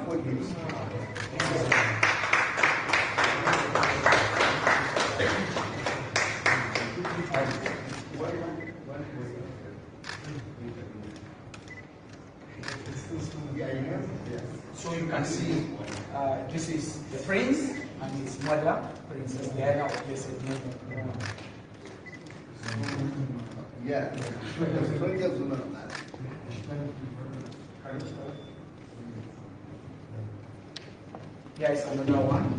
4 years. So you can see this is the prince and his mother, Princess Diana of Blessed Mary. Yeah, there's plenty of women on that. Here is another one,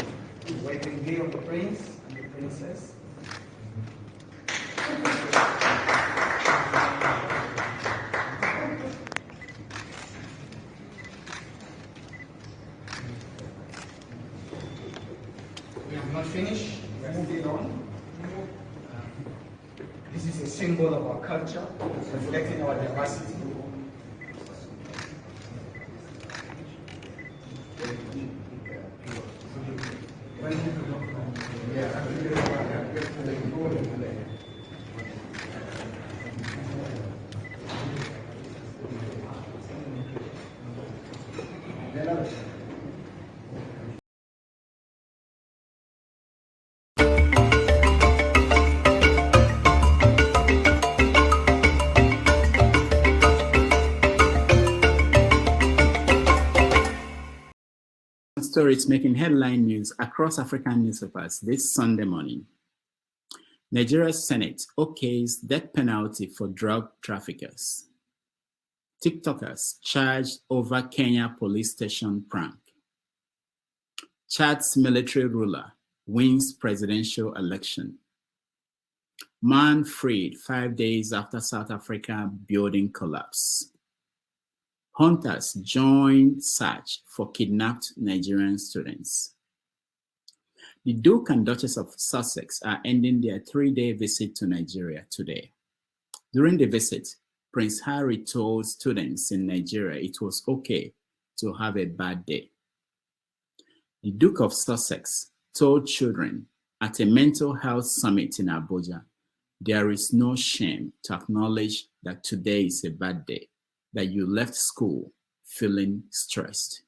wedding day of the prince and the princess. We have not finished, we are still on. This is a symbol of our culture, reflecting our diversity. Stories making headline news across African newspapers this Sunday morning. Nigeria's Senate okays death penalty for drug traffickers. TikTokers charged over Kenya police station prank. Chad's military ruler wins presidential election. Man freed 5 days after South Africa building collapse. Hunters join search for kidnapped Nigerian students. The Duke and Duchess of Sussex are ending their 3-day visit to Nigeria today. During the visit, Prince Harry told students in Nigeria it was okay to have a bad day. The Duke of Sussex told children at a mental health summit in Abuja, there is no shame to acknowledge that today is a bad day, that you left school feeling stressed.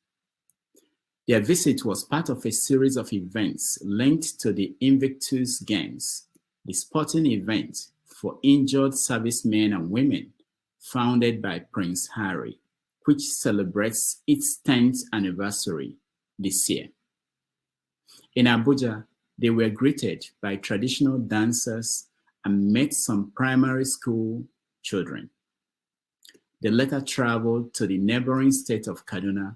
Their visit was part of a series of events linked to the Invictus Games, the sporting event for injured servicemen and women founded by Prince Harry, which celebrates its 10th anniversary this year. In Abuja, they were greeted by traditional dancers and met some primary school children. They later traveled to the neighboring state of Kaduna,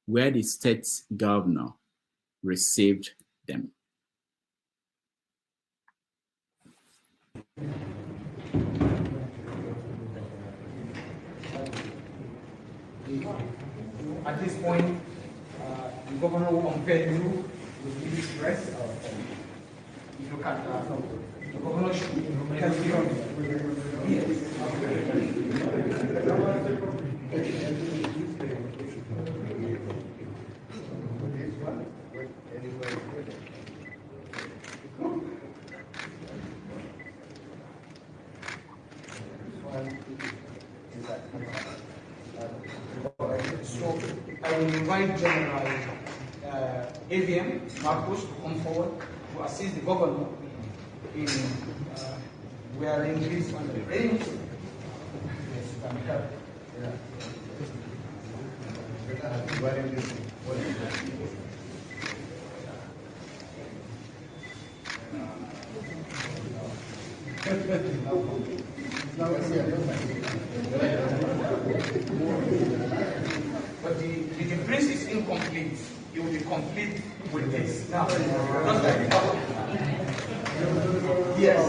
where the state governor received them. At this point, the governor will unveil you with this dress. If you can, the governor should help you. Yes. So I will invite General AVM Marcos to come forward to assist the governor in wearing this on the range. Yes, you can help. Yeah. Wearing this. But the prince is incomplete. You will be complete with this. Now, yes.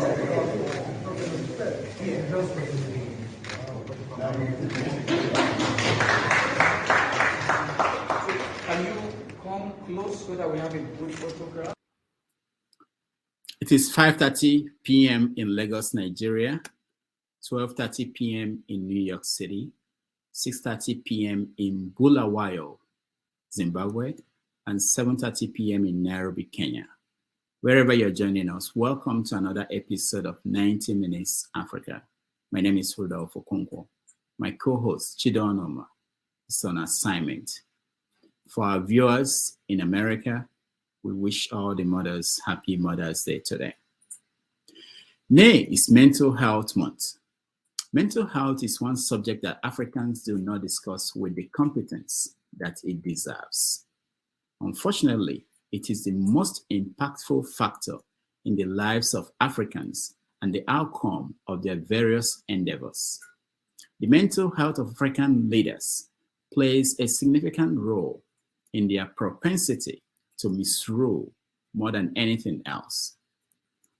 Can you come close so that we have a good photograph? It is 5:30 p.m. in Lagos, Nigeria, 12:30 p.m. in New York City, 6:30 p.m. in Bulawayo, Zimbabwe, and 7:30 p.m. in Nairobi, Kenya. Wherever you're joining us, welcome to another episode of 90 Minutes Africa. My name is Rudolph Okonkwo. My co-host, Chido Onoma, is on assignment. For our viewers in America, we wish all the mothers happy Mother's Day today. May is Mental Health Month. Mental health is one subject that Africans do not discuss with the competence that it deserves. Unfortunately, it is the most impactful factor in the lives of Africans and the outcome of their various endeavors. The mental health of African leaders plays a significant role in their propensity to misrule more than anything else.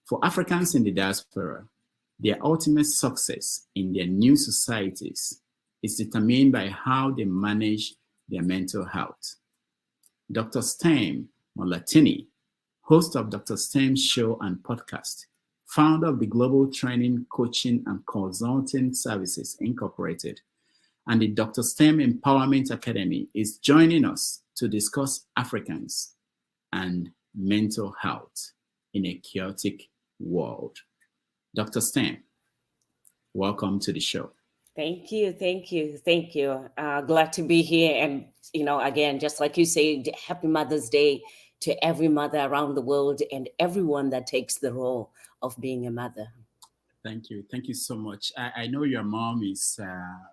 For Africans in the diaspora, their ultimate success in their new societies is determined by how they manage their mental health. Dr. Stem Molatini, host of Dr. Stem's show and podcast, founder of the Global Training, Coaching, and Consulting Services Incorporated, and the Dr. Stem Empowerment Academy, is joining us to discuss Africans and mental health in a chaotic world. Dr. Stem, welcome to the show. Thank you. Glad to be here. And, again, just like you say, happy Mother's Day to every mother around the world and everyone that takes the role of being a mother. Thank you. Thank you so much. I know your mom is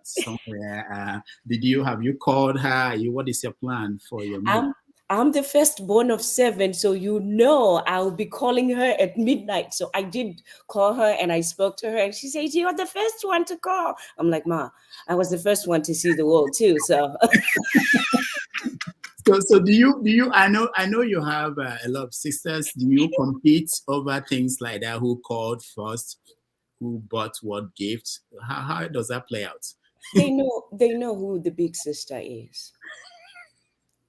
somewhere. Have you called her? What is your plan for your mom? I'm the firstborn of 7, so I'll be calling her at midnight. So I did call her and I spoke to her and she says, "You're the first one to call." I'm like, "Ma, I was the first one to see the world too." So So do you? I know you have a lot of sisters. Do you compete over things like that? Who called first? Who bought what gift? How does that play out? They know who the big sister is.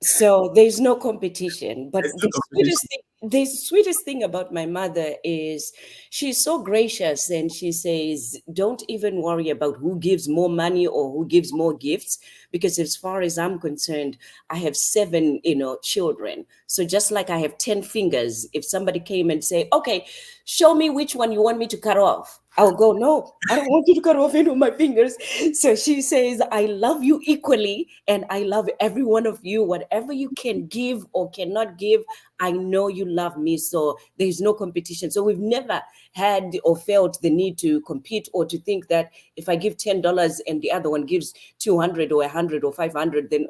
So there's no competition. But the sweetest thing about my mother is she's so gracious, and she says, "Don't even worry about who gives more money or who gives more gifts, because as far as I'm concerned, I have 7, children. So just like I have 10 fingers, if somebody came and say, 'Okay, show me which one you want me to cut off,' I'll go, 'No, I don't want you to cut off any of my fingers.'" So she says, "I love you equally, and I love every one of you. Whatever you can give or cannot give, I know you love me." So there's no competition. So we've never had or felt the need to compete or to think that if I give $10 and the other one gives 200 or 100 or 500, then,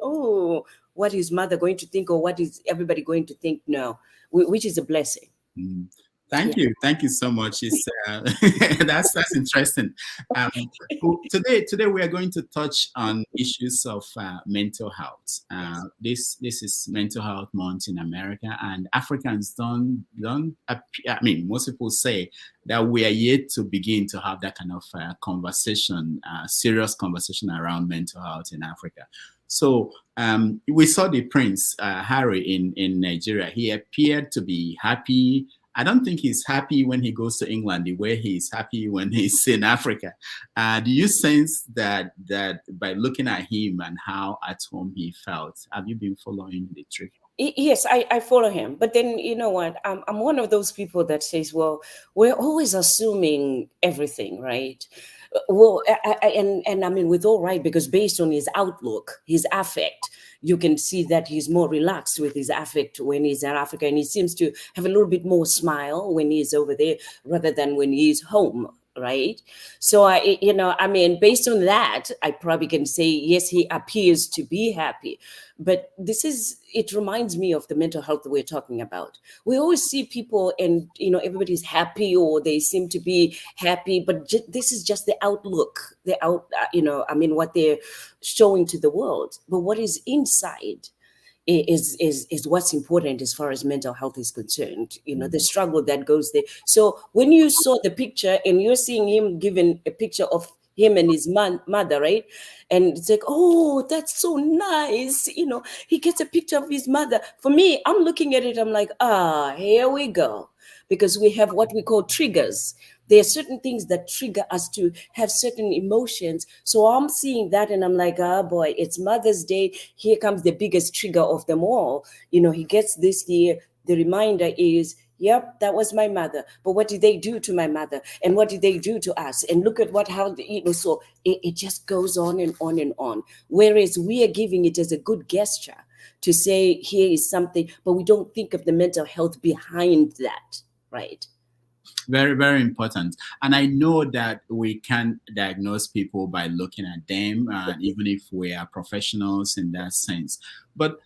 what is mother going to think, or what is everybody going to think? No, which is a blessing. Mm. Thank you so much. It's that's interesting. Today we are going to touch on issues of mental health. This is Mental Health Month in America, and Africans don't appear, most people say that we are yet to begin to have that kind of conversation, serious conversation around mental health in Africa. So we saw the Prince Harry in Nigeria. He appeared to be happy. I don't think he's happy when he goes to England the way he's happy when he's in Africa. Do you sense that by looking at him and how at home he felt? Have you been following the trick? Yes, I follow him. But then, you know what? I'm one of those people that says, well, we're always assuming everything, right? Well, with all right, because based on his outlook, his affect, you can see that he's more relaxed with his affect when he's in Africa, and he seems to have a little bit more smile when he's over there rather than when he's home, right? So, based on that, I probably can say, yes, he appears to be happy. But it reminds me of the mental health that we're talking about. We always see people and, everybody's happy or they seem to be happy, but this is just the outlook, what they're showing to the world. But what is inside is what's important as far as mental health is concerned, the struggle that goes there. So when you saw the picture and you're seeing him giving a picture of him and his mother, right? And it's like, oh, that's so nice. He gets a picture of his mother. For me, I'm looking at it, I'm like, here we go. Because we have what we call triggers. There are certain things that trigger us to have certain emotions. So I'm seeing that and I'm like, boy, it's Mother's Day. Here comes the biggest trigger of them all. He gets this here. The reminder is, yep, that was my mother. But what did they do to my mother? And what did they do to us? And look at so it just goes on and on and on. Whereas we are giving it as a good gesture. to say here is something, but we don't think of the mental health behind that, right? Very, very important. And I know that we can diagnose people by looking at them, even if we are professionals in that sense. But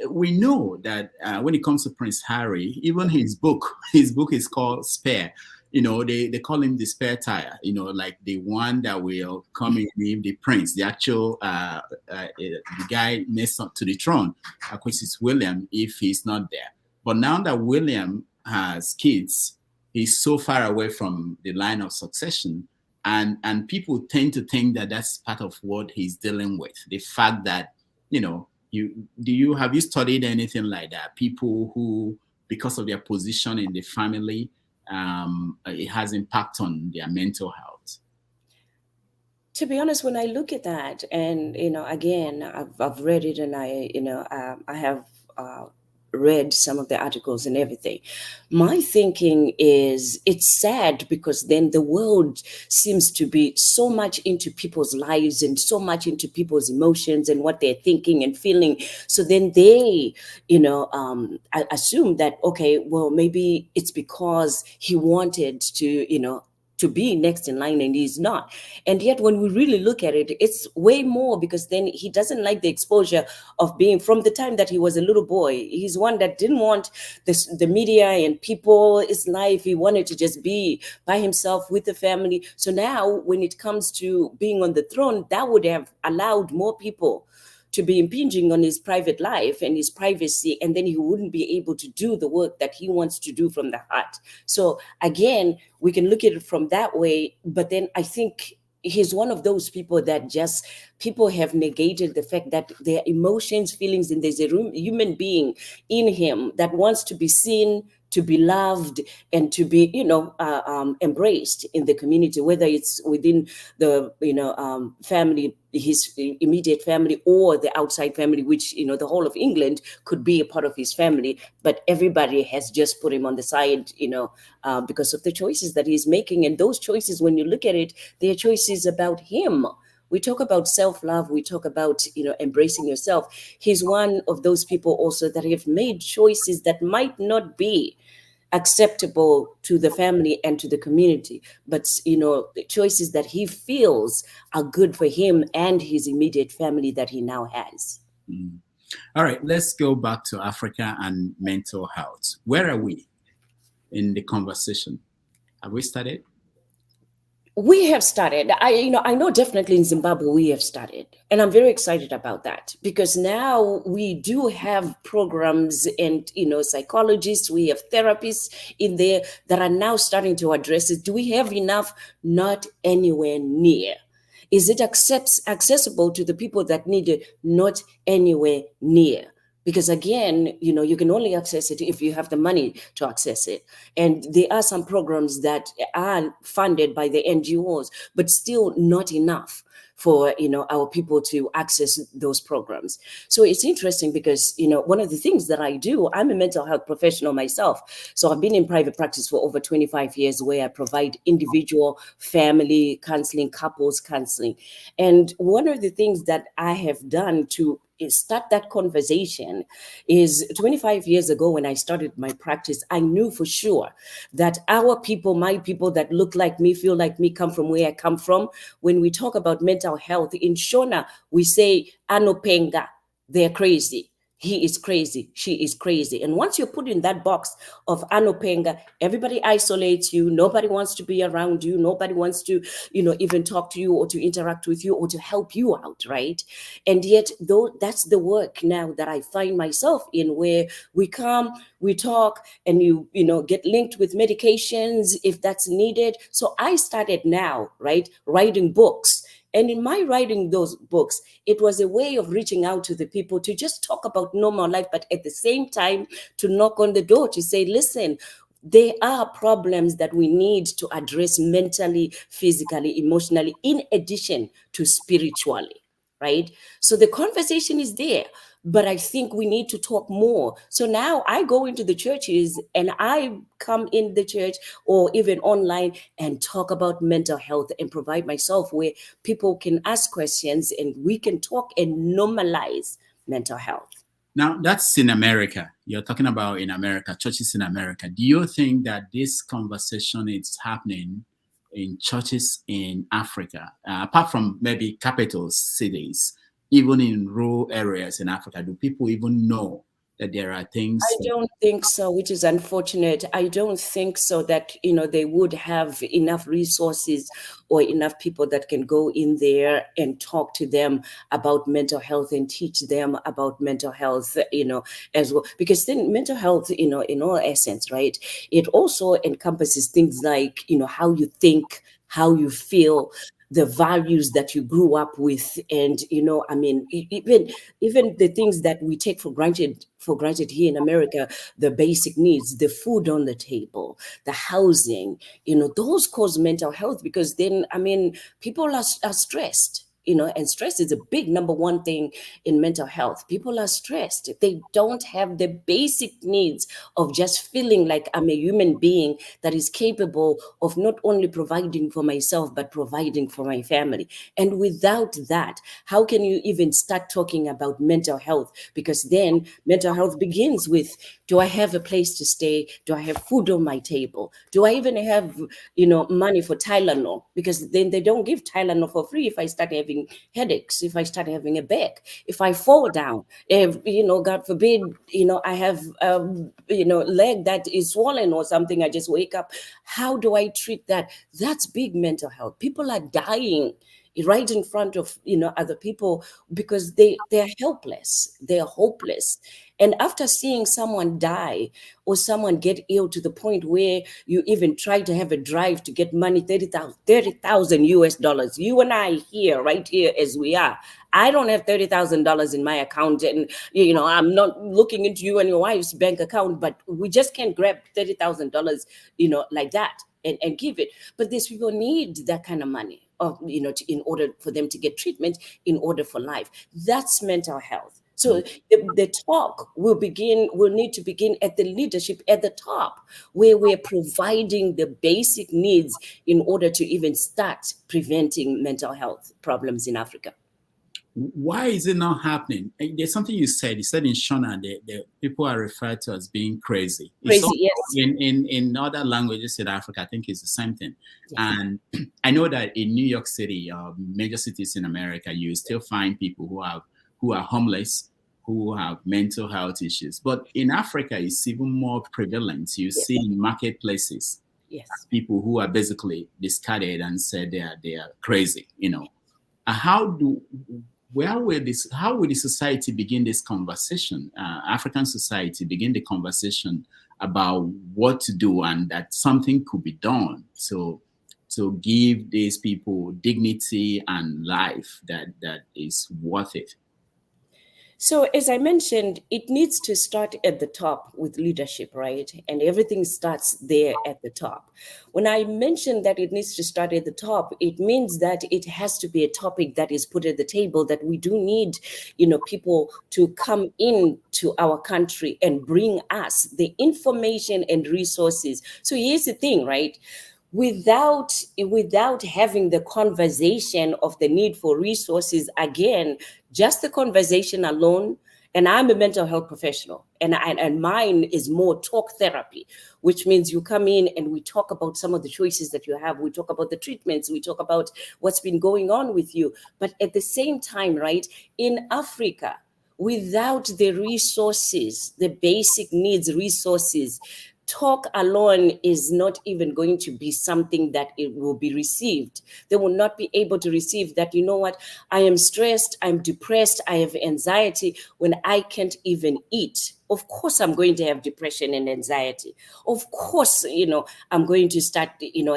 we know that when it comes to Prince Harry, even his book is called Spare. You know, they call him the spare tire, you know, like the one that will come in the prince, the actual the guy next to the throne, which is William, if he's not there. But now that William has kids, he's so far away from the line of succession, and people tend to think that that's part of what he's dealing with. The fact that, you know, have you studied anything like that? People who, because of their position in the family, it has impact on their mental health. To be honest, when I look at that, and again, I've read it, and I have read some of the articles and everything. My thinking is it's sad because then the world seems to be so much into people's lives and so much into people's emotions and what they're thinking and feeling. So then they, assume that, okay, well, maybe it's because he wanted to be next in line and he's not. And yet when we really look at it, it's way more, because then he doesn't like the exposure of being, from the time that he was a little boy. He's one that didn't want the media and people, his life. He wanted to just be by himself with the family. So now when it comes to being on the throne, that would have allowed more people to be impinging on his private life and his privacy, and then he wouldn't be able to do the work that he wants to do from the heart. So again, we can look at it from that way, but then I think he's one of those people that just, people have negated the fact that their emotions, feelings, and there's a human being in him that wants to be seen, to be loved, and to be, embraced in the community, whether it's within the, family, his immediate family, or the outside family, which, the whole of England could be a part of his family. But everybody has just put him on the side, because of the choices that he's making. And those choices, when you look at it, they are choices about him. We talk about self-love. We talk about, embracing yourself. He's one of those people also that have made choices that might not be acceptable to the family and to the community, but, the choices that he feels are good for him and his immediate family that he now has. Mm. All right, let's go back to Africa and mental health. Where are we in the conversation? Have we started? We have started. I know definitely in Zimbabwe we have started, and I'm very excited about that, because now we do have programs and psychologists, we have therapists in there that are now starting to address it. Do we have enough? Not anywhere near. Is it accessible to the people that need it? Not anywhere near. Because again, you can only access it if you have the money to access it. And there are some programs that are funded by the NGOs, but still not enough for, our people to access those programs. So it's interesting because, one of the things that I do, I'm a mental health professional myself. So I've been in private practice for over 25 years, where I provide individual, family counseling, couples counseling. And one of the things that I have done to start that conversation is 25 years ago when I started my practice, I knew for sure that our people, my people that look like me, feel like me, come from where I come from. When we talk about mental health in Shona, we say Anopenga, they're crazy. He is crazy. She is crazy. And once you're put in that box of Anopenga, everybody isolates you. Nobody wants to be around you. Nobody wants to, even talk to you or to interact with you or to help you out, right? And yet, though, that's the work now that I find myself in, where we come, we talk, and you get linked with medications if that's needed. So I started now, right, writing books. And in my writing those books, it was a way of reaching out to the people to just talk about normal life, but at the same time to knock on the door to say, listen, there are problems that we need to address mentally, physically, emotionally, in addition to spiritually, right? So the conversation is there, but I think we need to talk more. So now I go into the churches and I come in the church or even online and talk about mental health and provide myself where people can ask questions and we can talk and normalize mental health. Now, that's in America. You're talking about in America, churches in America. Do you think that this conversation is happening in churches in Africa, apart from maybe capital cities, even in rural areas in Africa? Do people even know that there are things? I don't think so, which is unfortunate. I don't think so that, they would have enough resources or enough people that can go in there and talk to them about mental health and teach them about mental health, as well. Because then mental health, in all essence, right, it also encompasses things like, how you think, how you feel, the values that you grew up with, and even the things that we take for granted here in America, the basic needs, the food on the table, the housing, those cause mental health, because then people are stressed. And stress is a big number one thing in mental health. People are stressed. They don't have the basic needs of just feeling like I'm a human being that is capable of not only providing for myself, but providing for my family. And without that, how can you even start talking about mental health? Because then mental health begins with, do I have a place to stay? Do I have food on my table? Do I even have, money for Tylenol? Because then they don't give Tylenol for free if I start having headaches, if I start having a back, if I fall down, if, God forbid, I have, leg that is swollen or something, I just wake up. How do I treat that? That's big mental health. People are dying right in front of other people because they're helpless, they're hopeless. And after seeing someone die or someone get ill to the point where you even try to have a drive to get money, 30,000 US dollars, you and I here, right here as we are, I don't have $30,000 in my account, and I'm not looking into you and your wife's bank account, but we just can't grab $30,000, like that and give it. But these people need that kind of money, in order for them to get treatment, in order for life. That's mental health. So the talk will need to begin at the leadership at the top, where we're providing the basic needs in order to even start preventing mental health problems in Africa. Why is it not happening? There's something you said. You said in Shona, the people are referred to as being crazy. Crazy, yes. In other languages in Africa, I think it's the same thing. Yes. And I know that in New York City, major cities in America, you still find people who are homeless, who have mental health issues. But in Africa, it's even more prevalent. You yes. see in marketplaces, yes, people who are basically discarded and said they are crazy. How will the society begin this conversation? African society begin the conversation about what to do and that something could be done to give these people dignity and life that is worth it. So as I mentioned, it needs to start at the top with leadership, right? And everything starts there at the top. When I mentioned that it needs to start at the top, it means that it has to be a topic that is put at the table, that we do need, people to come into our country and bring us the information and resources. So here's the thing, right? Without having the conversation of the need for resources, again, just the conversation alone, and I'm a mental health professional, and mine is more talk therapy, which means you come in and we talk about some of the choices that you have. We talk about the treatments. We talk about what's been going on with you. But at the same time, right, in Africa, without the resources, the basic needs resources, talk alone is not even going to be something that it will be received. They will not be able to receive that, I am stressed, I'm depressed, I have anxiety when I can't even eat. Of course, I'm going to have depression and anxiety. Of course, I'm going to start,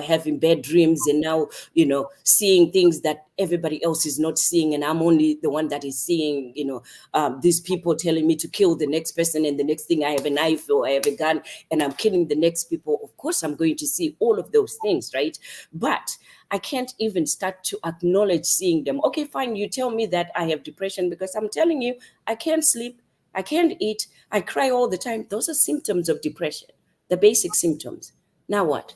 having bad dreams and now, seeing things that everybody else is not seeing. And I'm only the one that is seeing, these people telling me to kill the next person. And the next thing I have a knife or I have a gun and I'm killing the next people. Of course, I'm going to see all of those things, right? But I can't even start to acknowledge seeing them. Okay, fine. You tell me that I have depression because I'm telling you, I can't sleep. I can't eat. I cry all the time. Those are symptoms of depression, the basic symptoms. Now what?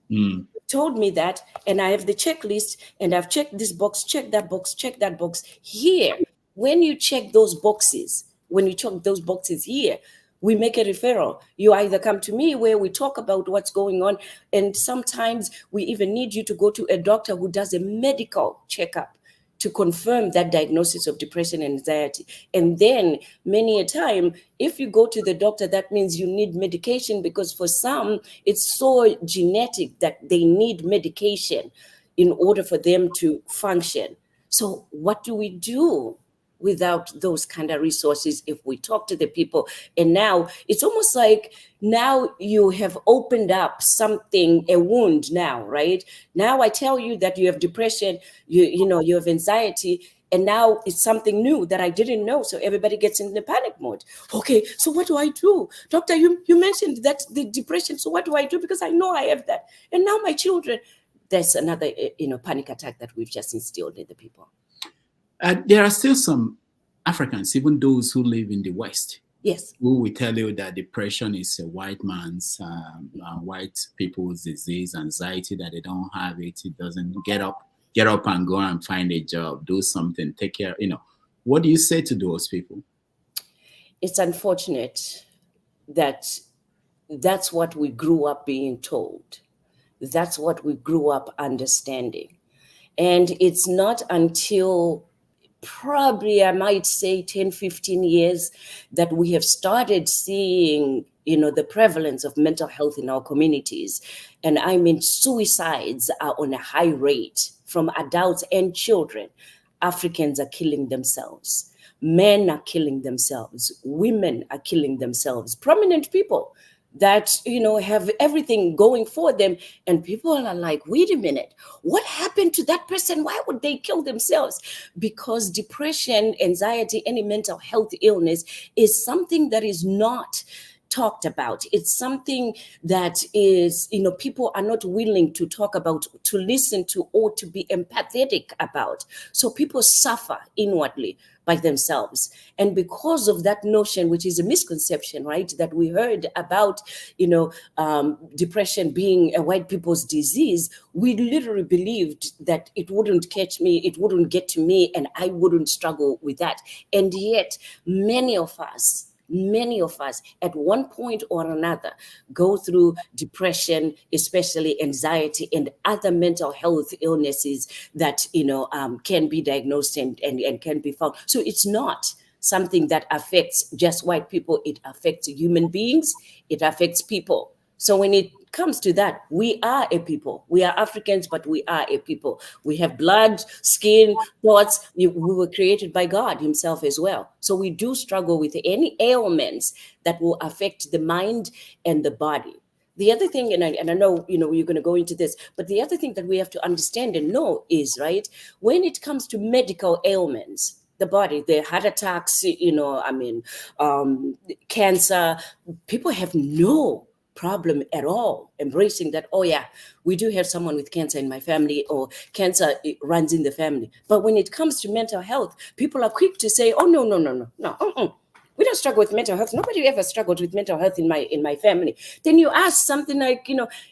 You told me that, and I have the checklist, and I've checked this box, check that box, check that box. Here, when you check those boxes, when you check those boxes here, we make a referral. You either come to me where we talk about what's going on, and sometimes we even need you to go to a doctor who does a medical checkup to confirm that diagnosis of depression and anxiety. And then many a time, if you go to the doctor, that means you need medication, because for some, it's so genetic that they need medication in order for them to function. So what do we do without those kind of resources if we talk to the people? And now it's almost like now you have opened up something, a wound now, right? Now I tell you that you have depression, you know, you have anxiety, and now it's something new that I didn't know. So everybody gets in the panic mode. Okay, so what do I do? Doctor, you mentioned that the depression. So what do I do? Because I know I have that. And now my children, there's another, panic attack that we've just instilled in the people. There are still some Africans, even those who live in the West, yes, who will tell you that depression is a white man's, white people's disease, anxiety, that they don't have it. It doesn't get up and go and find a job, do something, take care. What do you say to those people? It's unfortunate that that's what we grew up being told. That's what we grew up understanding. And it's not until probably, I might say 10, 15 years that we have started seeing, the prevalence of mental health in our communities. And I mean, suicides are on a high rate from adults and children. Africans are killing themselves. Men are killing themselves. Women are killing themselves. Prominent people that, have everything going for them. And people are like, wait a minute, what happened to that person? Why would they kill themselves? Because depression, anxiety, any mental health illness is something that is not talked about. It's something that is, people are not willing to talk about, to listen to, or to be empathetic about. So people suffer inwardly by themselves. And because of that notion, which is a misconception, right, that we heard about, depression being a white people's disease, we literally believed that it wouldn't catch me, it wouldn't get to me, and I wouldn't struggle with that. And yet, many of us at one point or another go through depression, especially anxiety and other mental health illnesses that, can be diagnosed and can be found. So it's not something that affects just white people. It affects human beings. It affects people. So when it comes to that, we are a people. We are Africans, but we are a people. We have blood, skin, thoughts. We were created by God himself as well. So we do struggle with any ailments that will affect the mind and the body. The other thing, and I know, you're going to go into this, but the other thing that we have to understand and know is, right, when it comes to medical ailments, the body, the heart attacks, cancer, people have no problem at all embracing that, oh yeah, we do have someone with cancer in my family, or cancer runs in the family. But when it comes to mental health, people are quick to say, oh, no. We don't struggle with mental health. Nobody ever struggled with mental health in my family. Then you ask something like,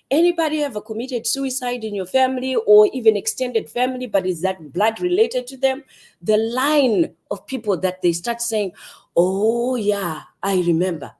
anybody ever committed suicide in your family or even extended family, but is that blood related to them? The line of people that they start saying, oh yeah, I remember.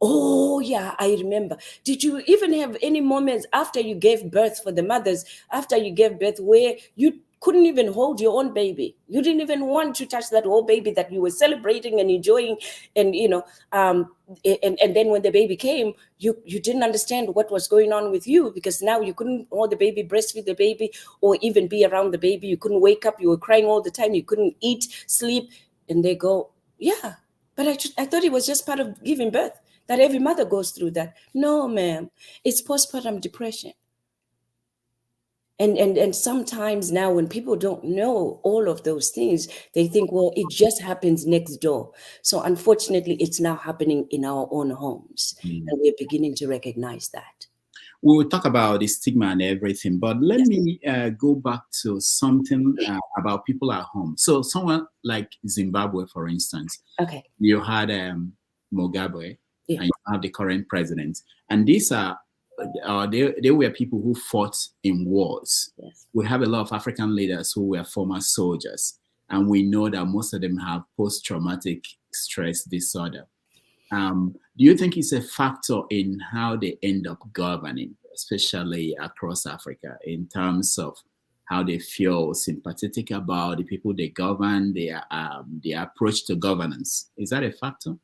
Oh, yeah, I remember. Did you even have any moments after you gave birth, for the mothers, after you gave birth, where you couldn't even hold your own baby? You didn't even want to touch that whole baby that you were celebrating and enjoying. And, and then when the baby came, you didn't understand what was going on with you, because now you couldn't hold the baby, breastfeed the baby, or even be around the baby. You couldn't wake up. You were crying all the time. You couldn't eat, sleep. And they go, yeah, but I thought it was just part of giving birth, that every mother goes through that. No, ma'am, it's postpartum depression. And sometimes now when people don't know all of those things, they think, well, it just happens next door. So unfortunately, it's now happening in our own homes. And we're beginning to recognize that. We will talk about the stigma and everything, but let me go back to something about people at home. So someone like Zimbabwe, for instance, okay, you had Mugabe, and you have the current president. And these are, they were people who fought in wars. Yes. We have a lot of African leaders who were former soldiers. and we know that most of them have post-traumatic stress disorder. Do you think it's a factor in how they end up governing, especially across Africa, in terms of how they feel sympathetic about the people they govern, their approach to governance? Is that a factor?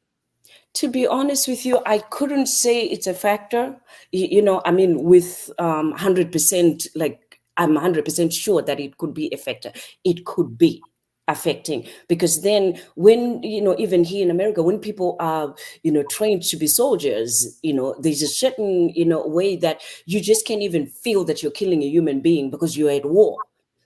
To be honest with you, I couldn't say it's a factor. You know, I mean, with 100%, like I'm 100% sure that it could be a factor. It could be affecting, because then when, you know, even here in America, when people are, you know, trained to be soldiers, you know, there's a certain, you know, way that you just can't even feel that you're killing a human being because you're at war.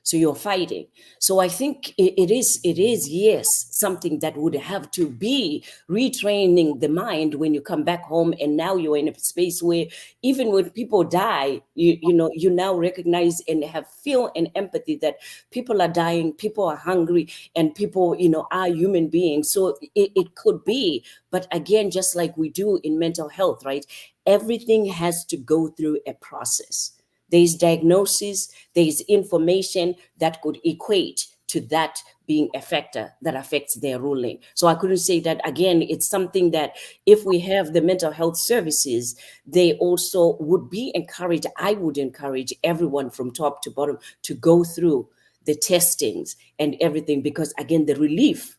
So you're fighting. So I think it is, yes, something that would have to be retraining the mind when you come back home. And now you're in a space where even when people die, you know, you now recognize and have feel and empathy that people are dying, people are hungry, and people, you know, are human beings. So it could be, but again, just like we do in mental health, right? Everything has to go through a process. There's diagnosis, there's information that could equate to that being a factor that affects their ruling. So I couldn't say that. Again, it's something that if we have the mental health services, they also would be encouraged. I would encourage everyone from top to bottom to go through the testings and everything, because again, the relief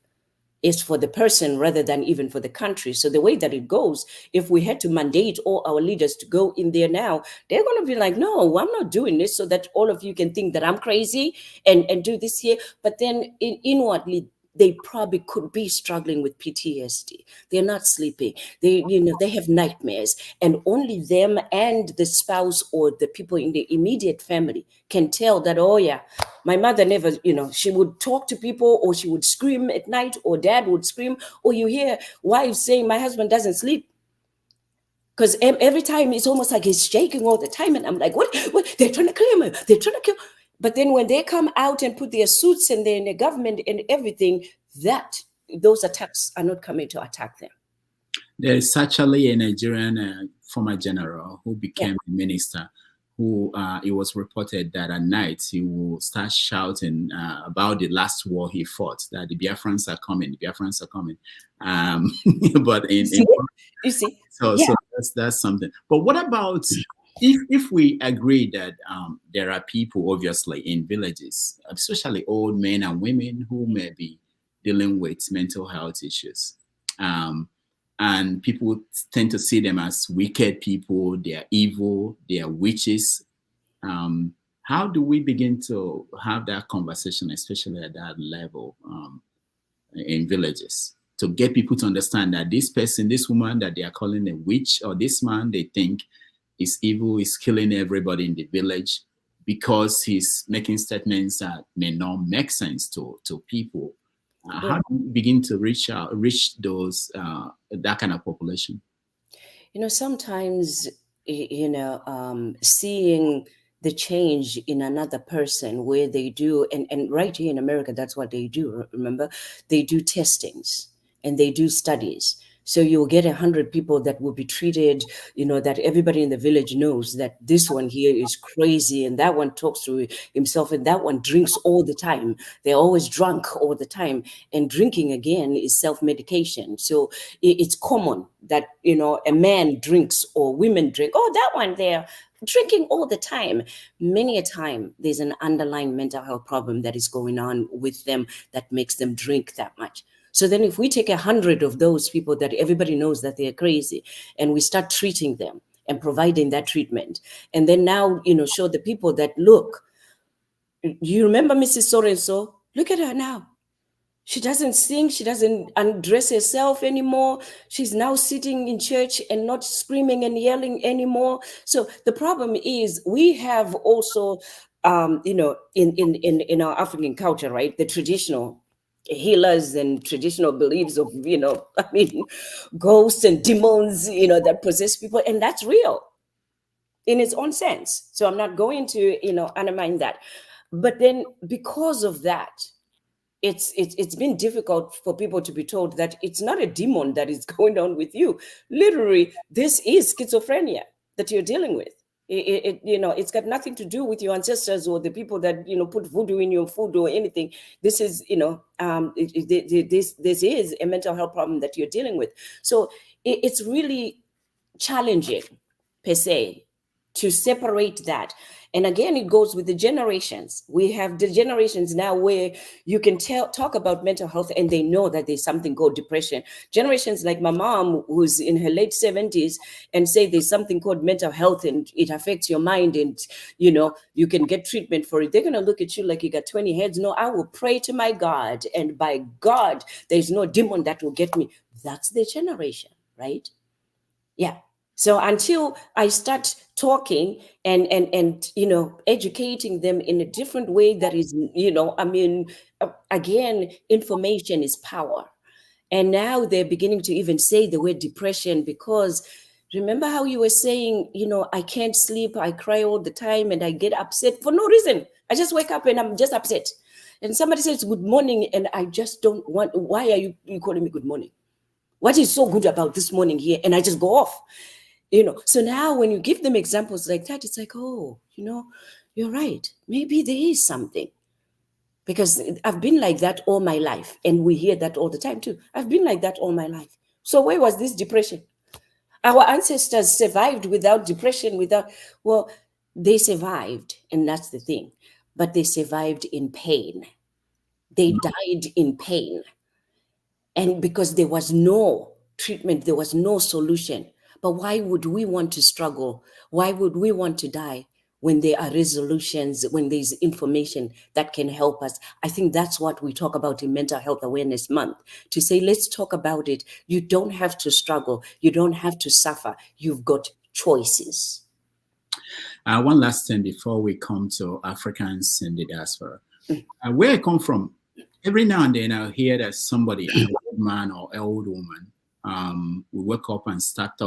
is for the person rather than even for the country. So the way that it goes, if we had to mandate all our leaders to go in there now, they're going to be like, no, I'm not doing this so that all of you can think that I'm crazy and do this here. But then inwardly, they probably could be struggling with PTSD. They're not sleeping. They, you know, they have nightmares, and only them and the spouse or the people in the immediate family can tell that, oh yeah, my mother never, you know, she would talk to people, or she would scream at night, or dad would scream, or you hear wives saying, my husband doesn't sleep. Because every time it's almost like he's shaking all the time. And I'm like, what? They're trying to kill him. They're trying to kill. But then when they come out and put their suits and they're in the government and everything, those attacks are not coming to attack them. There is actually a Nigerian former general who became a minister, who it was reported that at night he will start shouting about the last war he fought, that the Biafrans are coming, the Biafrans are coming. But you see, so that's something. But what about if we agree that there are people, obviously, in villages, especially old men and women, who may be dealing with mental health issues, and people tend to see them as wicked people, they are evil, they are witches. How do we begin to have that conversation, especially at that level in villages, to get people to understand that this person, this woman that they are calling a witch, or this man they think is evil, is killing everybody in the village because he's making statements that may not make sense to people? How do we begin to reach those that kind of population? You know, sometimes, you know, seeing the change in another person where they do, and right here in America, that's what they do. Remember, they do testings and they do studies. So you'll get 100 people that will be treated, you know, that everybody in the village knows that this one here is crazy, and that one talks to himself, and that one drinks all the time. They're always drunk all the time. And drinking, again, is self-medication. So it's common that, you know, a man drinks or women drink. Oh, that one there, drinking all the time. Many a time, there's an underlying mental health problem that is going on with them that makes them drink that much. So then if we take 100 of those people that everybody knows that they're crazy, and we start treating them and providing that treatment, and then now, you know, show the people that, look, you remember Mrs. So-and-so? Look at her now. She doesn't sing. She doesn't undress herself anymore. She's now sitting in church and not screaming and yelling anymore. So the problem is we have also, you know, in our African culture, right, the traditional healers and traditional beliefs of, you know, I mean, ghosts and demons, you know, that possess people. And that's real in its own sense. So I'm not going to, you know, undermine that. But then because of that, it's been difficult for people to be told that it's not a demon that is going on with you. Literally, this is schizophrenia that you're dealing with. It's got nothing to do with your ancestors or the people that put voodoo in your food or anything. This is this is a mental health problem that you're dealing with. So it's really challenging per se to separate that. And again, it goes with the generations. We have the generations now where you can talk about mental health and they know that there's something called depression. Generations like my mom, who's in her late 70s, and say there's something called mental health and it affects your mind and, you can get treatment for it. They're going to look at you like you got 20 heads. No, I will pray to my God, and by God, there's no demon that will get me. That's the generation, right? Yeah. So until I start talking and educating them in a different way that is, again, information is power. And now they're beginning to even say the word depression, because remember how you were saying, I can't sleep, I cry all the time, and I get upset for no reason. I just wake up and I'm just upset. And somebody says good morning, and I just don't want, why are you calling me good morning? What is so good about this morning here? And I just go off. So now when you give them examples like that, it's like, oh, you're right. Maybe there is something, because I've been like that all my life. And we hear that all the time too. I've been like that all my life. So where was this depression? Our ancestors survived without depression, well, they survived, and that's the thing. But they survived in pain. They died in pain. And because there was no treatment, there was no solution. But why would we want to struggle? Why would we want to die when there are resolutions, when there's information that can help us? I think that's what we talk about in Mental Health Awareness Month, to say, let's talk about it. You don't have to struggle. You don't have to suffer. You've got choices. One last thing before we come to Africans in the diaspora. Where I come from, every now and then I hear that somebody, an old man or an old woman, we wake up and start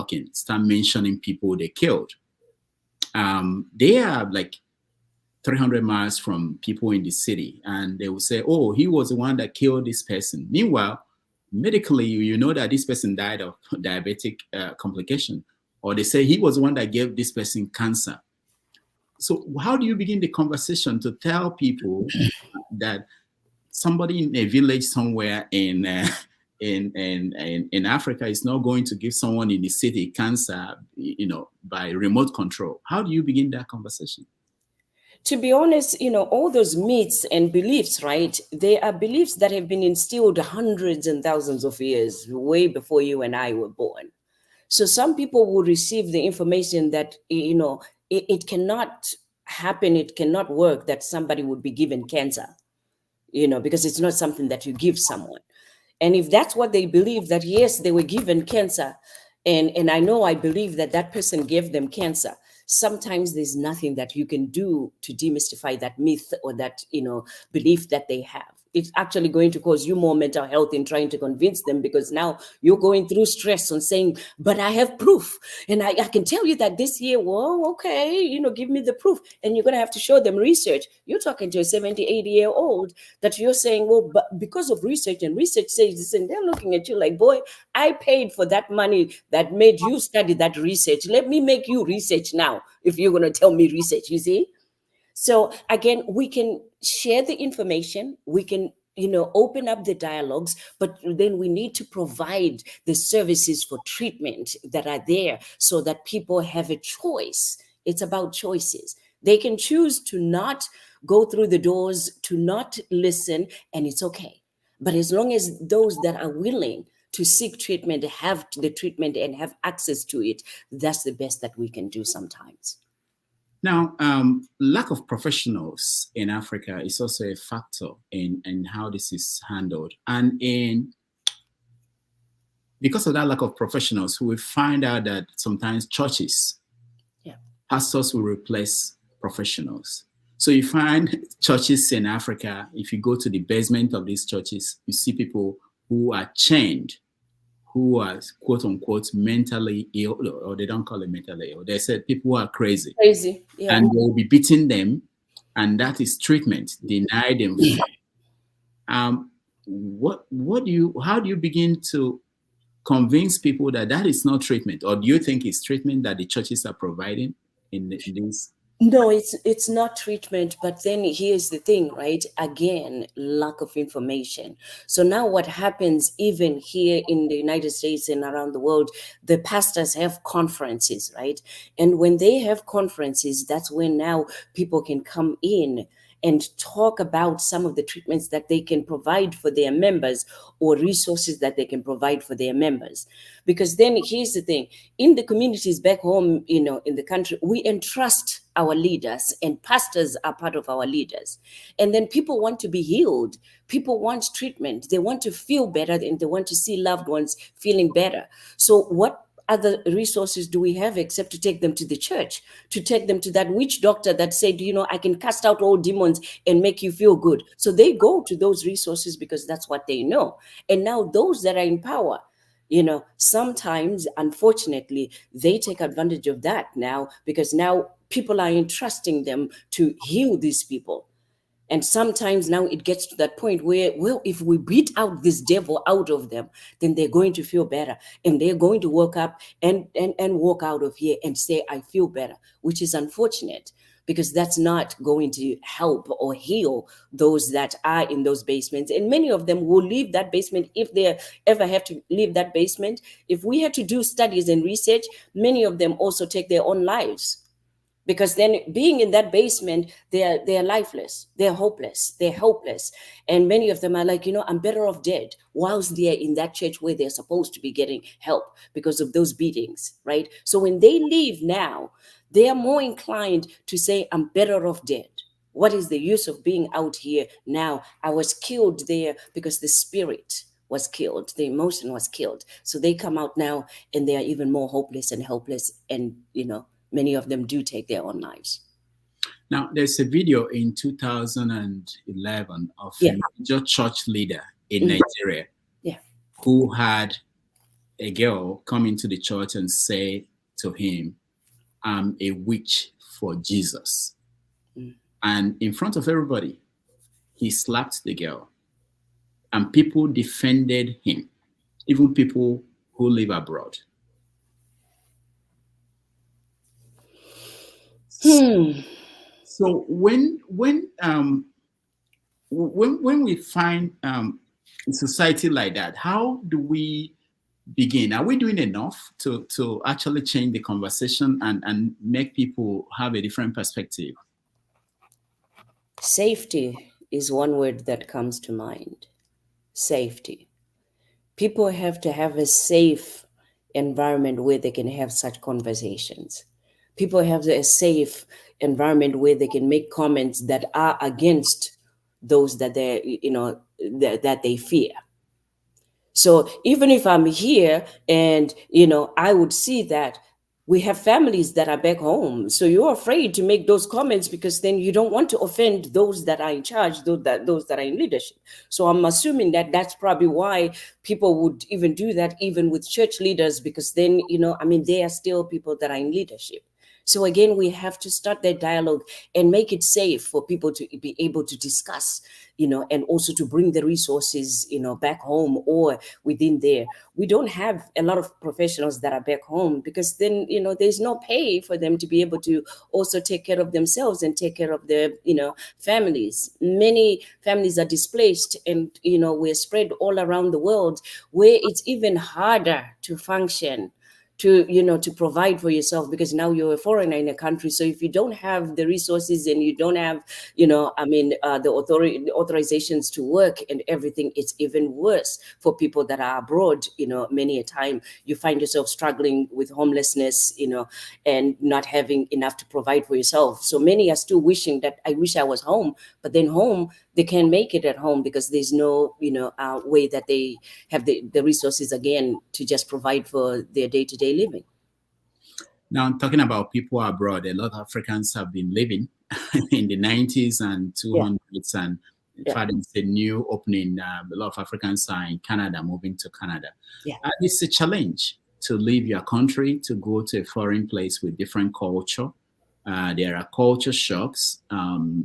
mentioning people they killed. They are like 300 miles from people in the city, and they will say, oh, he was the one that killed this person. Meanwhile, medically, you know that this person died of diabetic complication, or they say he was the one that gave this person cancer. So how do you begin the conversation to tell people that somebody in a village somewhere in Africa is not going to give someone in the city cancer, by remote control? How do you begin that conversation? To be honest, all those myths and beliefs, right? They are beliefs that have been instilled hundreds and thousands of years, way before you and I were born. So some people will receive the information that, it cannot happen, it cannot work, that somebody would be given cancer, because it's not something that you give someone. And if that's what they believe, that yes, they were given cancer, and I believe that person gave them cancer, sometimes there's nothing that you can do to demystify that myth or that, belief that they have. It's actually going to cause you more mental health in trying to convince them, because now you're going through stress on saying, but I have proof. And I can tell you that this year, well, okay, give me the proof. And you're going to have to show them research. You're talking to a 70, 80-year-old that you're saying, well, but because of research, and research says this, and they're looking at you like, boy, I paid for that money that made you study that research. Let me make you research now if you're going to tell me research, you see? So again, we can share the information, we can, open up the dialogues, but then we need to provide the services for treatment that are there so that people have a choice. It's about choices. They can choose to not go through the doors, to not listen, and it's okay. But as long as those that are willing to seek treatment, have the treatment and have access to it, that's the best that we can do sometimes. Now, lack of professionals in Africa is also a factor in how this is handled. And because of that lack of professionals, we find out that sometimes churches, pastors will replace professionals. So you find churches in Africa, if you go to the basement of these churches, you see people who are chained, who are quote unquote mentally ill, or they don't call it mentally ill. They said people who are crazy. Yeah. And they'll be beating them, and that is treatment. Deny them. How do you begin to convince people that is not treatment, or do you think it's treatment that the churches are providing in this? No, it's not treatment, but then here's the thing, right? Again, lack of information. So now what happens even here in the United States and around the world, the pastors have conferences, right? And when they have conferences, that's when now people can come in and talk about some of the treatments that they can provide for their members or resources that they can provide for their members. Because then here's the thing, in the communities back home, in the country, we entrust our leaders, and pastors are part of our leaders. And then people want to be healed. People want treatment. They want to feel better, and they want to see loved ones feeling better. So what other resources do we have except to take them to the church, to take them to that witch doctor that said, I can cast out all demons and make you feel good? So they go to those resources because that's what they know. And now those that are in power, sometimes, unfortunately, they take advantage of that now, because now people are entrusting them to heal these people. And sometimes now it gets to that point where, well, if we beat out this devil out of them, then they're going to feel better. And they're going to wake up and walk out of here and say, I feel better, which is unfortunate, because that's not going to help or heal those that are in those basements. And many of them will leave that basement if they ever have to leave that basement. If we had to do studies and research, many of them also take their own lives. Because then being in that basement, they're lifeless, they're hopeless, they're helpless. And many of them are like, I'm better off dead, whilst they're in that church where they're supposed to be getting help because of those beatings, right? So when they leave now, they are more inclined to say, I'm better off dead. What is the use of being out here now? I was killed there because the spirit was killed, the emotion was killed. So they come out now and they are even more hopeless and helpless, and many of them do take their own lives. Now, there's a video in 2011 of a major church leader in Nigeria who had a girl come into the church and say to him, I'm a witch for Jesus. And in front of everybody, he slapped the girl. And people defended him, even people who live abroad. So when we find a society like that, how do we begin? Are we doing enough to actually change the conversation and make people have a different perspective? Safety is one word that comes to mind. Safety. People have to have a safe environment where they can have such conversations. People have a safe environment where they can make comments that are against those that they, that they fear. So even if I'm here and, I would see that we have families that are back home. So you're afraid to make those comments because then you don't want to offend those that are in charge, those that are in leadership. So I'm assuming that that's probably why people would even do that, even with church leaders, because then, they are still people that are in leadership. So again, we have to start that dialogue and make it safe for people to be able to discuss, and also to bring the resources, back home or within there. We don't have a lot of professionals that are back home because then, there's no pay for them to be able to also take care of themselves and take care of their, families. Many families are displaced and, we're spread all around the world where it's even harder to function, to provide for yourself, because now you're a foreigner in a country. So if you don't have the resources and you don't have, the authorizations to work and everything, it's even worse for people that are abroad. Many a time you find yourself struggling with homelessness, and not having enough to provide for yourself. So many are still wishing that I wish I was home, but then home, they can't make it at home because there's no, way that they have the resources again to just provide for their day-to-day living. Now, talking about people abroad, a lot of Africans have been living in the 90s and 200s. And in fact, it's a new opening. A lot of Africans are in Canada, moving to Canada. It's a challenge to leave your country, to go to a foreign place with different culture. There are culture shocks.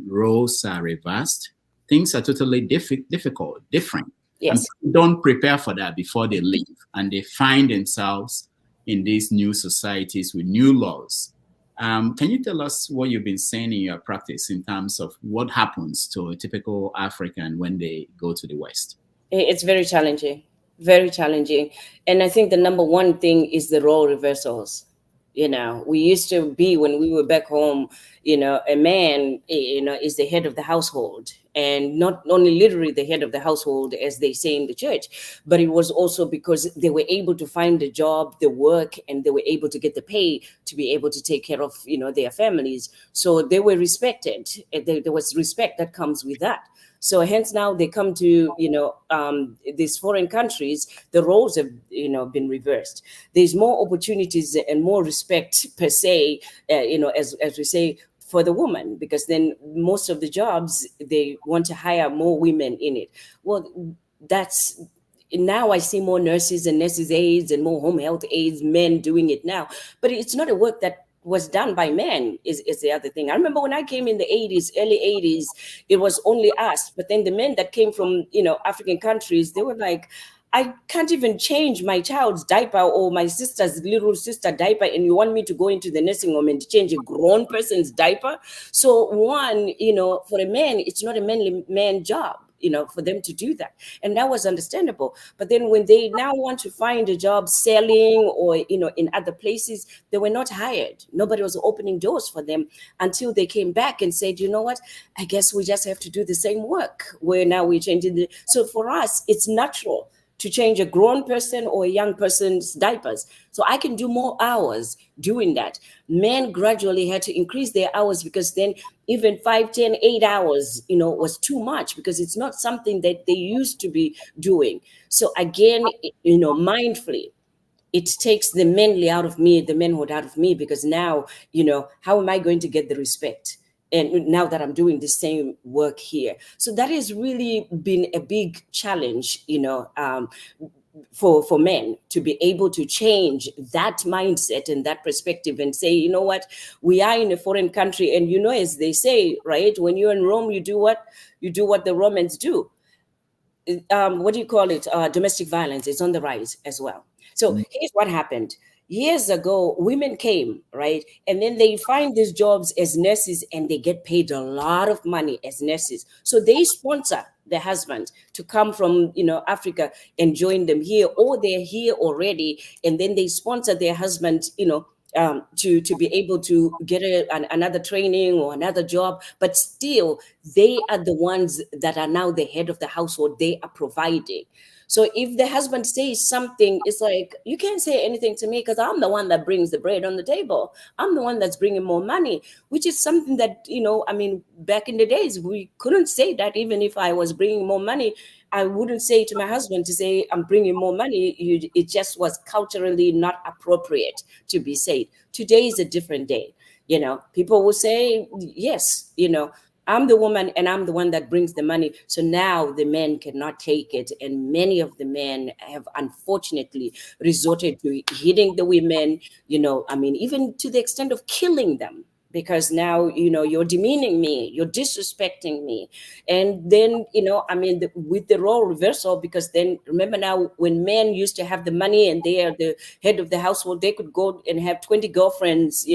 Roles are reversed. Things are totally difficult, different. Yes. And people don't prepare for that before they leave. And they find themselves in these new societies with new laws. Can you tell us what you've been saying in your practice in terms of what happens to a typical African when they go to the West? It's very challenging, very challenging. And I think the number one thing is the role reversals. We used to be, when we were back home, a man, is the head of the household, and not only literally the head of the household, as they say in the church, but it was also because they were able to find the job, the work, and they were able to get the pay to be able to take care of, their families. So they were respected. There was respect that comes with that. So hence now they come to, these foreign countries, the roles have, been reversed. There's more opportunities and more respect per se, as we say, for the woman, because then most of the jobs, they want to hire more women in it. Well, that's, now I see more nurses and nurses aides and more home health aides, men doing it now. But it's not a work that was done by men is the other thing. I remember when I came in the 80s, early 80s, it was only us. But then the men that came from, African countries, they were like, I can't even change my child's diaper or my sister's little sister diaper, and you want me to go into the nursing home and change a grown person's diaper? So one, for a man, it's not a manly man job, for them to do that. And that was understandable. But then when they now want to find a job selling or, in other places, they were not hired. Nobody was opening doors for them until they came back and said, you know what, I guess we just have to do the same work, where now we're changing so for us, it's natural to change a grown person or a young person's diapers. So I can do more hours doing that. Men gradually had to increase their hours, because then even 5, 10, 8 hours, was too much, because it's not something that they used to be doing. So again, mindfully, it takes the manly out of me, the manhood out of me, because now, how am I going to get the respect? And now that I'm doing the same work here. So that has really been a big challenge, for men to be able to change that mindset and that perspective and say, you know what, we are in a foreign country. And, as they say, right, when you're in Rome, you do what the Romans do. What do you call it? Domestic violence is on the rise as well. So here's what happened. Years ago, women came, right? And then they find these jobs as nurses, and they get paid a lot of money as nurses. So they sponsor their husband to come from, Africa and join them here, or they're here already. And then they sponsor their husband, to be able to get another training or another job. But still, they are the ones that are now the head of the household. They are providing. So if the husband says something, it's like, you can't say anything to me, because I'm the one that brings the bread on the table. I'm the one that's bringing more money, which is something that, back in the days, we couldn't say that. Even if I was bringing more money, I wouldn't say to my husband to say, I'm bringing more money. It just was culturally not appropriate to be said. Today is a different day. People will say, yes, I'm the woman and I'm the one that brings the money. So now the men cannot take it. And many of the men have unfortunately resorted to hitting the women, even to the extent of killing them. Because now, you're demeaning me, you're disrespecting me. And then, with the role reversal, because then remember now, when men used to have the money and they are the head of the household, they could go and have 20 girlfriends,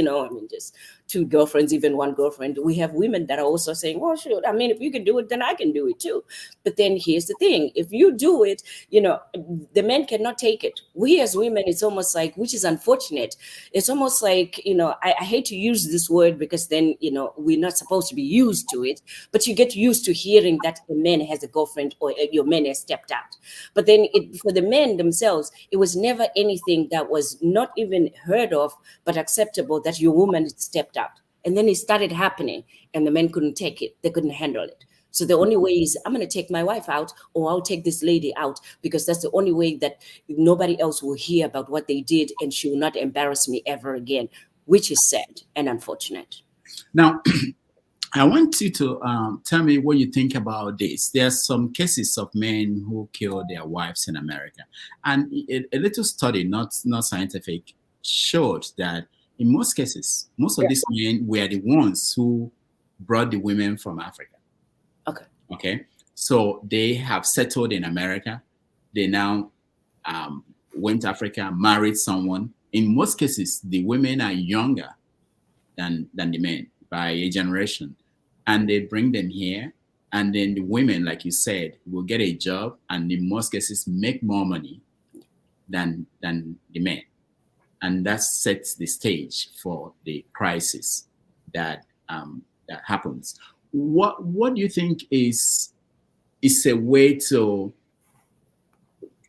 just 2 girlfriends, even 1 girlfriend. We have women that are also saying, well, shoot, if you can do it, then I can do it too. But then here's the thing. If you do it, the men cannot take it. We as women, it's almost like, which is unfortunate. It's almost like, I hate to use this word, because then, we're not supposed to be used to it, but you get used to hearing that a man has a girlfriend or your man has stepped out. But then for the men themselves, it was never anything that was not even heard of, but acceptable, that your woman stepped out. And then it started happening, and the men couldn't take it. They couldn't handle it. So the only way is, I'm going to take my wife out, or I'll take this lady out, because that's the only way that nobody else will hear about what they did, and she will not embarrass me ever again, which is sad and unfortunate. Now, I want you to tell me what you think about this. There are some cases of men who kill their wives in America. And a little study, not scientific, showed that in most cases, most of these men were the ones who brought the women from Africa. Okay. So they have settled in America. They now went to Africa, married someone. In most cases, the women are younger than the men by a generation, and they bring them here, and then the women, like you said, will get a job, and in most cases make more money than the men, and that sets the stage for the crisis that that happens. What do you think is a way to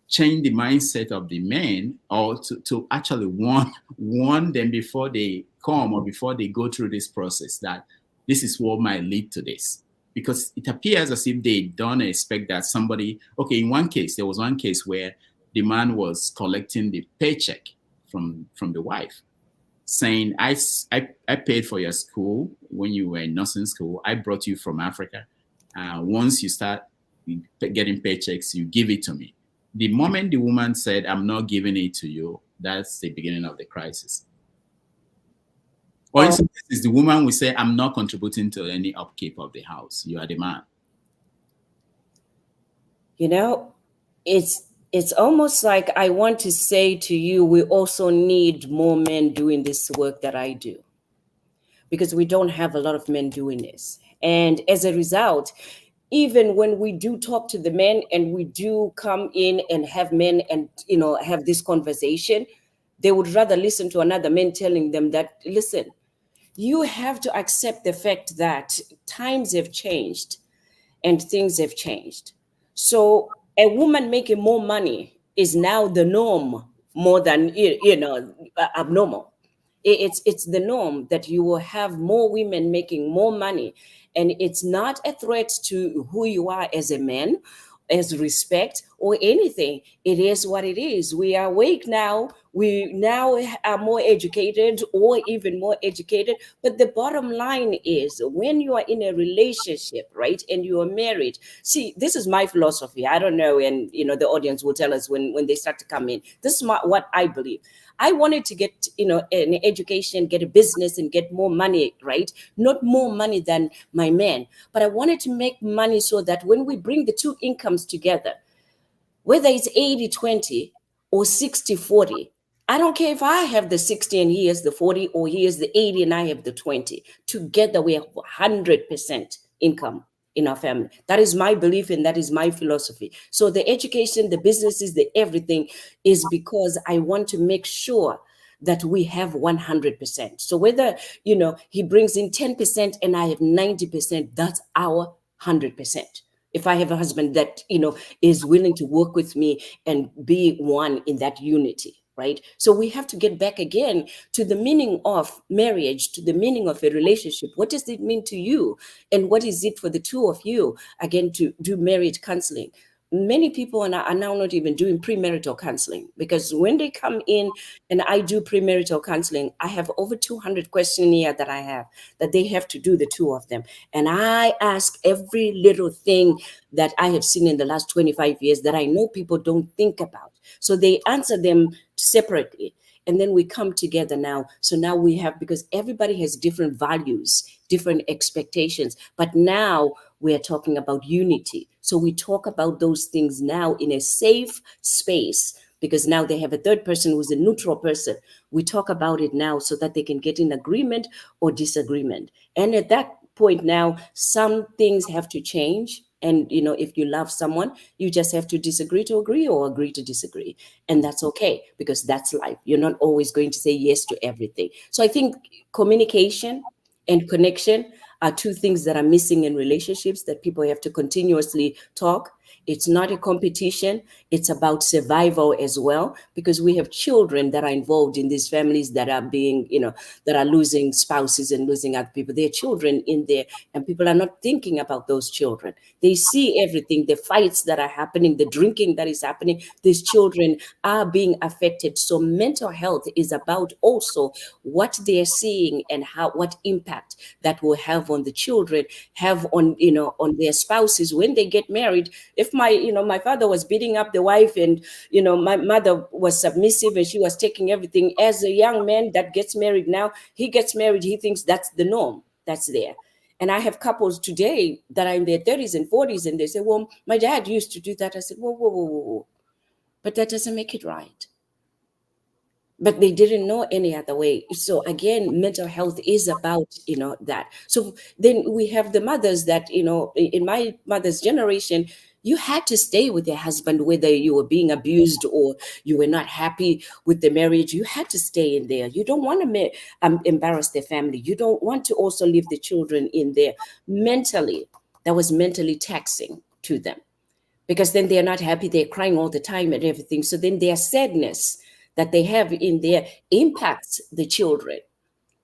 change the mindset of the men, or to actually warn them before they come or before they go through this process, that this is what might lead to this? Because it appears as if they don't expect that somebody, okay, in one case, there was one case where the man was collecting the paycheck from the wife, saying, I paid for your school when you were in nursing school. I brought you from Africa. Once you start getting paychecks, you give it to me. The moment the woman said, I'm not giving it to you, that's the beginning of the crisis. Or in some cases, the woman will say, I'm not contributing to any upkeep of the house. You are the man. You know, it's almost like I want to say to you, we also need more men doing this work that I do, because we don't have a lot of men doing this. And as a result, even when we do talk to the men and we do come in and have men and, you know, have this conversation, they would rather listen to another man telling them that, listen, you have to accept the fact that times have changed and things have changed. So a woman making more money is now the norm more than, abnormal. It's the norm that you will have more women making more money. And it's not a threat to who you are as a man, as respect or anything. It is what it is. We are awake now. We now are more educated or even more educated. But the bottom line is, when you are in a relationship, right, and you are married, see, this is my philosophy. I don't know. And, you know, the audience will tell us when they start to come in. This is what I believe. I wanted to get, you know, an education, get a business and get more money, right? Not more money than my man, but I wanted to make money so that when we bring the two incomes together, whether it's 80-20 or 60-40, I don't care if I have the 60 and he has the 40, or he has the 80 and I have the 20. Together we have 100% income in our family. That is my belief and that is my philosophy. So the education, the businesses, the everything is because I want to make sure that we have 100%. So whether, you know, he brings in 10% and I have 90%, that's our 100%. If I have a husband that, you know, is willing to work with me and be one in that unity, right? So we have to get back again to the meaning of marriage, to the meaning of a relationship. What does it mean to you? And what is it for the two of you, again, to do marriage counseling? Many people are now not even doing premarital counseling, because when they come in and I do premarital counseling, I have over 200 questionnaire that I have that they have to do, the two of them. And I ask every little thing that I have seen in the last 25 years that I know people don't think about. So they answer them separately. And then we come together now. So now we have, because everybody has different values, different expectations, but now we are talking about unity. So we talk about those things now in a safe space, because now they have a third person who's a neutral person. We talk about it now so that they can get in agreement or disagreement. And at that point now, some things have to change. And, you know, if you love someone, you just have to disagree to agree or agree to disagree. And that's okay, because that's life. You're not always going to say yes to everything. So I think communication and connection are two things that are missing in relationships that people have to continuously talk. It's not a competition. It's about survival as well, because we have children that are involved in these families that are being, you know, that are losing spouses and losing other people. There are children in there, and people are not thinking about those children. They see everything, the fights that are happening, the drinking that is happening. These children are being affected. So mental health is about also what they're seeing and what impact that will have on the children, have on, you know, on their spouses when they get married. If my father was beating up the wife, and, you know, my mother was submissive and she was taking everything, as a young man that gets married now, he gets married, he thinks that's the norm, that's there. And I have couples today that are in their 30s and 40s, and they say, well, my dad used to do that. I said, whoa. But that doesn't make it right. but they didn't know any other way. So again, mental health is about, that. So then we have the mothers that, in my mother's generation, you had to stay with your husband, whether you were being abused or you were not happy with the marriage. You had to stay in there. You don't want to embarrass their family. You don't want to also leave the children in there. Mentally, that was mentally taxing to them, because then they're not happy. They're crying all the time and everything. So then their sadness that they have in there impacts the children,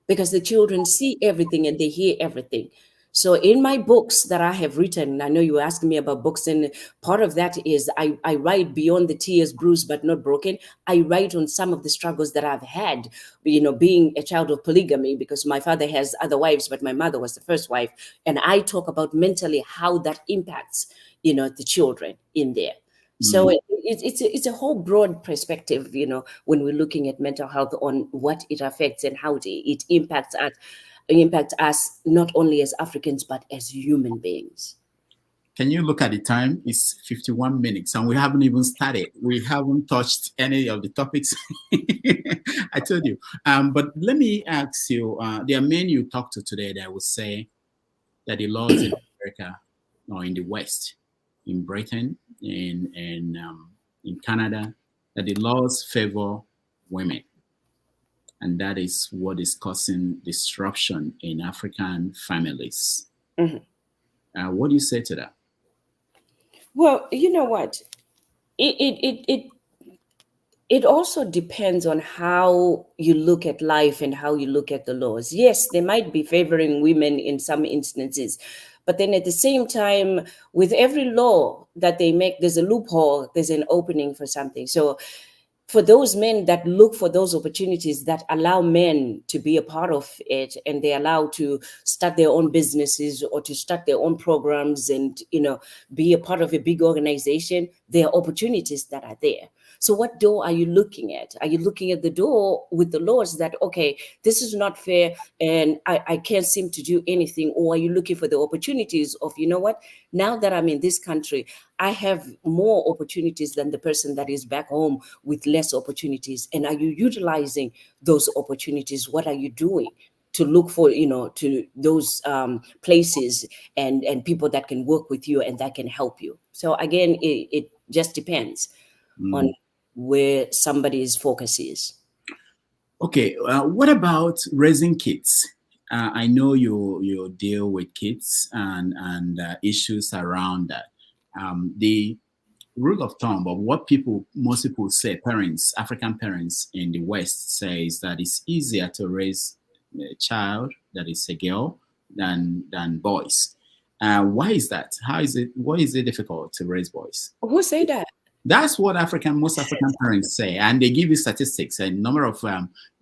because the children see everything and they hear everything. So in my books that I have written, I know you were asking me about books, and part of that is I write beyond the tears, bruised but not broken. I write on some of the struggles that I've had, being a child of polygamy, because my father has other wives, but my mother was the first wife. And I talk about mentally how that impacts, the children in there. So it's a whole broad perspective, when we're looking at mental health, on what it affects and how it impacts us not only as Africans but as human beings. Can you look at the time? It's 51 minutes and we haven't even started. We haven't touched any of the topics. I told you. But let me ask you, there are men you talk to today that will say that the laws in America or in the West, in Britain, in Canada, that the laws favor women. And that is what is causing disruption in African families. Mm-hmm. What do you say to that? Well, you know what? It also depends on how you look at life and how you look at the laws. Yes, they might be favoring women in some instances, but then at the same time, with every law that they make, there's a loophole, there's an opening for something. So for those men that look for those opportunities that allow men to be a part of it, and they allow to start their own businesses or to start their own programs and, be a part of a big organization, there are opportunities that are there. So what door are you looking at? Are you looking at the door with the laws that, okay, this is not fair and I can't seem to do anything? Or are you looking for the opportunities of, now that I'm in this country, I have more opportunities than the person that is back home with less opportunities. And are you utilizing those opportunities? What are you doing to look for, to those places and people that can work with you and that can help you? So again, it just depends on where somebody's focus is. Okay, what about raising kids? I know you deal with kids and issues around that. The rule of thumb of what most people say, parents, African parents in the West say, is that it's easier to raise a child that is a girl than boys. Why is that? Why is it difficult to raise boys? Who say that? That's what most African parents say, and they give you statistics. A number of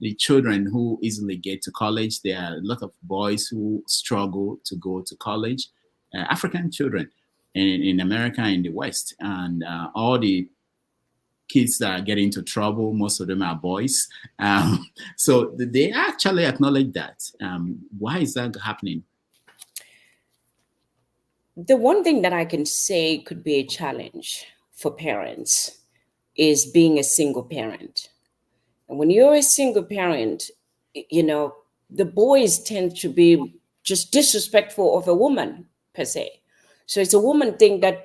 the children who easily get to college. There are a lot of boys who struggle to go to college. African children in America, in the West, and all the kids that get into trouble, most of them are boys. So they actually acknowledge that. Why is that happening? The one thing that I can say could be a challenge for parents is being a single parent. And when you're a single parent, the boys tend to be just disrespectful of a woman per se. So it's a woman thing that,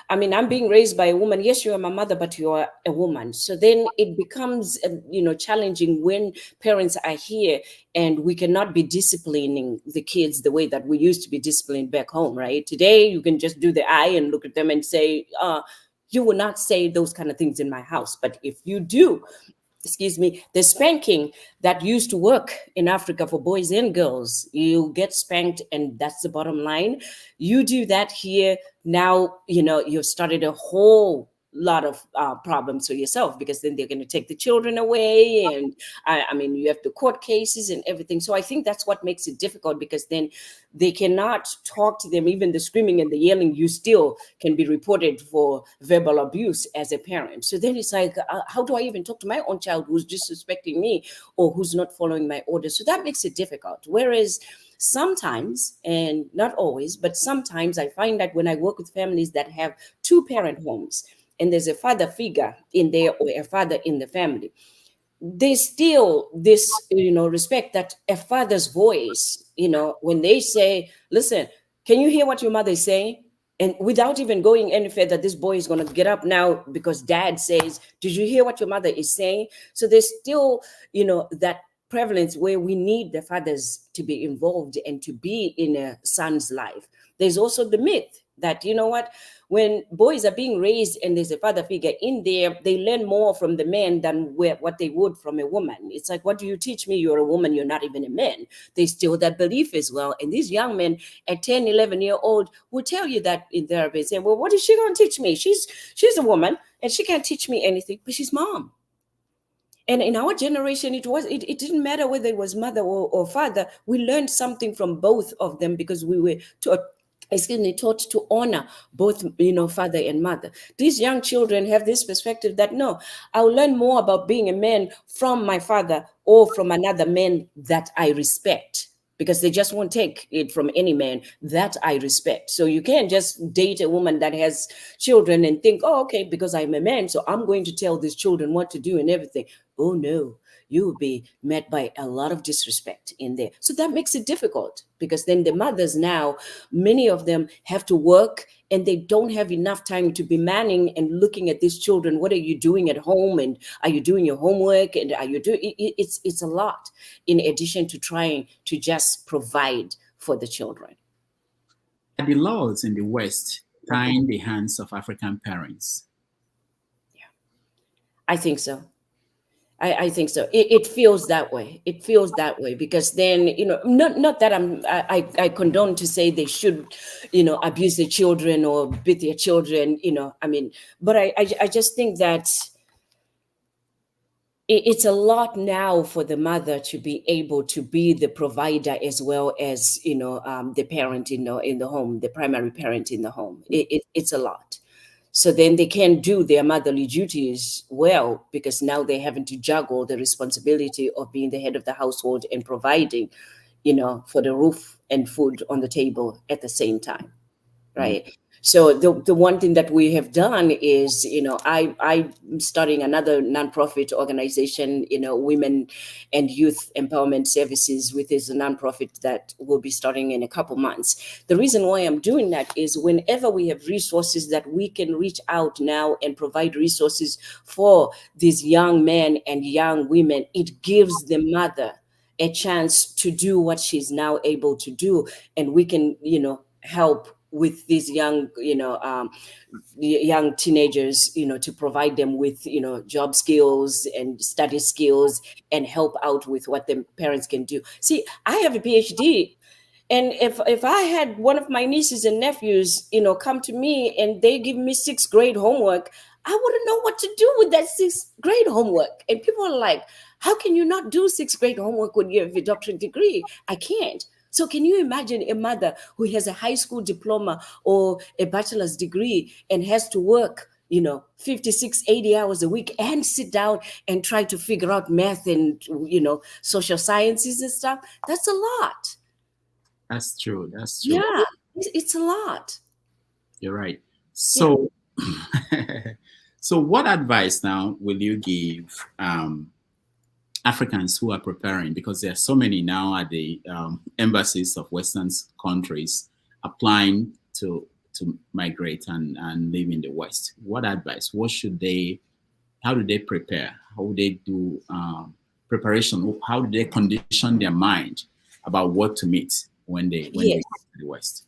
I'm being raised by a woman. Yes, you are my mother, but you are a woman. So then it becomes, challenging when parents are here and we cannot be disciplining the kids the way that we used to be disciplined back home, right? Today, you can just do the eye and look at them and say, you will not say those kind of things in my house. But if you do, the spanking that used to work in Africa for boys and girls, you get spanked and that's the bottom line. You do that here, now, you've started a whole lot of problems for yourself, because then they're going to take the children away. And you have the court cases and everything. So I think that's what makes it difficult, because then they cannot talk to them. Even the screaming and the yelling, you still can be reported for verbal abuse as a parent. So then it's like, how do I even talk to my own child who's disrespecting me or who's not following my orders? So that makes it difficult. Whereas sometimes, and not always, but sometimes I find that when I work with families that have 2-parent homes, and there's a father figure in there or a father in the family, there's still this, respect that a father's voice, when they say, listen, can you hear what your mother is saying? And without even going any further, this boy is going to get up now because dad says, did you hear what your mother is saying? So there's still, that prevalence where we need the fathers to be involved and to be in a son's life. There's also the myth that, when boys are being raised and there's a father figure in there, they learn more from the man than what they would from a woman. It's like, what do you teach me? You're a woman, you're not even a man. There's still that belief as well. And these young men at 10, 11-year-old will tell you that in therapy, say, well, what is she going to teach me? She's a woman and she can't teach me anything, but she's mom. And in our generation, it didn't matter whether it was mother or father. We learned something from both of them because we were taught to honor both, father and mother. These young children have this perspective that, no, I'll learn more about being a man from my father or from another man that I respect, because they just won't take it from any man that I respect. So you can't just date a woman that has children and think, oh, okay, because I'm a man, so I'm going to tell these children what to do and everything. Oh, no. You will be met by a lot of disrespect in there. So that makes it difficult, because then the mothers now, many of them have to work and they don't have enough time to be manning and looking at these children. What are you doing at home? And are you doing your homework? And are you doing it's a lot, in addition to trying to just provide for the children. Are the laws in the West tying the hands of African parents? Yeah, I think so. I think so. It feels that way. It feels that way because then, not that I condone to say they should, abuse their children or beat their children, but I just think that it's a lot now for the mother to be able to be the provider as well as, the parent, in the home, the primary parent in the home. It's a lot. So then they can't do their motherly duties well, because now they're having to juggle the responsibility of being the head of the household and providing, for the roof and food on the table at the same time, right? Mm-hmm. So the one thing that we have done is, I'm starting another nonprofit organization, Women and Youth Empowerment Services, which is a nonprofit that will be starting in a couple months. The reason why I'm doing that is whenever we have resources that we can reach out now and provide resources for these young men and young women, it gives the mother a chance to do what she's now able to do. And we can, help with these young, young teenagers, to provide them with, job skills and study skills and help out with what the parents can do. See, I have a PhD. And if I had one of my nieces and nephews, come to me and they give me 6th grade homework, I wouldn't know what to do with that 6th grade homework. And people are like, how can you not do 6th grade homework when you have a doctorate degree? I can't. So can you imagine a mother who has a high school diploma or a bachelor's degree and has to work, 56, 80 hours a week and sit down and try to figure out math and, social sciences and stuff? That's a lot. That's true. That's true. Yeah, it's a lot. You're right. So, so what advice now will you give Africans who are preparing, because there are so many now at the embassies of Western countries applying to migrate and live in the West? What advice? How do they prepare? How do they do preparation? How do they condition their mind about what to meet when they come to the West?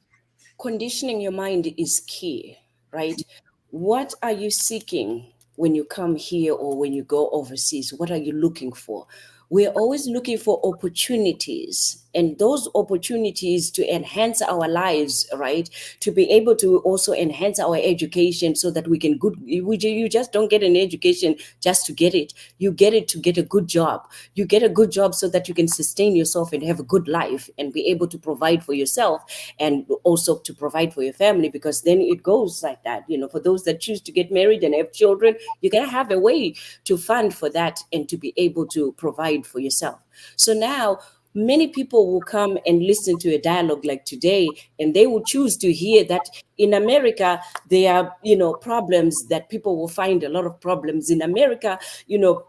Conditioning your mind is key, right? What are you seeking when you come here or when you go overseas? What are you looking for? We're always looking for opportunities, and those opportunities to enhance our lives, right? To be able to also enhance our education so that we can you just don't get an education just to get it. You get it to get a good job. You get a good job so that you can sustain yourself and have a good life and be able to provide for yourself and also to provide for your family, because then it goes like that. For those that choose to get married and have children, you gotta have a way to fund for that and to be able to provide for yourself. So now many people will come and listen to a dialogue like today, and they will choose to hear that in America there are, problems, that people will find a lot of problems in America.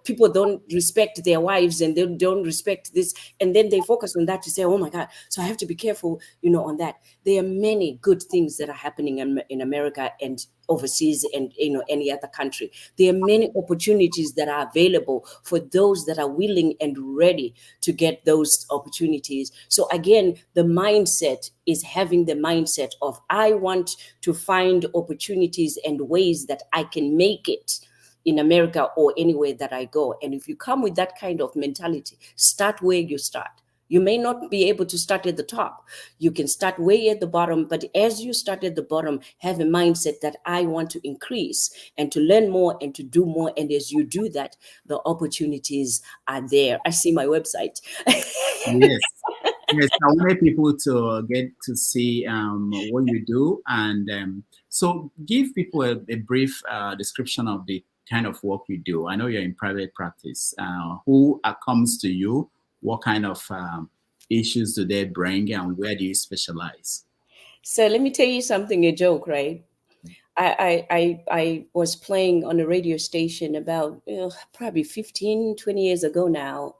People don't respect their wives, and they don't respect this, and then they focus on that to say, oh my God, so I have to be careful, on that. There are many good things that are happening in America and overseas, and any other country. There are many opportunities that are available for those that are willing and ready to get those opportunities. So again, the mindset is having the mindset of, I want to find opportunities and ways that I can make it in America or anywhere that I go. And if you come with that kind of mentality, start where you start. You may not be able to start at the top. You can start way at the bottom, but as you start at the bottom, have a mindset that I want to increase and to learn more and to do more. And as you do that, the opportunities are there. I see my website. Yes. Yes, I wanted people to get to see what you do. And so give people a brief description of the kind of work you do. I know you're in private practice. Who comes to you? What kind of issues do they bring, and where do you specialize? So let me tell you something, a joke, right? I was playing on a radio station about probably 15, 20 years ago now.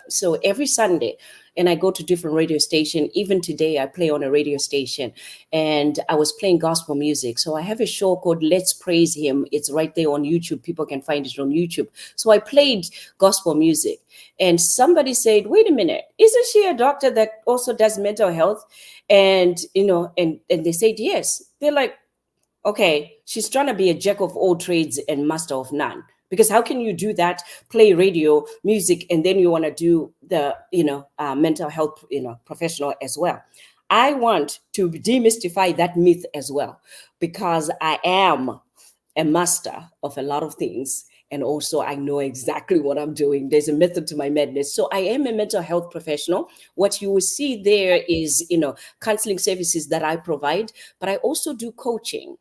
So every Sunday, and I go to different radio station. Even today, I play on a radio station, and I was playing gospel music. So I have a show called Let's Praise Him. It's right there on YouTube. People can find it on YouTube. So I played gospel music, and somebody said, wait a minute, isn't she a doctor that also does mental health? And, and they said, yes. They're like, okay, she's trying to be a jack of all trades and master of none. Because how can you do that, play radio music, and then you want to do the, mental health, professional as well? I want to demystify that myth as well, because I am a master of a lot of things. And also I know exactly what I'm doing. There's a method to my madness. So I am a mental health professional. What you will see there is, counseling services that I provide, but I also do coaching,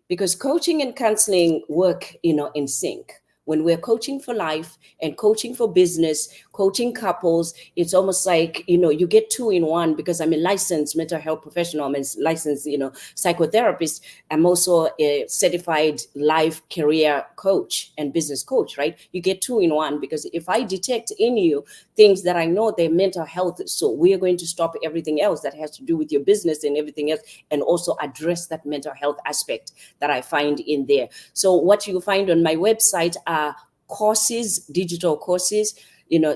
because coaching and counseling work, in sync. When we're coaching for life and coaching for business, coaching couples, it's almost like, you get two in one, because I'm a licensed mental health professional. I'm a licensed, psychotherapist. I'm also a certified life career coach and business coach, right? You get two in one, because if I detect in you things that I know they're mental health, so we are going to stop everything else that has to do with your business and everything else, and also address that mental health aspect that I find in there. So what you find on my website are courses, digital courses.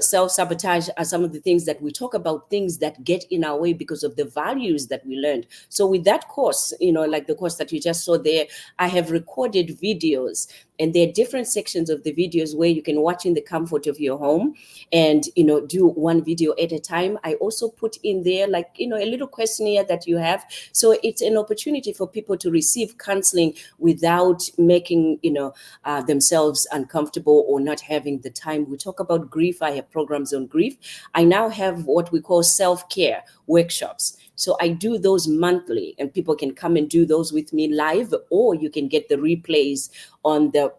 Self-sabotage are some of the things that we talk about, things that get in our way because of the values that we learned. So with that course, like the course that you just saw there, I have recorded videos, and there are different sections of the videos where you can watch in the comfort of your home and, do one video at a time. I also put in there a little questionnaire that you have. So it's an opportunity for people to receive counseling without making, themselves uncomfortable or not having the time. We talk about grief. I have programs on grief. I now have what we call self-care workshops. So I do those monthly, and people can come and do those with me live, or you can get the replays on the,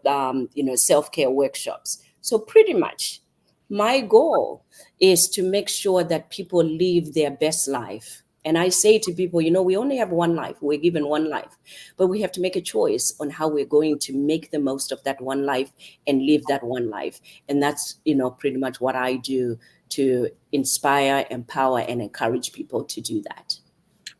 self-care workshops. So pretty much my goal is to make sure that people live their best life. And I say to people, we only have one life. We're given one life, but we have to make a choice on how we're going to make the most of that one life and live that one life. And that's, pretty much what I do to inspire, empower, and encourage people to do that.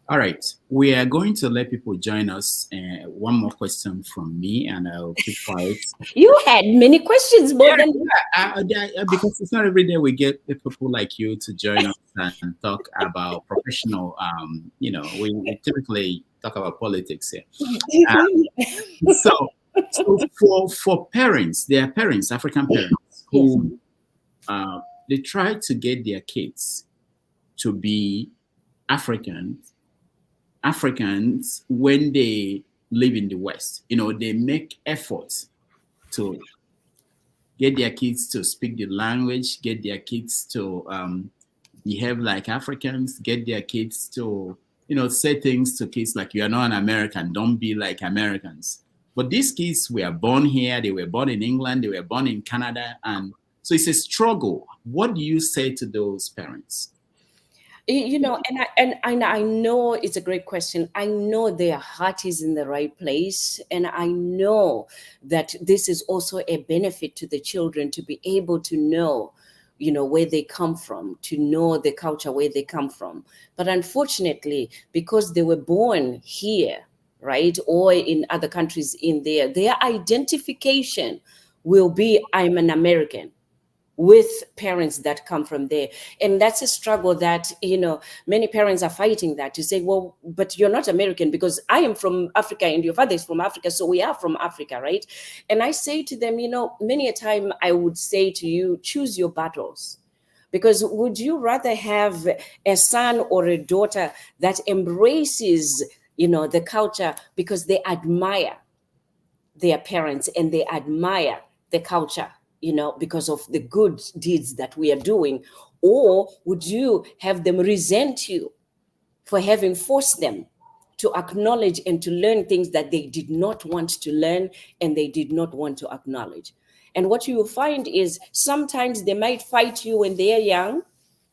All right. We are going to let people join us. One more question from me, and I'll keep quiet. You had many questions more than because it's not every day we get people like you to join us and talk about professional. We typically talk about politics here. So for parents, there are parents, African parents, who they try to get their kids to be Africans when they live in the West. They make efforts to get their kids to speak the language, get their kids to behave like Africans, get their kids to, say things to kids like, you are not an American, don't be like Americans. But these kids were born here, they were born in England, they were born in Canada, and so it's a struggle. What do you say to those parents? You know, and I know it's a great question. I know their heart is in the right place, and I know that this is also a benefit to the children to be able to know, you know, where they come from, to know the culture where they come from. But unfortunately, because they were born here, right, or in other countries in there, their identification will be I'm an American with parents that come from there. And that's a struggle that, you know, many parents are fighting, that to say, well, but you're not American because I am from Africa and your father is from Africa, so we are from Africa, right? And I say to them, you know, many a time I would say to you, choose your battles. Because would you rather have a son or a daughter that embraces, you know, the culture because they admire their parents and they admire the culture, you know, because of the good deeds that we are doing? Or would you have them resent you for having forced them to acknowledge and to learn things that they did not want to learn and they did not want to acknowledge? And what you will find is sometimes they might fight you when they are young,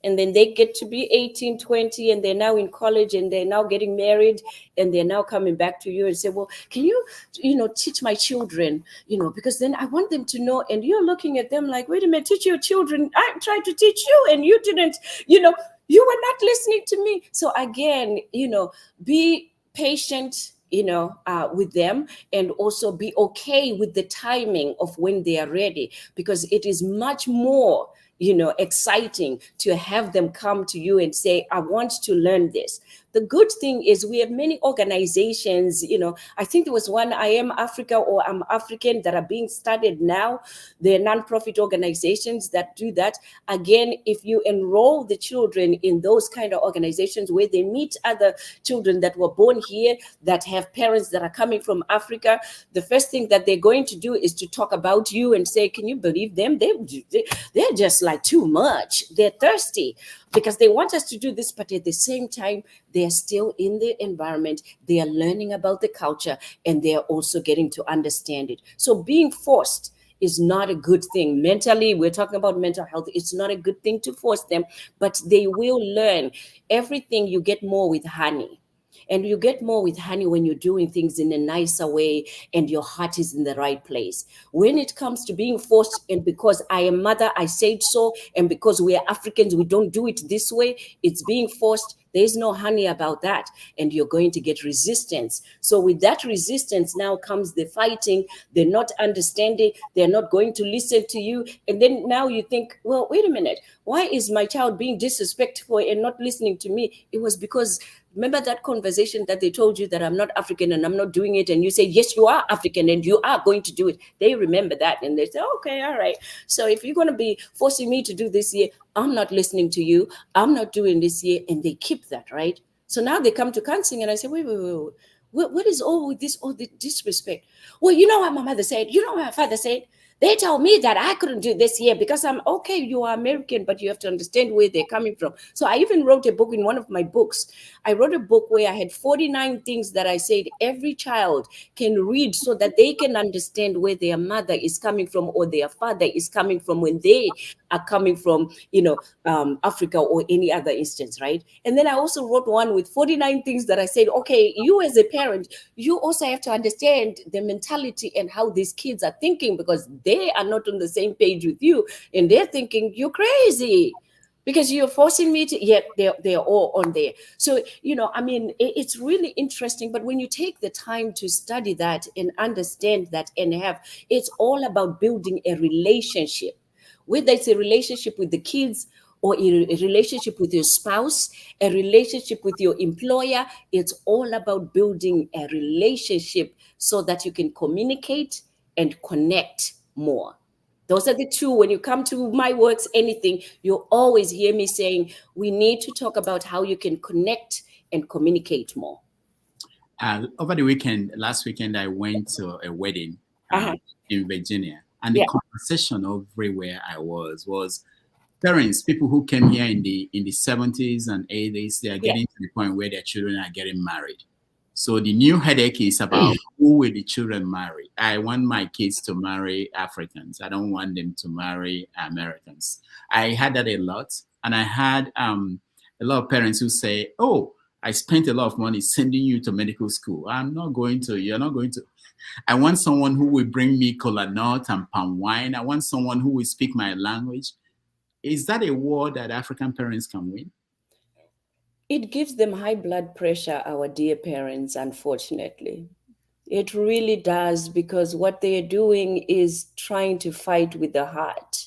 and then they get to be 18, 20, and they're now in college and they're now getting married, and they're now coming back to you and say, well, can you, you know, teach my children, you know, because then I want them to know. And you're looking at them like, wait a minute, teach your children. I tried to teach you and you didn't, you know, you were not listening to me. So again, you know, be patient, you know, with them, and also be okay with the timing of when they are ready, because it is much more, you know, exciting to have them come to you and say, I want to learn this. The good thing is we have many organizations, you know, I think there was one, I Am Africa or I'm African, that are being started now. They're nonprofit organizations that do that. Again, if you enroll the children in those kind of organizations where they meet other children that were born here, that have parents that are coming from Africa, the first thing that they're going to do is to talk about you and say, can you believe them? They're just like too much. They're thirsty because they want us to do this, but at the same time, they are still in the environment. They are learning about the culture, and they are also getting to understand it. So being forced is not a good thing. Mentally, we're talking about mental health. It's not a good thing to force them, but they will learn. Everything you get more with honey. And you get more with honey when you're doing things in a nicer way and your heart is in the right place. When it comes to being forced, and because I am mother, I said so, and because we are Africans, we don't do it this way, it's being forced. There's no honey about that, and you're going to get resistance. So with that resistance now comes the fighting. They're not understanding. They're not going to listen to you. And then now you think, well, wait a minute. Why is my child being disrespectful and not listening to me? It was because, remember that conversation that they told you that I'm not African and I'm not doing it, and you say, yes, you are African and you are going to do it. They remember that and they say, okay, all right. So if you're going to be forcing me to do this here, I'm not listening to you. I'm not doing this here. And they keep that, right? So now they come to counseling and I say, wait. What is all with this, all the disrespect? Well, you know what my mother said? You know what my father said? They told me that I couldn't do this here because I'm okay. You are American, but you have to understand where they're coming from. So I even wrote a book in one of my books. I wrote a book where I had 49 things that I said every child can read so that they can understand where their mother is coming from or their father is coming from when they are coming from, Africa or any other instance, right? And then I also wrote one with 49 things that I said, okay, you as a parent, you also have to understand the mentality and how these kids are thinking, because they are not on the same page with you and they're thinking you're crazy because you're forcing me to, yet they're all on there. So, it's really interesting. But when you take the time to study that and understand that and it's all about building a relationship, whether it's a relationship with the kids or a relationship with your spouse, a relationship with your employer. It's all about building a relationship so that you can communicate and connect more. Those are the two. When you come to my works, anything, you'll always hear me saying, we need to talk about how you can connect and communicate more. Over the last weekend, I went to a wedding in Virginia, and the conversation everywhere I was parents, people who came here in the 70s and 80s. They are getting to the point where their children are getting married. So the new headache is about who will the children marry. I want my kids to marry Africans. I don't want them to marry Americans. I had that a lot, and I had a lot of parents who say, oh, I spent a lot of money sending you to medical school. I'm not going to, you're not going to. I want someone who will bring me kola nut and palm wine. I want someone who will speak my language. Is that a war that African parents can win? It gives them high blood pressure, our dear parents, unfortunately. It really does, because what they're doing is trying to fight with the heart.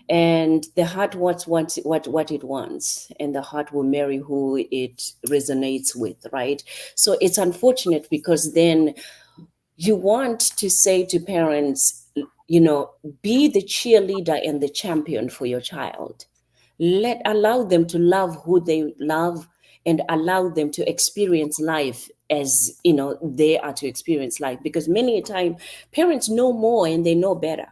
And the heart wants what it wants, and the heart will marry who it resonates with, right? So it's unfortunate, because then you want to say to parents, be the cheerleader and the champion for your child. Allow them to love who they love, and allow them to experience life as they are to experience life, because many a time parents know more and they know better.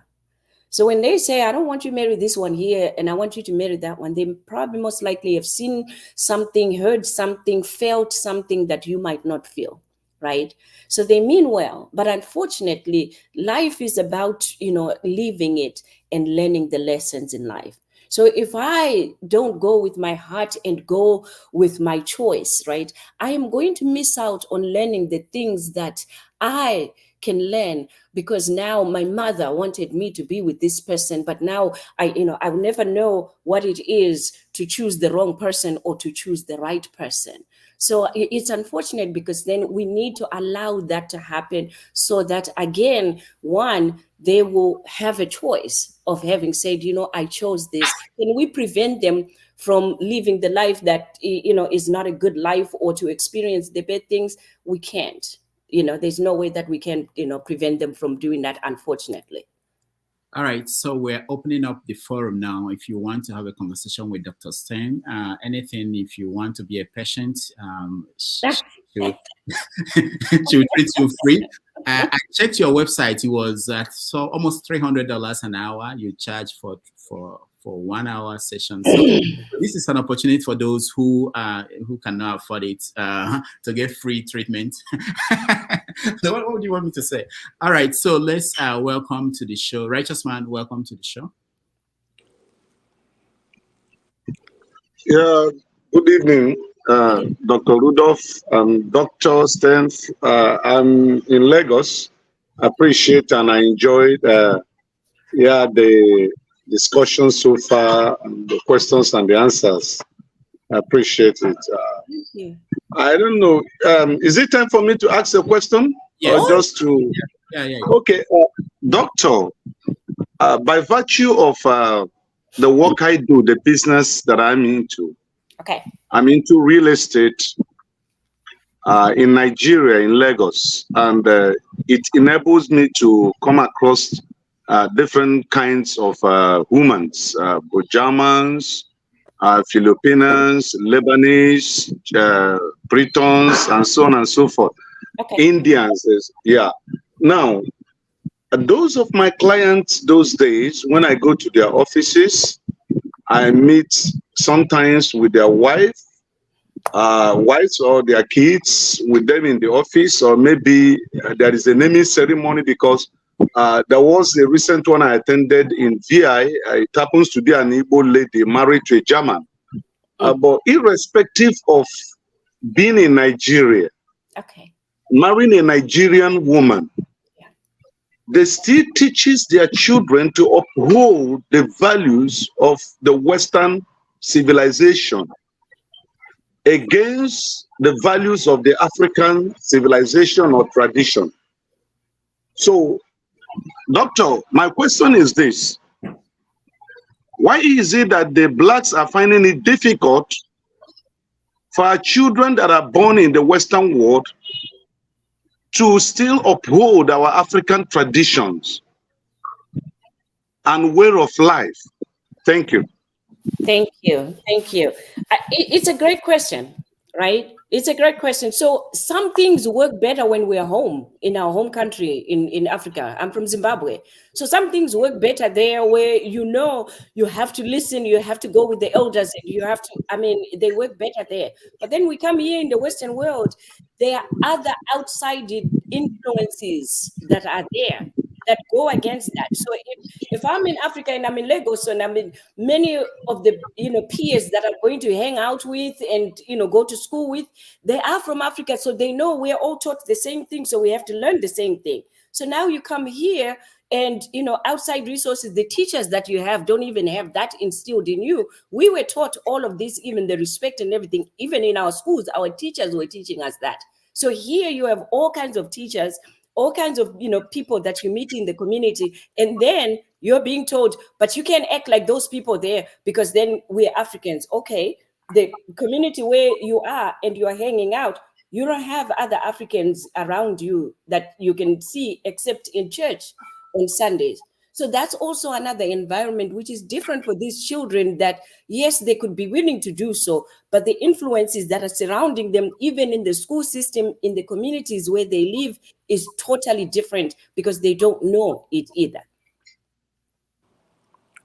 So when they say, I don't want you to marry this one here and I want you to marry that one, they probably most likely have seen something, heard something, felt something that you might not feel, right? So they mean well, but unfortunately, life is about, living it and learning the lessons in life. So if I don't go with my heart and go with my choice, right, I am going to miss out on learning the things that I can learn, because now my mother wanted me to be with this person, but now I'll never know what it is to choose the wrong person or to choose the right person. So it's unfortunate, because then we need to allow that to happen, so that again, one, they will have a choice of having said, I chose this. Can we prevent them from living the life that, is not a good life, or to experience the bad things? We can't. There's no way that we can, prevent them from doing that, unfortunately. All right, so we're opening up the forum now. If you want to have a conversation with Dr. Stein, anything, if you want to be a patient, she'll treat you free. I checked your website. It was so almost $300 an hour you charge for 1 hour session. So this is an opportunity for those who cannot afford it to get free treatment. So what do you want me to say? All right, so let's welcome to the show. Righteous Man, welcome to the show. Yeah, good evening, Dr. Rudolph and Dr. Stein. I'm in Lagos. I appreciate and I enjoyed the discussion so far, and the questions and the answers. I appreciate it. Thank you. I don't know. Is it time for me to ask a question? Yes. Or just to? Yeah. Okay, Doctor. By virtue of the work I do, the business that I'm into. Okay. I'm into real estate in Nigeria, in Lagos, and it enables me to come across different kinds of humans, Germans, Filipinos, Lebanese, Britons, and so on and so forth. Okay. Indians, yeah. Now, those of my clients those days, when I go to their offices, I meet sometimes with their wives or their kids with them in the office, or maybe there is a naming ceremony, because there was a recent one I attended in VI. It happens to be an Igbo lady married to a German. But irrespective of being in Nigeria, Okay. marrying a Nigerian woman, they still teaches their children to uphold the values of the Western civilization against the values of the African civilization or tradition. So, Doctor, my question is this. Why is it that the blacks are finding it difficult for our children that are born in the Western world to still uphold our African traditions and way of life? Thank you. Thank you. It's a great question, right? It's a great question. So some things work better when we're home, in our home country, in Africa. I'm from Zimbabwe. So some things work better there, where you have to listen, you have to go with the elders, and they work better there. But then we come here in the Western world, there are other outside influences that are there. that go against that. So if I'm in Africa and I'm in Lagos and I'm in many of the peers that I'm going to hang out with and go to school with, they are from Africa, so they know we're all taught the same thing, so we have to learn the same thing. So now you come here and outside resources, the teachers that you have don't even have that instilled in you. We were taught all of this, even the respect and everything. Even in our schools, our teachers were teaching us that. So here you have all kinds of teachers, all kinds of people that you meet in the community, and then you're being told, but you can't act like those people there because then we're Africans. Okay, the community where you are and you are hanging out, you don't have other Africans around you that you can see except in church on Sundays. So that's also another environment which is different for these children, that yes, they could be willing to do so, but the influences that are surrounding them, even in the school system, in the communities where they live, is totally different because they don't know it either.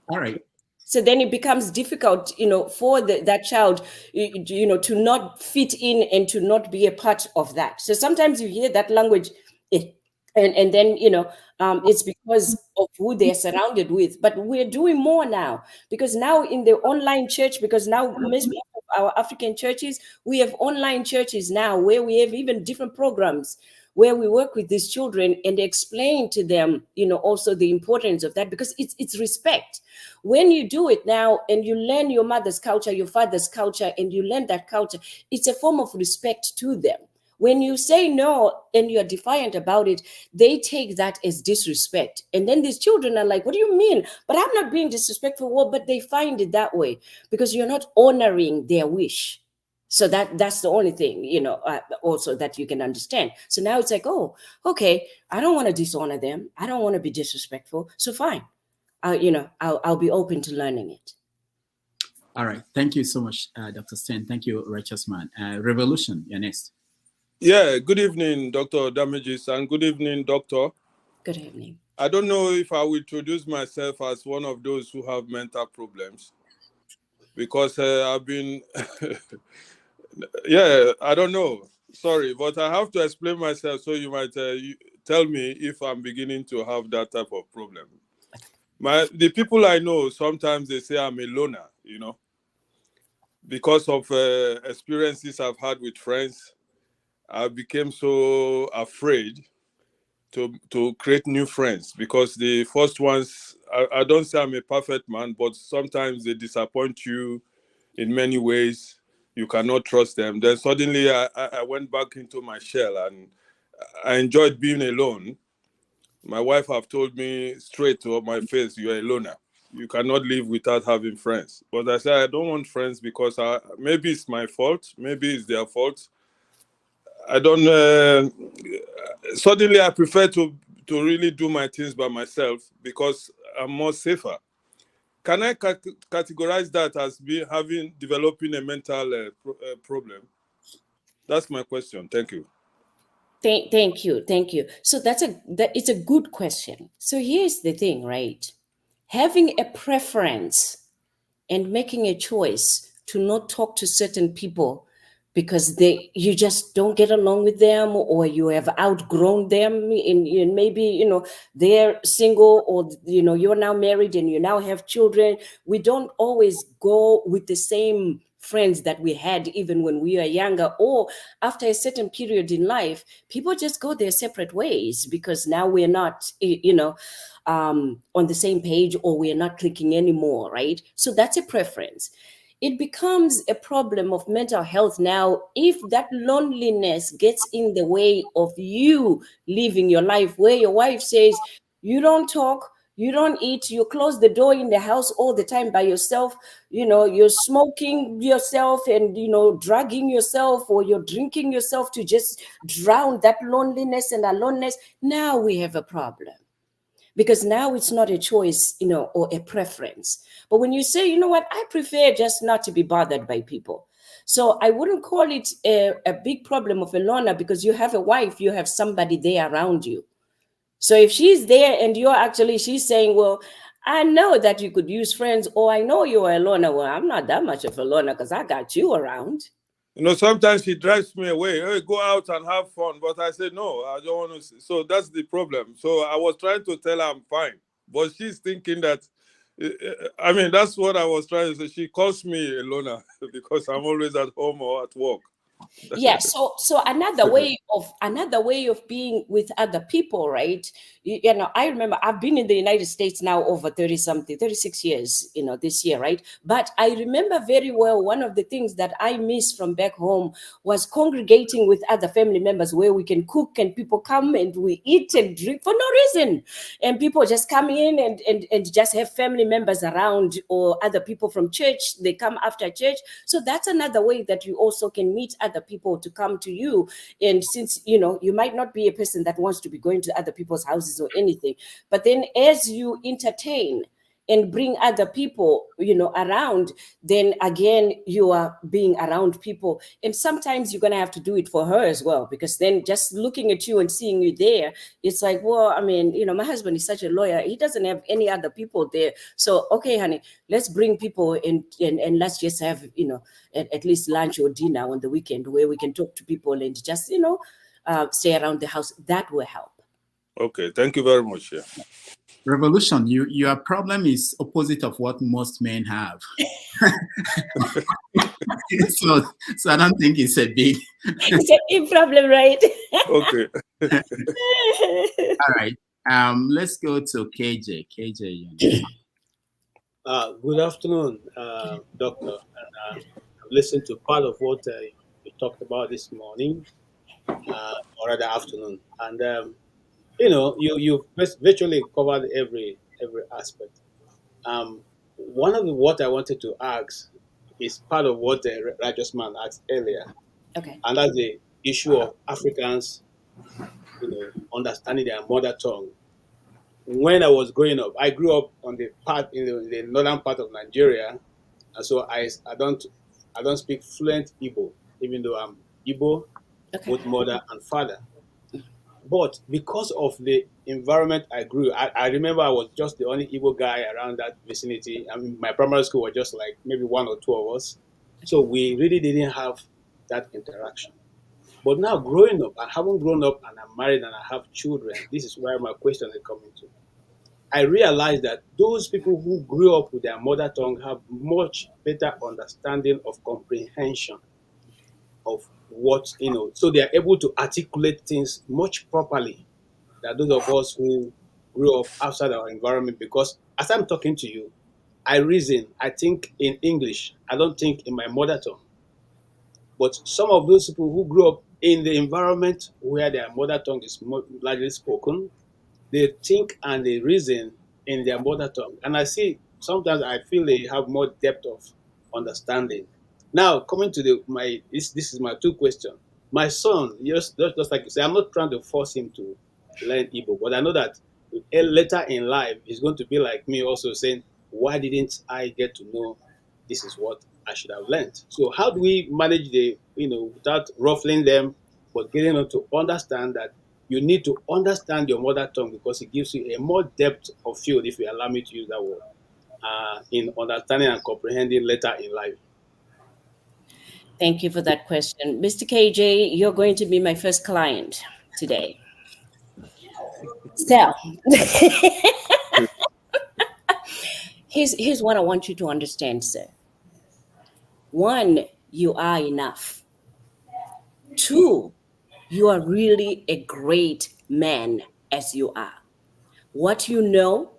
All right. So then it becomes difficult, for that child, to not fit in and to not be a part of that. So sometimes you hear that language, and then it's because of who they're surrounded with. But we're doing more now, because now in the online church, because now most of our African churches, we have online churches now where we have even different programs where we work with these children and explain to them, also the importance of that, because it's respect. When you do it now and you learn your mother's culture, your father's culture, and you learn that culture, it's a form of respect to them. When you say no and you're defiant about it, they take that as disrespect. And then these children are like, what do you mean? But I'm not being disrespectful. Well, but they find it that way because you're not honoring their wish. So that's the only thing, also that you can understand. So now it's like, oh, okay, I don't want to dishonor them. I don't want to be disrespectful. So fine, I'll be open to learning it. All right. Thank you so much, Dr. Sten. Thank you, Righteous Man. Revolution, you're next. Yeah, good evening, Dr. Damages, and good evening, Doctor. Good evening. I don't know if I will introduce myself as one of those who have mental problems, because I've been, yeah, I don't know. Sorry, but I have to explain myself so you might tell me if I'm beginning to have that type of problem. The people I know, sometimes they say I'm a loner, because of experiences I've had with friends. I became so afraid to create new friends, because the first ones, I don't say I'm a perfect man, but sometimes they disappoint you in many ways. You cannot trust them. Then suddenly I went back into my shell and I enjoyed being alone. My wife have told me straight to my face, you're a loner. You cannot live without having friends. But I said, I don't want friends because maybe it's my fault. Maybe it's their fault. I don't. Suddenly, I prefer to really do my things by myself because I'm more safer. Can I categorize that as developing a mental problem? That's my question. Thank you. Thank you. So it's a good question. So here's the thing, right? Having a preference and making a choice to not talk to certain people because you just don't get along with them, or you have outgrown them, and maybe they're single, or you're now married and you now have children. We don't always go with the same friends that we had even when we were younger, or after a certain period in life, people just go their separate ways because now we're not on the same page, or we're not clicking anymore, right? So that's a preference. It becomes a problem of mental health now if that loneliness gets in the way of you living your life, where your wife says, you don't talk, you don't eat, you close the door in the house all the time by yourself, you're smoking yourself and, drugging yourself, or you're drinking yourself to just drown that loneliness and aloneness. Now we have a problem. Because now it's not a choice, or a preference. But when you say, I prefer just not to be bothered by people. So I wouldn't call it a big problem of a loner, because you have a wife, you have somebody there around you. So if she's there and she's saying, well, I know that you could use friends, or I know you're a loner. Well, I'm not that much of a loner because I got you around. You know, sometimes she drives me away. Hey, go out and have fun. But I said, no, I don't want to. So that's the problem. So I was trying to tell her I'm fine. But she's thinking that, I mean, that's what I was trying to say. She calls me a loner because I'm always at home or at work. Yeah, so another way of being with other people, right? You know, I remember I've been in the United States now over 36 years, you know, this year, right? But I remember very well, one of the things that I miss from back home was congregating with other family members where we can cook and people come and we eat and drink for no reason, and people just come in and just have family members around, or other people from church, they come after church. So that's another way that you also can meet other people to come to you. And since, you know, you might not be a person that wants to be going to other people's houses or anything, but then as you entertain and bring other people, you know, around, then again, you are being around people. And sometimes you're going to have to do it for her as well, because then just looking at you and seeing you there, it's like, well, I mean, you know, my husband is such a lawyer. He doesn't have any other people there. So, okay, honey, let's bring people in and let's just have, you know, at least lunch or dinner on the weekend where we can talk to people and just, you know, stay around the house. That will help. Okay, thank you very much. Yeah. Revolution, your problem is opposite of what most men have. so I don't think it's a big. It's a big problem, right? Okay. All right. Let's go to KJ. KJ. Good afternoon, Doctor. I've listened to part of what you talked about this morning, or rather afternoon, and you know, you virtually covered every aspect. One of what I wanted to ask is part of what the righteous man asked earlier, Okay. and that's the issue of Africans, you know, understanding their mother tongue. When I was growing up, I grew up on the part in the northern part of Nigeria, and so I don't speak fluent Igbo, even though I'm Igbo, Okay. both mother and father. But because of the environment I grew, I remember I was just the only Igbo guy around that vicinity. I mean, my primary school was just like maybe one or two of us, so we really didn't have that interaction. But now growing up, I haven't grown up and I'm married and I have children. This is where my question is coming to. I realized that those people who grew up with their mother tongue have much better understanding of comprehension of what, you know, so they are able to articulate things much properly than those of us who grew up outside our environment. Because as I'm talking to you, I reason, I think in English, I don't think in my mother tongue. But some of those people who grew up in the environment where their mother tongue is more largely spoken, they think and they reason in their mother tongue. And I see, sometimes I feel they have more depth of understanding. Now, coming to this is my two questions. My son, just like you say, I'm not trying to force him to learn Igbo, but I know that later in life, he's going to be like me also saying, why didn't I get to know this is what I should have learned? So how do we manage without ruffling them, but getting them to understand that you need to understand your mother tongue because it gives you a more depth of field, if you allow me to use that word, in understanding and comprehending later in life. Thank you for that question. Mr. KJ, you're going to be my first client today. So, here's what I want you to understand, sir. One, you are enough. Two, you are really a great man as you are. What you know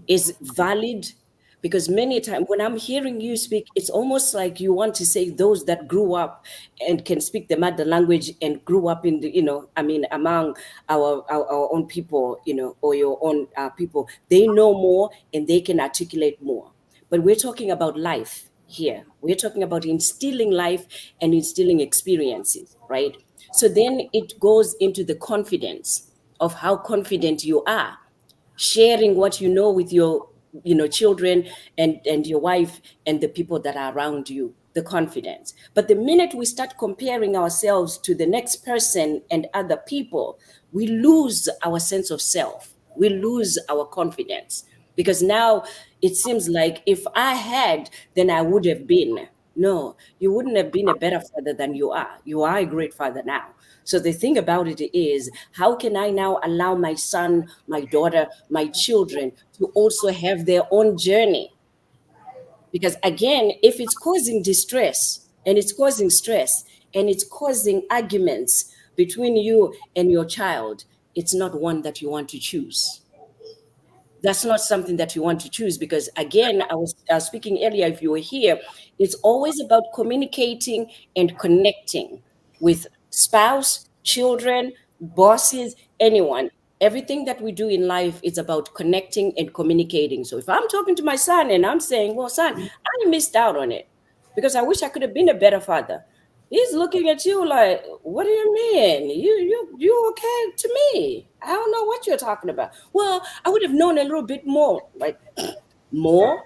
is valid, because many times when I'm hearing you speak, it's almost like you want to say those that grew up and can speak the mother language and grew up in the, among our own people, or your own people, they know more and they can articulate more. But we're talking about life here. We're talking about instilling life and instilling experiences, right? So then it goes into the confidence of how confident you are, sharing what you know with your children and your wife and the people that are around you, the confidence. But the minute we start comparing ourselves to the next person and other people, we lose our sense of self, we lose our confidence, because now it seems like if I had, then I would have been. No, you wouldn't have been a better father than you are. You are a great father now. So the thing about it is, how can I now allow my son, my daughter, my children to also have their own journey? Because again, if it's causing distress and it's causing stress and it's causing arguments between you and your child, it's not one that you want to choose. That's not something that you want to choose, because again, I was speaking earlier, if you were here, it's always about communicating and connecting with spouse, children, bosses, anyone. Everything that we do in life is about connecting and communicating. So if I'm talking to my son and I'm saying, well, son, I missed out on it because I wish I could have been a better father. He's looking at you like, what do you mean? You okay to me? I don't know what you're talking about. Well, I would have known a little bit more, like more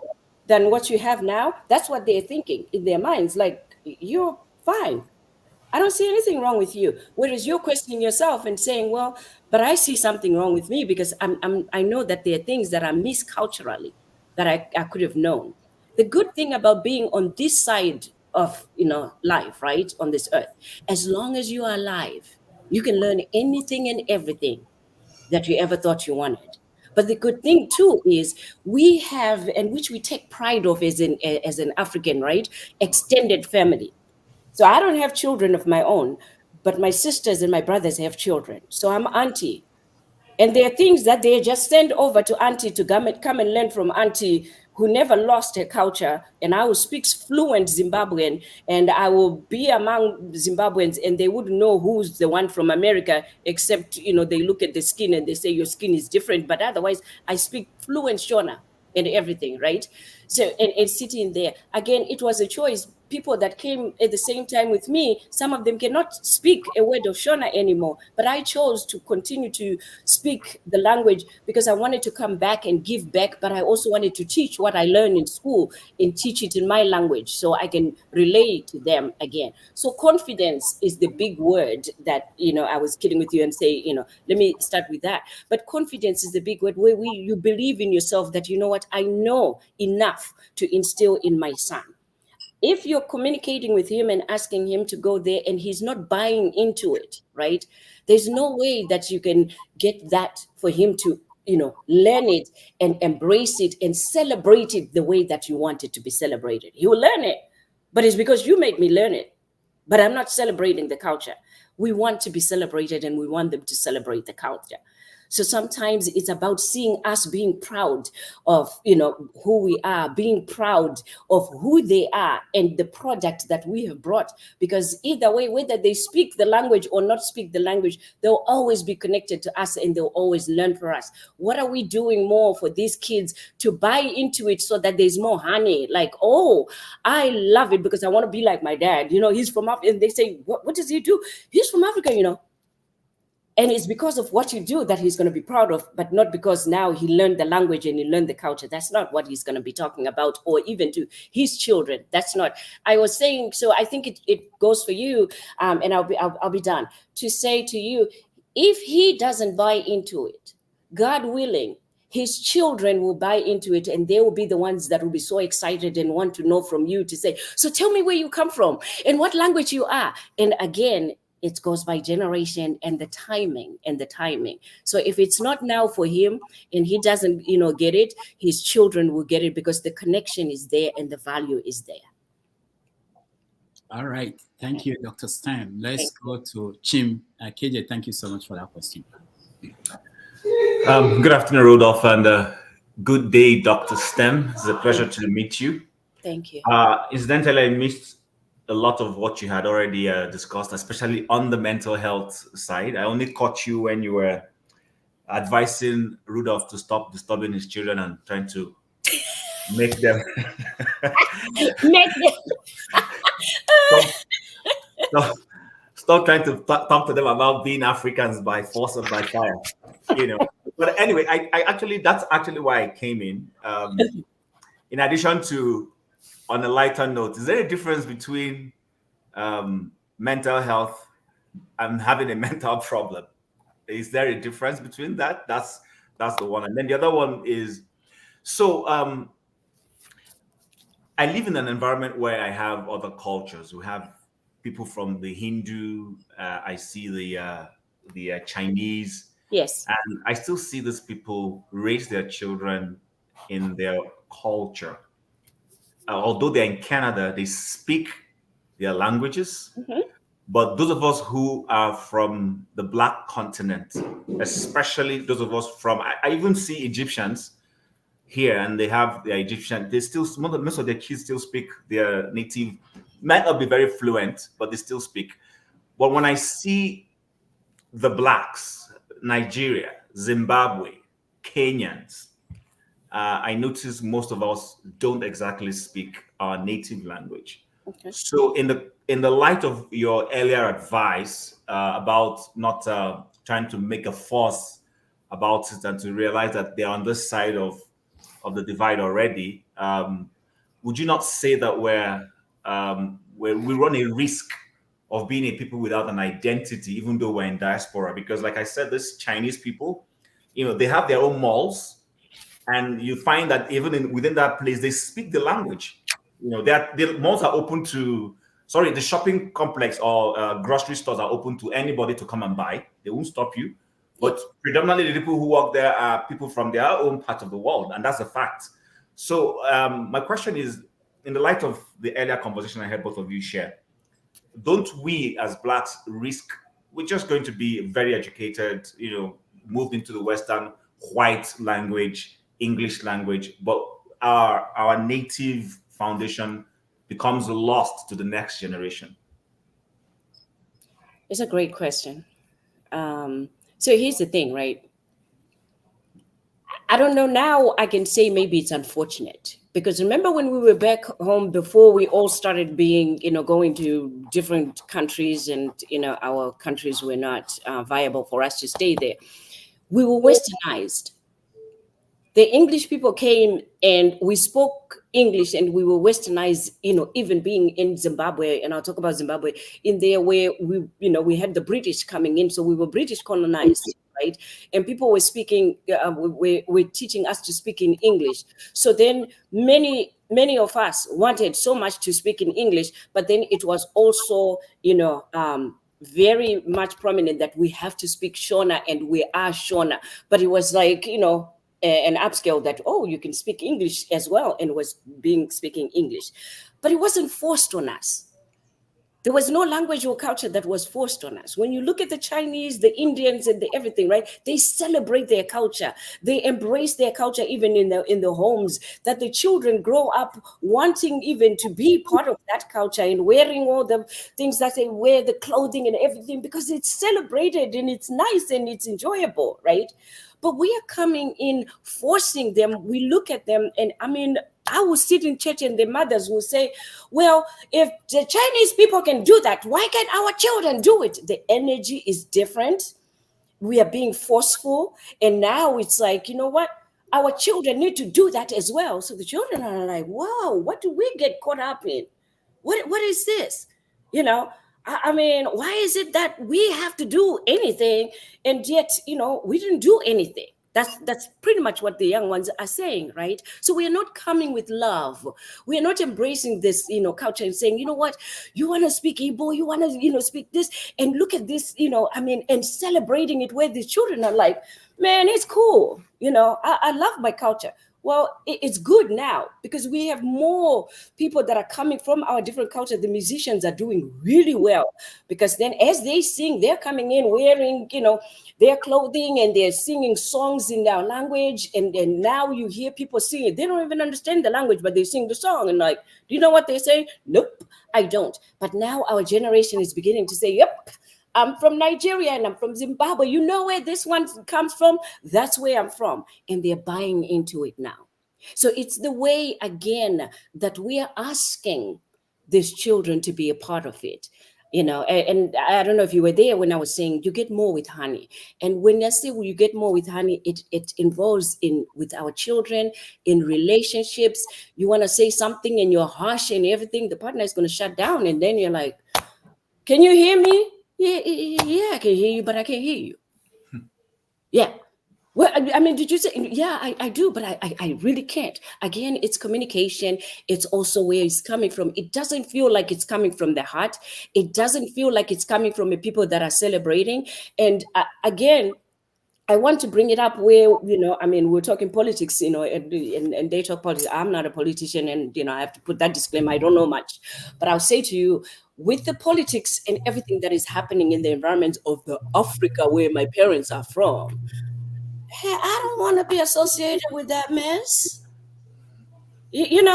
than what you have now. That's what they're thinking in their minds. Like, you're fine. I don't see anything wrong with you. Whereas you're questioning yourself and saying, well, but I see something wrong with me because I know that there are things that I miss culturally that I could have known. The good thing about being on this side of life, right, on this earth, as long as you are alive, you can learn anything and everything that you ever thought you wanted. But the good thing too is we have, and which we take pride of as an African, right, extended family. So I don't have children of my own, but my sisters and my brothers have children. So I'm auntie. And there are things that they just send over to auntie to come and learn from auntie, who never lost her culture. And I will speak fluent Zimbabwean, and I will be among Zimbabweans, and they wouldn't know who's the one from America, except, they look at the skin and they say your skin is different. But otherwise, I speak fluent Shona and everything, right? So, and sitting there, again, it was a choice. People that came at the same time with me, some of them cannot speak a word of Shona anymore, but I chose to continue to speak the language because I wanted to come back and give back, but I also wanted to teach what I learned in school and teach it in my language so I can relate to them again. So confidence is the big word that, I was kidding with you and say, let me start with that. But confidence is the big word where you believe in yourself that, you know what, I know enough to instill in my son. If you're communicating with him and asking him to go there and he's not buying into it, right? There's no way that you can get that for him to, learn it and embrace it and celebrate it the way that you want it to be celebrated. He will learn it, but it's because you made me learn it. But I'm not celebrating the culture. We want to be celebrated and we want them to celebrate the culture. So sometimes it's about seeing us being proud of, who we are, being proud of who they are and the product that we have brought. Because either way, whether they speak the language or not speak the language, they'll always be connected to us and they'll always learn from us. What are we doing more for these kids to buy into it so that there's more honey? Like, oh, I love it because I want to be like my dad. He's from Africa. And they say, what does he do? He's from Africa, And it's because of what you do that he's going to be proud of, but not because now he learned the language and he learned the culture. That's not what he's going to be talking about, or even to his children. That's not. I was saying, so I think it goes for you, and I'll be done, to say to you, if he doesn't buy into it, God willing, his children will buy into it, and they will be the ones that will be so excited and want to know from you to say, so tell me where you come from and what language you are. And again, it goes by generation and the timing. So if it's not now for him and he doesn't, get it, his children will get it because the connection is there and the value is there. All right. Thank you, Dr. Stem. Let's go to Chim. KJ, thank you so much for that question. Good afternoon, Rudolph, and good day, Dr. Stem. It's a pleasure to meet you. Thank you. Incidentally, I missed a lot of what you had already discussed, especially on the mental health side. I only caught you when you were advising Rudolph to stop disturbing his children and trying to make them stop trying to talk to them about being Africans by force or by fire, But anyway, I actually, that's actually why I came in. In addition to, on a lighter note, is there a difference between mental health and having a mental problem? Is there a difference between that? That's the one. And then the other one is, so I I live in an environment where I have other cultures. We have people from the Hindu. I see the Chinese, Yes. and I still see these people raise their children in their culture. Although they're in Canada, they speak their languages. But those of us who are from the Black continent, especially those of us from, I even see Egyptians here, and they have their Egyptian, they still, most of their kids still speak their native, might not be very fluent, but they still speak. But when I see the Blacks, Nigeria, Zimbabwe, Kenyans, I notice most of us don't exactly speak our native language. Okay. So in the light of your earlier advice about not trying to make a fuss about it and to realize that they're on this side of the divide already, would you not say that we run a risk of being a people without an identity, even though we're in diaspora? Because like I said, these Chinese people, they have their own malls, and you find that even within that place, they speak the language. The malls are open to, the shopping complex or grocery stores are open to anybody to come and buy. They won't stop you. But predominantly the people who work there are people from their own part of the world, and that's a fact. So my question is, in the light of the earlier conversation I heard both of you share, don't we as Blacks risk, we're just going to be very educated, moved into the Western white language, English language, but our native foundation becomes lost to the next generation? It's a great question. So here's the thing, right? I don't know. Now I can say maybe it's unfortunate, because remember when we were back home before we all started being, going to different countries, and, our countries were not viable for us to stay there. We were westernized. The English people came and we spoke English, and we were westernized, even being in Zimbabwe, and I'll talk about Zimbabwe in there where we had the British coming in. So we were British colonized, right? And people were speaking, were teaching us to speak in English. So then many of us wanted so much to speak in English, but then it was also, very much prominent that we have to speak Shona, and we are Shona. But it was like, an upscale that, you can speak English as well, and was speaking English. But it wasn't forced on us. There was no language or culture that was forced on us. When you look at the Chinese, the Indians, and everything, right? They celebrate their culture. They embrace their culture even in the homes, that the children grow up wanting even to be part of that culture and wearing all the things that they wear, the clothing and everything, because it's celebrated and it's nice and it's enjoyable, right? But we are coming in, forcing them. We look at them, and I will sit in church and the mothers will say, well, if the Chinese people can do that, why can't our children do it? The energy is different. We are being forceful. And now it's like, you know what? Our children need to do that as well. So the children are like, wow, what do we get caught up in? What is this? Why is it that we have to do anything, and yet, we didn't do anything? That's pretty much what the young ones are saying, right? So we are not coming with love. We are not embracing this, culture and saying, you know what, you want to speak Igbo, you want to, speak this, and look at this, and celebrating it, where the children are like, man, it's cool. I love my culture. Well, it's good now, because we have more people that are coming from our different cultures. The musicians are doing really well, because then as they sing, they're coming in wearing, their clothing, and they're singing songs in their language. And then now you hear people singing. They don't even understand the language, but they sing the song. And like, do you know what they say? Nope, I don't. But now our generation is beginning to say, yep, I'm from Nigeria and I'm from Zimbabwe. You know where this one comes from? That's where I'm from. And they're buying into it now. So it's the way, again, that we are asking these children to be a part of it. And I don't know if you were there when I was saying you get more with honey. And when I say you get more with honey, it involves with our children, in relationships. You want to say something and you're harsh and everything, the partner is going to shut down. And then you're like, can you hear me? Yeah, I can hear you, but I can't hear you. Yeah. Well, I mean, did you say? Yeah, I do, but I really can't. Again, it's communication. It's also where it's coming from. It doesn't feel like it's coming from the heart. It doesn't feel like it's coming from the people that are celebrating. And again, I want to bring it up where, I mean, we're talking politics, and they talk politics. I'm not a politician, and, I have to put that disclaimer. I don't know much. But I'll say to you, with the politics and everything that is happening in the environment of the Africa where my parents are from, hey, I don't want to be associated with that mess. I mean,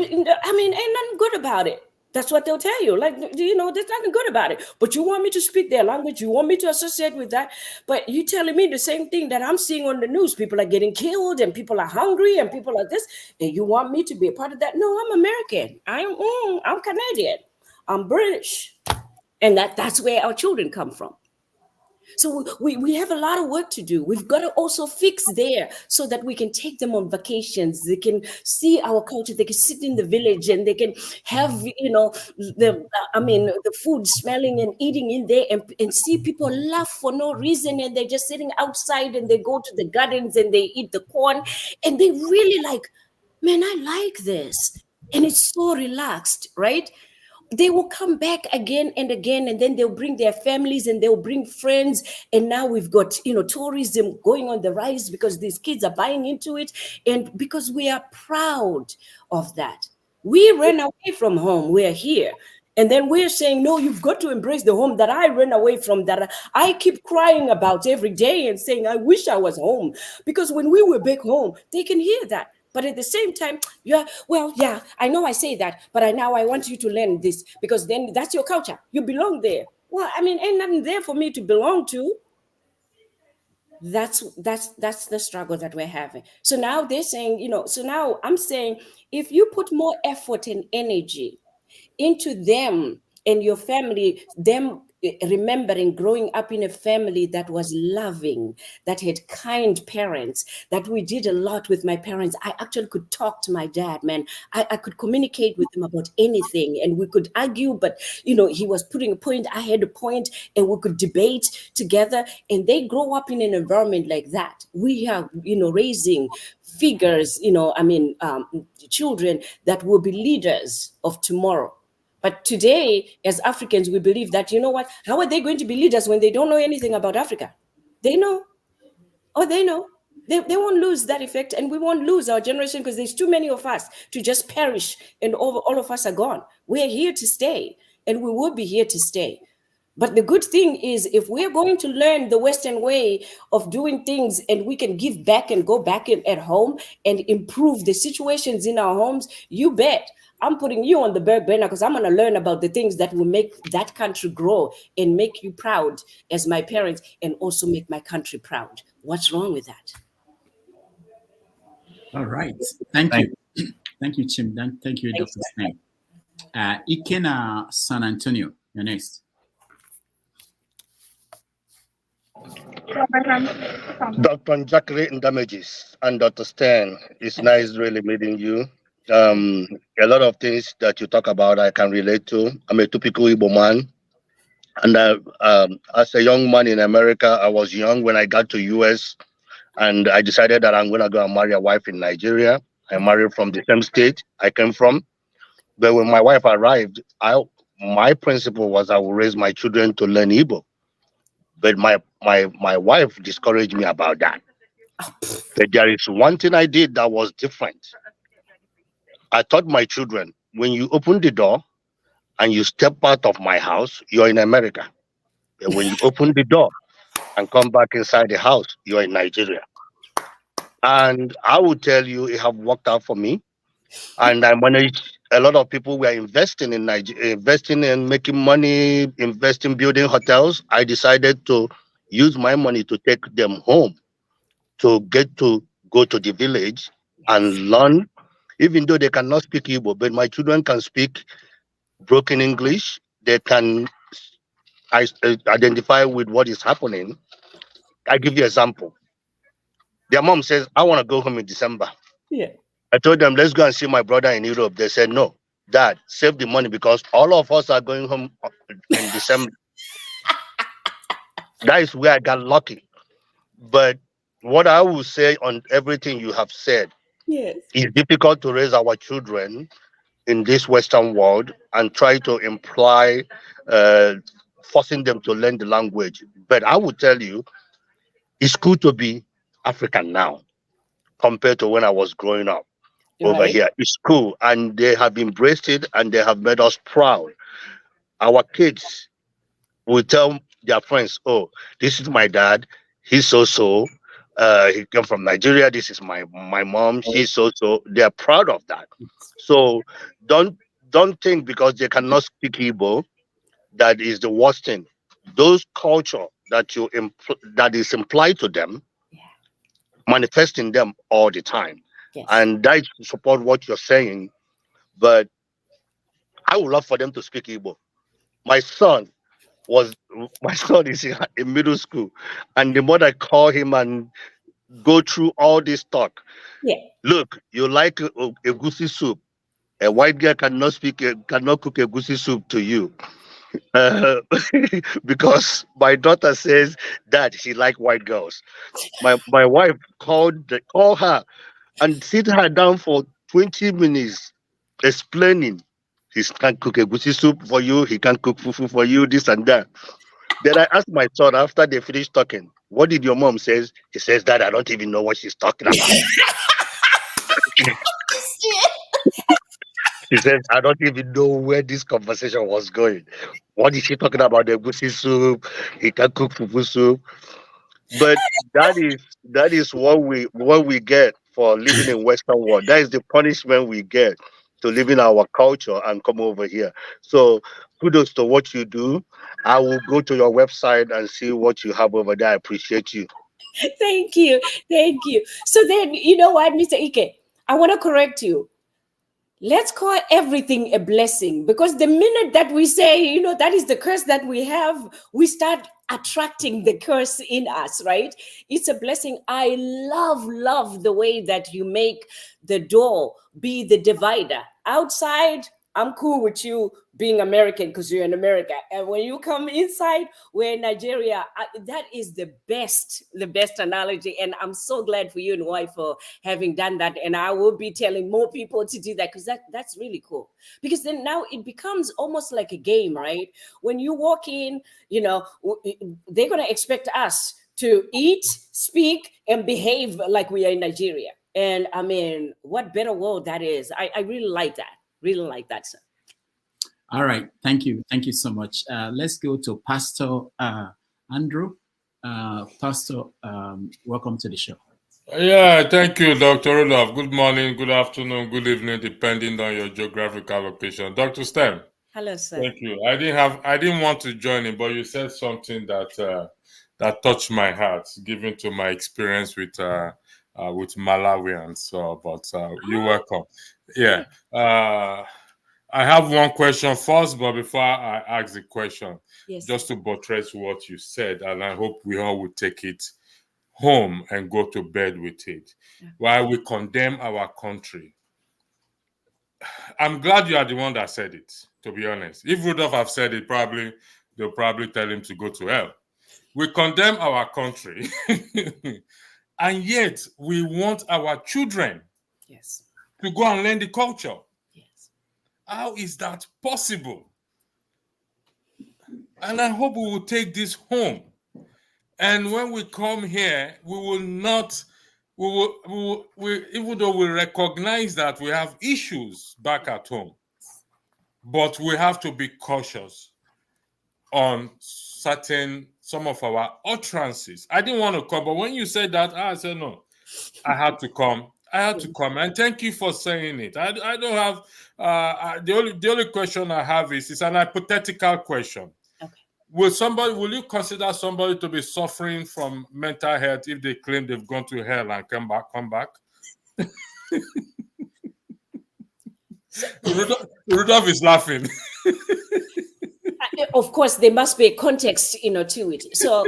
ain't nothing good about it. That's what they'll tell you. Like, there's nothing good about it. But you want me to speak their language. You want me to associate with that. But you telling me the same thing that I'm seeing on the news. People are getting killed and people are hungry and people are this. And you want me to be a part of that? No, I'm American. I'm Canadian. I'm British. And that's where our children come from. So we have a lot of work to do. We've got to also fix there so that we can take them on vacations. They can see our culture. They can sit in the village and they can have, the food smelling and eating in there and see people laugh for no reason. And they're just sitting outside and they go to the gardens and they eat the corn. And they really like, man, I like this. And it's so relaxed, right? They will come back again and again, and then they'll bring their families and they'll bring friends. And now we've got, tourism going on the rise because these kids are buying into it. And because we are proud of that. We ran away from home. We're here. And then we're saying, no, you've got to embrace the home that I ran away from, that I keep crying about every day and saying, I wish I was home. Because when we were back home, they can hear that. But at the same time, I know I say that, but I want you to learn this because then that's your culture. You belong there. Well, I mean, ain't nothing there for me to belong to. That's the struggle that we're having. So now they're saying, so now I'm saying, if you put more effort and energy into them and your family, them remembering growing up in a family that was loving, that had kind parents, that we did a lot with my parents. I actually could talk to my dad, man. I could communicate with him about anything and we could argue, but he was putting a point, I had a point, and we could debate together. And they grow up in an environment like that. We are, raising figures, children that will be leaders of tomorrow. But today, as Africans, we believe that, how are they going to be leaders when they don't know anything about Africa? They know. Oh, they know. They won't lose that effect, and we won't lose our generation because there's too many of us to just perish and all of us are gone. We're here to stay, and we will be here to stay. But the good thing is, if we're going to learn the Western way of doing things and we can give back and go back at home and improve the situations in our homes, you bet. I'm putting you on the back burner because I'm going to learn about the things that will make that country grow and make you proud as my parents and also make my country proud. What's wrong with that? All right. Thank you. Thank you, Chim. Thank you, Dr. Stein. Ikena San Antonio, you're next. Dr. Njakri Ndamages and Dr. Stan, it's nice really meeting you. A lot of things that you talk about, I can relate to. I'm a typical Igbo man. And as a young man in America, I was young when I got to US and I decided that I'm going to go and marry a wife in Nigeria. I married from the same state I came from. But when my wife arrived, my principle was I will raise my children to learn Igbo. But my wife discouraged me about that. But there is one thing I did that was different. I taught my children, when you open the door and you step out of my house, you're in America. But when you open the door and come back inside the house, you're in Nigeria. And I will tell you, it have worked out for me. And I managed, a lot of people were investing in Nigeria, investing in making money, investing, building hotels. I decided to use my money to take them home, to get to go to the village and learn. Even though they cannot speak Igbo, but my children can speak broken English. They can identify with what is happening. I give you an example. Their mom says, I want to go home in December. Yeah. I told them, let's go and see my brother in Europe. They said, no, Dad, save the money because all of us are going home in December. That is where I got lucky. But what I will say on everything you have said, Yes. it's difficult to raise our children in this Western world and try to imply uh, forcing them to learn the language. But I will tell you, it's good to be African now compared to when I was growing up over Right. here. It's cool, and they have embraced it and they have made us proud. Our kids will tell their friends, "Oh, this is my dad. He's so so. He came from Nigeria. This is my mom. She's so so." They are proud of that. So don't don't think because they cannot speak Igbo that is the worst thing. Those culture that that is implied to them Yeah. manifest in them all the time, Yes. and that support what you're saying. But I would love for them to speak Igbo. My son was my son is in middle school, and the mother call him and go through all this talk. Yeah. Look, you like a goosey soup. A white girl cannot cannot cook a goosey soup to you. Uh, because my daughter says that she like white girls. My wife call her and sit her down for 20 minutes explaining he can't cook a goosey soup for you, he can't cook fufu for you, this and that. Then I asked my son after they finished talking, what did your mom says? He says that I don't even know what she's talking about. He says, I don't even know where this conversation was going. What is she talking about? The goosey soup, he can cook fufu soup. But that is what we get for living in Western world. That is the punishment we get to live in our culture and come over here. So kudos to what you do. I will go to your website and see what you have over there. I appreciate you. Thank you. Thank you. So then, you know what, Mr. Ike, I want to correct you. Let's call everything a blessing, because the minute that we say, you know, that is the curse that we have, we start attracting the curse in us, right? It's a blessing. I love the way that you make the door be the divider. Outside, I'm cool with you being American because you're in America. And when you come inside, we're in Nigeria. That is the best analogy. And I'm so glad for you and wife for having done that. And I will be telling more people to do that, because that's really cool. Because then now it becomes almost like a game, right? When you walk in, you know, they're going to expect us to eat, speak, and behave like we are in Nigeria. And I mean, what better world that is. I really like that. Really like that, sir. All right. Thank you. Thank you so much. Let's go to Pastor Andrew. Pastor, welcome to the show. Yeah, thank you, Dr. Rudolph. Good morning, good afternoon, good evening, depending on your geographical location. Dr. Stem. Hello, sir. Thank you. I didn't want to join in, but you said something that touched my heart, given to my experience with Malawians. So, but you're welcome. Yeah. I have one question first, but before I ask the question, yes, just to buttress what you said, and I hope we all will take it home and go to bed with it. Yeah. While we condemn our country, I'm glad you are the one that said it, to be honest. If Rudolph have said it, they'll probably tell him to go to hell. We condemn our country, and yet we want our children yes, to go and learn the culture. yes. How is that possible? And I hope we will take this home. And when we come here, we will not, even though we recognize that we have issues back at home, but we have to be cautious on some of our utterances. I didn't want to come, but when you said that, I said, no, I had to come. I had to come, and thank you for saying it. I don't have the only question I have is an hypothetical question. Okay. Will you consider somebody to be suffering from mental health if they claim they've gone to hell and come back? Rudolph is laughing. Of course, there must be a context, to it. So,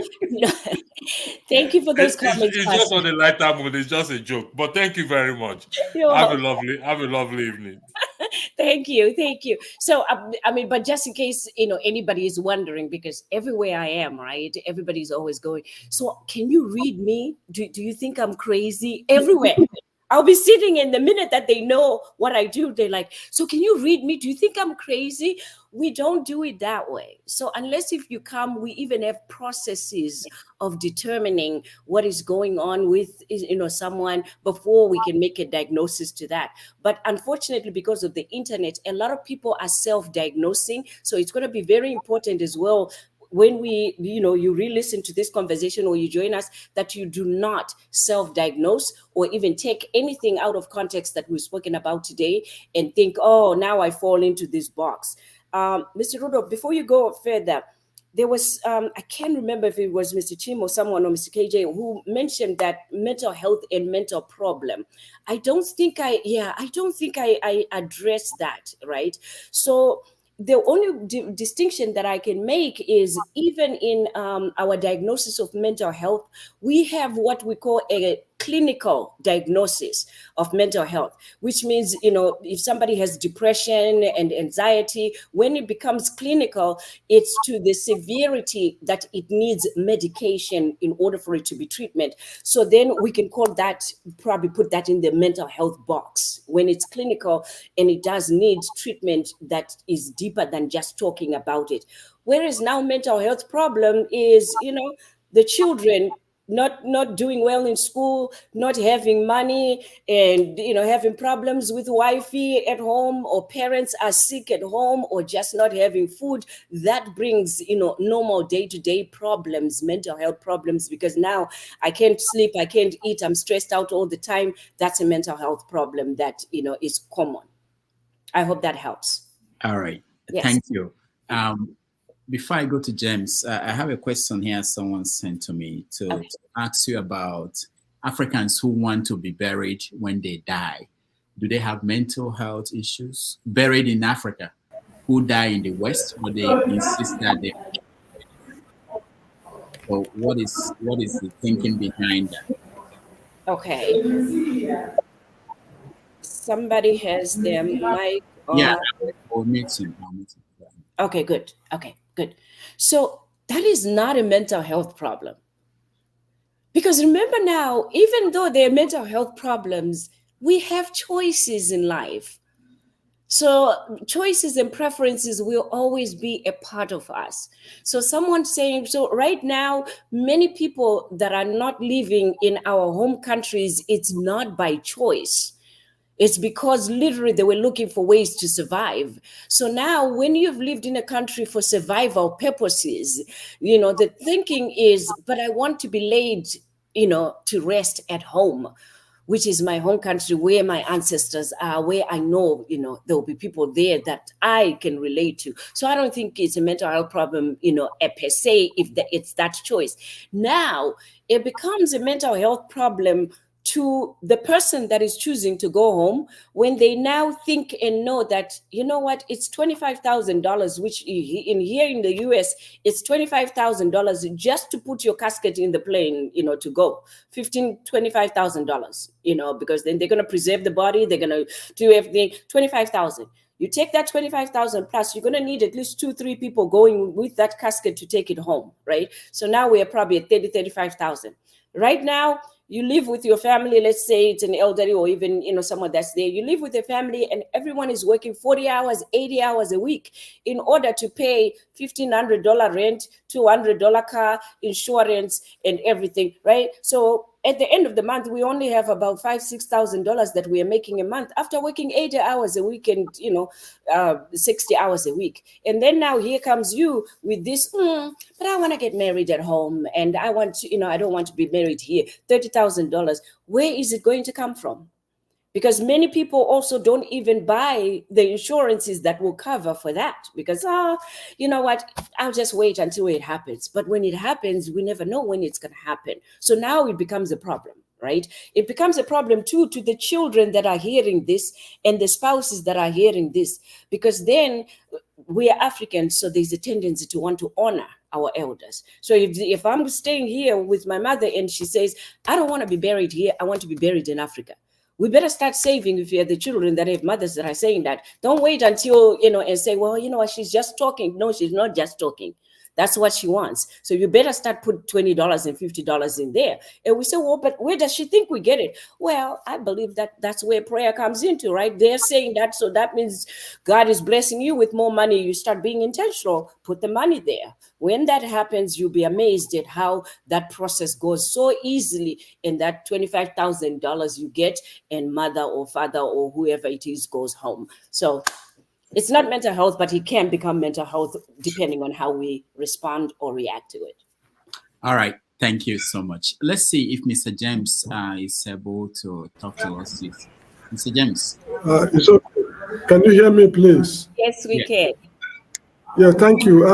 thank you for those comments. It's just on the lighter mood. It's just a joke. But thank you very much. Have a lovely evening. Thank you, thank you. So, I mean, but just in case anybody is wondering, because everywhere I am, right, everybody's always going. So, can you read me? Do you think I'm crazy? Everywhere. I'll be sitting, and the minute that they know what I do, they're like, so can you read me? Do you think I'm crazy? We don't do it that way. So unless if you come, we even have processes of determining what is going on with someone before we can make a diagnosis to that. But unfortunately, because of the internet, a lot of people are self-diagnosing. So it's going to be very important as well when we, you re-listen to this conversation or you join us, that you do not self-diagnose or even take anything out of context that we've spoken about today and think, oh, now I fall into this box. Mr. Rudolph, before you go further, there was, I can't remember if it was Mr. Chim or someone, or Mr. KJ, who mentioned that mental health and mental problem. I don't think I addressed that, right? So the only distinction that I can make is even in our diagnosis of mental health, we have what we call a clinical diagnosis of mental health, which means, if somebody has depression and anxiety, when it becomes clinical, it's to the severity that it needs medication in order for it to be treatment. So then we can call that, probably put that in the mental health box when it's clinical and it does need treatment that is deeper than just talking about it. Whereas now mental health problem is, the children not doing well in school, not having money, and having problems with wifey at home, or parents are sick at home, or just not having food. That brings normal day-to-day problems, mental health problems, because now I can't sleep, I can't eat, I'm stressed out all the time. That's a mental health problem that is common. I hope that helps. All right. Yes. Thank you. Before I go to James, I have a question here someone sent to me to ask you about Africans who want to be buried when they die. Do they have mental health issues? Buried in Africa, who die in the West, or they insist that they... So what is the thinking behind that? Okay. Somebody has their mic on. Yeah, I'll meet him. Okay, good. Okay, good. So that is not a mental health problem. Because remember now, even though there are mental health problems, we have choices in life. So choices and preferences will always be a part of us. So someone saying, so right now, many people that are not living in our home countries, it's not by choice. It's because literally they were looking for ways to survive. So now when you've lived in a country for survival purposes, the thinking is, but I want to be laid, to rest at home, which is my home country, where my ancestors are, where I know, there will be people there that I can relate to. So I don't think it's a mental health problem, per se, if it's that choice. Now it becomes a mental health problem to the person that is choosing to go home, when they now think and know that, what, it's $25,000, which here in the US, it's $25,000 just to put your casket in the plane, to go. $25,000, because then they're going to preserve the body, they're going to do everything. $25,000. You take that 25,000 plus, you're going to need at least 2-3 people going with that casket to take it home, right? So now we are probably at 35,000. Right now, you live with your family, let's say it's an elderly or even, someone that's there. You live with a family and everyone is working 40 hours, 80 hours a week in order to pay $1,500 rent, $200 car insurance and everything, right? So at the end of the month, we only have about $5,000-$6,000 that we are making a month after working 80 hours a week and 60 hours a week. And then now here comes you with this, but I want to get married at home and I want to, I don't want to be married here. $30,000. Where is it going to come from? Because many people also don't even buy the insurances that will cover for that, because, you know what, I'll just wait until it happens. But when it happens, we never know when it's going to happen. So now it becomes a problem, right? It becomes a problem too to the children that are hearing this and the spouses that are hearing this, because then we are Africans, so there's a tendency to want to honor our elders. So if I'm staying here with my mother and she says, I don't want to be buried here, I want to be buried in Africa, We better start saving if you're the children that have mothers that are saying that. Don't wait until, and say, well, you know what, she's just talking. No, she's not just talking. That's what she wants. So you better start put $20 and $50 in there. And we say, well, but where does she think we get it? Well, I believe that that's where prayer comes into, right? They're saying that, so that means God is blessing you with more money. You start being intentional, put the money there. When that happens, you'll be amazed at how that process goes so easily, and that $25,000 you get, and mother or father or whoever it is goes home. So it's not mental health, but it can become mental health depending on how we respond or react to it. All right. Thank you so much. Let's see if Mr. James is able to talk to us. Mr. James. It's okay. Can you hear me, please? Yes, we can. Yeah, thank you.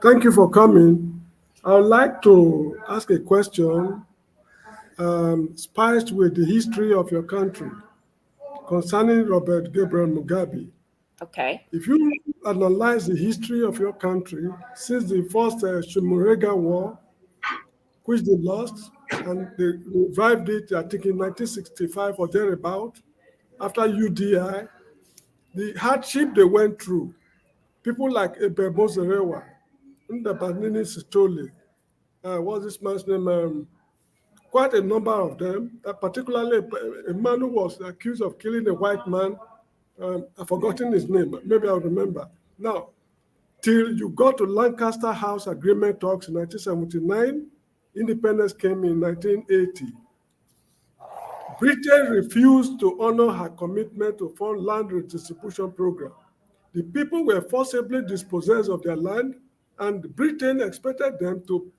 Thank you for coming. I would like to ask a question spiced with the history of your country concerning Robert Gabriel Mugabe. Okay. If you analyze the history of your country since the first Shumurega War, which they lost, and they revived it, I think, in 1965 or thereabout, after UDI, the hardship they went through, people like Ebebo Zerewa, Ndabanini Sitole, what's this man's name? Quite a number of them, particularly a man who was accused of killing a white man. I've forgotten his name, but maybe I'll remember. Now, till you got to Lancaster House Agreement talks in 1979, independence came in 1980. Britain refused to honor her commitment to fund land redistribution program. The people were forcibly dispossessed of their land, and Britain expected them to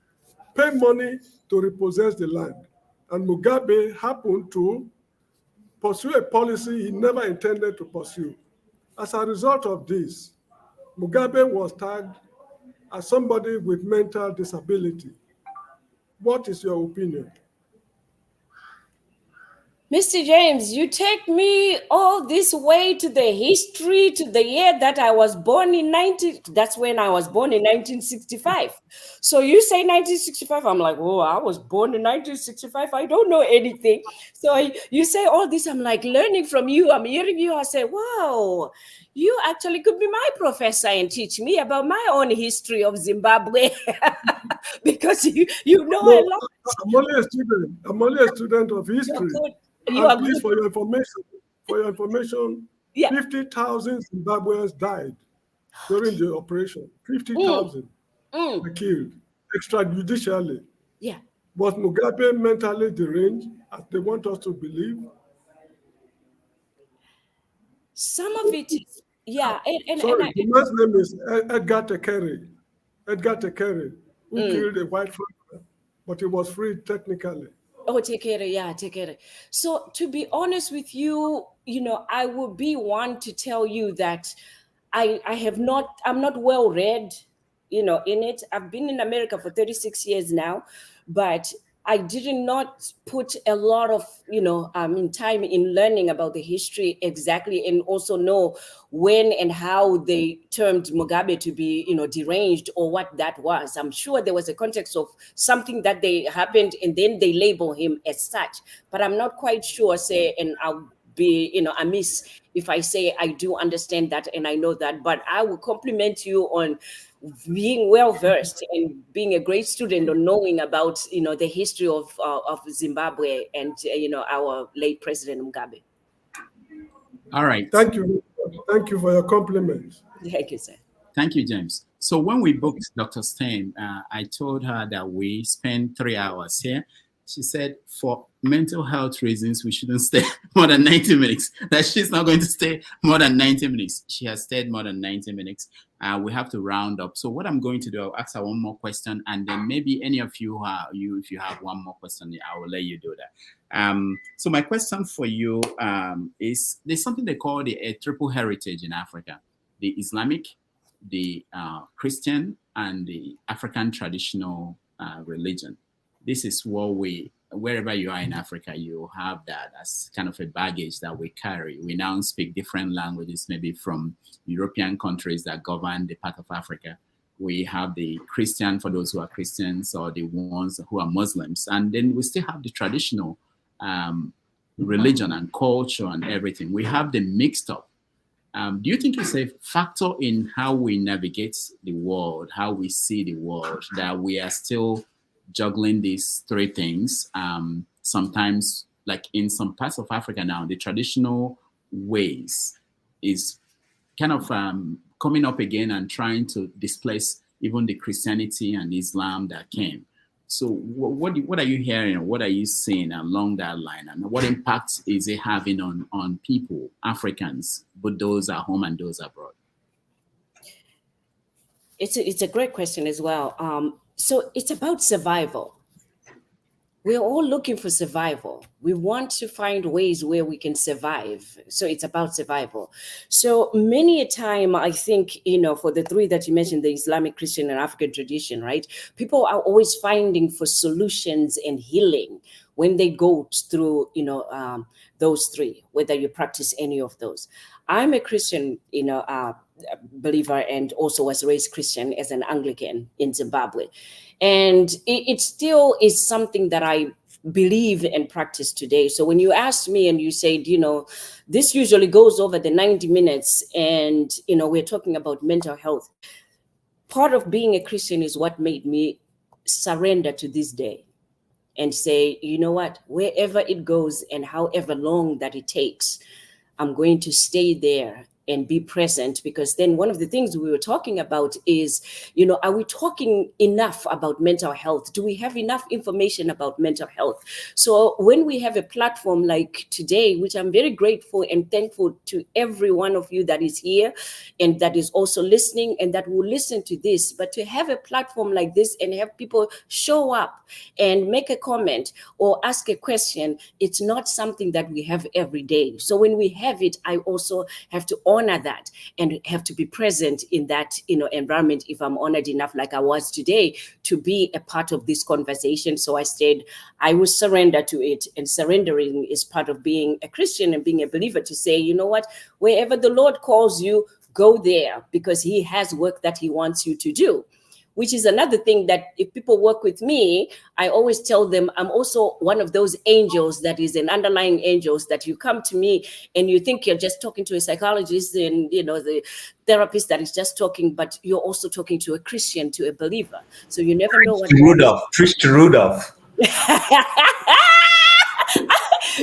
pay money to repossess the land. And Mugabe happened to pursue a policy he never intended to pursue. As a result of this, Mugabe was tagged as somebody with mental disability. What is your opinion? Mr. James, you take me all this way to the history, to the year that I was born in that's when I was born in 1965. So you say 1965, I'm like, oh, I was born in 1965. I don't know anything. So you say all this, I'm like learning from you. I'm hearing you. I say, wow, you actually could be my professor and teach me about my own history of Zimbabwe because you know a lot. I'm only a student of history. Please, for your information, yeah. 50,000 Zimbabweans died during the operation. 50,000 were killed extrajudicially. Yeah. Was Mugabe mentally deranged, as they want us to believe? Some of it is, yeah. Sorry, the man's name is Edgar Tekere. Edgar Tekere, who killed a white farmer, but he was freed technically. Oh, Tekere. So to be honest with you, I would be one to tell you that I'm not well read, in it. I've been in America for 36 years now, but I did not put a lot of, time in learning about the history exactly, and also know when and how they termed Mugabe to be, deranged, or what that was. I'm sure there was a context of something that happened, and then they label him as such. But I'm not quite sure, and I'll be, amiss if I say I do understand that and I know that. But I will compliment you on being well versed and being a great student on knowing about the history of Zimbabwe and our late President Mugabe. All right. Thank you for your compliments. Thank you, sir. Thank you, James. So when we booked Dr. Stein, I told her that we spend 3 hours here. She said for mental health reasons, we shouldn't stay more than 90 minutes, that she's not going to stay more than 90 minutes. She has stayed more than 90 minutes. We have to round up. So what I'm going to do, I'll ask her one more question, and then maybe any of you, if you have one more question, I will let you do that. So my question for you is, there's something they call a triple heritage in Africa: the Islamic, the Christian, and the African traditional religion. This is what wherever you are in Africa, you have that as kind of a baggage that we carry. We now speak different languages, maybe from European countries that govern the part of Africa. We have the Christian for those who are Christians, or the ones who are Muslims. And then we still have the traditional religion and culture and everything. We have them mixed up. Do you think it's a factor in how we navigate the world, how we see the world, that we are still juggling these three things? Sometimes, like in some parts of Africa now, the traditional ways is kind of coming up again and trying to displace even the Christianity and Islam that came. So what are you hearing, or what are you seeing along that line, and what impact is it having on people, Africans, both those at home and those abroad? It's a great question as well. So it's about survival. We're all looking for survival. We want to find ways where we can survive. So it's about survival. So many a time, I think, for the three that you mentioned, the Islamic, Christian, and African tradition, right? People are always finding for solutions and healing when they go through, those three, whether you practice any of those. I'm a Christian, believer, and also was raised Christian as an Anglican in Zimbabwe. And it still is something that I believe and practice today. So when you ask me and you say, this usually goes over the 90 minutes and, we're talking about mental health. Part of being a Christian is what made me surrender to this day and say, you know what, wherever it goes and however long that it takes, I'm going to stay there and be present. Because then one of the things we were talking about is, are we talking enough about mental health? Do we have enough information about mental health? So when we have a platform like today, which I'm very grateful and thankful to every one of you that is here and that is also listening and that will listen to this, but to have a platform like this and have people show up and make a comment or ask a question, it's not something that we have every day. So when we have it, I also have to honor that and have to be present in that environment if I'm honored enough, like I was today, to be a part of this conversation. So I said I will surrender to it, and surrendering is part of being a Christian and being a believer, to say, you know what, wherever the Lord calls you, go there, because he has work that he wants you to do. Which is another thing that if people work with me, I always tell them I'm also one of those angels that is an underlying angels that you come to me and you think you're just talking to a psychologist and, the therapist that is just talking, but you're also talking to a Christian, to a believer. So you never know what... Tristan Rudolph.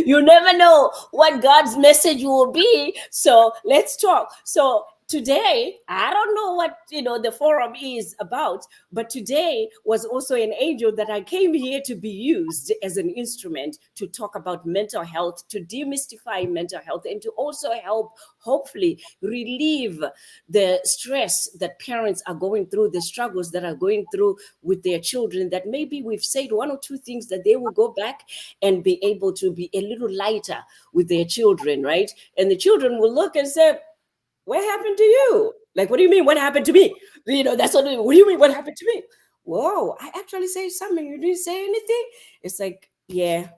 You never know what God's message will be. So let's talk. So today, I don't know what, the forum is about, but today was also an angel that I came here to be used as an instrument to talk about mental health, to demystify mental health, and to also help, hopefully, relieve the stress that parents are going through, the struggles that are going through with their children, that maybe we've said one or two things that they will go back and be able to be a little lighter with their children, right? And the children will look and say, what happened to you? Like, what do you mean? What happened to me? That's what do you mean? What happened to me? Whoa, I actually say something. You didn't say anything. It's like, yeah,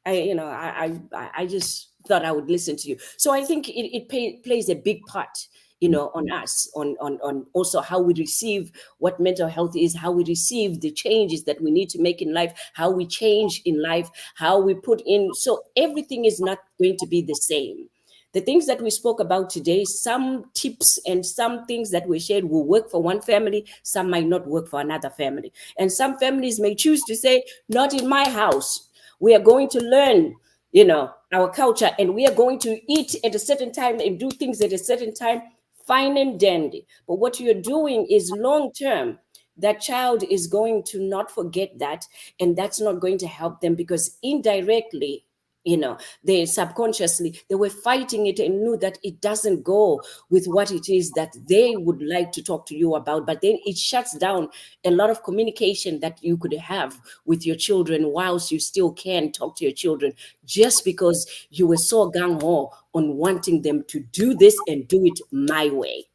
I just thought I would listen to you. So I think it plays a big part, on us, on also how we receive what mental health is, how we receive the changes that we need to make in life, how we change in life, how we put in. So everything is not going to be the same. The things that we spoke about today, some tips and some things that we shared will work for one family, some might not work for another family. And some families may choose to say, not in my house. We are going to learn, our culture, and we are going to eat at a certain time and do things at a certain time, fine and dandy. But what you're doing is long-term. That child is going to not forget that, and that's not going to help them, because indirectly, they subconsciously, they were fighting it and knew that it doesn't go with what it is that they would like to talk to you about. But then it shuts down a lot of communication that you could have with your children whilst you still can talk to your children, just because you were so gung-ho on wanting them to do this and do it my way.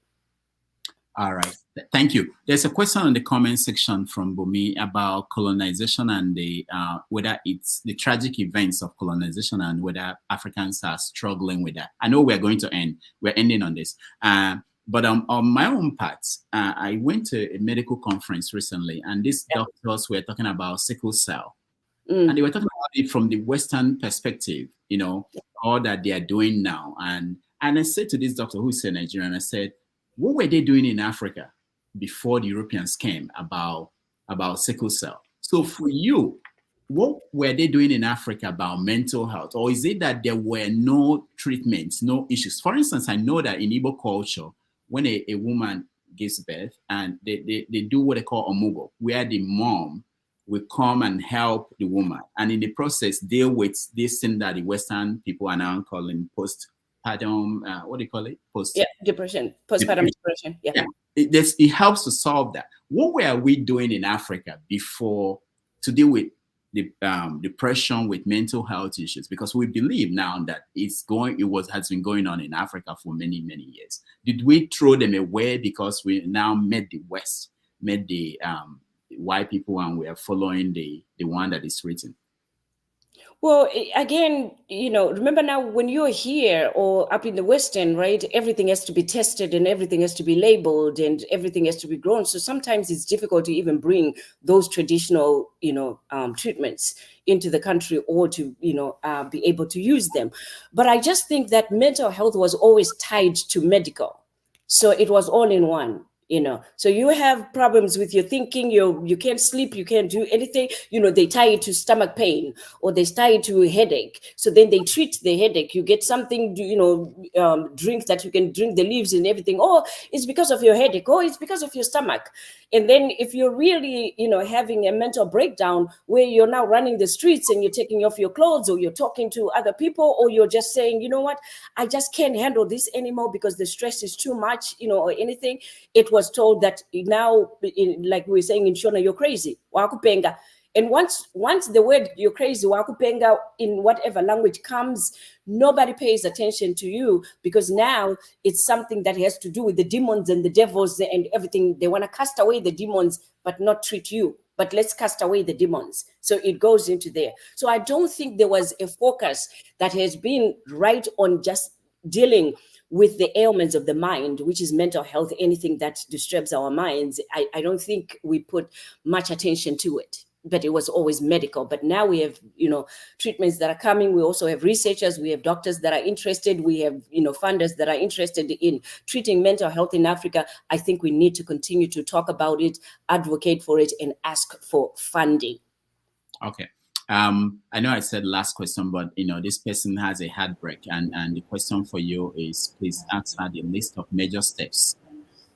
All right. Thank you. There's a question in the comment section from Bumi about colonization and the whether it's the tragic events of colonization and whether Africans are struggling with that. I know we're going to end. We're ending on this. But on my own part, I went to a medical conference recently, and these doctors were talking about sickle cell. And they were talking about it from the Western perspective, all that they are doing now. And I said to this doctor who's a Nigerian, I said, what were they doing in Africa before the Europeans came about sickle cell? So for you, what were they doing in Africa about mental health? Or is it that there were no treatments, no issues? For instance, I know that in Igbo culture, when a woman gives birth, and they do what they call omugo, where the mom will come and help the woman, and in the process deal with this thing that the Western people are now calling postpartum, what do you call it? Depression, postpartum depression. Yeah. It helps to solve that. What were we doing in Africa before to deal with the depression, with mental health issues? Because we believe now that has been going on in Africa for many, many years. Did we throw them away because we now met the West, met the white people, and we are following the one that is written? Well, again, remember now when you're here or up in the Western, right, everything has to be tested and everything has to be labeled and everything has to be grown. So sometimes it's difficult to even bring those traditional, treatments into the country or to, be able to use them. But I just think that mental health was always tied to medical. So it was all in one. So you have problems with your thinking, you can't sleep, you can't do anything, they tie it to stomach pain or they tie it to a headache. So then they treat the headache. You get something, drink that you can drink the leaves and everything. Oh, it's because of your headache. Oh, it's because of your stomach. And then if you're really, having a mental breakdown where you're now running the streets and you're taking off your clothes or you're talking to other people or you're just saying, you know what, I just can't handle this anymore because the stress is too much, or anything. It was told that now, like we were saying in Shona, you're crazy. Wakupenga. And once the word you're crazy, wakupenga, in whatever language comes, nobody pays attention to you because now it's something that has to do with the demons and the devils and everything. They want to cast away the demons, but not treat you. But let's cast away the demons. So it goes into there. So I don't think there was a focus that has been right on just dealing with the ailments of the mind, which is mental health, anything that disturbs our minds. I don't think we put much attention to it, but it was always medical. But now we have, treatments that are coming. We also have researchers, we have doctors that are interested. We have, funders that are interested in treating mental health in Africa. I think we need to continue to talk about it, advocate for it, and ask for funding. Okay. I know I said last question, but this person has a heartbreak, and the question for you is, please answer the list of major steps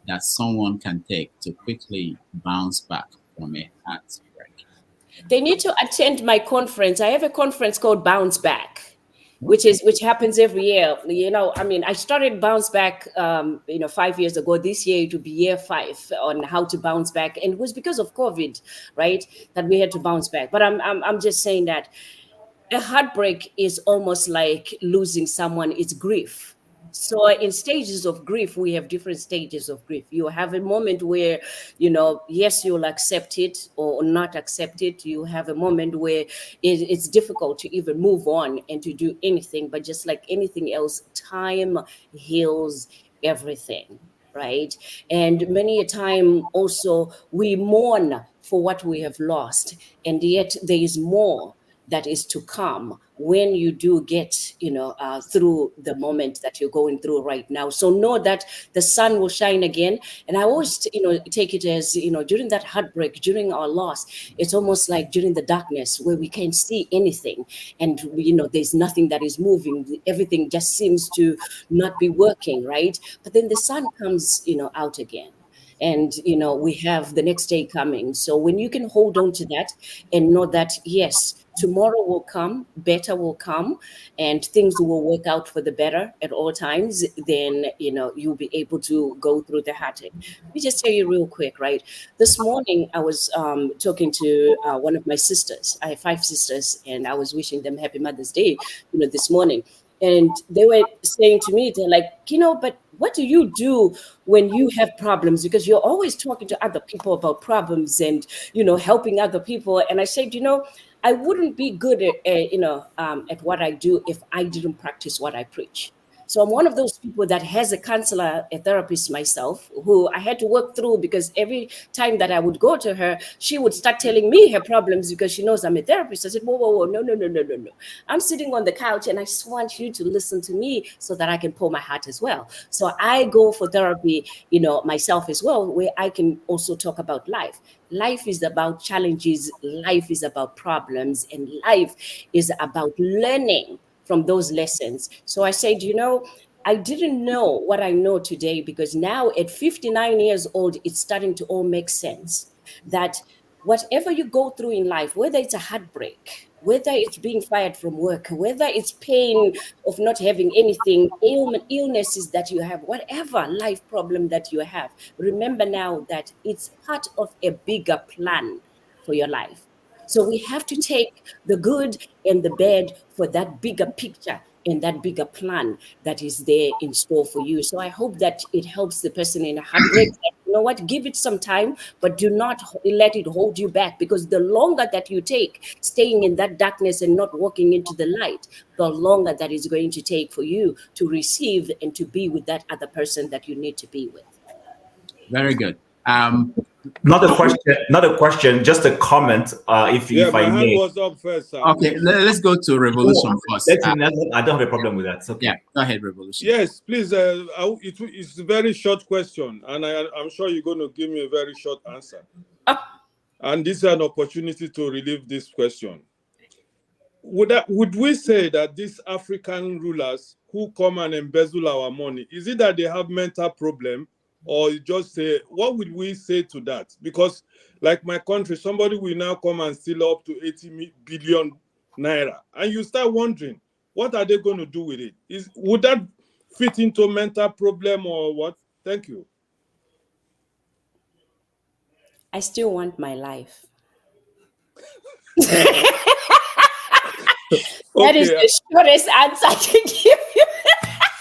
that someone can take to quickly bounce back from a heartbreak. They need to attend my conference. I have a conference called Bounce Back, which happens every year. I started Bounce Back 5 years ago. This year it will be year 5 on how to bounce back, and it was because of COVID, right, that we had to bounce back. But I'm just saying that a heartbreak is almost like losing someone. It's grief. So in stages of grief, we have different stages of grief. You have a moment where, yes, you'll accept it or not accept it. You have a moment where it's difficult to even move on and to do anything. But just like anything else, time heals everything, right? And many a time also we mourn for what we have lost. And yet there is more that is to come when you do get, through the moment that you're going through right now. So know that the sun will shine again. And I always, take it as, during that heartbreak, during our loss, it's almost like during the darkness where we can't see anything. And, there's nothing that is moving. Everything just seems to not be working, right? But then the sun comes, out again. And, we have the next day coming. So when you can hold on to that and know that, yes, tomorrow will come, better will come, and things will work out for the better at all times, then, you'll be able to go through the heartache. Let me just tell you real quick, right? This morning, I was talking to one of my sisters. I have 5 sisters, and I was wishing them Happy Mother's Day, this morning. And they were saying to me, they're like, but what do you do when you have problems? Because you're always talking to other people about problems and, helping other people. And I said, I wouldn't be good at what I do if I didn't practice what I preach. So I'm one of those people that has a counselor, a therapist myself, who I had to work through, because every time that I would go to her, she would start telling me her problems because she knows I'm a therapist. I said, whoa, whoa, whoa, no. I'm sitting on the couch and I just want you to listen to me so that I can pour my heart as well. So I go for therapy, myself as well, where I can also talk about life. Life is about challenges. Life is about problems, and life is about learning from those lessons. So I said, I didn't know what I know today, because now at 59 years old, it's starting to all make sense that whatever you go through in life, whether it's a heartbreak, whether it's being fired from work, whether it's pain of not having anything, illnesses that you have, whatever life problem that you have, remember now that it's part of a bigger plan for your life. So we have to take the good and the bad for that bigger picture and that bigger plan that is there in store for you. So I hope that it helps the person in a heartbreak. You know what? Give it some time, but do not let it hold you back, because the longer that you take staying in that darkness and not walking into the light, the longer that is going to take for you to receive and to be with that other person that you need to be with. Very good. Not a question, just a comment. If Yeah, if my I hand may. was up first, sir. Okay, Please. let's go to Revolution first. I don't have a problem with that. It's okay. Yeah, go ahead, Revolution. Yes, please. It's a very short question, and I'm sure you're going to give me a very short answer. And this is an opportunity to relieve this question. Would we say that these African rulers who come and embezzle our money, is it that they have mental problem, or just say, what would we say to that? Because like my country, somebody will now come and steal up to 80 billion naira, and you start wondering, what are they going to do with it? Would that fit into mental problem or what? Thank you. I still want my life. That is the shortest answer I can give you.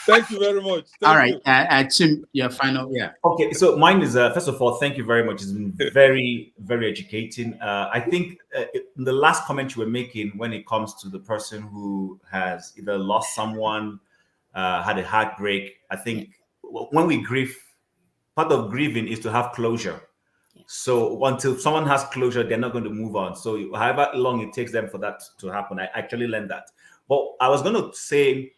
Thank you very much. All right, Chim, your final, yeah. Okay, so mine is, first of all, thank you very much. It's been very, very educating. I think the last comment you were making when it comes to the person who has either lost someone, had a heartbreak, I think when we grieve, part of grieving is to have closure. So until someone has closure, they're not going to move on. So however long it takes them for that to happen, I actually learned that. But I was going to say,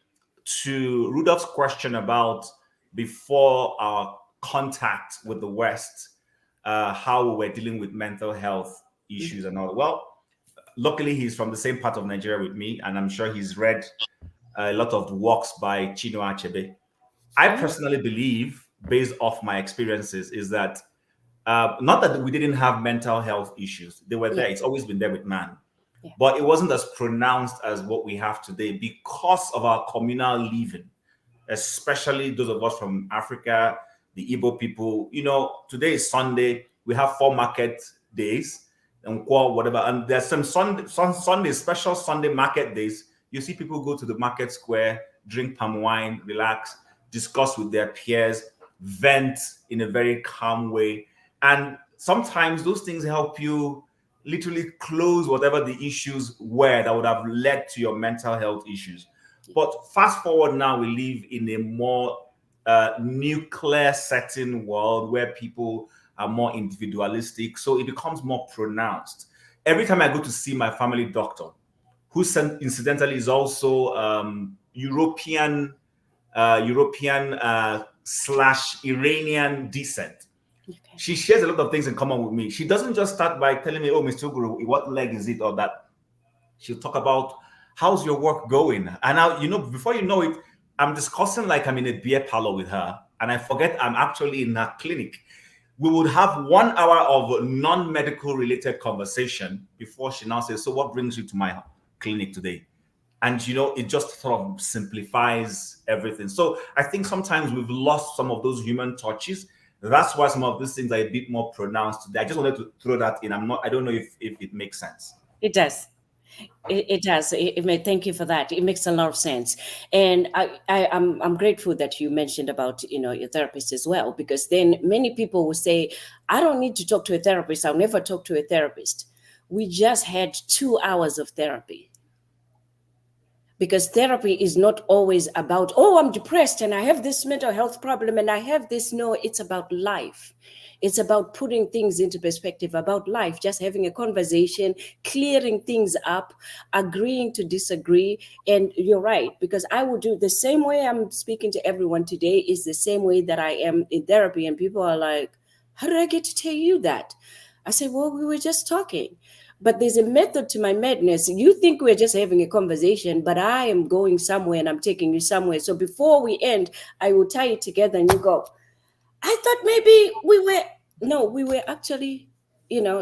to Rudolph's question about before our contact with the West, how we were dealing with mental health issues and all. Well, luckily he's from the same part of Nigeria with me, and I'm sure he's read a lot of works by Chinua Achebe. I personally believe, based off my experiences, is that not that we didn't have mental health issues. They were there. It's always been there with man. But it wasn't as pronounced as what we have today because of our communal living, especially those of us from Africa, the Igbo people. Today is Sunday. We have 4 market days and whatever. And there's some Sunday, special Sunday market days. You see people go to the market square, drink palm wine, relax, discuss with their peers, vent in a very calm way. And sometimes those things help you literally close whatever the issues were that would have led to your mental health issues. But fast forward now, we live in a more nuclear setting world where people are more individualistic. So it becomes more pronounced. Every time I go to see my family doctor, who incidentally is also European / Iranian descent, she shares a lot of things in common with me. She doesn't just start by telling me, oh, Mr. Guru, what leg is it or that? She'll talk about, how's your work going? And now, before you know it, I'm discussing like I'm in a beer parlor with her, and I forget I'm actually in her clinic. We would have 1 hour of non-medical related conversation before she now says, so what brings you to my clinic today? And, it just sort of simplifies everything. So I think sometimes we've lost some of those human touches. That's why some of these things are a bit more pronounced today. I just wanted to throw that in. I don't know if it makes sense. It does. It does. Thank you for that. It makes a lot of sense. And I'm grateful that you mentioned about, your therapist as well, because then many people will say, I don't need to talk to a therapist. I'll never talk to a therapist. We just had 2 hours of therapy. because therapy is not always about, oh, I'm depressed and I have this mental health problem and I have this. No, it's about life. It's about putting things into perspective, about life, just having a conversation, clearing things up, agreeing to disagree. And you're right, because I will do the same way I'm speaking to everyone today is the same way that I am in therapy. And people are like, how did I get to tell you that? I say, well, we were just talking. But there's a method to my madness. You think we're just having a conversation, but I am going somewhere and I'm taking you somewhere. So before we end, I will tie it together and you go, I thought maybe we were actually,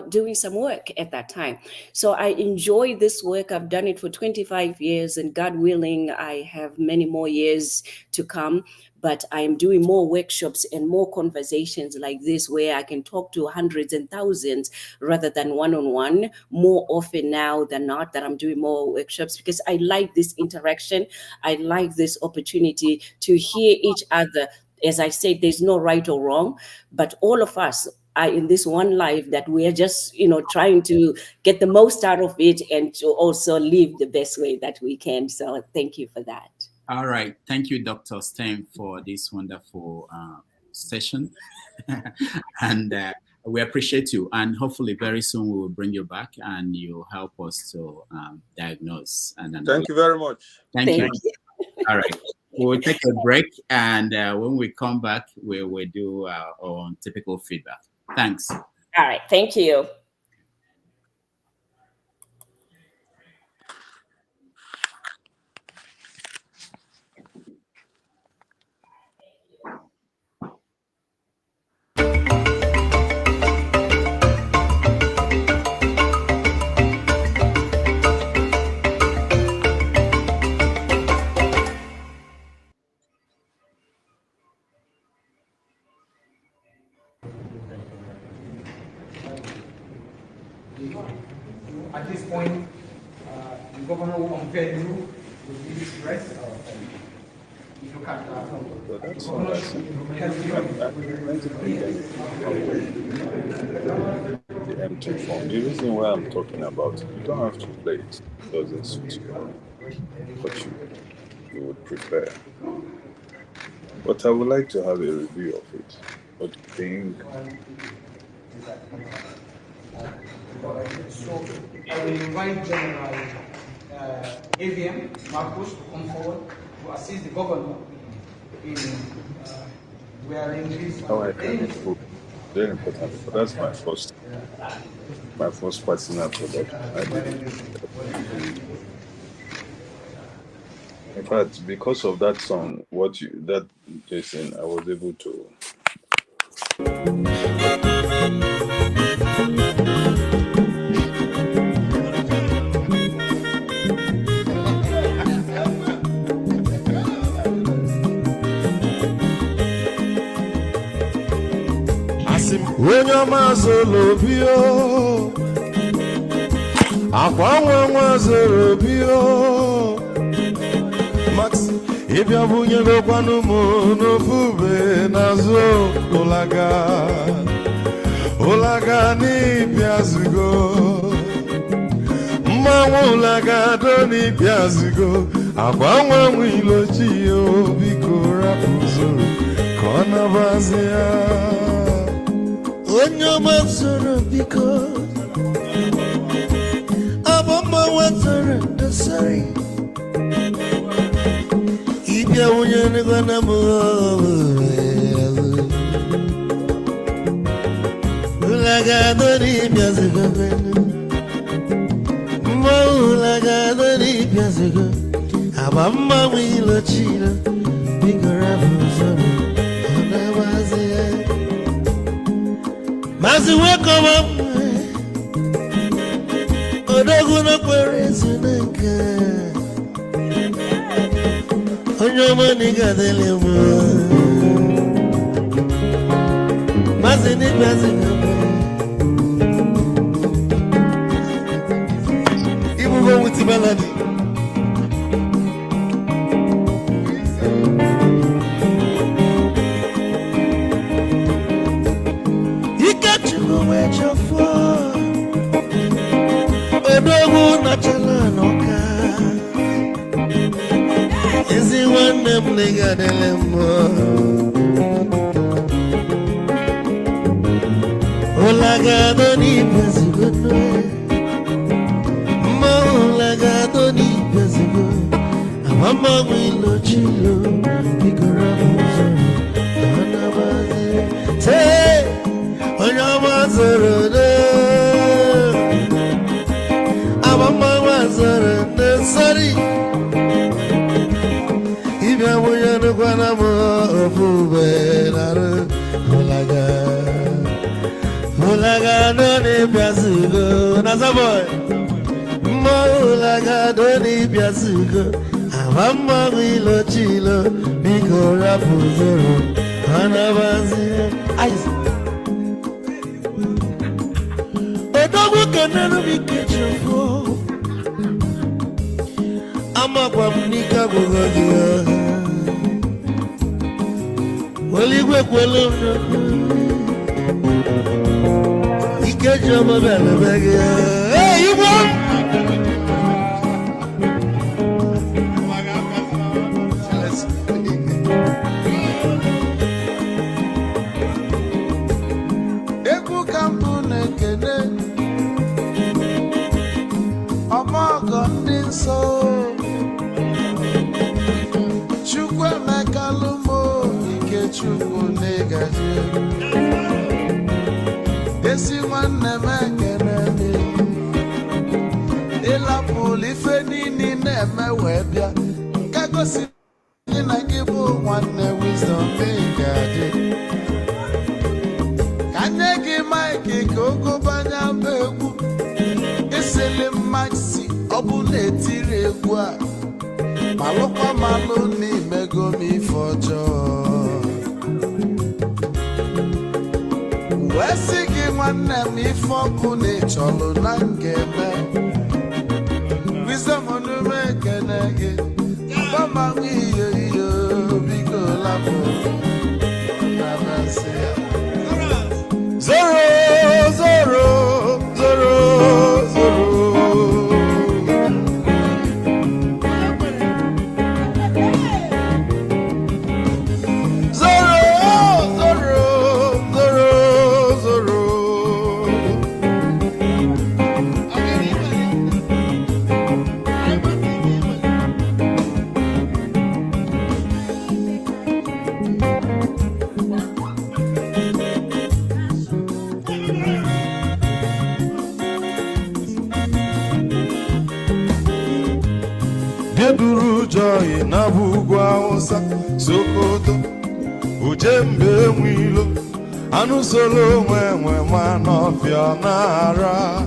doing some work at that time. So I enjoy this work. I've done it for 25 years and God willing, I have many more years to come. But I am doing more workshops and more conversations like this where I can talk to hundreds and thousands rather than one-on-one, more often now than not that I'm doing more workshops, because I like this interaction. I like this opportunity to hear each other. As I said, there's no right or wrong, but all of us are in this one life that we are just, trying to get the most out of it and to also live the best way that we can. So thank you for that. All right. Thank you, Dr. Steyn, for this wonderful session. And we appreciate you. And hopefully very soon we will bring you back and you'll help us to diagnose. Thank you very much. Thank you. All right. We'll take a break. And when we come back, we will do our own typical feedback. Thanks. All right. Thank you. At this point, the governor will unveil you with this rest. If you can, the empty form. The reason why I'm talking about it, you don't have to play it. It doesn't suit you. But you would prepare. But I would like to have a review of it. What do you think? So I will invite General AVM Marcos to come forward to assist the governor in wearing his. How I can improve. Very important. But that's my first personal product. I did. In fact, because of that song, that Jason, I was able to. When your mazolo bio, akwa mazolo bio, Max, if you have you go kwanu no fube nazo olaga ni piazugo, ulaga do ni piazugo, akwa mwilo chiyo biko rapuzoro, kona bazia. Onyo mazoro biko abamba wazoro dasari ibya unyane gana mo ulaga dori biazigo mo ulaga dori biazigo abamba wilo chira bigora fuzoro ona wazia. As you wake up, Odaguna Paresanaka, on your money got the lemon. Mazini Mazina, you will go with the melody. nwanne m legadele mma Olagado ni bezigono Mma olagado ni bezigono Amama wilo chilo Bigora muzo Anabazi Te Onyamazoro de Amama wazoro de Sorry Ibya muyano kwa namo Ofube Naro Olagado ni biazugo Nazaboy Olagado ni biazugo Amama wilo chilo Bigora puzoro Anabazi Aizu Odogo kenenu mikechofo Amagwa mnika bugogia Oligwe kwelo Ikejo mabele bege Hey you want Eku kampune kene Amago ndinso Chukwe mekalumo Ike chukwu negaji Esi nwanne m ekene mi Ịlapụlụ ife niile na-eme wee bịa Nke gosi gị na gị bụ nwanne Wisdom ị ga-adị Ka nye gị maịkị ka ogobanya bụ egwu Isili mmaksi ọ bụ na-etiri egwu a Malụkwa malụ n'imego m ife ọjọọ Wee sị gị nwanne m ife ọkụ na ịchọlụ na ngeme Wisdom onume ekene gị Bama m iyo iyo biko lapụ Namasị ya Zoro, zoro, zoro, zoro Deburu joy na bugwa osa Sokoto Ujembe mwilo Anu solo mwe ma nofia nara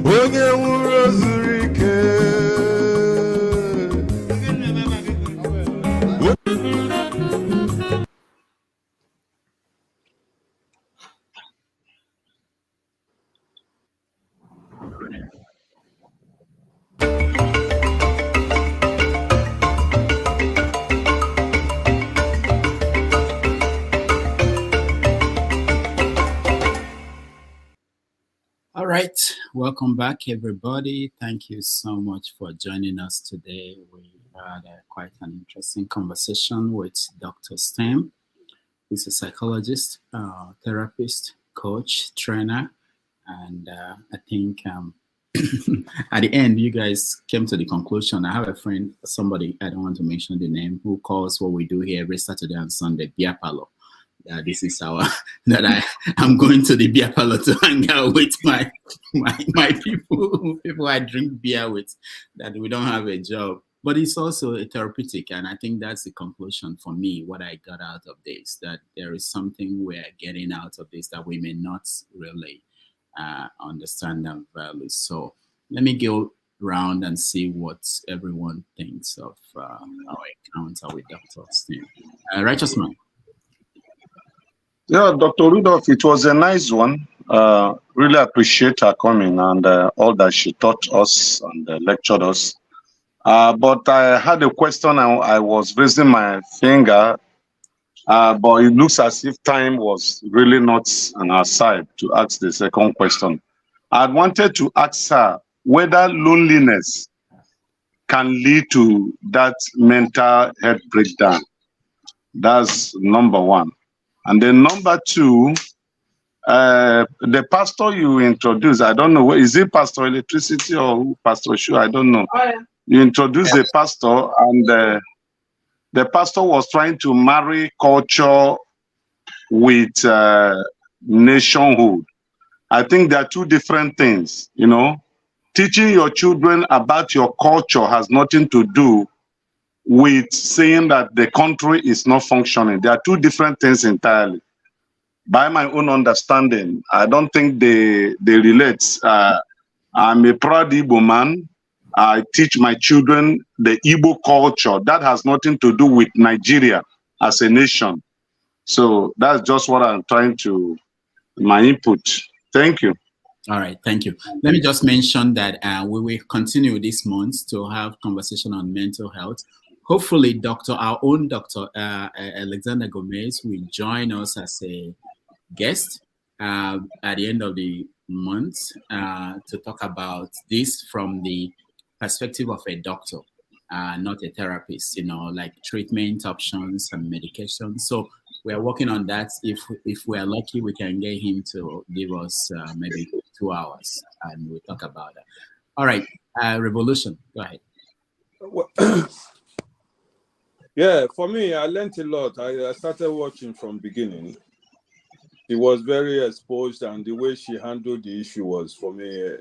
Onye nwuro zuru ike All right, welcome back, everybody. Thank you so much for joining us today. We had quite an interesting conversation with Dr. Stem, who's a psychologist, therapist, coach, trainer, and I think at the end, you guys came to the conclusion. I have a friend, somebody, I don't want to mention the name, who calls what we do here every Saturday and Sunday, Beer Palo. This is that I'm going to the beer parlor to hang out with my people I drink beer with, that we don't have a job. But it's also a therapeutic, and I think that's the conclusion for me, what I got out of this, that there is something we're getting out of this that we may not really understand and value. So let me go around and see what everyone thinks of our encounter with Dr. Steen. Righteous Man. Yeah, Dr. Rudolph, it was a nice one. Really appreciate her coming and all that she taught us and lectured us. But I had a question. I was raising my finger, but it looks as if time was really not on our side to ask the second question. I wanted to ask her whether loneliness can lead to that mental health breakdown. That's number one. And then number two, the pastor you introduced, I don't know, is it Pastor Electricity or Pastor Shu? I don't know. You introduced the pastor, and the pastor was trying to marry culture with nationhood. I think there are two different things, you know. Teaching your children about your culture has nothing to do with saying that the country is not functioning. There are two different things entirely. By my own understanding, I don't think they relate. I'm a proud Igbo man. I teach my children the Igbo culture. That has nothing to do with Nigeria as a nation. So that's just what I'm trying to, my input. Thank you. All right, thank you. Let me just mention that we will continue this month to have conversation on mental health. Hopefully, our own Dr. Alexander Gomez will join us as a guest at the end of the month to talk about this from the perspective of a doctor, not a therapist, you know, like treatment options and medication. So we are working on that. If we are lucky, we can get him to give us maybe 2 hours and we'll talk about that. All right, Revolution, go ahead. Well, yeah, for me, I learned a lot. I started watching from beginning. She was very exposed, and the way she handled the issue was, for me,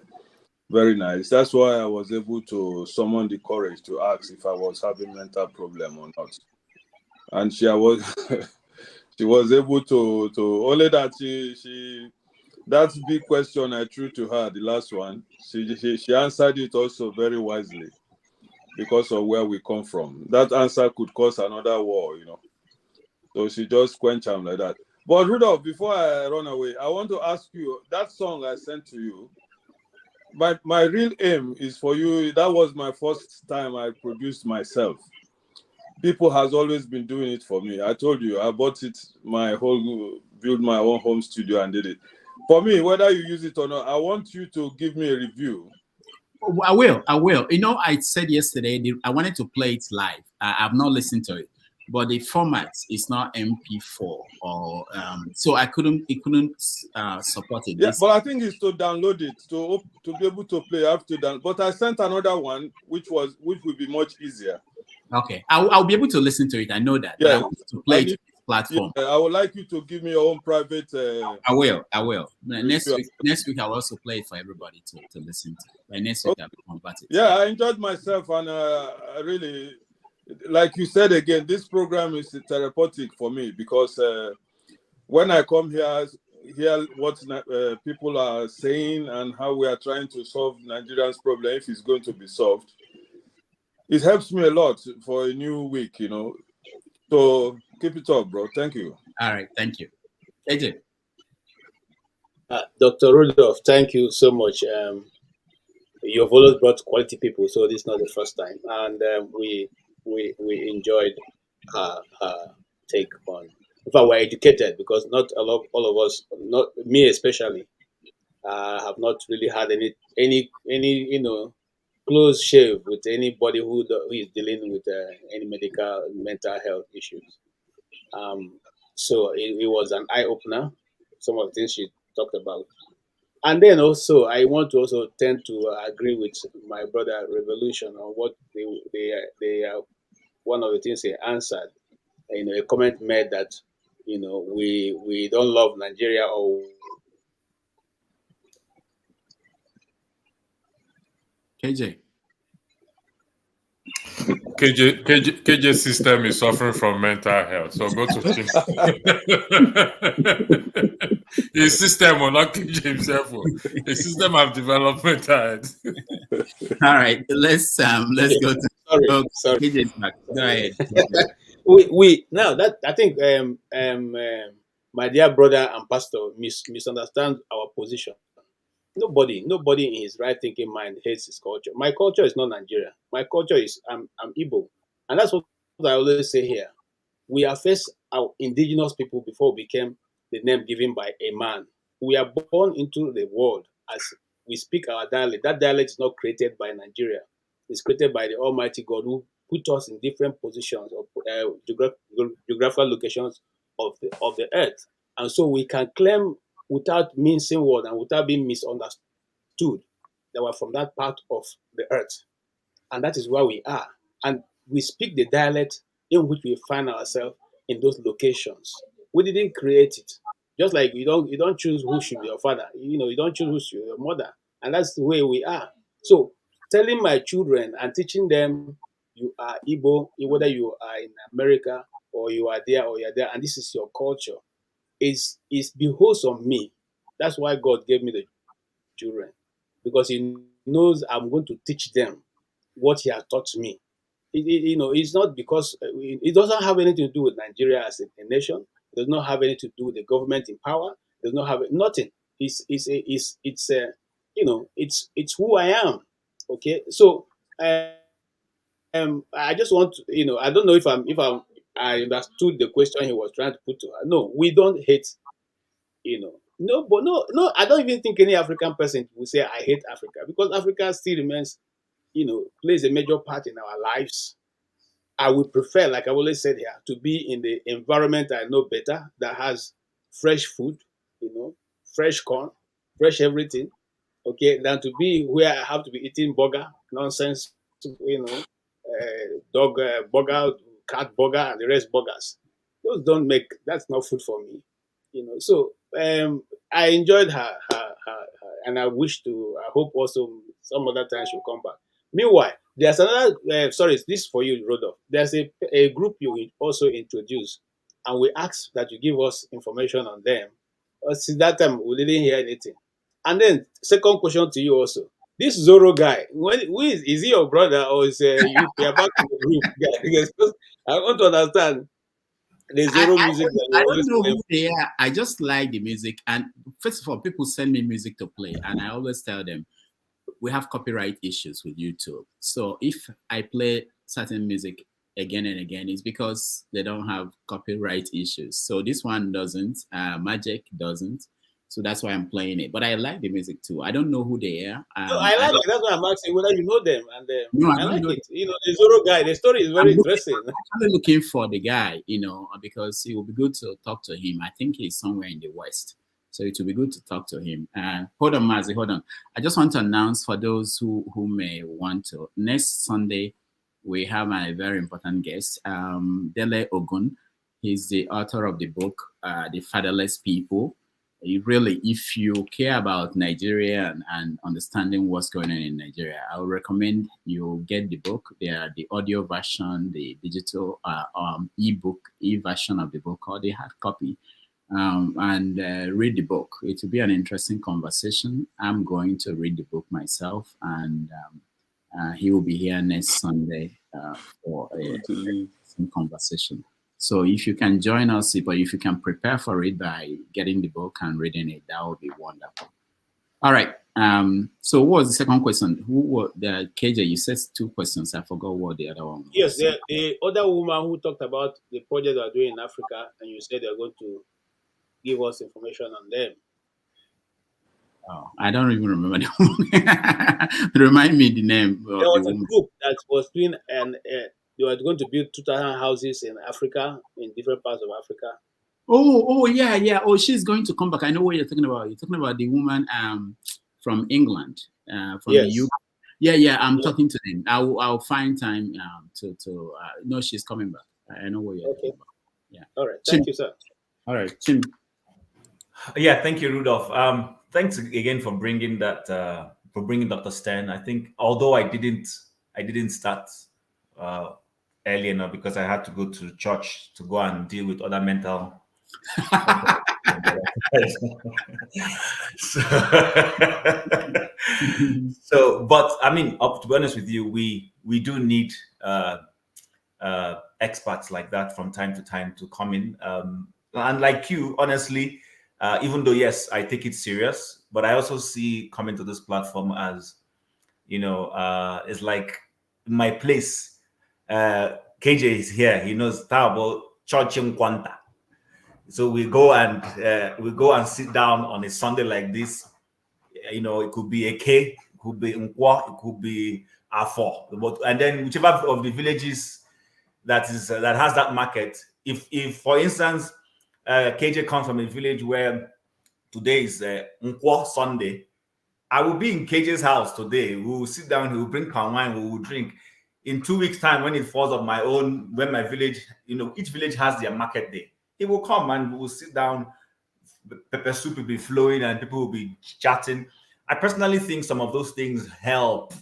very nice. That's why I was able to summon the courage to ask if I was having mental problem or not. And she was she was able to only that she that big question I threw to her, the last one, she answered it also very wisely because of where we come from. That answer could cause another war, you know. So she just quenched them like that. But Rudolph, before I run away, I want to ask you, that song I sent to you, my real aim is for you. That was my first time I produced myself. People has always been doing it for me. I told you, I bought it, built my own home studio and did it. For me, whether you use it or not, I want you to give me a review. I will. You know, I said yesterday, I wanted to play it live. I've not listened to it, but the format is not MP4 or so it couldn't support it. Yeah, but I think it's to download it to be able to play. I have to download. But I sent another one, which will be much easier. Okay, I'll be able to listen to it. I know that. Yeah, but I want to play it platform. Yeah, I would like you to give me your own private. I will. Next week I'll also play it for everybody to listen to. By next week I'll convert it. Yeah, I enjoyed myself, and I really, like you said again, this program is therapeutic for me because when I come here, hear what people are saying and how we are trying to solve Nigerians' problem, if it's going to be solved, it helps me a lot for a new week, you know. So keep it up, bro. Thank you. All right, thank you. AJ. Dr. Rudolph, thank you so much. You've always brought quality people, so this is not the first time, and we enjoyed her take on. In fact, we're educated because not all of us, not me especially, have not really had any close shave with anybody who is dealing with any mental health issues. So it was an eye opener. Some of the things she talked about. And then also, I want to also tend to agree with my brother Revolution on what they one of the things they answered. A comment made that we don't love Nigeria or KJ system is suffering from mental health, so go to him. His system will not KJ himself. His system have developed mental health. All right, let's go to sorry. KJ's back. Go ahead. we now that I think my dear brother and pastor misunderstand our position. Nobody in his right thinking mind hates his culture. My culture is not Nigeria. My culture is I'm Igbo. And that's what I always say here. We are first our indigenous people before we became the name given by a man. We are born into the world as we speak our dialect. That dialect is not created by Nigeria. is created by the Almighty God who put us in different positions of geographical locations of the earth. And so we can claim without mincing word and without being misunderstood that we're from that part of the earth. And that is where we are. And we speak the dialect in which we find ourselves in those locations. We didn't create it. Just like you don't choose who should be your father. You don't choose who should be your mother. And that's the way we are. So telling my children and teaching them you are Igbo, whether you are in America or you are there or you're there, and this is your culture, is behoves on me. That's why God gave me the children, because He knows I'm going to teach them what He has taught me. It's not because it doesn't have anything to do with Nigeria as a nation. It does not have anything to do with the government in power. It does not have nothing. It's who I am. Okay, so I just want to, I don't know if I understood the question he was trying to put to her. No, we don't hate, no, but no, I don't even think any African person will say I hate Africa, because Africa still remains, plays a major part in our lives. I would prefer, like I always said here, to be in the environment I know better, that has fresh food, fresh corn, fresh everything, okay, than to be where I have to be eating burger, nonsense, dog burger, cat burger, and the rest burgers. Those don't make, that's not food for me, So I enjoyed her, and I hope also some other time she'll come back. Meanwhile, there's another, sorry, this is for you, Rodolphe. There's a group you will also introduce, and we ask that you give us information on them. Since that time, we didn't hear anything. And then, second question to you also. This Zoro guy, is he your brother, or is you are back to the group guy? Because I want to understand the Zoro music. I don't know who they are. I just like the music. And first of all, people send me music to play, and I always tell them, we have copyright issues with YouTube. So if I play certain music again and again, it's because they don't have copyright issues. So this one doesn't, Magic doesn't. So that's why I'm playing it. But I like the music too. I don't know who they are. No, I like it. That's why I'm asking whether you know them. And no, I like it. The Zoro guy, the story is very interesting. I'm actually looking for the guy, because it will be good to talk to him. I think he's somewhere in the West. So it will be good to talk to him. Hold on, Mazi, hold on. I just want to announce for those who may want to. Next Sunday, we have a very important guest, Dele Ogun. He's the author of the book, The Fatherless People. Really, if you care about Nigeria and understanding what's going on in Nigeria, I would recommend you get the book. There are the audio version, the digital e-book, e-version of the book, or the hard copy. And read the book. It will be an interesting conversation. I'm going to read the book myself, and he will be here next Sunday for a interesting conversation. So if you can join us, or if you can prepare for it by getting the book and reading it, that would be wonderful. All right. So what was the second question? Who was the KJ? You said two questions. I forgot what the other one was. Yes, the other woman who talked about the project they are doing in Africa, and you said they're going to give us information on them. Oh, I don't even remember the woman. Remind me the name. There was a group that was doing, and they were going to build 2,000 houses in Africa, in different parts of Africa. Oh, yeah. Oh, she's going to come back. I know what you're talking about. You're talking about the woman from England, from the UK. Yeah. I'm talking to them. I'll find time to no, she's coming back. I know what you're talking about. Yeah. All right. Thank you, sir. All right, Tim. Yeah, thank you, Rudolph. Thanks again for bringing that, for bringing Dr. Stern. I think, although I didn't start early enough because I had to go to church to go and deal with other mental. But I mean, to be honest with you, we do need experts like that from time to time to come in. And like you, honestly, even though, yes, I take it serious, but I also see coming to this platform as, it's like my place. KJ is here. He knows about church in Kwanta. So we go and sit down on a Sunday like this. It could be a K could be Nkwo, it could be Afo. But and then whichever of the villages that has that market. If for instance, KJ comes from a village where today is Nkwo Sunday, I will be in KJ's house today. We will sit down, he will bring palm wine, we will drink. In 2 weeks' time, when it falls on my own, when my village, each village has their market day, he will come and we will sit down, pepper soup will be flowing and people will be chatting. I personally think some of those things help.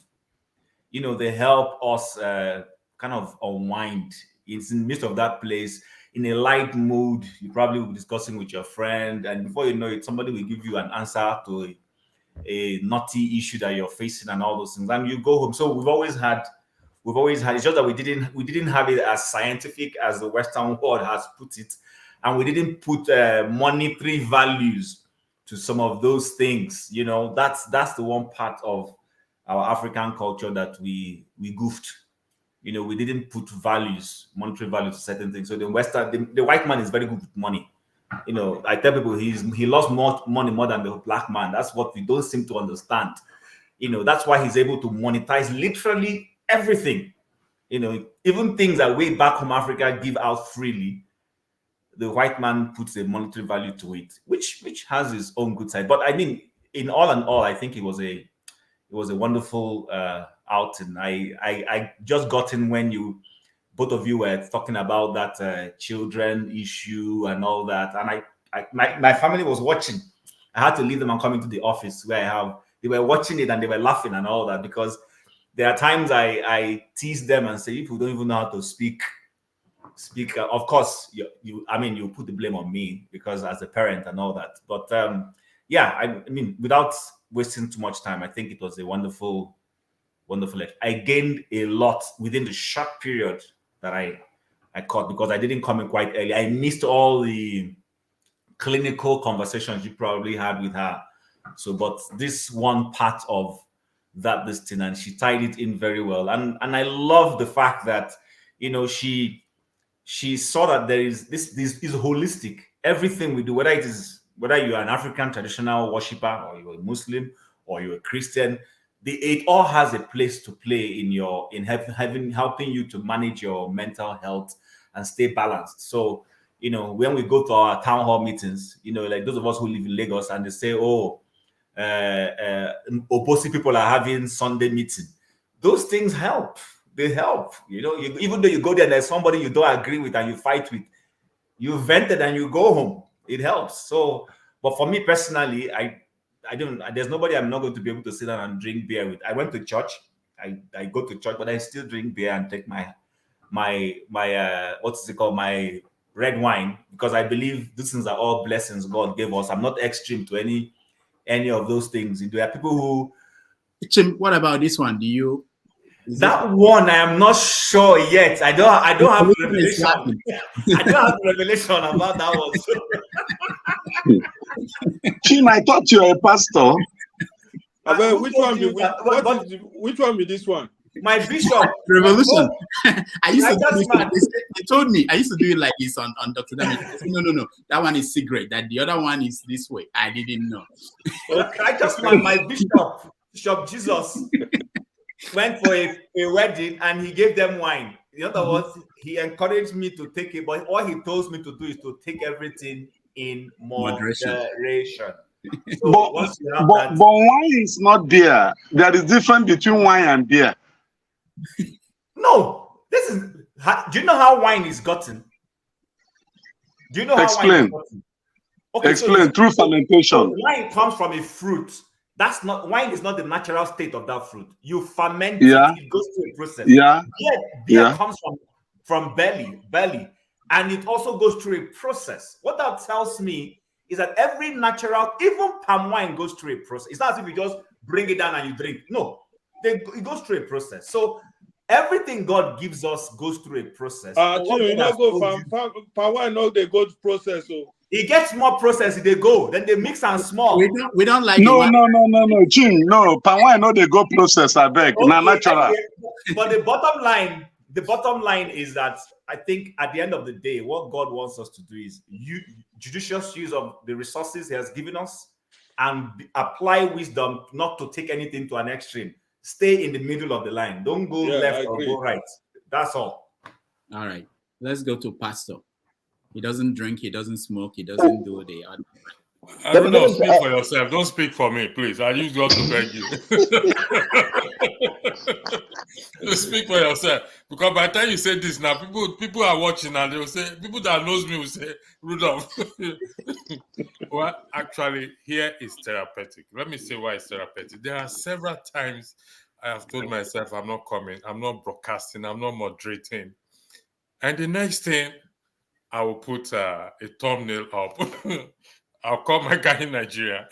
They help us kind of unwind. It's in the midst of that place, in a light mood. You probably will be discussing with your friend, and before you know it, somebody will give you an answer to a naughty issue that you're facing and all those things. And you go home. So we've always had. It's just that we didn't have it as scientific as the Western world has put it, and we didn't put monetary values to some of those things. That's the one part of our African culture that we goofed. We didn't put monetary values to certain things. So the white man is very good with money. I tell people he lost more money more than the black man. That's what we don't seem to understand. That's why he's able to monetize literally everything. Even things that way back home Africa give out freely, the white man puts a monetary value to it, which has its own good side. But I mean, in all, I think it was a wonderful outing. I just got in when both of you were talking about that children issue and all that, and my family was watching. I had to leave them and come into the office where they were watching it and they were laughing and all that, because there are times I tease them and say, if you don't even know how to speak, of course you put the blame on me because as a parent and all that. But I mean, without wasting too much time, I think it was a wonderful I gained a lot within the short period that I caught, because I didn't come in quite early. I missed all the clinical conversations you probably had with her. So, but this one part of this thing, and she tied it in very well. And I love the fact that, she saw that there is this is holistic. Everything we do, whether you're an African traditional worshiper, or you're a Muslim, or you're a Christian, it all has a place to play in helping you to manage your mental health and stay balanced. So, when we go to our town hall meetings, like those of us who live in Lagos, and they say, Oposi people are having Sunday meeting. Those things help. They help. Even though you go there and there's somebody you don't agree with and you fight with, you vent it and you go home. It helps. So, but for me personally, there's nobody I'm not going to be able to sit down and drink beer with. I went to church. I go to church, but I still drink beer and take my what's it called, my red wine, because I believe these things are all blessings God gave us. I'm not extreme to any of those things. There are people who. Chim, what about this one? One I am not sure yet. I don't have the revelation. I don't have the revelation about that one. Chim, I thought you were a pastor. Which one be this one? My bishop. Revolution. I used to do it. They told me I used to do it like this on Dr. Damage. No. That one is secret. That the other one is this way. I didn't know. My Bishop Jesus, went for a wedding and he gave them wine. In other words, he encouraged me to take it, but all he told me to do is to take everything in moderation. So but wine is not beer. There is difference between wine and beer. No, do you know how wine is gotten? Do you know how wine is gotten? Okay, explain. Through fermentation. Wine comes from a fruit. Wine is not the natural state of that fruit. You ferment it, it goes through a process. Beer comes from belly, and it also goes through a process. What that tells me is that every natural, even palm wine goes through a process. It's not as if you just bring it down and you drink. No, it goes through a process. So everything God gives us goes through a process. Palm wine, no, they go through process. So it gets more processed, they go. Then they mix and small. We don't like no, Jim. No, palm wine, no, they go process. I beg. Okay, natural. But the bottom line is that I think at the end of the day, what God wants us to do is judicious use of the resources He has given us, and apply wisdom not to take anything to an extreme. Stay in the middle of the line. Don't go left or go right. That's all. All right. Let's go to Pastor. He doesn't drink, he doesn't smoke, he doesn't do the other. I don't know. Speak for yourself. Don't speak for me, please. I use God to beg you. Speak for yourself. Because by the time you say this now, people are watching and they will say, people that knows me will say, Rudolph. Well, actually, here is therapeutic. Let me say why it's therapeutic. There are several times I have told myself I'm not coming, I'm not broadcasting, I'm not moderating. And the next thing, I will put a thumbnail up. I'll call my guy in Nigeria.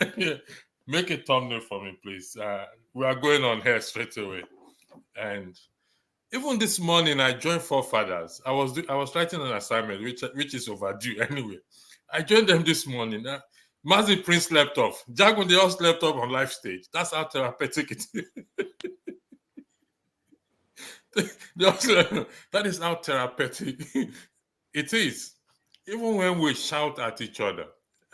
Make a thumbnail for me, please. We are going on here straight away. And even this morning, I joined Forefathers. I was writing an assignment, which is overdue anyway. I joined them this morning. Mazi Prince slept off. Jagun, they all slept off on live stage. That's how therapeutic it is. That is how therapeutic it is. Even when we shout at each other.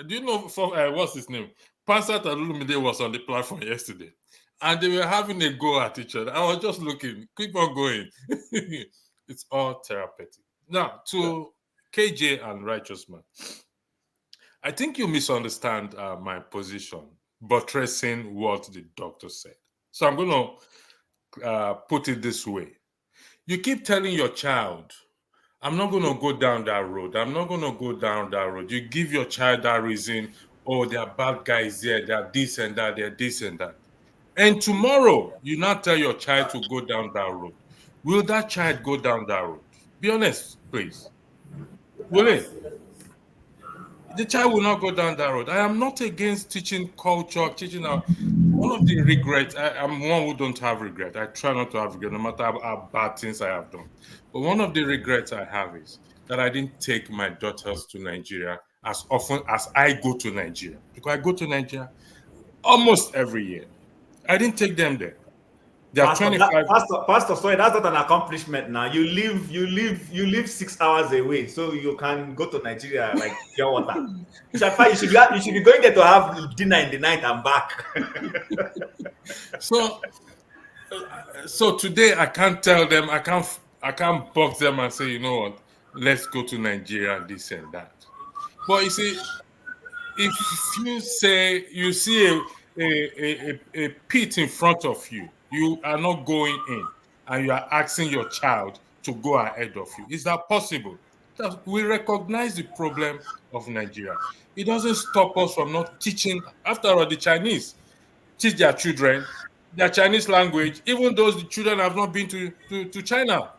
Do you know, what's his name? Pastor Talulumide was on the platform yesterday, and they were having a go at each other. I was just looking, keep on going. It's all therapeutic. Now, to KJ and Righteous Man, I think you misunderstand my position, buttressing what the doctor said. So I'm going to put it this way. You keep telling your child, I'm not going to go down that road. I'm not going to go down that road. You give your child that reason, oh, there are bad guys there, they're this and that, they're this and that. And tomorrow, you now tell your child to go down that road. Will that child go down that road? Be honest, please. Will it? The child will not go down that road. I am not against teaching culture, teaching our... One of the regrets, I'm one who don't have regret. I try not to have regret, no matter how bad things I have done. But one of the regrets I have is that I didn't take my daughters to Nigeria as often as I go to Nigeria. Because I go to Nigeria almost every year. I didn't take them there. They are 25. Pastor, sorry, that's not an accomplishment now. You live 6 hours away, so you can go to Nigeria like pure water. You should be going there to have dinner in the night and back. So today I can't tell them, I can't box them and say, you know what, let's go to Nigeria and this and that. But you see, if you see a pit in front of you, you are not going in, and you are asking your child to go ahead of you. Is that possible? We recognize the problem of Nigeria. It doesn't stop us from not teaching. After all, the Chinese teach their children their Chinese language, even though the children have not been to China.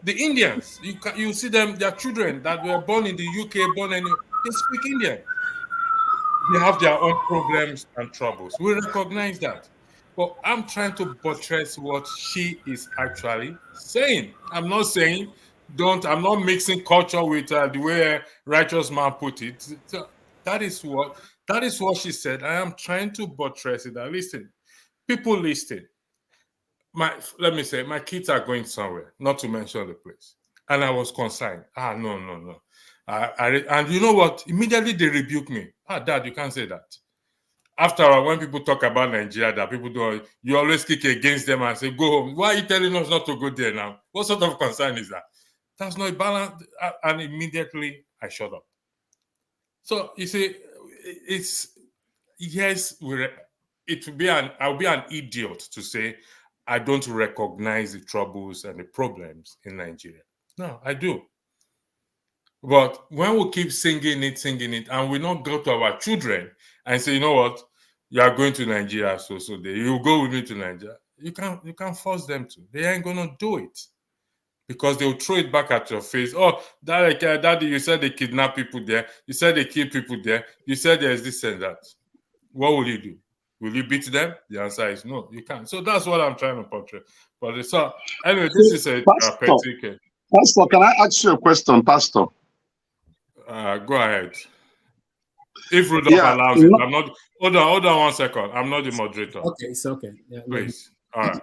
The Indians, you see them, their children that were born in the UK, they speak Indian. They have their own problems and troubles. We recognize that. But I'm trying to buttress what she is actually saying. I'm not saying I'm not mixing culture with the way Righteous Man put it. So that is what she said. I am trying to buttress it. Now listen, people listen. Let me say, my kids are going somewhere, not to mention the place. And I was concerned. No. And you know what? Immediately they rebuke me. Dad, you can't say that. After all, when people talk about Nigeria, that people do, you always kick against them and say, go home. Why are you telling us not to go there now? What sort of concern is that? That's not a balance. And immediately I shut up. So you see, I'll be an idiot to say I don't recognize the troubles and the problems in Nigeria. No, I do. But when we keep singing it, and we not go to our children and say, you know what, you are going to Nigeria, so you go with me to Nigeria. You can't force them to. They ain't gonna do it because they'll throw it back at your face. Oh, Daddy, you said they kidnap people there. You said they kill people there. You said there's this and that. What will you do? Will you beat them? The answer is no, you can't. So that's what I'm trying to portray. But so anyway, this is a therapeutic. Pastor, can I ask you a question, Pastor? Go ahead. If Rudolph allows it, I'm not. Hold on 1 second. I'm not the moderator. Okay, it's okay. Yeah, please. All right.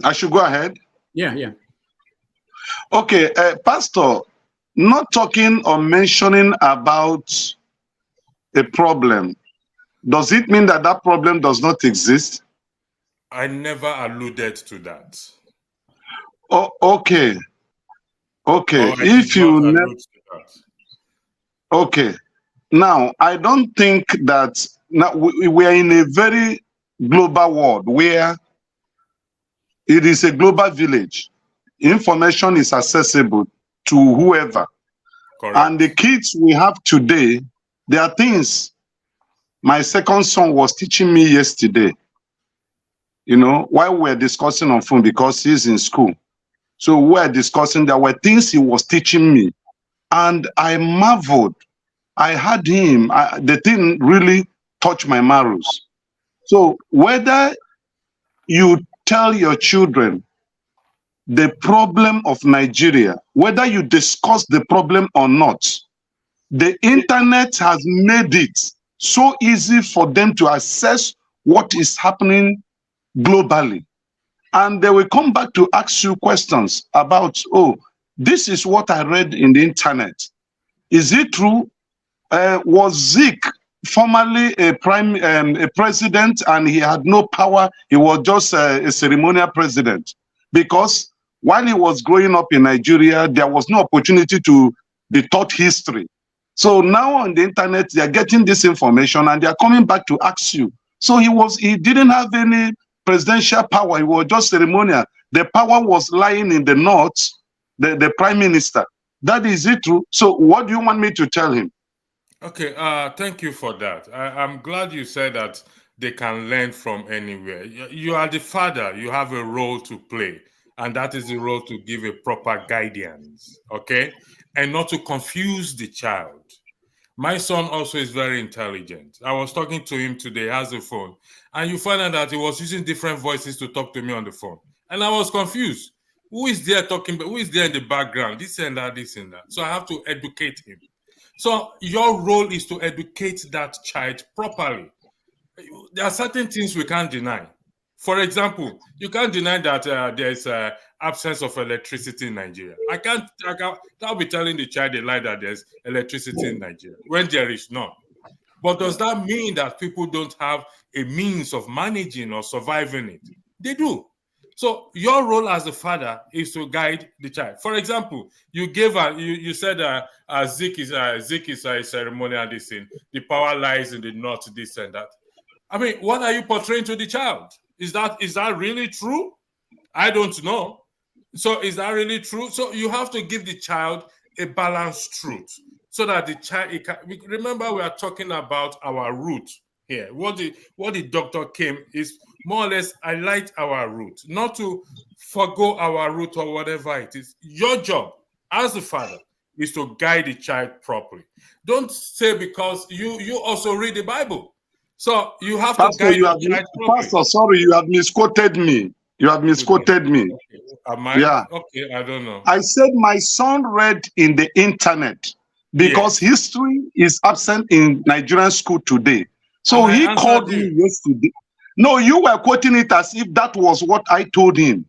I should go ahead. Yeah. Okay, Pastor, not talking or mentioning about a problem, does it mean that that problem does not exist? I never alluded to that. Oh, okay. Okay. Or I did If you not never, allude to that. okay. Now, I don't think that now we are in a very global world where it is a global village. Information is accessible to whoever. Correct. And the kids we have today, there are things my second son was teaching me yesterday, you know, while we were discussing on phone because he's in school. So we were discussing, there were things he was teaching me. And I marveled. I had him, the thing really touched my marrows. So whether you tell your children the problem of Nigeria, whether you discuss the problem or not, the internet has made it so easy for them to assess what is happening globally. And they will come back to ask you questions about, oh, this is what I read in the internet. Is it true? Was Zeke formerly a president and he had no power? He was just a ceremonial president. Because while he was growing up in Nigeria, there was no opportunity to be taught history. So now on the internet, they are getting this information and they are coming back to ask you. So he didn't have any presidential power. He was just ceremonial. The power was lying in the north, the prime minister. That is it true. So what do you want me to tell him? Okay, thank you for that. I'm glad you said that they can learn from anywhere. You are the father, you have a role to play, and that is the role to give a proper guidance, okay? And not to confuse the child. My son also is very intelligent. I was talking to him today, he has a phone, and you find out that he was using different voices to talk to me on the phone. And I was confused. Who is there talking, who is there in the background? This and that, this and that. So I have to educate him. So your role is to educate that child properly. There are certain things we can't deny. For example, you can't deny that there's an absence of electricity in Nigeria. I'll be telling the child a lie that there's electricity in Nigeria when there is none. But does that mean that people don't have a means of managing or surviving it? They do. So your role as a father is to guide the child. For example, you said Zeke is a ceremonial this thing. The power lies in the north, this and that. I mean, what are you portraying to the child? Is that really true? I don't know. So is that really true? So you have to give the child a balanced truth so that the child remember we are talking about our root here. What the doctor came is more or less highlight our root, not to forgo our root or whatever it is. Your job as a father is to guide the child properly. Don't say because you also read the Bible. So you have to guide the child properly. Pastor, sorry, you have misquoted me. You have misquoted me. Okay. Am I? Yeah. Okay, I don't know. I said my son read in the internet because history is absent in Nigerian school today. So he called me yesterday. No, you were quoting it as if that was what I told him.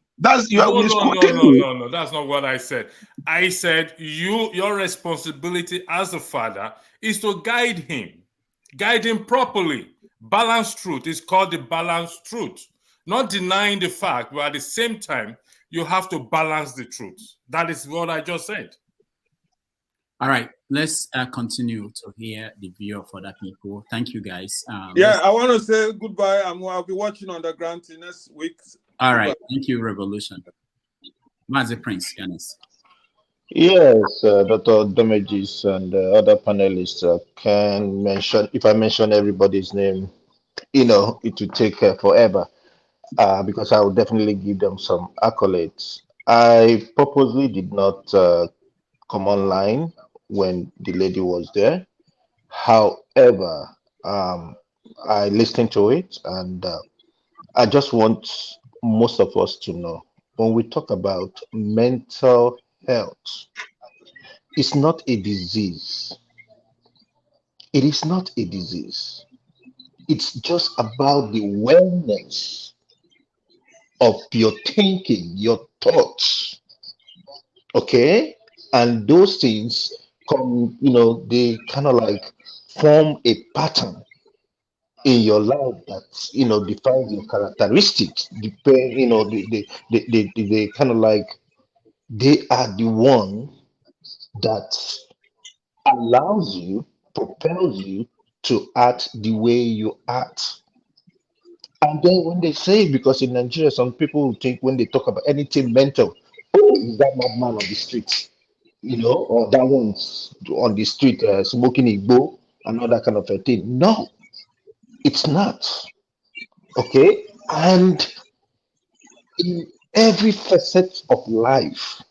You are misquoting me. No, that's not what I said. I said your responsibility as a father is to guide him properly. Balanced truth is called the balanced truth. Not denying the fact, but at the same time, you have to balance the truth. That is what I just said. All right, let's continue to hear the view of other people. Thank you, guys. I want to say goodbye. I'll be watching Underground next week. All right, thank you, Revolution. Mazi Prince, Yanis. Yes, Dr. Damages and other panelists can mention, if I mention everybody's name, it will take forever because I will definitely give them some accolades. I purposely did not come online when the lady was there. However, I listened to it and I just want most of us to know when we talk about mental health, it's not a disease. It is not a disease. It's just about the wellness of your thinking, your thoughts. Okay? And those things come, they kind of like form a pattern in your life that defines your characteristics. Depend, they kind of like they are the one that allows you, propels you to act the way you act. And then when they say, because in Nigeria, some people think when they talk about anything mental, oh, is that madman on the street, or that one's on the street smoking igbo and all that kind of a thing. No, it's not. Okay, and in every facet of life,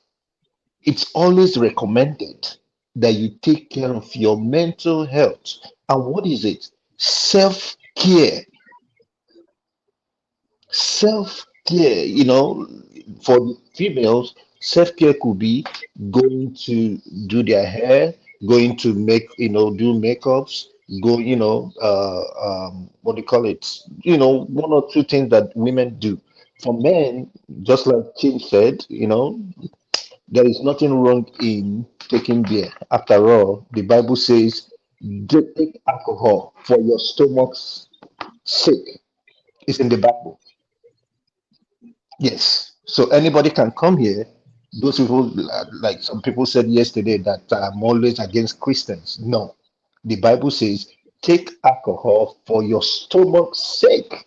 it's always recommended that you take care of your mental health. And what is it? Self care. Self care, for the females, self care could be going to do their hair, going to do makeups, go, what do you call it? One or two things that women do. For men, just like Tim said, there is nothing wrong in taking beer. After all, the Bible says, "Don't take alcohol for your stomach's sake." It's in the Bible. Yes. So anybody can come here. Those people, like some people said yesterday, that I'm always against Christians. No. The Bible says, take alcohol for your stomach's sake.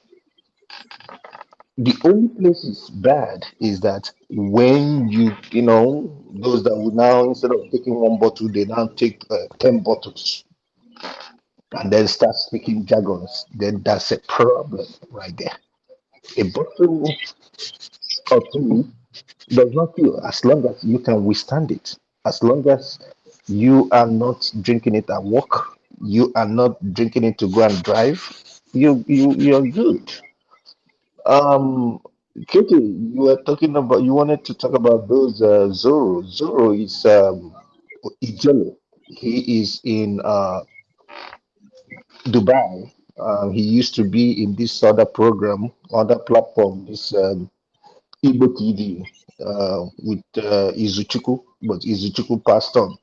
The only place it's bad is that when those that would now, instead of taking one bottle, they now take 10 bottles and then start speaking jargons. Then that's a problem right there. A bottle or two does not kill as long as you can withstand it. As long as you are not drinking it at work, you are not drinking it to go and drive, you're good. Um, Katie, you wanted to talk about those Zoro. Zoro is Ijele. He is in Dubai. He used to be in this other program, other platform, this Igbo TV with Izuchuku, but Izuchuku passed on,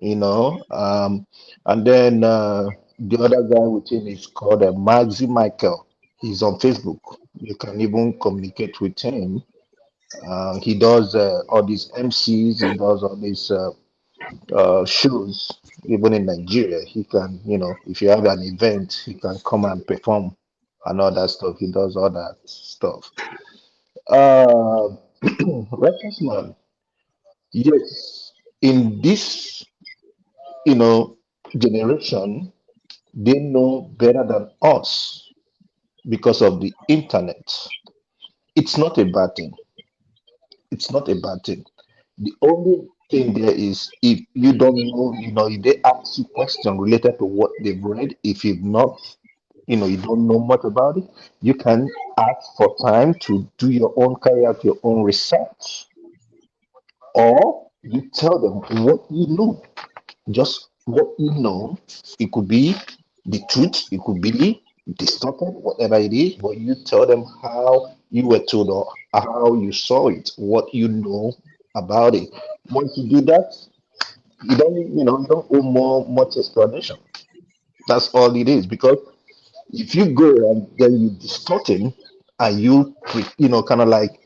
you know. And then the other guy with him is called Maxi Michael. He's on Facebook. You can even communicate with him. He does all these MCs, he does all these shows, even in Nigeria. He can, if you have an event, he can come and perform and all that stuff. He does all that stuff. Uh, Reference man, yes, in this, generation, they know better than us because of the internet. It's not a bad thing. It's not a bad thing. The only thing there is if you don't know, if they ask you question related to what they've read, if you've not, you don't know much about it, you can ask for time to do your own, carry out your own research, or you tell them what you know, just what you know. It could be the truth, it could be distorted, whatever it is, but you tell them how you were told or how you saw it, what you know about it. Once you do that, you don't owe much explanation. That's all it is. Because if you go and then you distorting and kind of like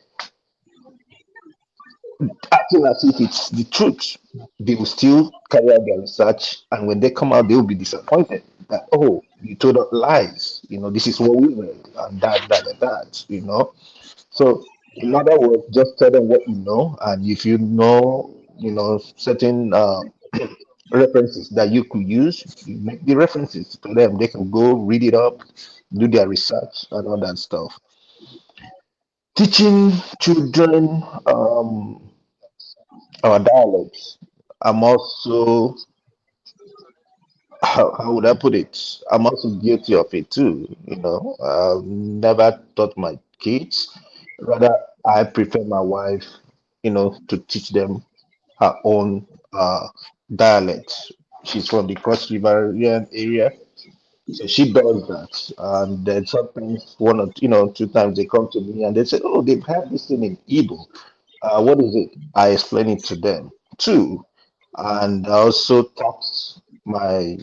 acting as if it's the truth, they will still carry out their research, and when they come out, they will be disappointed that, oh, you told us lies. This is what we read, and that. So, in other words, just tell them what you know, and if you know, certain references that you could use, you make the references to them. They can go read it up, do their research, and all that stuff. Teaching children our dialects. I'm also, how would I put it? I'm also guilty of it too. I've never taught my kids. Rather, I prefer my wife, to teach them her own dialect. She's from the Cross Riverian area, so she does that. And then sometimes one or two times they come to me and they say, "Oh, they've had this thing in Igbo. What is it?" I explain it to them too, and I also tax my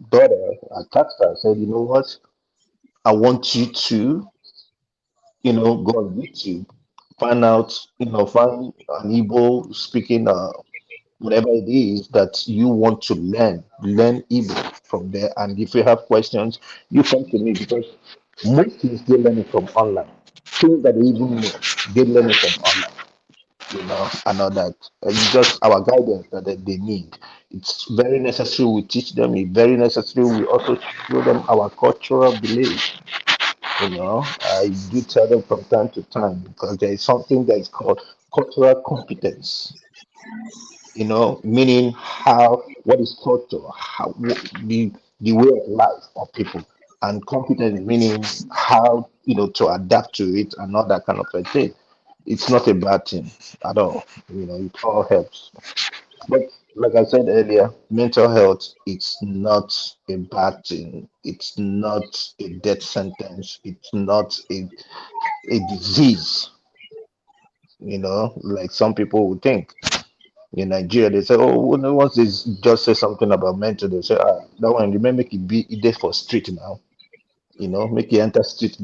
daughter, I texted her, I said, you know what? I want you to, go on YouTube, find out, find an Igbo speaking whatever it is that you want to learn Igbo from there. And if you have questions, you come to me because most things they learn it from online. Things that they even know, they learn it from online, and all that. It's just our guidance that they need. It's very necessary we teach them. It's very necessary we also show them our cultural beliefs. I do tell them from time to time because there is something that is called cultural competence, meaning what is culture, the way of life of people, and competence meaning how, to adapt to it and all that kind of a thing. It's not a bad thing at all. It all helps. But like I said earlier, mental health, it's not a bad thing. It's not a death sentence. It's not a disease, like some people would think. In Nigeria, they say, oh, once they just say something about mental, they say, that one, remember, make it be it there for street now. Make it enter street,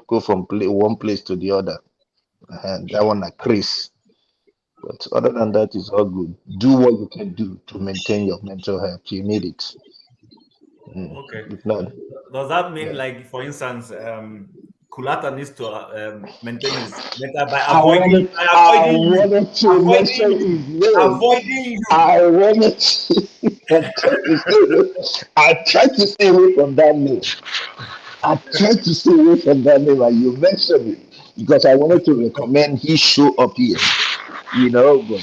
go from one place to the other. And that one, a Chris. But other than that, it's all good. Do what you can do to maintain your mental health. You need it. Okay. If not, Does that mean, yeah. like, for instance, Kulata needs to maintain his mental by I wanted, I avoiding you, wanted to mention avoiding you, his name. avoiding you? I wanted to, I tried to stay away from that name. I tried to stay away from that name, and you mentioned it because I wanted to recommend he show up here. But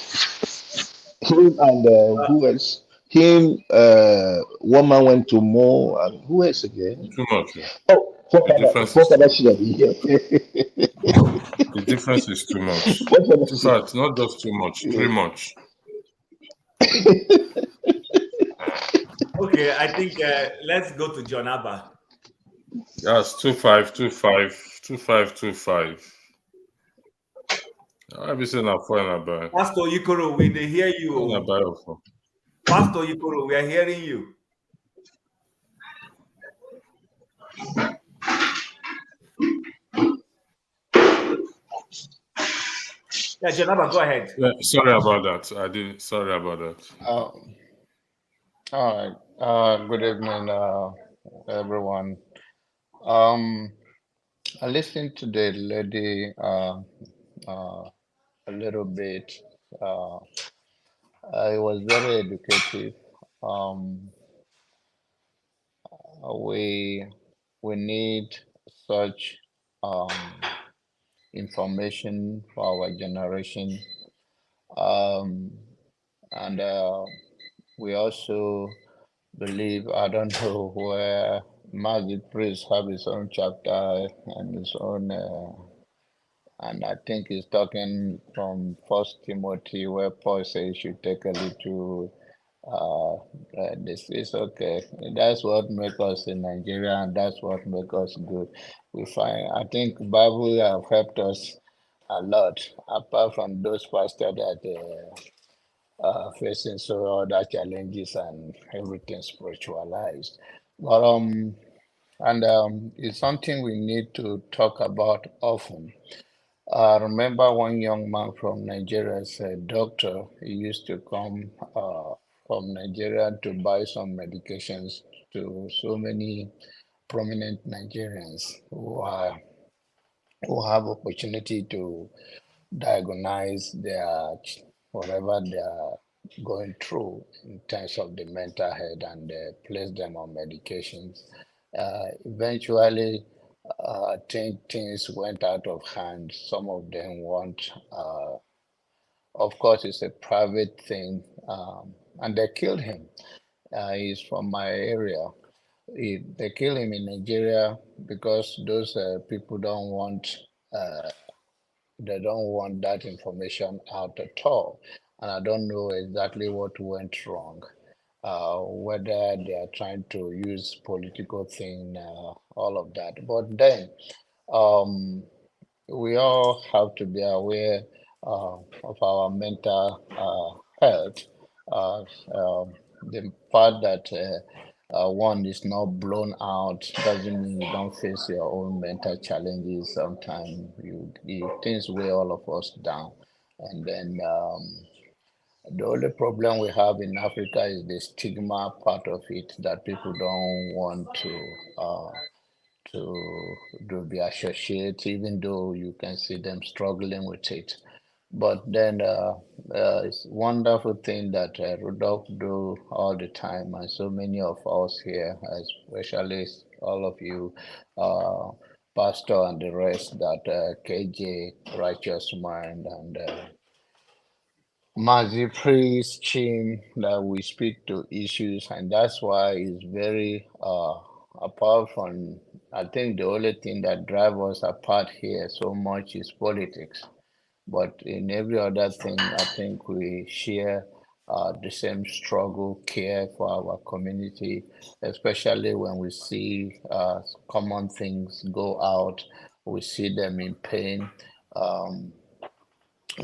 him and who else? Him, one man went to Mo, and who else again? Too much. Oh, The difference is too Fokada much. should have been here. The difference is too much. Fokada In should- fact, not just too much, too much. Okay, I think let's go to John Abba. That's 25252525. I'll be saying a phone about. Pastor Yukoro, we dey hear you. Pastor Yukoro, we are hearing you. Yeah, John Abba, go ahead. Yeah, sorry about that. I did. Sorry about that. All right. Good evening, everyone. I listened to the lady a little bit. It was very educative. We need such information for our generation, and we also believe, I don't know where Magic Priest have his own chapter and his own, and I think he's talking from First Timothy, where Paul says you should take a little. This is okay. That's what makes us in Nigeria, and that's what makes us good. I think Bible have helped us a lot, apart from those pastors that facing so other challenges and everything spiritualized. But it's something we need to talk about often. I remember one young man from Nigeria said, doctor, he used to come from Nigeria to buy some medications to so many prominent Nigerians who have opportunity to diagnose whatever they are going through in terms of the mental health, and place them on medications. Eventually, I think things went out of hand. Some of them want, of course, it's a private thing, and they killed him. He's from my area. They killed him in Nigeria because those people don't want. They don't want that information out at all. And I don't know exactly what went wrong, whether they are trying to use political thing, all of that. But then we all have to be aware of our mental health. the part that one is not blown out doesn't mean you don't face your own mental challenges. Sometimes things weigh all of us down, and then the only problem we have in Africa is the stigma part of it, that people don't want to be associated, even though you can see them struggling with it. But then it's wonderful thing that Rudolph do all the time, and so many of us here, especially all of you, Pastor and the rest, that KJ, Righteous Mind, and Mazi Priest, Chim, that we speak to issues, and that's why it's very, apart from, I think the only thing that drives us apart here so much is politics. But in every other thing, I think we share the same struggle, care for our community, especially when we see common things go out, we see them in pain.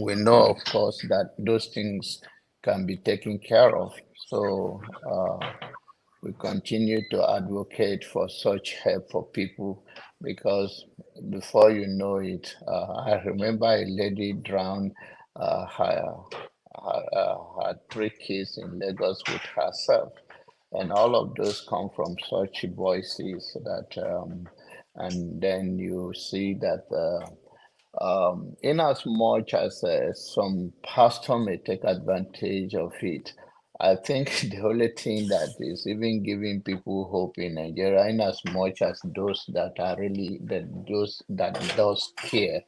We know, of course, that those things can be taken care of. So we continue to advocate for such help for people, because before you know it, I remember a lady drowned her 3 kids in Lagos with herself. And all of those come from such voices that, and then you see that in as much as some pastor may take advantage of it, I think the only thing that is even giving people hope in Nigeria, in as much as those that are really those that does care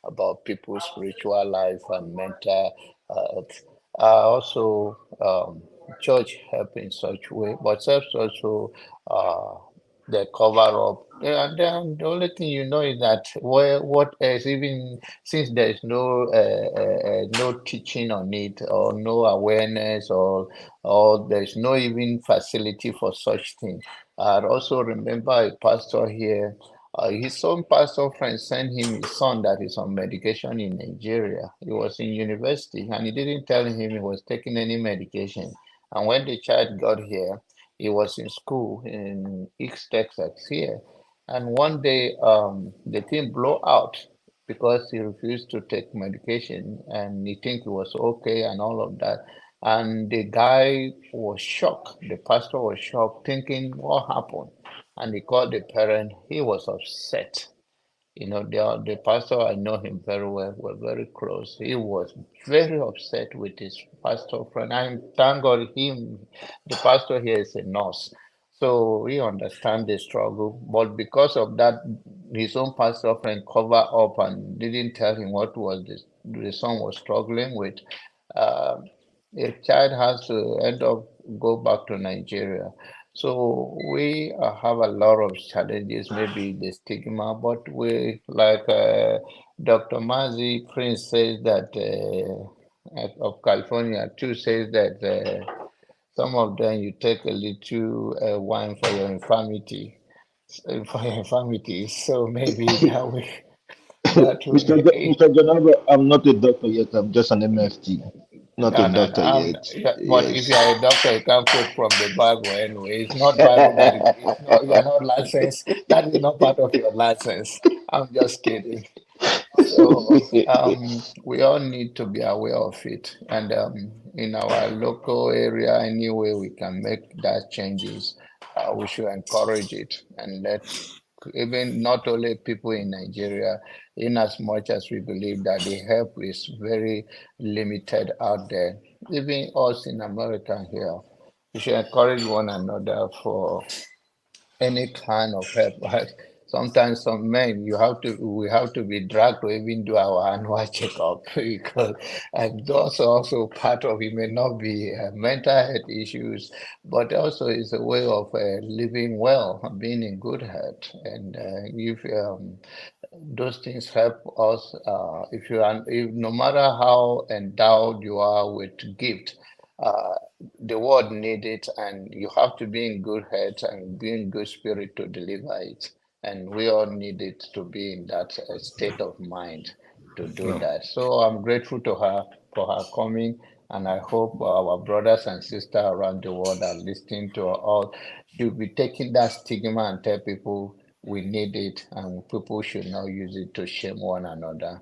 about people's spiritual life and mental health, also church help in such way, but church also they cover up. And then the only thing you know is that what else, even since there is no teaching on it, or no awareness, or there is no even facility for such thing. I also remember a pastor here. His son pastor friend sent him his son that is on medication in Nigeria. He was in university and he didn't tell him he was taking any medication. And when the child got here, he was in school in East Texas here. And one day the thing blew out because he refused to take medication and he think he was okay and all of that. And the guy was shocked. The pastor was shocked, thinking, what happened? And he called the parent. He was upset. You know, the pastor, I know him very well, we're very close. He was very upset with his pastor friend. I thank God the pastor here is a nurse. So he understands the struggle. But because of that, his own pastor friend covered up and didn't tell him what was the son was struggling with. A child has to end up go back to Nigeria. So we have a lot of challenges, maybe the stigma, but we, like Dr. Mazi Prince says that of California too, says that some of them you take a little wine for your infirmity, so maybe that way. Mr. Jonabo, I'm not a doctor yet. I'm just an MFT, not a doctor yet. But if you are a doctor, you can't quote from the Bible anyway. It's not Bible that you're not licensed. That is not part of your license. I'm just kidding. So we all need to be aware of it, and in our local area, any way we can make that changes, we should encourage it and let even not only people in Nigeria, in as much as we believe that the help is very limited out there, even us in America here, we should encourage one another for any kind of help. But sometimes some men, we have to be dragged to even do our annual checkup because that's also part of it. May not be mental health issues, but also it's a way of living well, being in good health. And if those things help us, if no matter how endowed you are with gift, the world needs it, and you have to be in good health and be in good spirit to deliver it. And we all need it to be in that state of mind to do that. So I'm grateful to her for her coming And I hope our brothers and sisters around the world are listening to all. Should be taking that stigma and tell people we need it, and people should not use it to shame one another.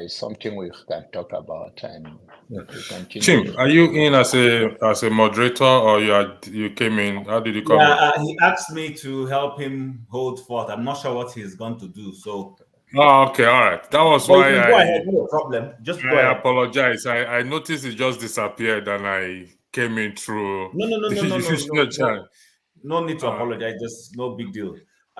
It's something we can talk about and to continue. Chim, are you in as a moderator, or you came in? How did you come in? Yeah, he asked me to help him hold forth. I'm not sure what he's going to do. So. Oh, okay, all right. That was But why you can go ahead, no problem. Just go ahead. I apologize. I noticed it just disappeared, and I came in through. No need to apologize. Just no big deal.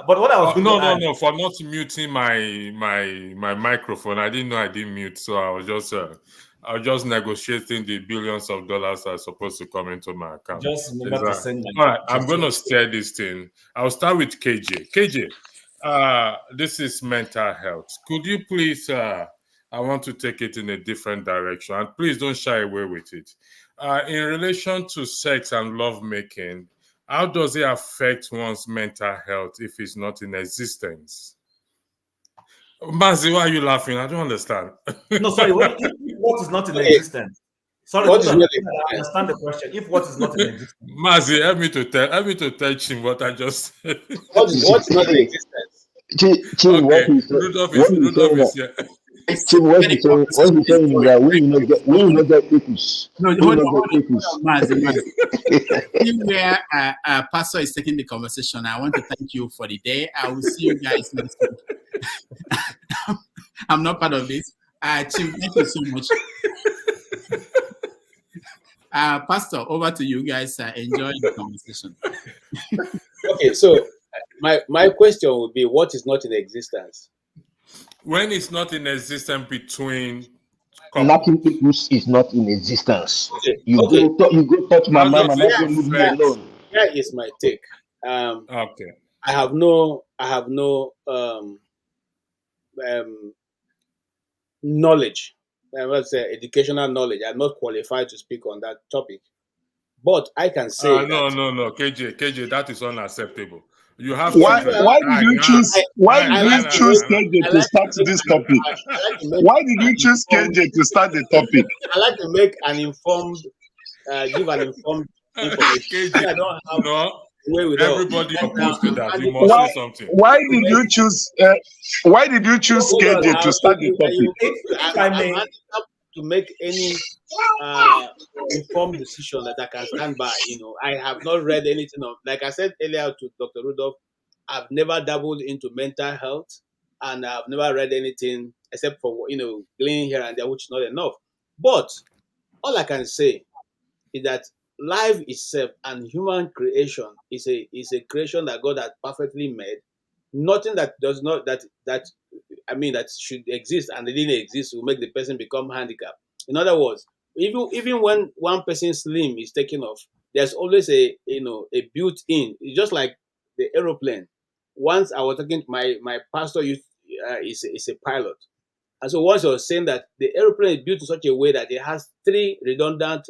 But what I was no, for not muting my microphone. I didn't know I didn't mute, so I was just negotiating the billions of dollars that are supposed to come into my account. Just remember to send my. All right, I'm going to steer this thing. I'll start with KJ. KJ, this is mental health. Could you please? I want to take it in a different direction, and please don't shy away with it. In relation to sex and lovemaking, how does it affect one's mental health if it's not in existence? Mazi, why are you laughing? I don't understand. No, sorry. What is not in existence? Sorry, what is really I understand the question. If what is not in existence, Mazi, help me to tell him what I just said. What's not in existence? Okay, Rudolph is here. Tim, what you saying is that we will not get equals. No, hold on, Mazi. Where Pastor is taking the conversation, I want to thank you for the day. I will see you guys next week. I'm not part of this. Tim, thank you so much. Pastor, over to you guys. Enjoy the conversation. Okay, so my question would be, what is not in existence? When it's not in existence between lacking equals is not in existence. Okay. You go touch my mom and I leave me alone. Here is my take. Okay. I have no knowledge. Let's say educational knowledge. I'm not qualified to speak on that topic. But I can say no, KJ, that is unacceptable. You have why did you choose KJ to start this topic? Why did you choose KJ to start the topic? I like to make an informed, give an informed information. KJ, I don't have no, everybody opposed to that. You must say something. Why did you choose? Why did you choose KJ to start the topic? I'm happy to make any informed decision that I can stand by. I have not read anything of, like I said earlier to Dr. Rudolph, I've never dabbled into mental health, and I've never read anything except for gleaning here and there, which is not enough. But all I can say is that life itself and human creation is a creation that God has perfectly made. Nothing that does not that should exist and it didn't exist will make the person become handicapped. In other words, even when one person's limb is taken off, there's always a built-in. It's just like the aeroplane. Once I was talking to my pastor, is a pilot, and so once I was saying that the aeroplane is built in such a way that it has 3 redundant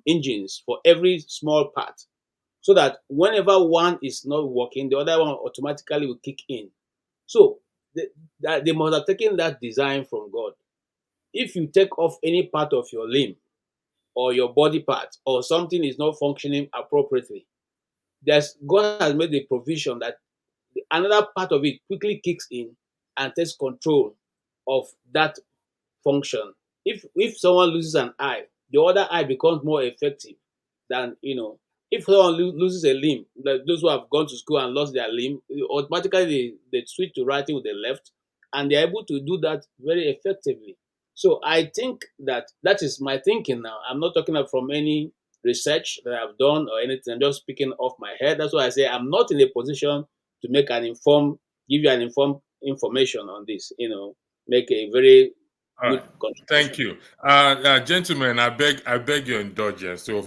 engines for every small part, so that whenever one is not working, the other one automatically will kick in. So they must have taken that design from God. If you take off any part of your limb or your body part, or something is not functioning appropriately, God has made the provision that another part of it quickly kicks in and takes control of that function. If someone loses an eye, the other eye becomes more effective than if someone loses a limb. Those who have gone to school and lost their limb, automatically they switch to writing with the left, and they're able to do that very effectively. So I think that is my thinking now. I'm not talking from any research that I've done or anything. I'm just speaking off my head. That's why I say I'm not in a position to give you an informed information on this. Make a very good contribution. Thank you, gentlemen. I beg your indulgence to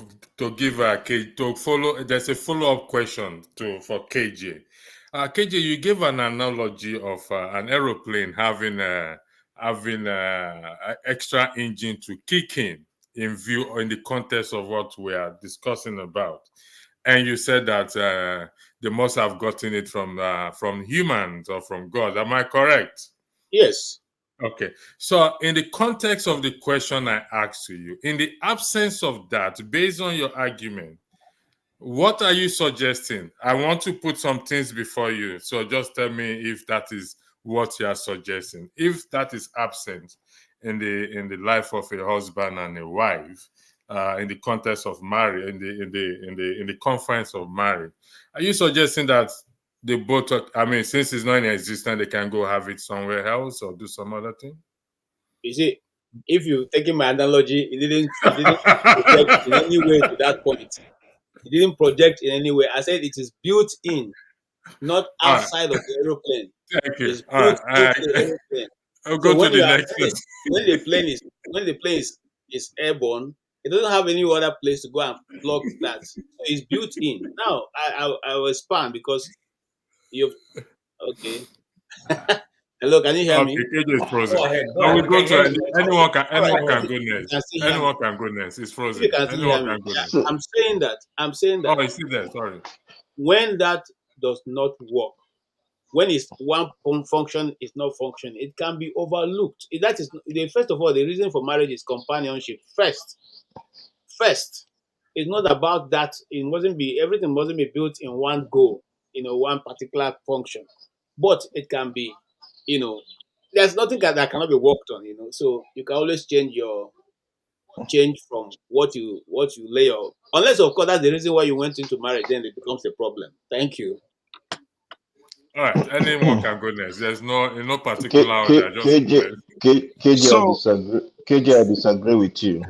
give to follow. There's a follow-up question for KJ. KJ, you gave an analogy of an aeroplane having extra engine to kick in view in the context of what we are discussing about, and you said that they must have gotten it from humans or from God. Am I correct? Yes. Okay. So in the context of the question I asked to you, in the absence of that, based on your argument, what are you suggesting? I want to put some things before you. So just tell me if that is what you are suggesting. If that is absent in the life of a husband and a wife, in the context of marriage, in the conference of marriage, are you suggesting that they both, since it's not in existence, they can go have it somewhere else or do some other thing? You see, if you taking my analogy, it didn't project in any way to that point. It didn't project in any way. I said it is built in, not outside of the aeroplane. Thank you. It's built into the aeroplane. I'll go to the next one. When the plane is airborne, it doesn't have any other place to go and plug that. So it's built in. Now I will expand because you've okay. Hello, can you hear me? KJ is frozen. Go ahead. I will go to anyone can go next. Anyone can go next. It's frozen. Anyone can go next. I'm saying that. Oh, I see that. Sorry. When that does not work, when it's one function is not functioning, it can be overlooked. That is first of all, the reason for marriage is companionship. First, it's not about that. Everything mustn't be built in one goal, one particular function. But it can be, there's nothing that cannot be worked on, So you can always change from what you lay out. Unless, of course, that's the reason why you went into marriage, then it becomes a problem. Thank you. All right, anyone can go next. There's no particular order. KJ, I disagree with you.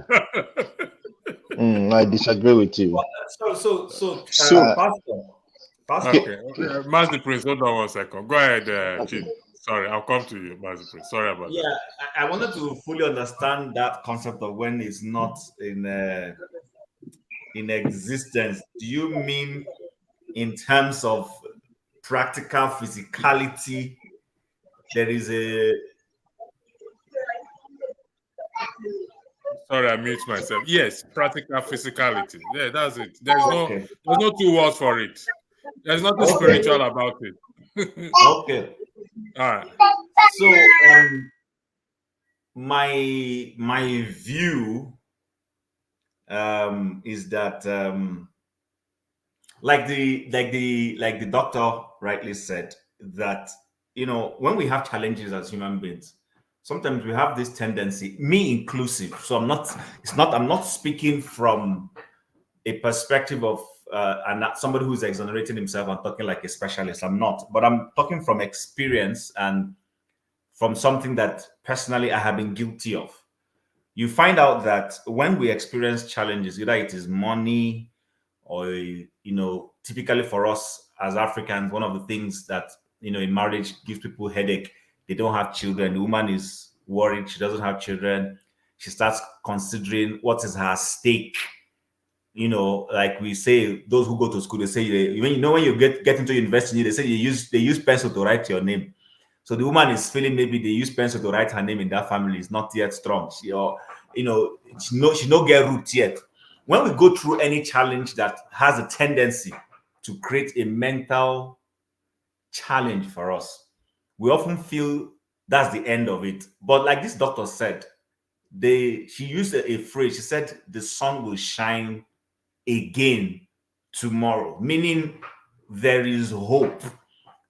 I disagree with you. So Pastor. Okay. Master Prince, hold on 1 second. Go ahead, Chief. Sorry, I'll come to you, Master Prince. Sorry about that. Yeah, I wanted to fully understand that concept of when it's not in existence. Do you mean in terms of practical physicality? There is a... Sorry, I mute myself. Yes, practical physicality. Yeah, that's it. There's no two words for it. There's nothing spiritual about it. Okay. All right. So my view is that like the doctor rightly said, that when we have challenges as human beings, sometimes we have this tendency, me inclusive. So I'm not speaking from a perspective of and not somebody who's exonerating himself and talking like a specialist. I'm not, but I'm talking from experience and from something that personally I have been guilty of. You find out that when we experience challenges, either it is money or, typically for us as Africans, one of the things that, in marriage gives people headache, they don't have children. The woman is worried she doesn't have children. She starts considering what is her stake. Like we say, those who go to school, they say, when you get into university, they say they use pencil to write your name. So the woman is feeling maybe they use pencil to write her name in that family is not yet strong. She no get root yet. When we go through any challenge that has a tendency to create a mental challenge for us, we often feel that's the end of it. But like this doctor said, she used a phrase. She said, the sun will shine again tomorrow, meaning there is hope.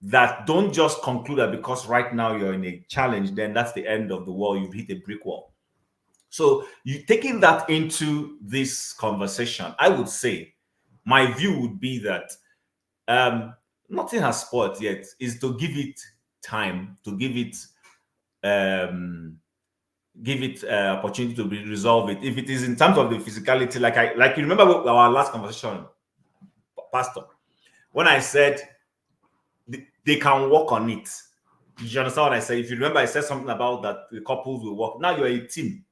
That don't just conclude that because right now you're in a challenge, then that's the end of the world. You've hit a brick wall. So you taking that into this conversation, I would say my view would be that nothing has spoiled yet, is to give it time, to give it opportunity to resolve it. If it is in terms of the physicality, like you remember our last conversation, Pastor, when I said they can work on it. You understand what I said? If you remember, I said something about that the couples will work. Now you're a team.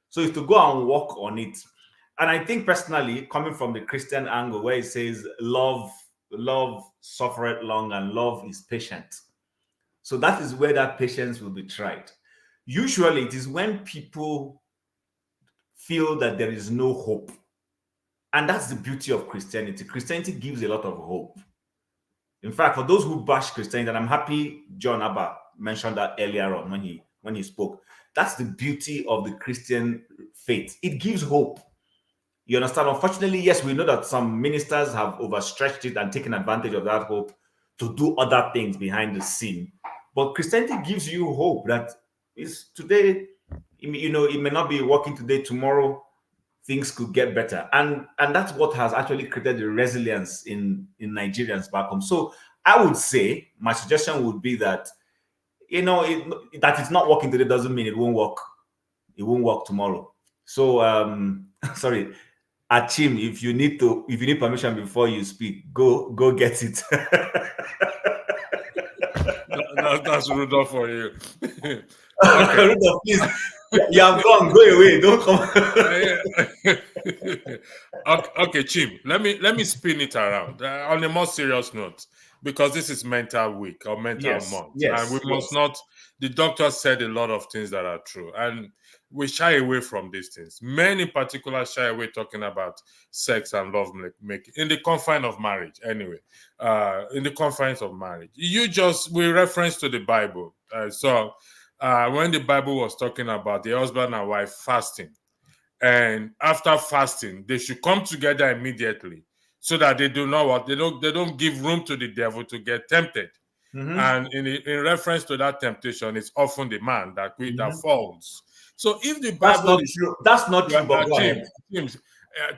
So it's to go and work on it. And I think personally, coming from the Christian angle where it says love suffereth long and love is patient. So that is where that patience will be tried. Usually it is when people feel that there is no hope. And that's the beauty of Christianity. Christianity gives a lot of hope. In fact, for those who bash Christianity, and I'm happy John Abba mentioned that earlier on when he when he spoke. That's the beauty of the Christian faith. It gives hope. You understand? Unfortunately, yes, we know that some ministers have overstretched it and taken advantage of that hope to do other things behind the scene. But Christianity gives you hope that is today, you know, it may not be working today, tomorrow things could get better. And that's what has actually created the resilience in Nigerians back home. So I would say my suggestion would be that, you know, that it's not working today doesn't mean it won't work. It won't work tomorrow. So sorry, Achim, if you need permission before you speak, go get it. That's Rudolph for you. Okay. Rudolph, please. You have gone. Go away. Don't come. Okay, Chim. Let me spin it around on a more serious note, because this is mental week or mental month, and we must not. The doctor said a lot of things that are true, and we shy away from these things. Men in particular shy away talking about sex and love making in the confines of marriage. Anyway, in the confines of marriage, we reference to the Bible. When the Bible was talking about the husband and wife fasting, and after fasting, they should come together immediately so that they don't give room to the devil to get tempted. Mm-hmm. And in reference to that temptation, it's often the man that falls. So if the Bible that's not true. But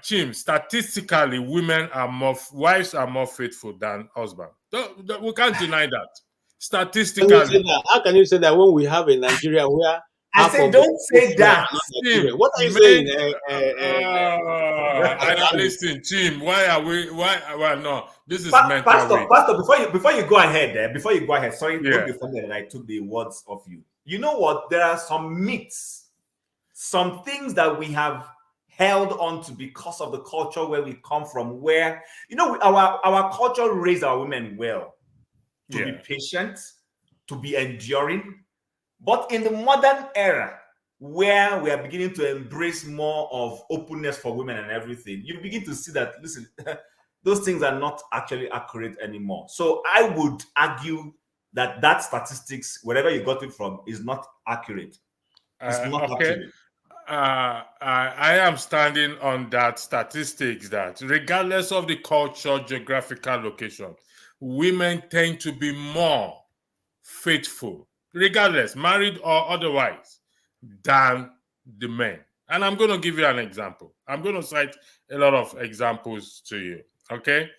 Chim, statistically, wives are more faithful than husbands. We can't deny that. Statistically, how can you say that when we have a Nigeria where I say don't say that? What are you saying? Listen, Tim. Why no? This is Pastor, before you go ahead, sorry, don't be funny that I took the words of you. You know what? There are some myths, some things that we have held on to because of the culture where we come from, where, you know, our culture raised our women well to be patient, to be enduring. But in the modern era, where we are beginning to embrace more of openness for women and everything, you begin to see that, listen, those things are not actually accurate anymore. So I would argue that statistics, wherever you got it from, is not accurate. It's not accurate. I am standing on that statistics that regardless of the culture, geographical location, women tend to be more faithful, regardless, married or otherwise, than the men. And I'm going to give you an example. I'm going to cite a lot of examples to you. Okay,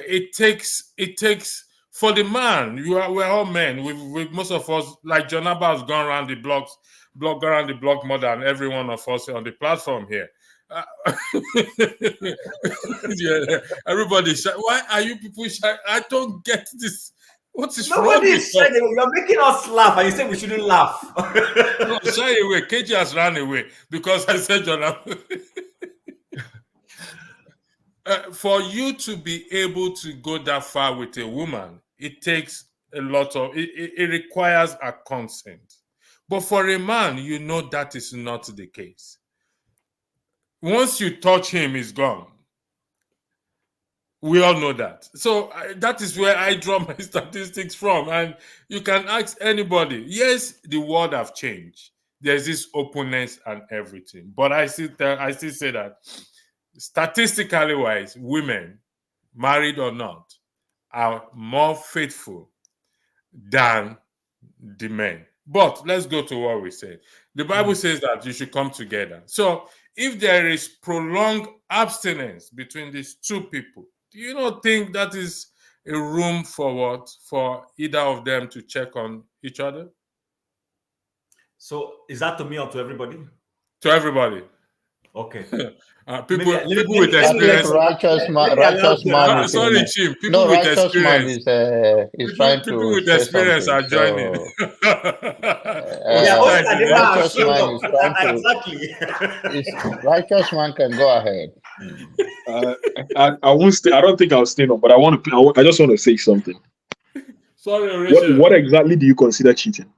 it takes for the man. We're all men. With most of us, like John Abba has gone around the block more than every one of us on the platform here. Everybody shy. Why are you people shy? I don't get this. What is Nobody is shy. You're making us laugh, and you say we shouldn't laugh. No, shy away. KG has run away because I said John Abba. For you to be able to go that far with a woman, it takes a lot of, it requires a consent. But for a man, you know that is not the case. Once you touch him, he's gone. We all know that. So that is where I draw my statistics from. And you can ask anybody. Yes, the world have changed. There's this openness and everything. But I still say that statistically wise, women, married or not, are more faithful than the men. But let's go to what we said. The Bible says that you should come together. So if there is prolonged abstinence between these two people, do you not think that is a room for what? For either of them to check on each other? So is that to me or to everybody? To everybody. Okay. People with experience. Righteous man. Sorry, Chim. People with experience. People with experience are joining. Righteous man can go ahead. I won't stay. I don't think I'll stay long, but I just want to say something. Sorry, Richard. What exactly do you consider cheating?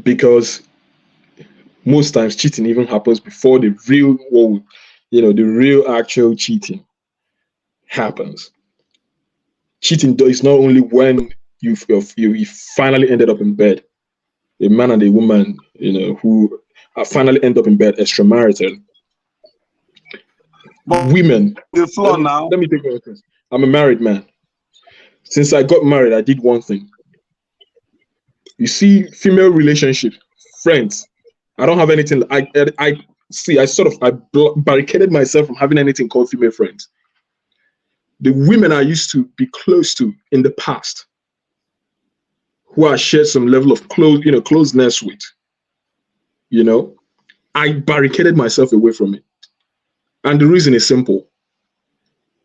Because most times cheating even happens before the real actual cheating happens. Cheating is not only when you finally ended up in bed. a man and a woman, who finally end up in bed extramarital. But women. The floor now. Let me take one question. I'm a married man. Since I got married, I did one thing. You see, female relationship, friends. I don't have anything. I barricaded myself from having anything called female friends. The women I used to be close to in the past, who I shared some level of closeness with, I barricaded myself away from it. And the reason is simple.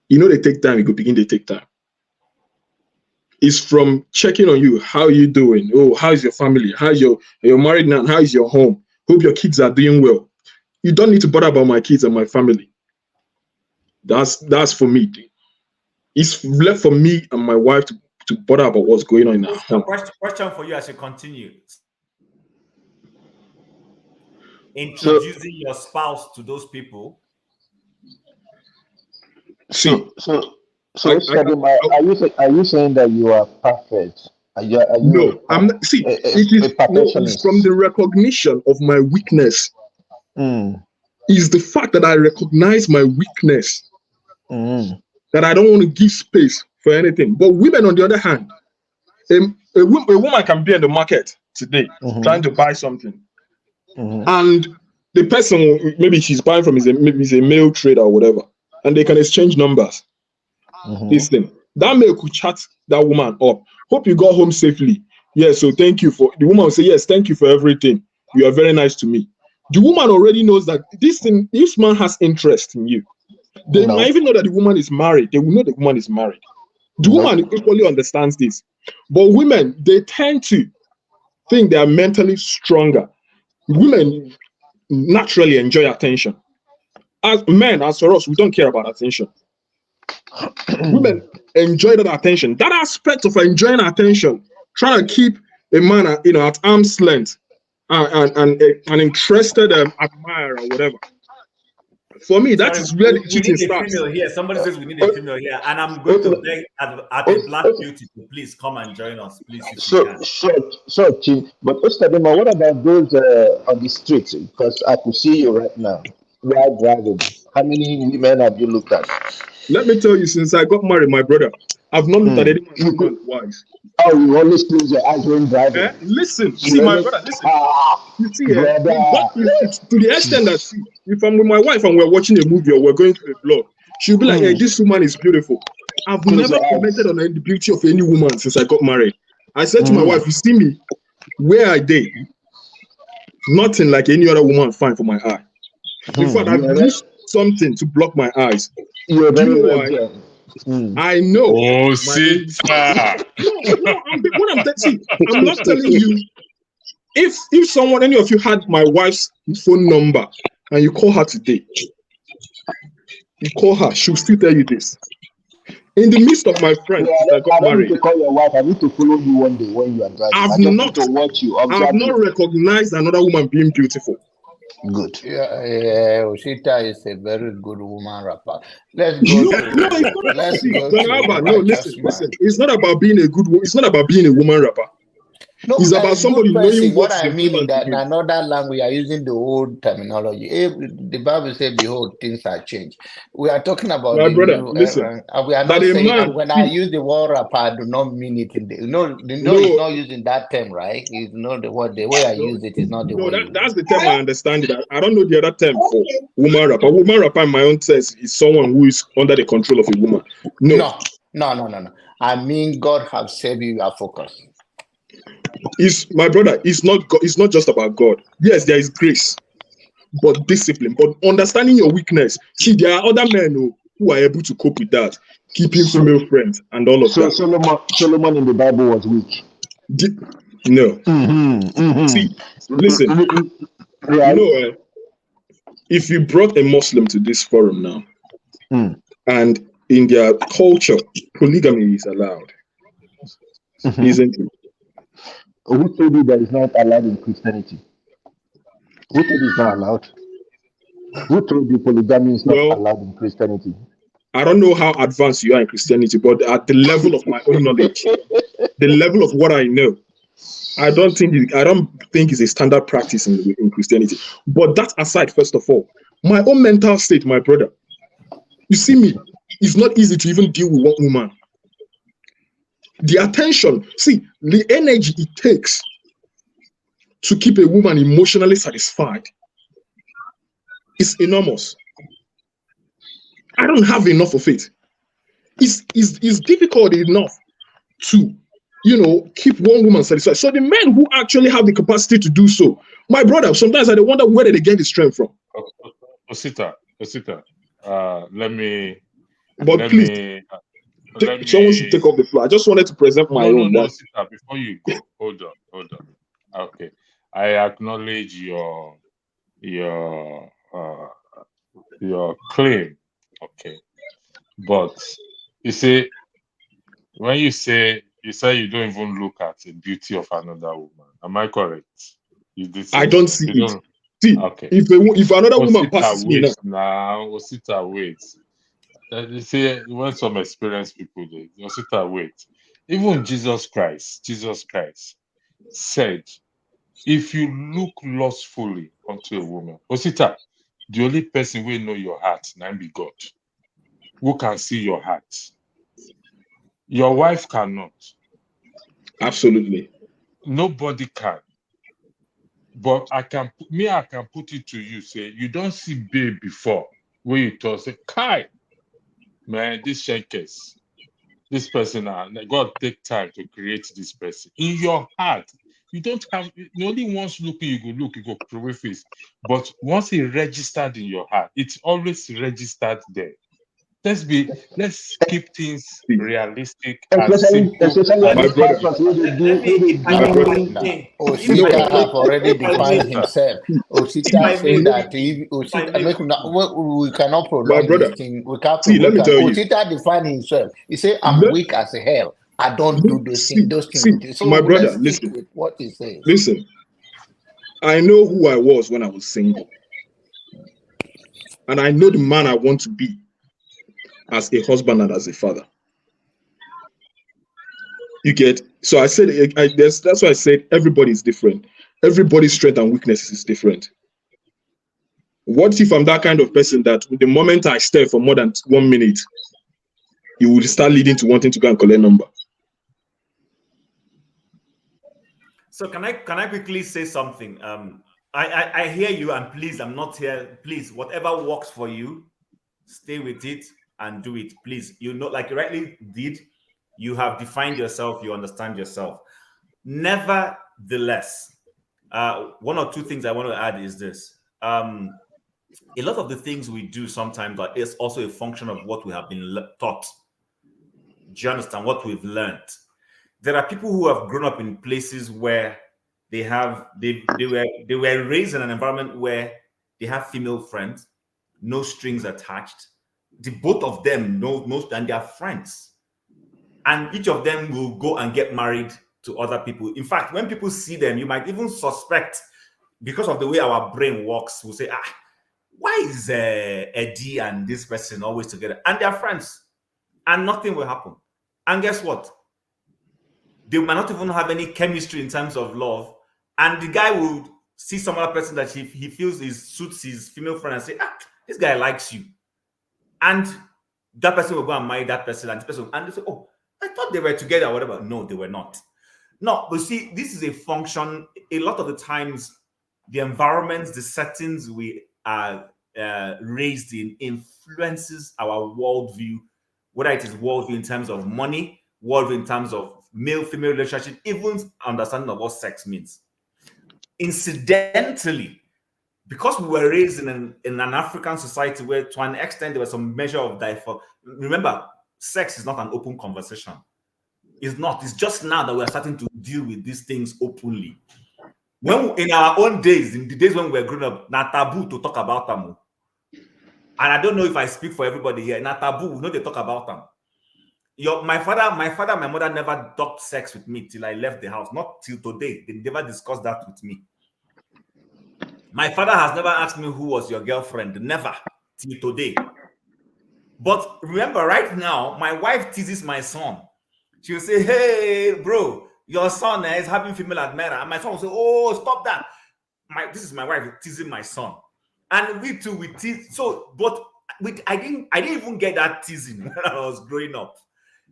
They take time, it could begin to take time. It's from checking on you. How are you doing? Oh, how's your family? You're married now? How is your home? Hope your kids are doing well. You don't need to bother about my kids and my family. That's for me. It's left for me and my wife to bother about what's going on in our home. Question for you as you continue. Introducing your spouse to those people. So, are you saying that you are perfect? No, I'm not. See, it's from the recognition of my weakness. Is the fact that I recognize my weakness, that I don't want to give space for anything. But women, on the other hand, a woman can be in the market today trying to buy something, and the person maybe she's buying from is a male trader or whatever, and they can exchange numbers. This thing that male could chat that woman up. Hope you got home safely. Yeah, so thank you for the woman will say yes, thank you for everything. You are very nice to me. The woman already knows that this man has interest in you. They might even know that the woman is married. They will know the woman is married. The woman equally understands this. But women, they tend to think they are mentally stronger. Women naturally enjoy attention. As men, as for us, we don't care about attention. Women enjoy that attention. That aspect of enjoying attention, trying to keep a man, at arm's length, and interested admirer or whatever. For me, that is where the cheating starts. Somebody says we need a female here, and I'm going to beg at the Black Beauty to please come and join us, please. But Ostadema, what about those on the streets? Because I could see you right now while driving. How many women have you looked at? Let me tell you, since I got married, my brother, I've not looked at any woman twice. Oh, you always close your eyes when driving. Listen, see, my brother, listen. You see, to the extent that if I'm with my wife and we're watching a movie or we're going through a vlog, she'll be like, hey, this woman is beautiful. I've never commented on the beauty of any woman since I got married. I said to my wife, you see me, where I date, nothing like any other woman fine for my eye. In fact, I've used something to block my eyes. You're very I know. Oh, see, I'm not telling you. If someone, any of you had my wife's phone number and you call her today, she'll still tell you this. In the midst of my friends, I got married. To call your wife, I need to follow you one day when you are driving. I've not recognized another woman being beautiful. Good. Yeah, Oshita is a very good woman rapper. Let's go. Listen. It's not about being a good woman. It's not about being a woman rapper. No, it's about somebody knowing what I mean in that in another language, we are using the old terminology. The Bible says, behold, things are changed. We are talking about my brother, listen. We are not saying when I use the word rapper, I do not mean it in the it's not using that term, right? It's not the word, the way I use it is not the way. That's the term I understand it. I don't know the other term for woman rapper. Woman rapper in my own sense is someone who is under the control of a woman. No. I mean, God has saved you your focus. My brother, it's not just about God. Yes, there is grace, but discipline, but understanding your weakness. See, there are other men who are able to cope with that, keeping female friends and all of that. Solomon in the Bible was weak. No. See, listen. If you brought a Muslim to this forum now, and in their culture, polygamy is allowed, isn't it? Who told you that it's not allowed in Christianity? Who told you it's not allowed? Who told you polygamy is not allowed in Christianity? I don't know how advanced you are in Christianity, but at the level of my own knowledge, the level of what I know, I don't think it's a standard practice in Christianity. But that aside, first of all, my own mental state, my brother, you see me, it's not easy to even deal with one woman. The attention, see, the energy it takes to keep a woman emotionally satisfied is enormous. I don't have enough of it. It's difficult enough to, keep one woman satisfied. So the men who actually have the capacity to do so, my brother, sometimes I wonder where they get the strength from. Osita, someone should take off the floor. I just wanted to present my own. No, Osita, before you go, hold on. Okay, I acknowledge your claim. Okay, but you see, when you say you don't even look at the beauty of another woman, am I correct? I don't see it. See, okay. If another woman passes me now, Osita, wait. You see, when some experienced people do, Osita, wait. Even Jesus Christ said, if you look lustfully unto a woman, Osita, the only person who know your heart, now be God, who can see your heart. Your wife cannot. Absolutely. Nobody can. But I can put it to you, say, you don't see babe before, where you talk, say, Kai, man, this shankers, this person, God take time to create this person. In your heart, you don't have, only once looking, you go through face. But once it registered in your heart, it's always registered there. Let's keep things realistic and simple. My brother, Osita have already defined himself. Osita said that we cannot prolong this thing. We can't. Osita defined himself. He said, "I'm weak as hell. I don't do those things." So my brother, listen. With what he says. Listen, I know who I was when I was single, and I know the man I want to be as a husband and as a father. You get? So I said, that's why I said everybody is different. Everybody's strength and weaknesses is different. What if I'm that kind of person that the moment I stare for more than 1 minute, you will start leading to wanting to go and collect number? So can I quickly say something? I hear you, and please, I'm not here. Please, whatever works for you, stay with it and do it. Please, like you rightly did, you have defined yourself, you understand yourself. Nevertheless, one or two things I want to add is this. A lot of the things we do sometimes is also a function of what we have been taught. Do you understand what we've learned? There are people who have grown up in places where they were raised in an environment where they have female friends, no strings attached. The both of them know most, and they are friends. And each of them will go and get married to other people. In fact, when people see them, you might even suspect, because of the way our brain works, we'll say, why is Eddie and this person always together? And they're friends. And nothing will happen. And guess what? They might not even have any chemistry in terms of love. And the guy will see some other person that he feels suits his female friend and say, this guy likes you. And that person will go and marry that person, and this person, and they say, oh, I thought they were together or whatever. No, they were not. No, but see, this is a function. A lot of the times, the environments, the settings we are raised in influences our worldview, whether it is worldview in terms of money, worldview in terms of male-female relationship, even understanding of what sex means. Incidentally, because we were raised in an African society where, to an extent, there was some measure of diversity. Remember, sex is not an open conversation. It's not. It's just now that we are starting to deal with these things openly. When in our own days, in the days when we were growing up, not taboo to talk about them. And I don't know if I speak for everybody here. Not taboo, we know they talk about them. My father, my mother never talked sex with me till I left the house. Not till today. They never discussed that with me. My father has never asked me who was your girlfriend. Never till today. But remember, right now, my wife teases my son. She will say, hey, bro, your son is having female admirer. And my son will say, oh, stop that. This is my wife teasing my son. And we too, we tease. So, but I didn't even get that teasing when I was growing up.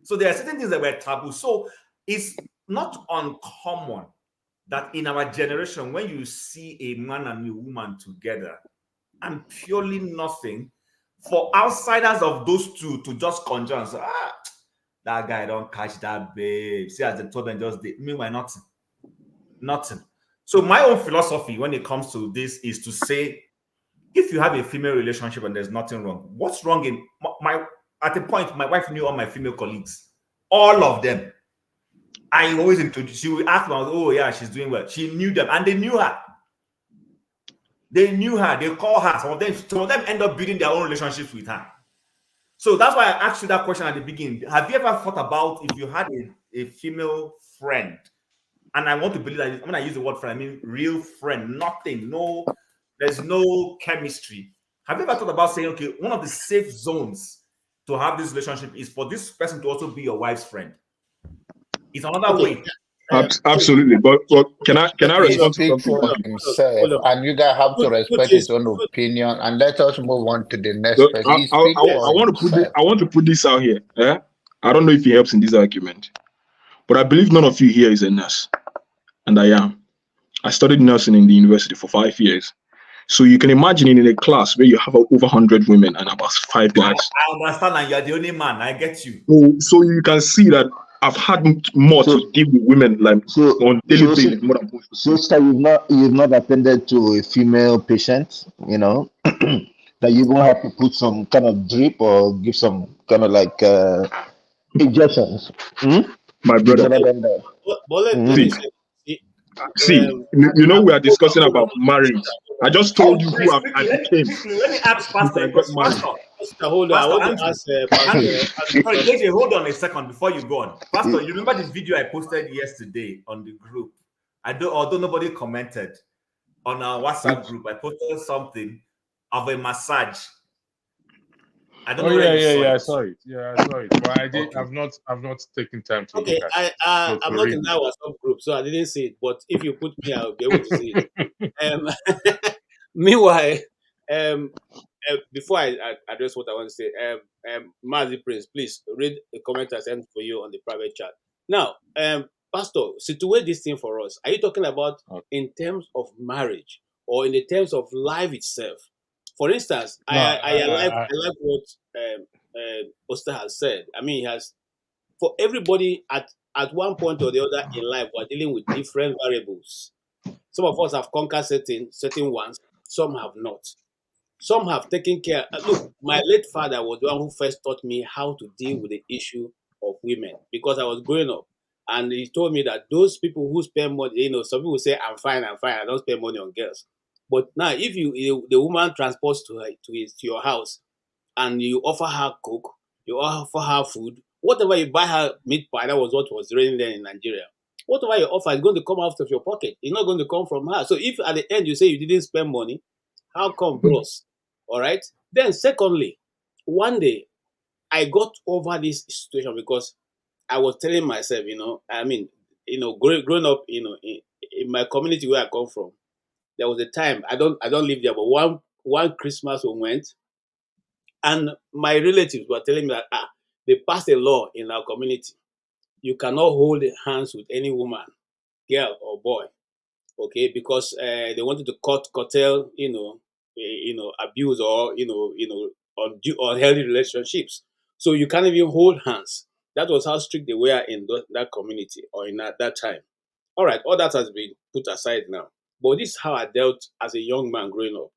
So there are certain things that were taboo. So it's not uncommon that in our generation, when you see a man and a woman together and purely nothing, for outsiders of those two to just conjure and say, that guy don't catch that babe. See, as the told them just did. Meanwhile, nothing. So my own philosophy when it comes to this is to say, if you have a female relationship and there's nothing wrong, what's wrong in at a point, my wife knew all my female colleagues, all of them. I always introduce. She would ask me, "Oh yeah, she's doing well." She knew them, and they knew her. They knew her. They call her. Some of them end up building their own relationships with her. So that's why I asked you that question at the beginning. Have you ever thought about if you had a female friend? And I want to believe that when I use the word friend, I mean real friend. Nothing. No, there's no chemistry. Have you ever thought about saying, okay, one of the safe zones to have this relationship is for this person to also be your wife's friend? It's another way. Absolutely, but can I respond to something? For himself, and you guys have to respect his own opinion. And let us move on to the next person. I want to put this out here. Yeah? I don't know if it helps in this argument, but I believe none of you here is a nurse, and I am. I studied nursing in the university for 5 years. So you can imagine in a class where you have over 100 women and about 5 guys. I understand, and you're the only man. I get you. So you can see that I've had more to deal with women like on daily basis. So you've not attended to a female patient, that you won't have to put some kind of drip or give some kind of like injections. My brother. See, we are discussing about marriage. I just told you who I became. Let me ask Pastor a question. Hold on. I want to ask Pastor. Hold on a second before you go on. Pastor, you remember the video I posted yesterday on the group? Although nobody commented on our WhatsApp group, I posted something of a massage. I don't know. I saw it. Yeah, I saw it. But I did. Okay. I've not taken time to look at it. I'm not in that WhatsApp group, so I didn't see it. But if you put me, I'll be able to see it. Meanwhile, before I address what I want to say, Mazi Prince, please read the comment I sent for you on the private chat. Now, Pastor, situate this thing for us. Are you talking about in terms of marriage or in the terms of life itself? For instance, I like what Oster has said. I mean, he has, for everybody at one point or the other in life, we're dealing with different variables. Some of us have conquered certain ones, some have not. Some have taken care. Look, my late father was the one who first taught me how to deal with the issue of women because I was growing up. And he told me that those people who spend money, some people say, I'm fine, I don't spend money on girls. But now, if the woman transports to your house and you offer her coke, you offer her food, whatever you buy her meat pie, that was what was raining there in Nigeria. Whatever you offer is going to come out of your pocket. It's not going to come from her. So if at the end you say you didn't spend money, how come, bros? All right. Then secondly, one day I got over this situation because I was telling myself, growing up, in my community where I come from, there was a time I don't live there, but one Christmas we went, and my relatives were telling me that they passed a law in our community. You cannot hold hands with any woman, girl or boy, okay, because they wanted to curtail, abuse or unhealthy relationships. So you can't even hold hands. That was how strict they were in that community or in that time. All right, all that has been put aside now. But this is how I dealt as a young man growing up.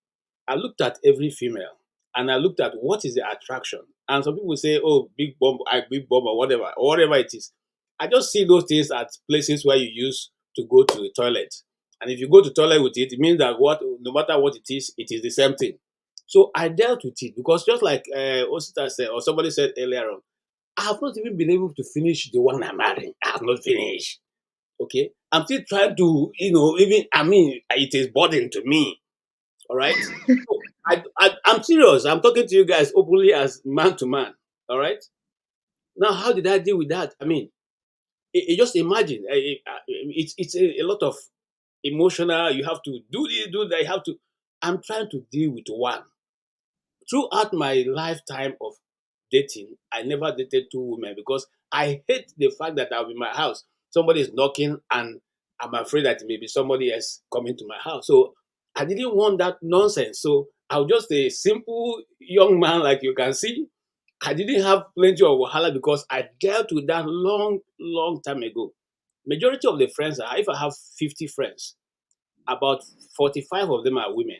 I looked at every female and I looked at what is the attraction. And some people say, oh, big bomb, or whatever it is. I just see those things at places where you use to go to the toilet. And if you go to the toilet with it, it means that no matter what it is the same thing. So I dealt with it because just like Osita said, or somebody said earlier on, I have not even been able to finish the one I'm marrying. I have not finished. Okay, I'm still trying to, it is burden to me. All right, I'm serious. I'm talking to you guys openly as man to man. All right. Now, how did I deal with that? just imagine, it's a lot of emotional. You have to do this, do that. You have to. I'm trying to deal with one. Throughout my lifetime of dating, I never dated two women because I hate the fact that I'm in my house. Somebody is knocking and I'm afraid that maybe somebody else coming to my house. So I didn't want that nonsense. So I was just a simple young man, like you can see. I didn't have plenty of wahala because I dealt with that long time ago. Majority of the friends, if I have 50 friends, about 45 of them are women,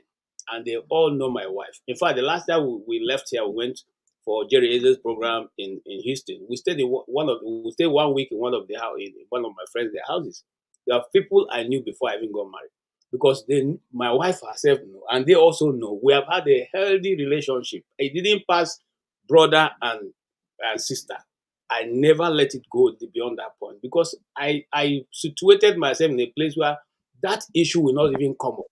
and they all know my wife. In fact, the last time we left here, we went for Jerry Ezra's program in Houston. We stayed we stayed 1 week in one of my friends' their houses. There are people I knew before I even got married because my wife herself know, and they also know. We have had a healthy relationship. It didn't pass brother and sister. I never let it go beyond that point because I situated myself in a place where that issue will not even come up.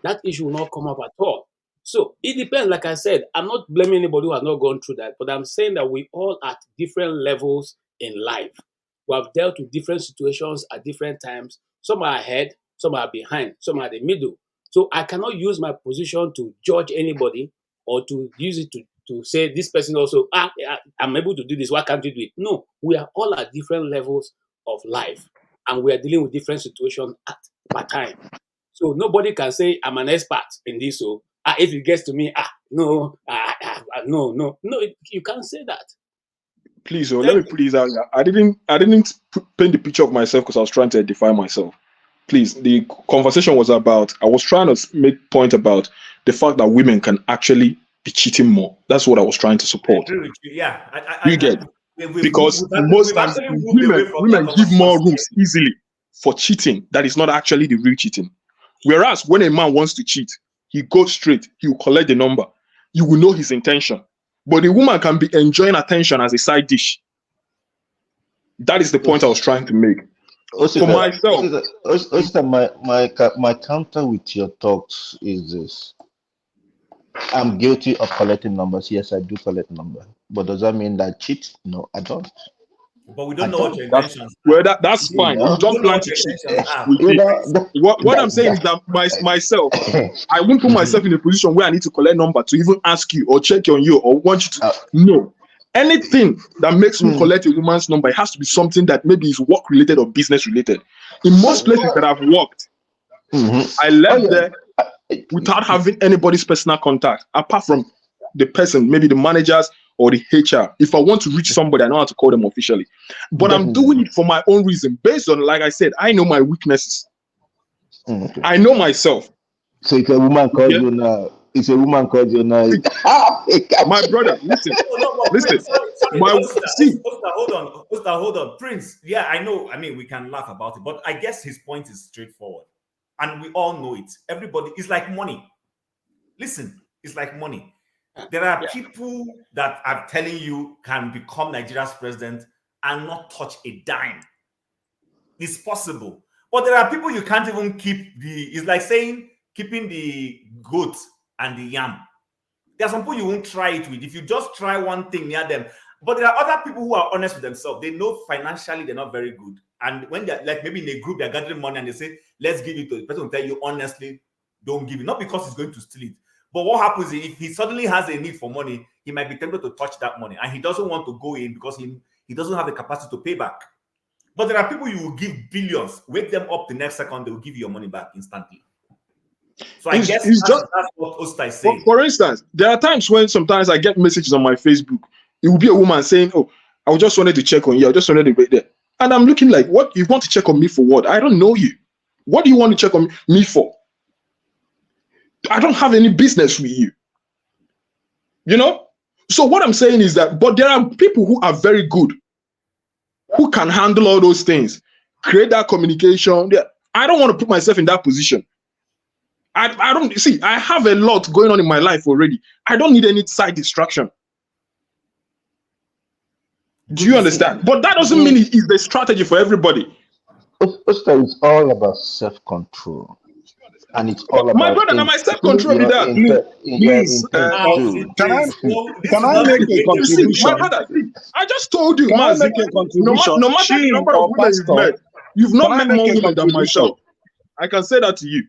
That issue will not come up at all. So it depends. Like I said, I'm not blaming anybody who has not gone through that, but I'm saying that we all at different levels in life. We have dealt with different situations at different times. Some are ahead, some are behind, some are the middle. So I cannot use my position to judge anybody or to use it to say this person also, I'm able to do this, why can't you do it? No, we are all at different levels of life and we are dealing with different situations at per time. So nobody can say I'm an expert in this. So if it gets to me, no, you can't say that. Please, let me put this out here. I didn't paint the picture of myself because I was trying to define myself. Please, the conversation was about, I was trying to make point about the fact that women can actually be cheating more. That's what I was trying to support. Yeah, you get because most times women give more rooms easily for cheating. That is not actually the real cheating. Whereas when a man wants to cheat, he goes straight, he will collect the number. You will know his intention. But the woman can be enjoying attention as a side dish. That is the point I was trying to make. For myself. My counter with your thoughts is this. I'm guilty of collecting numbers. Yes, I do collect numbers. But does that mean that I cheat? No, I don't. But we don't know what your intentions are. That's fine. You don't plan to cheat. What I'm saying is that myself, I won't put myself in a position where I need to collect number to even ask you or check on you or want you to know. Anything that makes me collect a woman's number, it has to be something that maybe is work related or business related. In most places that I've worked, I left there without having anybody's personal contact, apart from the person, maybe the managers or the HR. If I want to reach somebody, I know how to call them officially. But I'm doing it for my own reason, based on, like I said, I know my weaknesses. I know myself. So if a woman calls you now, my brother, listen. Hold on, Prince. Yeah, I know. I mean, we can laugh about it, but I guess his point is straightforward, and we all know it. Everybody, it's like money. Listen, it's like money. There are people that I'm telling you can become Nigeria's president and not touch a dime. It's possible. But there are people you can't even keep it's like saying keeping the goat and the yam. There are some people you won't try it with. If you just try one thing near them. But there are other people who are honest with themselves. They know financially they're not very good. And when they're like maybe in a group, they're gathering money and they say, let's give it to the person will tell you honestly, don't give it. Not because he's going to steal it. But what happens is if he suddenly has a need for money, he might be tempted to touch that money. And he doesn't want to go in because he doesn't have the capacity to pay back. But there are people you will give billions, wake them up the next second, they will give you your money back instantly. So I guess that's what Osta is saying. For instance, there are times when sometimes I get messages on my Facebook. It will be a woman saying, oh, I just wanted to check on you. I just wanted to be there. And I'm looking like, what? You want to check on me for what? I don't know you. What do you want to check on me for? I don't have any business with you. You know? So what I'm saying is that, but there are people who are very good, who can handle all those things, create that communication. I don't want to put myself in that position. I don't see, I have a lot going on in my life already. I don't need any side distraction. Do you understand? But that doesn't mean it is the strategy for everybody. It's all about self-control. and it's all about my brother. Now my self-control be that. Please, can I make a contribution? My brother, I just told you, Can I make a contribution? no matter the number of women you've not met more women than myself. I can say that to you.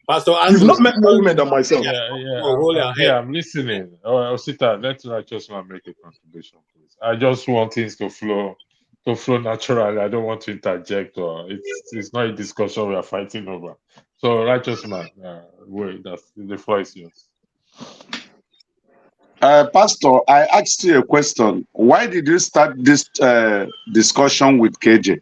Pastor You've not met more women than myself. I'm listening. Osita, let Righteous Man make a contribution, please. I just want things to flow naturally. I don't want to interject, or it's not a discussion we are fighting over. So, Righteous Man, the floor is yours. Pastor, I asked you a question. Why did you start this discussion with KJ?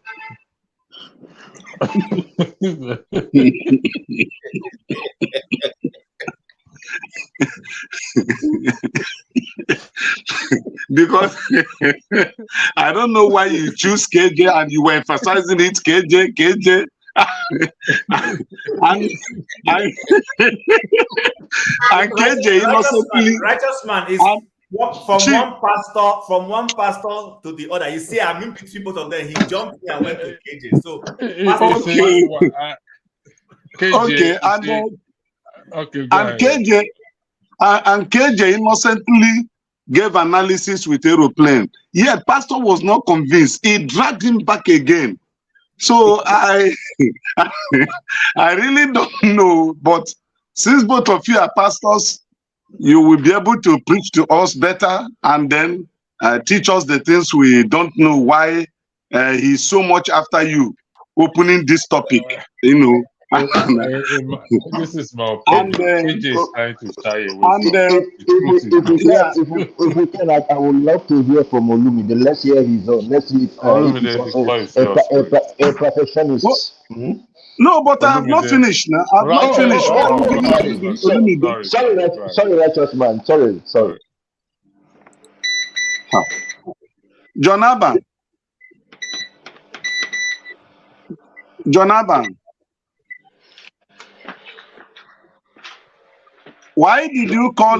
Because I don't know why you choose KJ and you were emphasizing it, KJ. and KJ Righteous Man is from one pastor to the other. You see, I'm in between both of them. He jumped here and went to KJ. So KJ innocently gave analysis with aeroplane. Yet pastor was not convinced. He dragged him back again. So I really don't know. But since both of you are pastors, you will be able to preach to us better and then teach us the things we don't know, why he's so much after you opening this topic, you know. This is my opinion. KJ is trying to shy away. If we can, I would love to hear from Olumide. Let's hear his own. Let's see if a perfectionist. No, but I have not finished now. I have not finished. Sorry, Righteous Man. Sorry. John Aban. Why did you call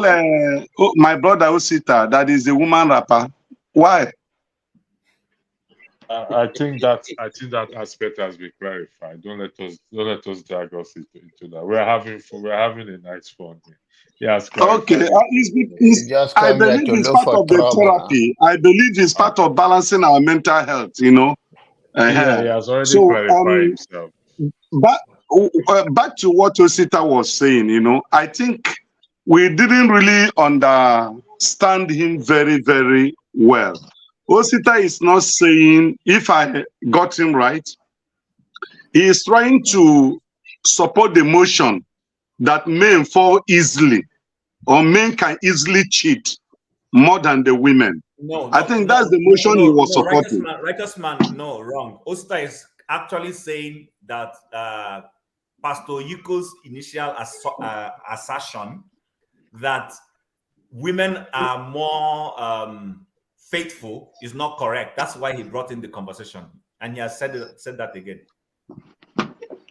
my brother Osita that is a woman rapper? Why? I think that aspect has been clarified. Don't let us drag us into that. We're having a nice fun here. Yes. Okay. I believe it's part of the therapy. I believe it's part of balancing our mental health. You know. He has already clarified himself. Back to what Osita was saying. You know, I think we didn't really understand him very, very well. Osita is not saying, if I got him right, he is trying to support the motion that men fall easily, or men can easily cheat more than the women. I think that's the motion he was supporting. Righteous Man, no, wrong. Osita is actually saying that Pastor Yuko's initial assertion that women are more faithful is not correct. That's why he brought in the conversation, and he has said that again.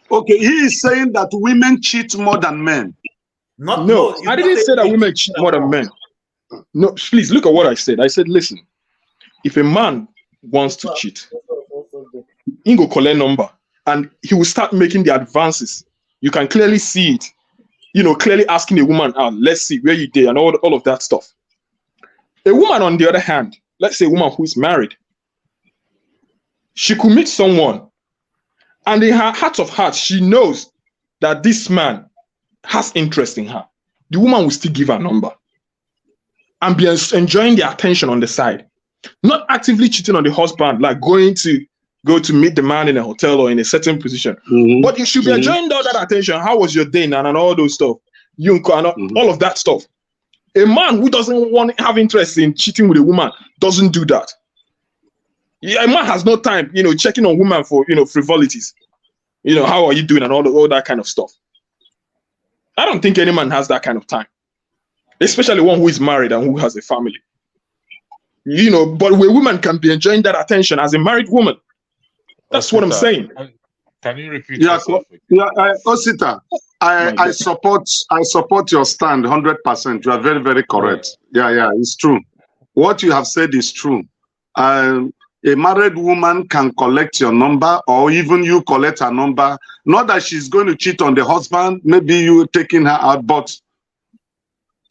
Okay, he is saying that women cheat more than men. No, I didn't say that women cheat more than men. No, please look at what I said. I said, listen, if a man wants to cheat, he go collect number, and he will start making the advances. You can clearly see it. You know, clearly asking a woman out, let's see where you did, and all of that stuff. A woman, on the other hand, let's say a woman who is married, she could meet someone, and in her heart of hearts, she knows that this man has interest in her. The woman will still give her number and be enjoying the attention on the side, not actively cheating on the husband, like going to meet the man in a hotel or in a certain position. But you should be enjoying all that attention. How was your day, and all those stuff? All of that stuff. A man who doesn't want to have interest in cheating with a woman doesn't do that. A man has no time, checking on women for, frivolities. How are you doing and all that kind of stuff. I don't think any man has that kind of time, especially one who is married and who has a family. But where women can be enjoying that attention as a married woman. That's what I'm saying. Can you repeat yourself? Osita, I support your stand 100%. You are very, very correct. Yeah, it's true. What you have said is true. a married woman can collect your number, or even you collect her number. Not that she's going to cheat on the husband, maybe you taking her out, but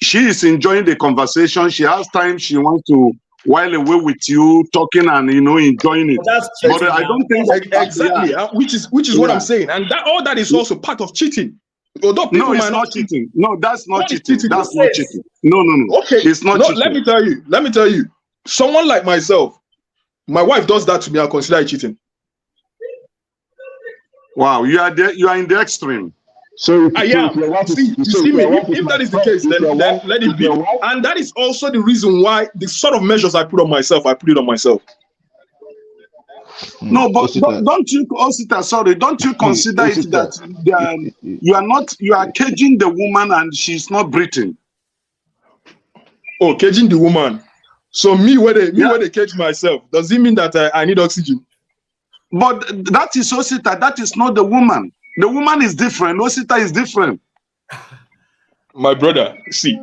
she is enjoying the conversation. She has time. She wants to while away with you, talking and enjoying it. But I don't think exactly, which is what I'm saying, and all that is also part of cheating. Although no, it's not cheating. No, that's not cheating. That's not cheating. No. Okay, it's not cheating. Let me tell you. Someone like myself, my wife does that to me, I'll consider it cheating. Wow, you are in the extreme. So I am. See me. If that is the case, then let it be. And that is also the reason why the sort of measures I put on myself, I put it on myself. No, but don't you, Osita, sorry, don't you consider it that you are caging the woman and she's not breathing? Oh, caging the woman. So where they cage myself, does it mean that I need oxygen? But that is Osita, that is not the woman. The woman is different. Osita is different. My brother, see,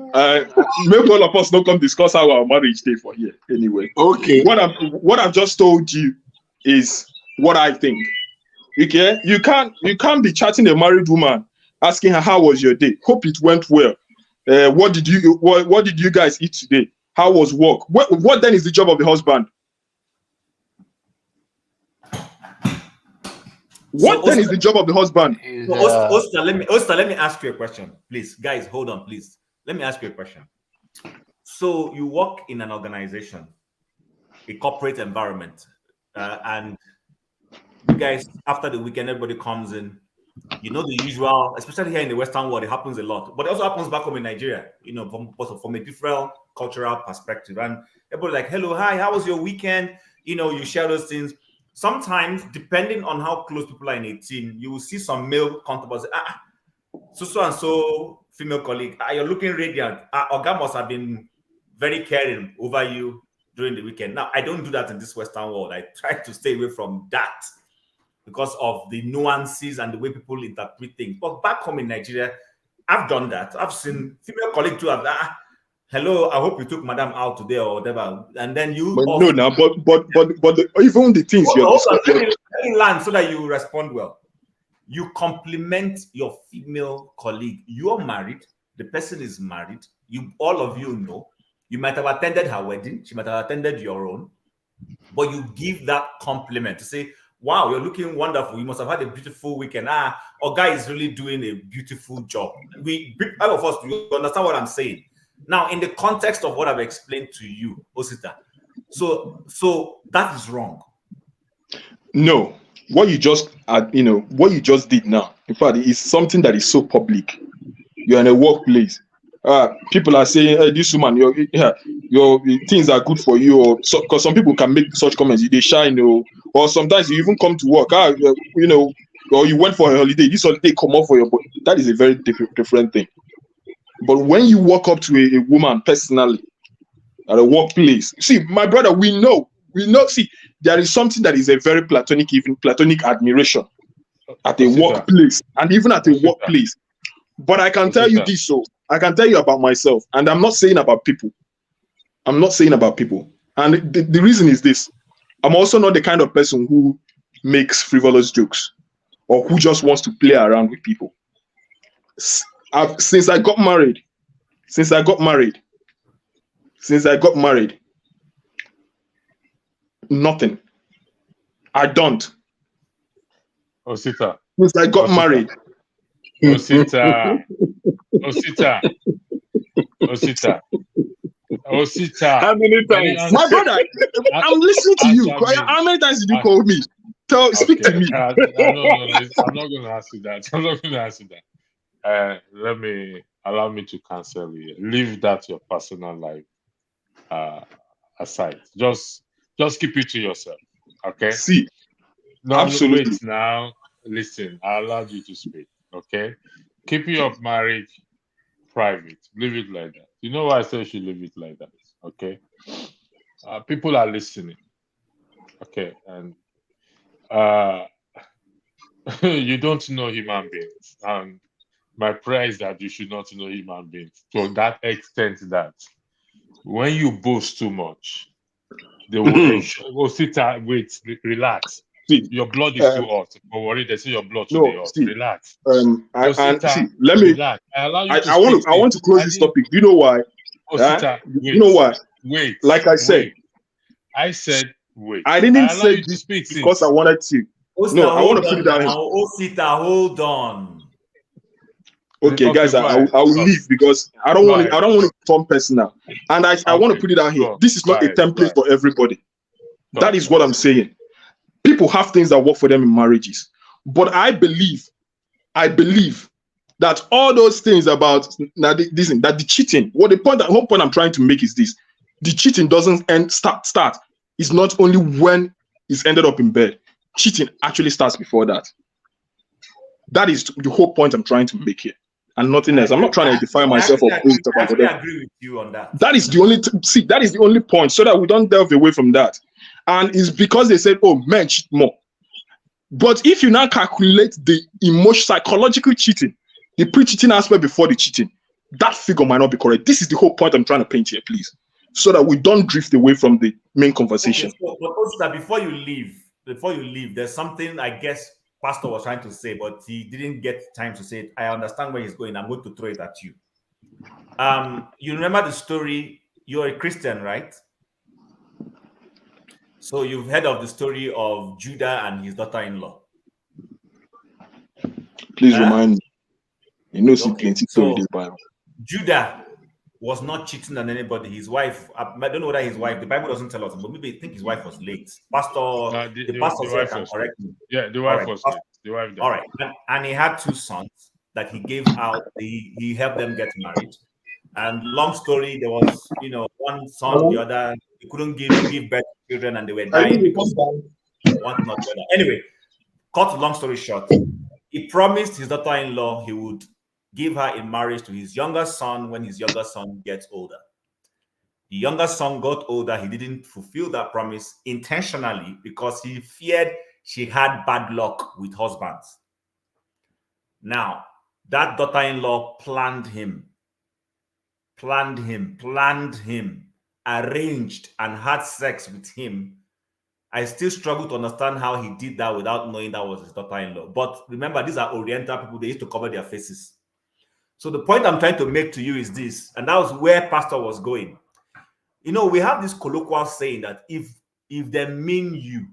maybe all of us don't come discuss how our marriage day for here anyway. Okay. What I've just told you is what I think. Okay, you can't be chatting a married woman, asking her how was your day. Hope it went well. What did you guys eat today? How was work? What then is the job of the husband? What then is the job of the husband? Osita, let me ask you a question, please, guys. Hold on, please. Let me ask you a question. So you work in an organization, a corporate environment. And you guys, after the weekend, everybody comes in. You know the usual, especially here in the Western world, it happens a lot. But it also happens back home in Nigeria, from a different cultural perspective. And everybody like, hello, hi, how was your weekend? You share those things. Sometimes, depending on how close people are in a team, you will see some male counterparts say, so and so female colleague, you're looking radiant. Oga must have been very caring over you during the weekend. Now, I don't do that in this Western world. I try to stay away from that because of the nuances and the way people interpret things. But back home in Nigeria, I've done that. I've seen female colleagues too have that. Hello, I hope you took madam out today or whatever. And then you but even the things let me land so that you respond well. You compliment your female colleague. You're married, the person is married, all of you know. You might have attended her wedding. She might have attended your own. But you give that compliment to say, wow, you're looking wonderful. You must have had a beautiful weekend. Our guy is really doing a beautiful job. All of us, you understand what I'm saying? Now, in the context of what I've explained to you, Osita, so that is wrong. No. What you just did now, in fact, is something that is so public. You're in a workplace. People are saying, hey, this woman, your things are good for you, or because some people can make such comments, they shine, or sometimes you even come to work, or you went for a holiday, this holiday come off for your body. That is a very different thing. But when you walk up to a woman personally at a workplace, see, my brother, we know, see, there is something that is a very platonic admiration at a workplace, and even at a workplace. But I can tell you this, I can tell you about myself, and I'm not saying about people. And the reason is this. I'm also not the kind of person who makes frivolous jokes or who just wants to play around with people. Since I got married, nothing. I don't. Osita. Since I got married. Osita. How many times? My brother, I'm listening to you. How many times did you call me? Speak to me. No, I'm not going to ask you that. Allow me to cancel you. Leave that your personal life aside. Just keep it to yourself. Okay? See. No, absolutely. Wait now. Listen, I allowed you to speak. Okay? Keep your marriage private. Leave it like that. You know why I say you should leave it like that? Okay? People are listening. Okay? And you don't know human beings. And my prayer is that you should not know human beings to that extent that when you boast too much, They will Osita, wait, relax. See, your blood is too hot. Don't worry, they see your blood too hot. Relax. Let me. Relax. I allow you to I want to close this topic. Do you know why? Osita, you know why? Wait. Like I said, I said wait. I didn't say this because I wanted to. Osita, no, I want to put it down here. Osita, hold on. Okay, guys, I will leave because I don't want to become personal, and I want to put it out here. This is not a template for everybody. That is what I'm saying. People have things that work for them in marriages, but I believe that all those things about that the cheating. The whole point I'm trying to make is this: the cheating doesn't start. It's not only when it's ended up in bed. Cheating actually starts before that. That is the whole point I'm trying to make here. And nothing else. I'm not trying to define myself or prove about it. I agree with you on that. That is the only that is the only point, so that we don't delve away from that. And it's because they said, "Oh, men cheat more." But if you now calculate the psychological cheating, the pre-cheating aspect before the cheating, that figure might not be correct. This is the whole point I'm trying to paint here, please, so that we don't drift away from the main conversation. Okay, so before you leave, there's something I guess Pastor was trying to say, but he didn't get time to say it. I understand where he's going. I'm going to throw it at you. You remember the story? You're a Christian, right? So you've heard of the story of Judah and his daughter-in-law. Please remind me. You know, plenty story in the Bible. Judah was not cheating on anybody. His wife, I don't know whether his wife, the Bible doesn't tell us, but maybe I think his wife was late. The pastor said, can correct me. Yeah, the wife was late. The wife died. All right. And he had 2 sons that he gave out. He helped them get married. And long story, there was, one son, the other, he couldn't give birth to children and they were dying because one not the other. Anyway, cut long story short, he promised his daughter-in-law he would give her in marriage to his younger son when his younger son gets older. The younger son got older. He didn't fulfill that promise intentionally because he feared she had bad luck with husbands. Now, that daughter-in-law planned him, arranged and had sex with him. I still struggle to understand how he did that without knowing that was his daughter-in-law. But remember, these are Oriental people. They used to cover their faces. So the point I'm trying to make to you is this, and that was where Pastor was going. We have this colloquial saying that if they mean you,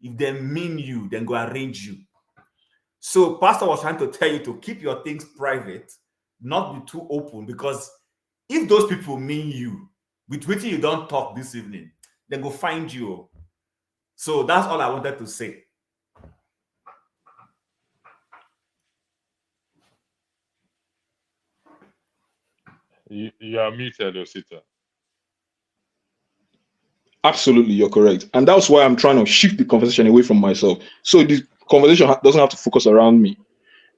then go arrange you. So Pastor was trying to tell you to keep your things private, not be too open, because if those people mean you, with which you don't talk this evening, then go find you. So that's all I wanted to say. You are muted, Osita. Absolutely, you're correct. And that's why I'm trying to shift the conversation away from myself. So the conversation doesn't have to focus around me.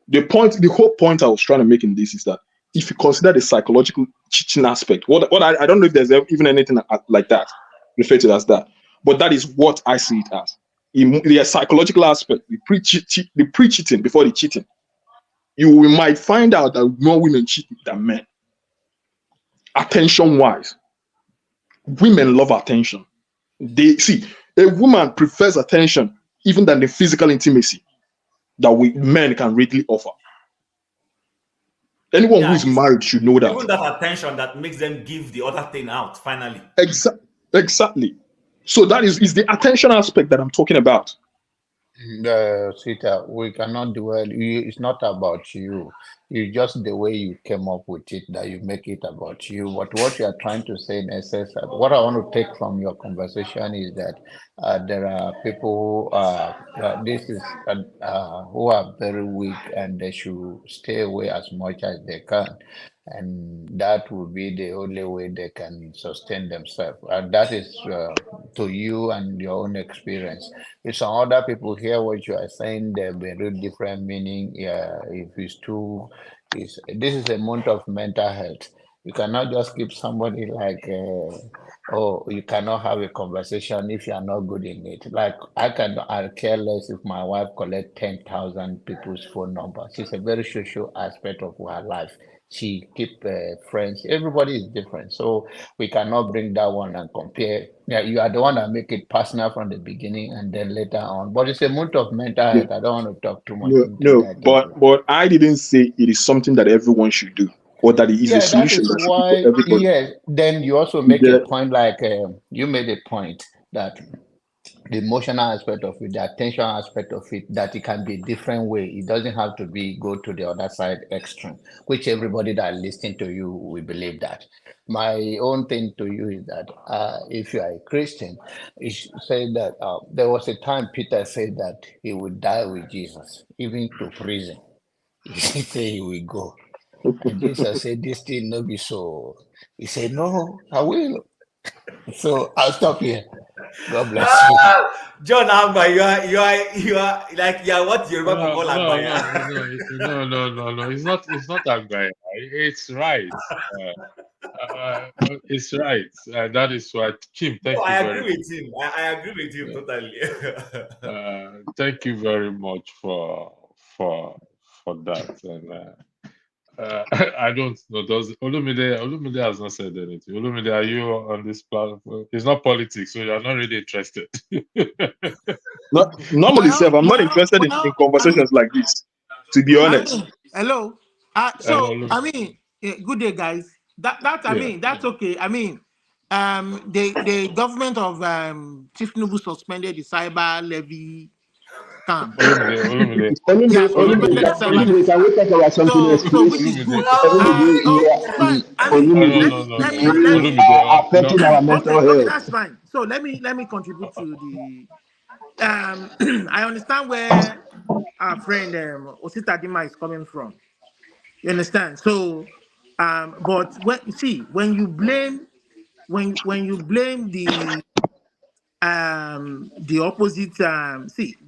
The whole point I was trying to make in this is that if you consider the psychological cheating aspect, I don't know if there's even anything like that referred to as that, but that is what I see it as. In the psychological aspect, the pre-cheating before the cheating, we might find out that more women cheat than men. Attention-wise, women love attention. A woman prefers attention even than the physical intimacy that men can readily offer. Anyone who is married should know that. Even that attention that makes them give the other thing out, finally. Exactly. So that is the attention aspect that I'm talking about. Sita, we cannot dwell. It's not about you. It's just the way you came up with it that you make it about you. But what you are trying to say in essence, what I want to take from your conversation is that there are people who are very weak and they should stay away as much as they can. And that will be the only way they can sustain themselves. And that is to you and your own experience. If some other people hear what you are saying, there will be a different meaning. If it's true, this is a month of mental health. You cannot just keep somebody like, oh, you cannot have a conversation if you are not good in it. Like I care less if my wife collect 10,000 people's phone numbers. It's a very social aspect of her life. She keep friends. Everybody is different, so we cannot bring that one and compare. Yeah, you are the one that make it personal from the beginning and then later on. But it's a month of mental health. I don't want to talk too much into that. But I didn't say it is something that everyone should do, or that it is a solution that should be for everybody. Yeah, then you also make a point like you made a point that the emotional aspect of it, the attention aspect of it, that it can be a different way. It doesn't have to be go to the other side extreme, which everybody that listening to you will believe that. My own thing to you is that if you are a Christian, you should say that there was a time Peter said that he would die with Jesus, even to prison. He said he will go. And Jesus said, this thing no be so. He said, no, I will. So I'll stop here. God bless you. John Amba, you are like what Yoruba people call Agbaya. No. It's not Agbaya. It's right. It's right. That is what Kim. Thank you. I agree with him. I agree with him totally. Thank you very much for that. And I don't know. Does Olumide has not said anything. Olumide, are you on this platform? It's not politics, so you're not really interested. Normally, I'm not interested in conversations like this, to be honest. Hello. Good day, guys. That's okay. The government of Chief Nubu suspended the cyber levy camp. Olumide, can we talk about something else, please? Which is good. Affecting our mental health. That's fine. So let me contribute to the. I understand where our friend Osita Dima is coming from. You understand? So, but when you blame the opposite,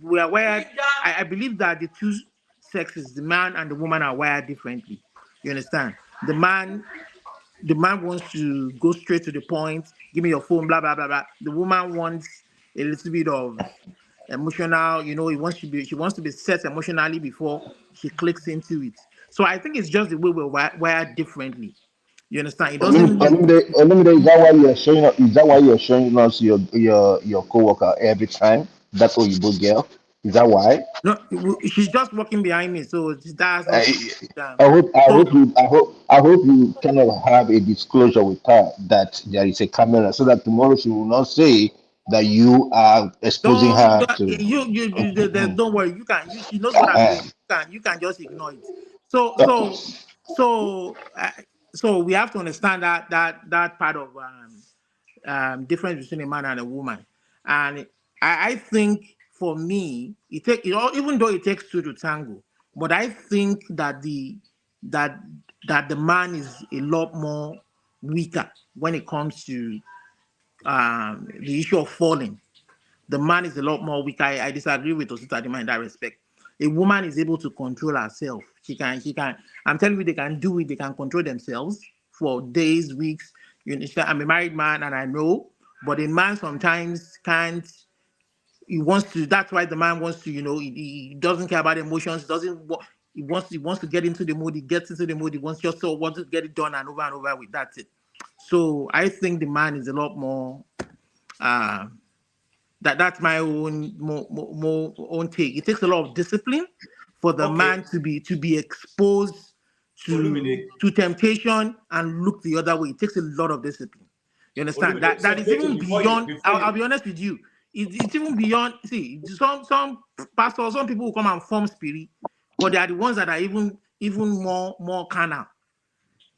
we are wired. I believe that the two sexes, the man and the woman, are wired differently. You understand? The man wants to go straight to the point. Give me your phone, blah blah blah blah. The woman wants a little bit of emotional. She wants to be set emotionally before she clicks into it. So I think it's just the way we're wired differently. You understand? It doesn't. Olumide, is that why you're showing up? Is that why you're showing us your coworker every time? That's what you both girl. Is that why? No, she's just walking behind me. So that's. I hope you kind of have a disclosure with her that there is a camera, so that tomorrow she will not say that you are exposing her to. Don't worry. She knows what I'm doing. You can just ignore it. So we have to understand that part of difference between a man and a woman, and I think for me even though it takes two to tango, but I think that the man is a lot more weaker when it comes to the issue of falling. The man is a lot more weak. I disagree with Osita Dima in that respect. A woman is able to control herself. She can. I'm telling you, they can do it. They can control themselves for days, weeks. You understand? I'm a married man, and I know. But a man sometimes can't. He wants to. That's why the man wants to. He doesn't care about emotions. He wants to get into the mood. He gets into the mood. He wants to get it done and over with. That's it. So I think the man is a lot more. That's my own take. It takes a lot of discipline for the man to be exposed to temptation and look the other way. It takes a lot of discipline. You understand? That is even beyond. I'll be honest with you. It's even beyond. See, some pastors, some people will come and form spirit, but they are the ones that are even more carnal.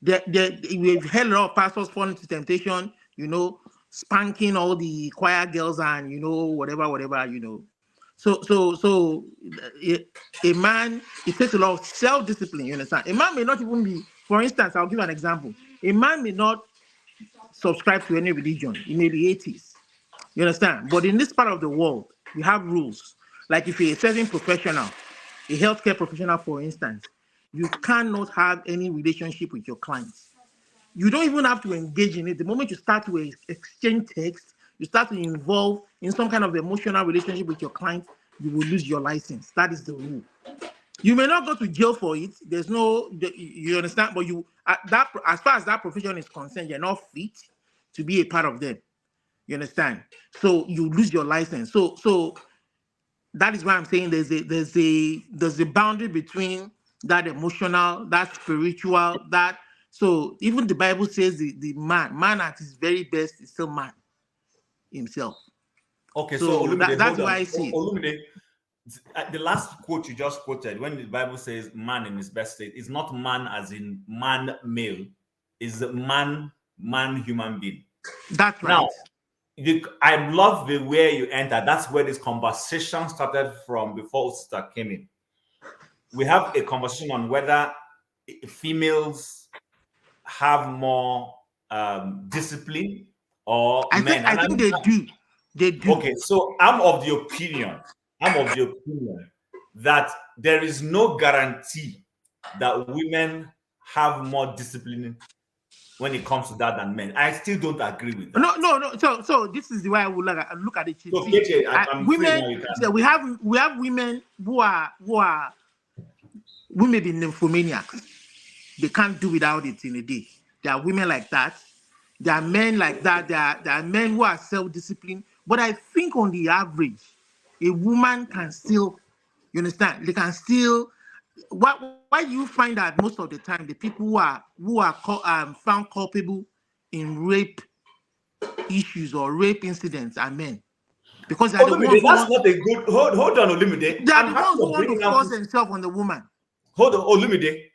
We've heard a lot of pastors fall into temptation. Spanking all the choir girls and whatever. So a man, it takes a lot of self-discipline. You understand? A man may not even be. For instance, I'll give an example. A man may not subscribe to any religion. He may be atheist. You understand? But in this part of the world, we have rules. Like if you're a certain professional, a healthcare professional, for instance, you cannot have any relationship with your clients. you don't even have to engage in it. The moment you start to exchange text, you start to involve in some kind of emotional relationship with your client, you will lose your license. That is the rule. You may not go to jail for it. There's no, you understand, but you that as far as that profession is concerned, you're not fit to be a part of them. You understand? So you lose your license. So that is why I'm saying there's a boundary between that emotional, that spiritual, that. So even the Bible says the man at his very best is still man himself. Okay, so Olumide, that's why I see Olumide, the last quote you just quoted, when the Bible says man in his best state, is not man as in man male, is man human being. That's right. Now, I love the way you enter. That's where this conversation started from before Usta came in. We have a conversation on whether females have more discipline or men. I think they do. They do. Okay, so I'm of the opinion that there is no guarantee that women have more discipline when it comes to that than men. I still don't agree with that. No. So this is the way I would look at it. So, I'm women, so we have women who are may be nymphomaniacs. They can't do without it in a day. There are women like that. There are men like that. There are men who are self-disciplined. But I think on the average, a woman can still, you understand? They can still. Why you find that most of the time the people who are found culpable in rape issues or rape incidents are men, because they're the ones. That's not a good. Hold on, Olumide. They are the ones who want to force themselves on the woman. Hold on, Olumide.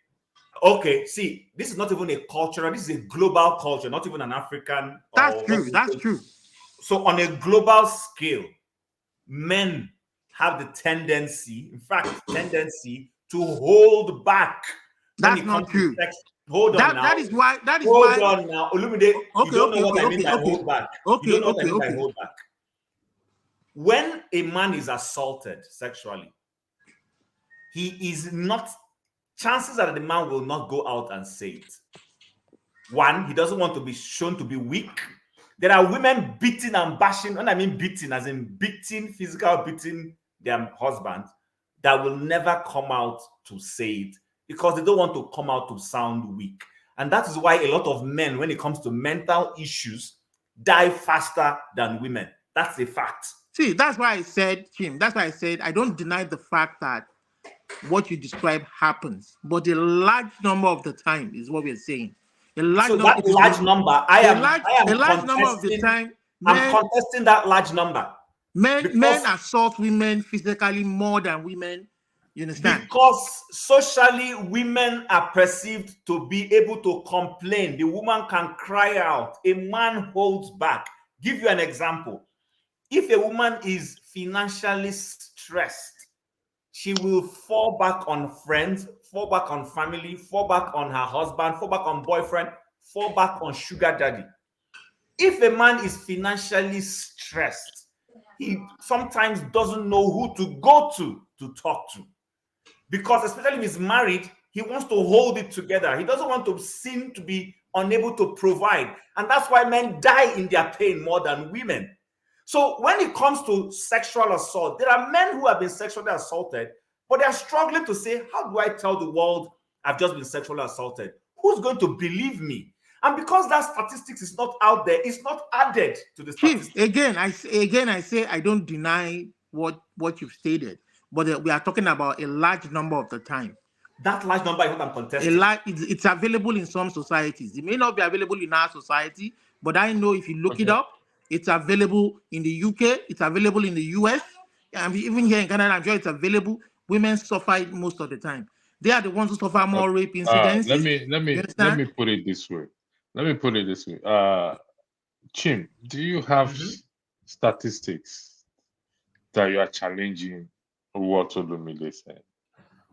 Okay, see, this is not even a cultural. This is a global culture, not even an African. That's true. That's true. So on a global scale, men have the tendency, to hold back. That's not true. Hold on now. That is why. Hold on now, Olumide. You don't know what I mean by hold back. You don't know what I mean by hold back. When a man is assaulted sexually, he is not. Chances are that the man will not go out and say it. One, he doesn't want to be shown to be weak. There are women beating and bashing, and I mean beating, as in beating, physical beating their husband, that will never come out to say it because they don't want to come out to sound weak. And that is why a lot of men, when it comes to mental issues, die faster than women. That's a fact. See, that's why I said, Kim, I don't deny the fact that what you describe happens, but a large number of the time is what we're saying. I'm contesting that large number. Men assault women physically more than women. You understand? Because socially, women are perceived to be able to complain. The woman can cry out. A man holds back. Give you an example. If a woman is financially stressed, she will fall back on friends, fall back on family, fall back on her husband, fall back on boyfriend, fall back on sugar daddy. If a man is financially stressed, he sometimes doesn't know who to go to talk to. Because especially if he's married, he wants to hold it together. He doesn't want to seem to be unable to provide. And that's why men die in their pain more than women. So when it comes to sexual assault, there are men who have been sexually assaulted, but they're struggling to say, how do I tell the world I've just been sexually assaulted? Who's going to believe me? And because that statistics is not out there, it's not added to the statistics. Again, I say I don't deny what you've stated, but we are talking about a large number of the time. That large number is what I'm contesting. It's available in some societies. It may not be available in our society, but I know if you look it up, it's available in the UK, it's available in the US, and even here in Canada, I'm sure it's available. Women suffer it most of the time. They are the ones who suffer more rape incidents. Let me put it this way. Chim, do you have statistics that you are challenging what Olumide said?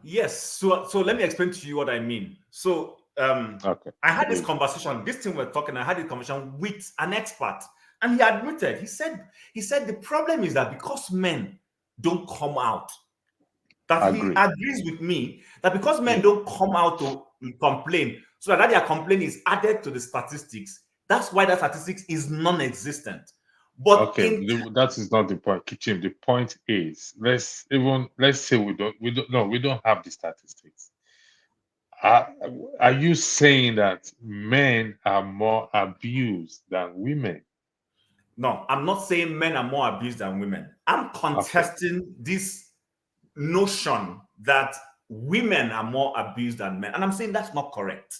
Yes. So let me explain to you what I mean. So I had this conversation. This thing we're talking. I had a conversation with an expert, and he admitted. He said the problem is that because men don't come out, that he agrees with me that because men don't come out to complain, So that their complaint is added to the statistics. That's why that statistics is non-existent. But okay, that is not the point, Kichim. The point is, let's say we don't have the statistics. Are you saying that men are more abused than women? No, I'm not saying men are more abused than women. I'm contesting this notion that women are more abused than men, and I'm saying that's not correct.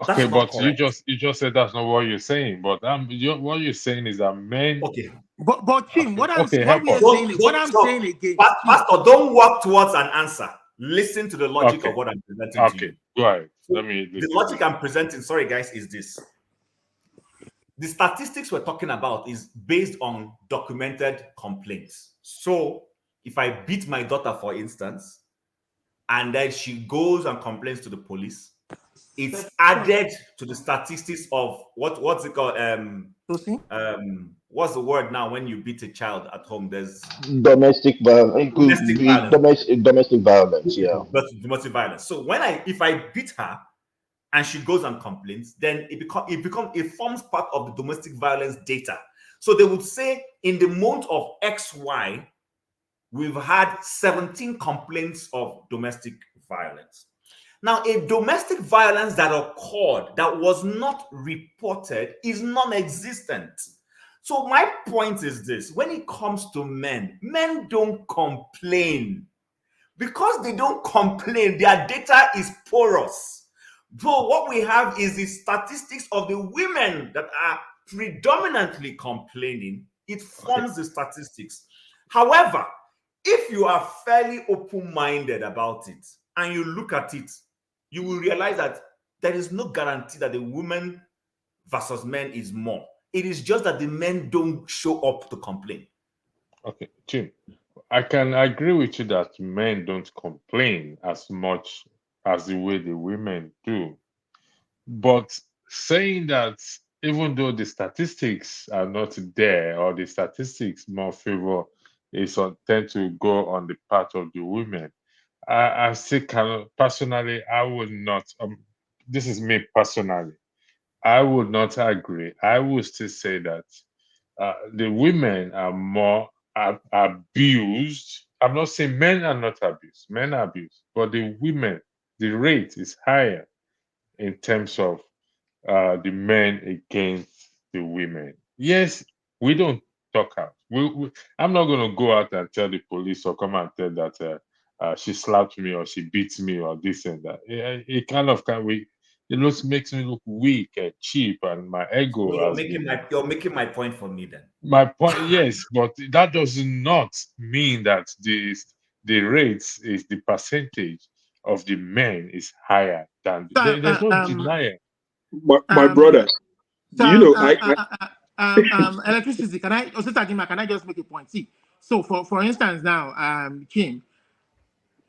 Okay, but correct. you just said that's not what you're saying. But what you're saying is that men. Okay. But Tim, what I'm saying again, Pastor, don't walk towards an answer. Listen to the logic of what I'm presenting to you. Go ahead. So the logic I'm presenting, sorry guys, is this. The statistics we're talking about is based on documented complaints. So if I beat my daughter, for instance, and then she goes and complains to the police, it's added to the statistics of what's it called? What's the word now when you beat a child at home? There's domestic violence. Domestic violence, yeah. But domestic violence. So if I beat her and she goes and complains, then it forms part of the domestic violence data. So they would say in the month of XY, we've had 17 complaints of domestic violence. Now, a domestic violence that occurred that was not reported is non-existent. So my point is this: when it comes to men don't complain. Because they don't complain, their data is porous. So what we have is the statistics of the women that are predominantly complaining. It forms the statistics. However, if you are fairly open-minded about it and you look at it, you will realize that there is no guarantee that the women versus men is more. It is just that the men don't show up to complain. Okay, Jim, I can agree with you that men don't complain as much as the way the women do. But saying that even though the statistics are not there, or the statistics more favor tend to go on the part of the women, I still cannot, personally, I would not, this is me personally, I would not agree. I would still say that the women are more abused. I'm not saying men are not abused. Men are abused. But the women, the rate is higher in terms of the men against the women. Yes, we don't talk out. I'm not going to go out and tell the police or come and tell that she slapped me or she beats me or this and that. It makes me look weak and cheap, and my ego. You're making my point for me then. My point, yes, but that does not mean that the rates is the percentage of the men is higher than there's no denial. My brother, you know, electricity. Can I just make a point? See, so for instance now, Kim,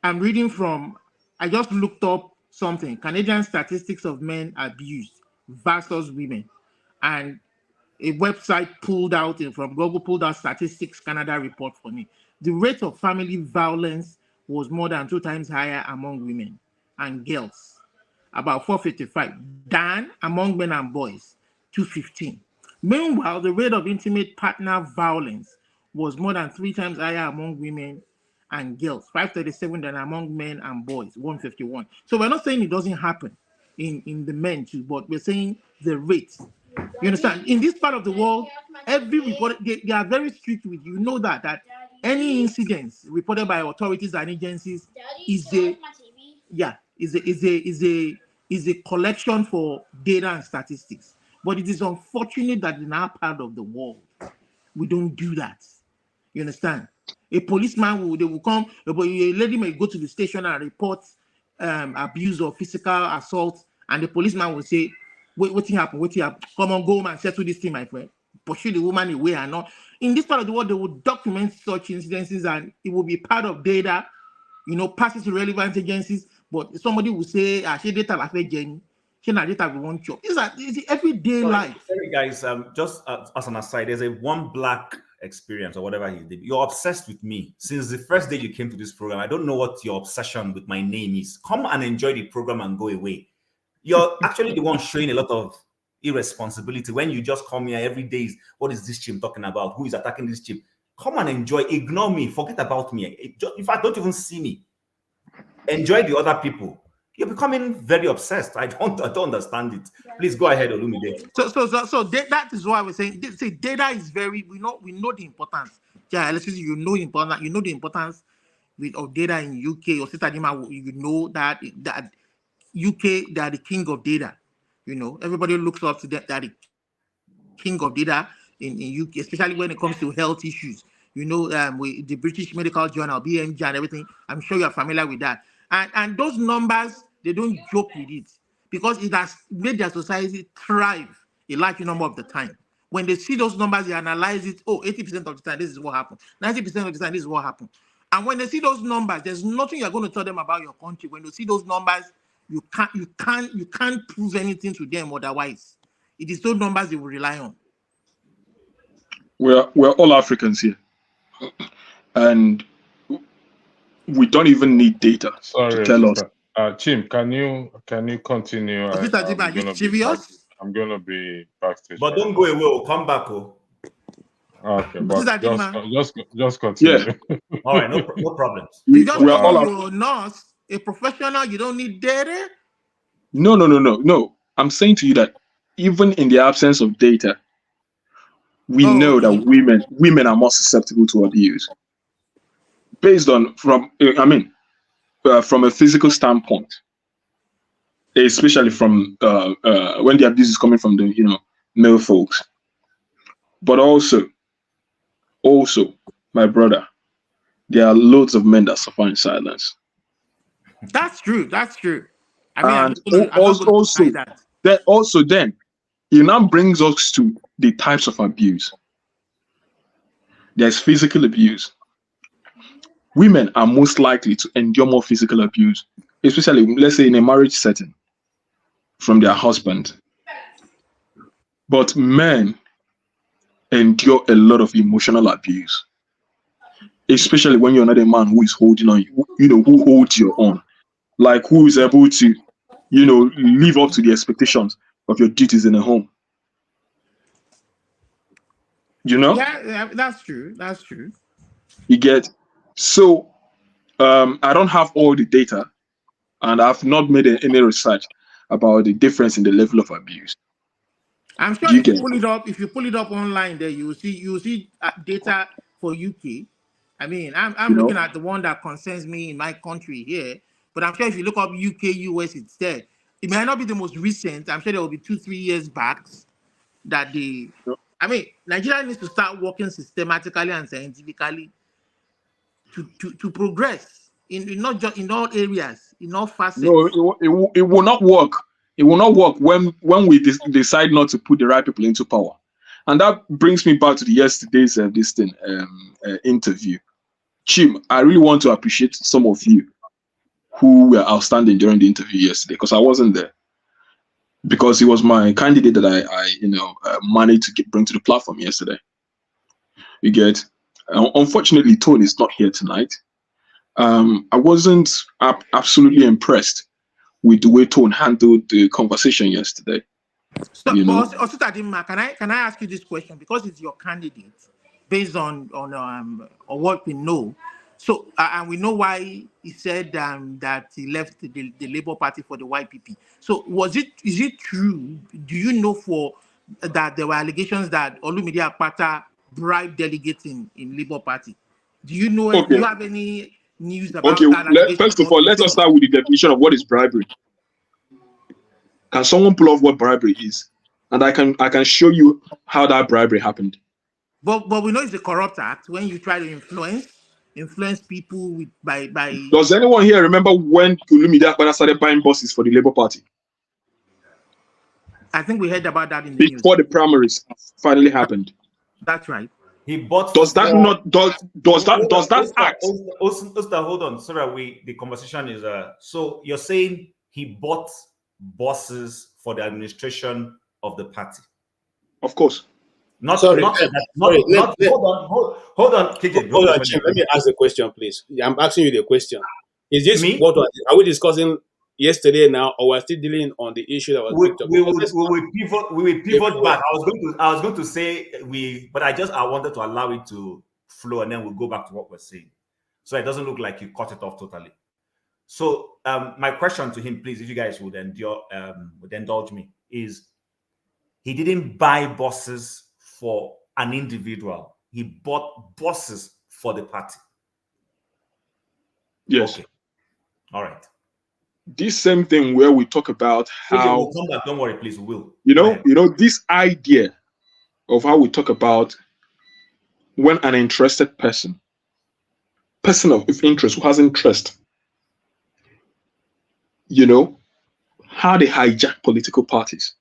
I'm reading from. I just looked up something. Canadian statistics of men abused versus women, and a website from Google pulled out Statistics Canada report for me. The rate of family violence was more than 2 times higher among women and girls, about 455, than among men and boys, 215. Meanwhile, the rate of intimate partner violence was more than 3 times higher among women and girls, 537, than among men and boys, 151. So we're not saying it doesn't happen in the men too, but we're saying the rate. You understand? In this part of the world, every report, they are very strict with you. You know that any incidents reported by authorities and agencies is a collection for data and statistics. But it is unfortunate that in our part of the world, we don't do that. You understand? A policeman will come, a lady may go to the station and report abuse or physical assault, and the policeman will say, what happened? Come on, go home and settle this thing, my friend. Pursue the woman away and not. In this part of the world, they will document such incidences and it will be part of data, passes to relevant agencies. But somebody will say, she data like Jenny. She not data we want job. It's everyday life. Sorry, guys, just as an aside, there's a one black experience or whatever he did. You're obsessed with me since the first day you came to this program. I don't know what your obsession with my name is. Come and enjoy the program and go away. you're actually the one showing a lot of irresponsibility when you just come here every day. What is this chimp talking about? Who is attacking this chimp? Come and enjoy. Ignore me. Forget about me. In fact, don't even see me. Enjoy the other people. You're becoming very obsessed. I don't understand it. Please go ahead, Olumide. So that is why we're saying. Say data is very. We know the importance. Yeah, let's say you know the importance. You know the importance of data in UK or Sitadima. You know that UK, they are the king of data. You know, everybody looks up to them. They are the king of data in UK, especially when it comes to health issues. You know, with the British Medical Journal, BMJ, and everything. I'm sure you are familiar with that. And those numbers, they don't joke with it because it has made their society thrive a large number of the time. When they see those numbers, they analyze it. Oh, 80% of the time, this is what happened. 90% of the time, this is what happened. And when they see those numbers, there's nothing you're going to tell them about your country. When they see those numbers, you can't prove anything to them otherwise. It is those numbers they will rely on. We're all Africans here, and we don't even need data to tell us. Chim, can you continue? I'm gonna be backstage. But don't go away. We'll come back. Okay, but just continue. Yeah. All right, no problems. You're a nurse, a professional. You don't need data. No. I'm saying to you that even in the absence of data, we know that women are more susceptible to abuse. Based on from a physical standpoint, especially from when the abuse is coming from the male folks, but also, my brother, there are loads of men that suffer in silence. That's true. I mean, then it now brings us to the types of abuse. There's physical abuse. Women are most likely to endure more physical abuse, especially, let's say, in a marriage setting from their husband. But men endure a lot of emotional abuse, especially when you're not a man who is holding on, who holds your own, like who is able to, live up to the expectations of your duties in a home. Yeah, that's true. You get. So, I don't have all the data, and I've not made any research about the difference in the level of abuse. I'm sure if you pull it up online, there you will see data for UK. I mean, I'm looking at the one that concerns me in my country here, but I'm sure if you look up UK, US, it's there. It may not be the most recent. I'm sure there will be 2-3 years back that Nigeria needs to start working systematically and scientifically to progress in not just in all areas, in all facets. No, it will not work. It will not work when we decide not to put the right people into power. And that brings me back to yesterday's interview. Chim, I really want to appreciate some of you who were outstanding during the interview yesterday, because I wasn't there. Because he was my candidate that I managed to bring to the platform yesterday. You get. Unfortunately, Tone is not here tonight. I wasn't absolutely impressed with the way Tone handled the conversation yesterday. So, can I ask you this question, because it's your candidate, based on what we know. So, and we know why he said that he left the Labour Party for the YPP. So, is it true? Do you know that there were allegations that Olumide Akpata bribed delegates in Labour Party? Do you know? Okay. Do you have any news about that? First of all, let us start with the definition of what is bribery. Can someone pull off what bribery is? And I can show you how that bribery happened. But we know it's a corrupt act when you try to influence people by. Does anyone here remember when Olumide Akpata started buying buses for the Labour Party? I think we heard about that in the news. Before the primaries finally happened. That's right. He bought. Does that act? Hold on. Sorry, the conversation is. So you're saying he bought buses for the administration of the party? Of course. Hold on, KJ. Hold on, Chim. Let me ask the question, please. I'm asking you the question. Is this me? Are we discussing yesterday now, or we're still dealing on the issue that was picked up? We will pivot back. I was going to say but I wanted to allow it to flow, and then we'll go back to what we're saying, so it doesn't look like you cut it off totally. So my question to him, please, if you guys would indulge me, is he didn't buy buses for an individual. He bought buses for the party. Yes. Okay. All right. This same thing where we talk about how we'll come back. Don't worry, please. We will. You know, this idea of how we talk about when an interested person of interest who has interest, you know, how they hijack political parties.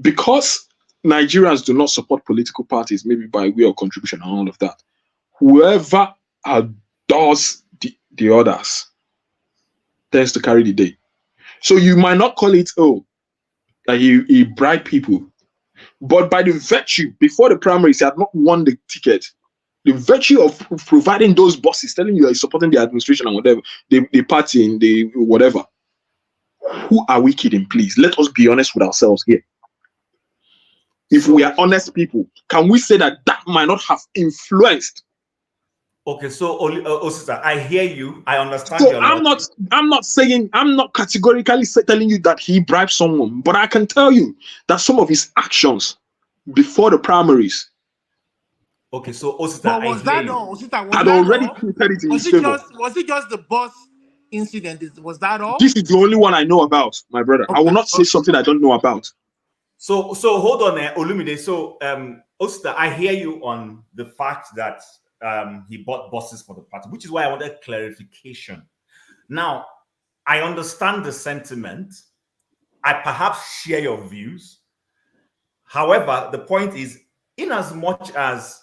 Because Nigerians do not support political parties, maybe by way of contribution and all of that, whoever adores the others tends to carry the day. So you might not call it, that he bribed people, but by the virtue, before the primaries, he had not won the ticket. The virtue of providing those buses, telling you are supporting the administration and whatever, the party and the whatever. Who are we kidding, please? Let us be honest with ourselves here. If we are honest people, can we say that might not have influenced? Okay, so Osita, I hear you. I understand. So I'm not categorically telling you that he bribed someone, but I can tell you that some of his actions before the primaries. Okay, so Osita, had already created it in his favor. Was it just the bus incident? Was that all? This is the only one I know about, my brother. Okay. I will not say something I don't know about. So hold on, Olumide. So Osita, I hear you on the fact that he bought buses for the party, which is why I wanted clarification. Now, I understand the sentiment. I perhaps share your views. However, the point is, in as much as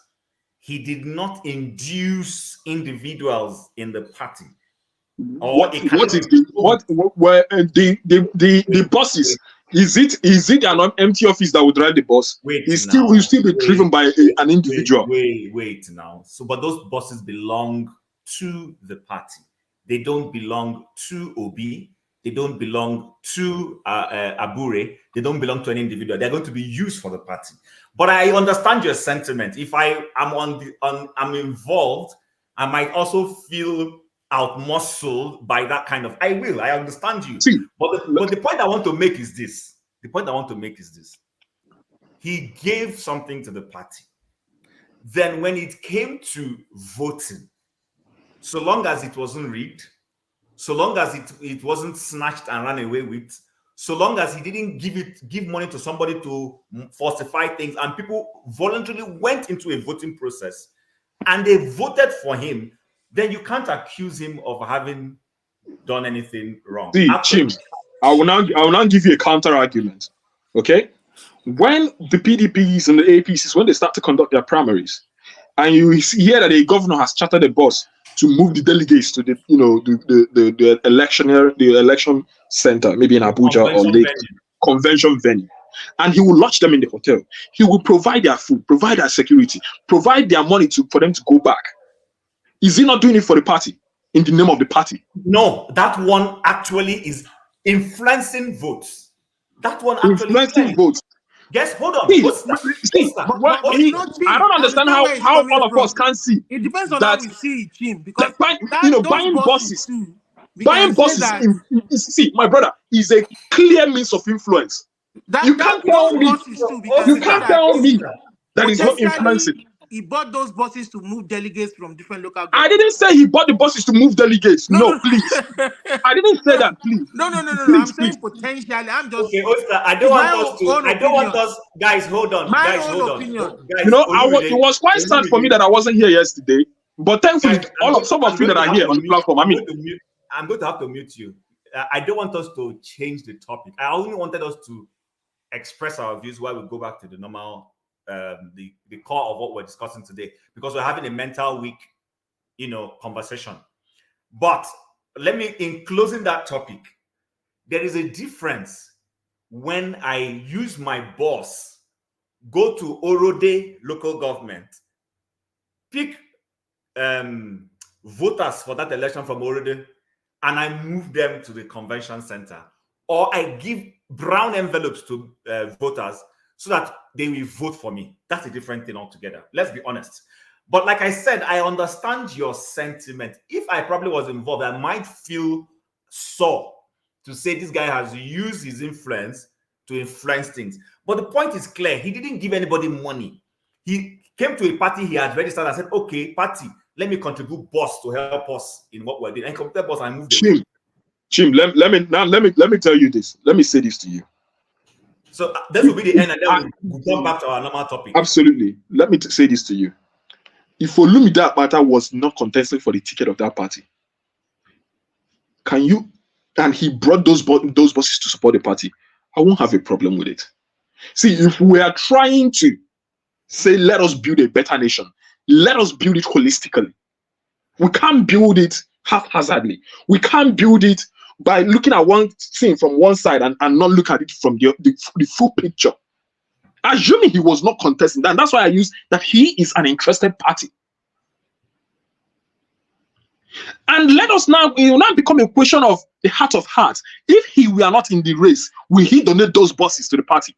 he did not induce individuals in the party, or the buses? Is it an empty office that would drive the bus? Will still be driven by an individual. Wait now. So, but those buses belong to the party. They don't belong to Obi. They don't belong to Abure. They don't belong to an individual. They're going to be used for the party. But I understand your sentiment. If I'm I'm involved, I might also feel outmuscled by that kind of. I understand you. But the point I want to make is this. He gave something to the party. Then when it came to voting, so long as it wasn't rigged, so long as it wasn't snatched and ran away with, so long as he didn't give money to somebody to falsify things, and people voluntarily went into a voting process and they voted for him, then you can't accuse him of having done anything wrong. See, Chim, I will now give you a counter argument. Okay, when the PDPs and the APCs, when they start to conduct their primaries, and you hear that a governor has chartered a bus to move the delegates to the election center, maybe in Abuja or Lagos, convention venue, and he will lodge them in the hotel. He will provide their food, provide their security, provide their money for them to go back. Is he not doing it for the party, in the name of the party? No, that one actually is influencing votes. That one actually influencing votes. Yes, hold on. I don't understand how all of us can see. It depends on how we see it, Jim. Because buying buses. See, my brother, is a clear means of influence. You can't tell me that is not influencing. He bought those buses to move delegates from different local governments. I didn't say he bought the buses to move delegates. No, please. I didn't say that, please. No. I'm saying potentially. I'm just. Okay, Osita, I don't want us. Guys, hold on. Guys, it was quite sad for me that I wasn't here yesterday. But thankfully, some of you that are here on the platform, I'm going to have to mute you. I don't want us to change the topic. I only wanted us to express our views while we go back to the normal. The core of what we're discussing today, because we're having a mental week, conversation. But let me, in closing that topic, there is a difference when I use my boss, go to Orode local government, pick voters for that election from Orode, and I move them to the convention center, or I give brown envelopes to voters so that they will vote for me. That's a different thing altogether. Let's be honest. But like I said, I understand your sentiment. If I probably was involved, I might feel sore to say this guy has used his influence to influence things. But the point is clear. He didn't give anybody money. He came to a party he had registered and said, okay, party, let me contribute boss to help us in what we're doing. And contribute boss and move the Chim, let me tell you this. Let me say this to you. So this will be the end, and then we'll come back to our normal topic. Absolutely. Let me say this to you. If Olumide Akpata was not contesting for the ticket of that party, and he brought those bosses to support the party, I won't have a problem with it. See, if we are trying to say, let us build a better nation, let us build it holistically. We can't build it haphazardly. We can't build it by looking at one thing from one side and not look at it from the full picture. Assuming he was not contesting, and that's why I use that he is an interested party. And let us now, it will now become a question of the heart of hearts. If he were not in the race, will he donate those buses to the party?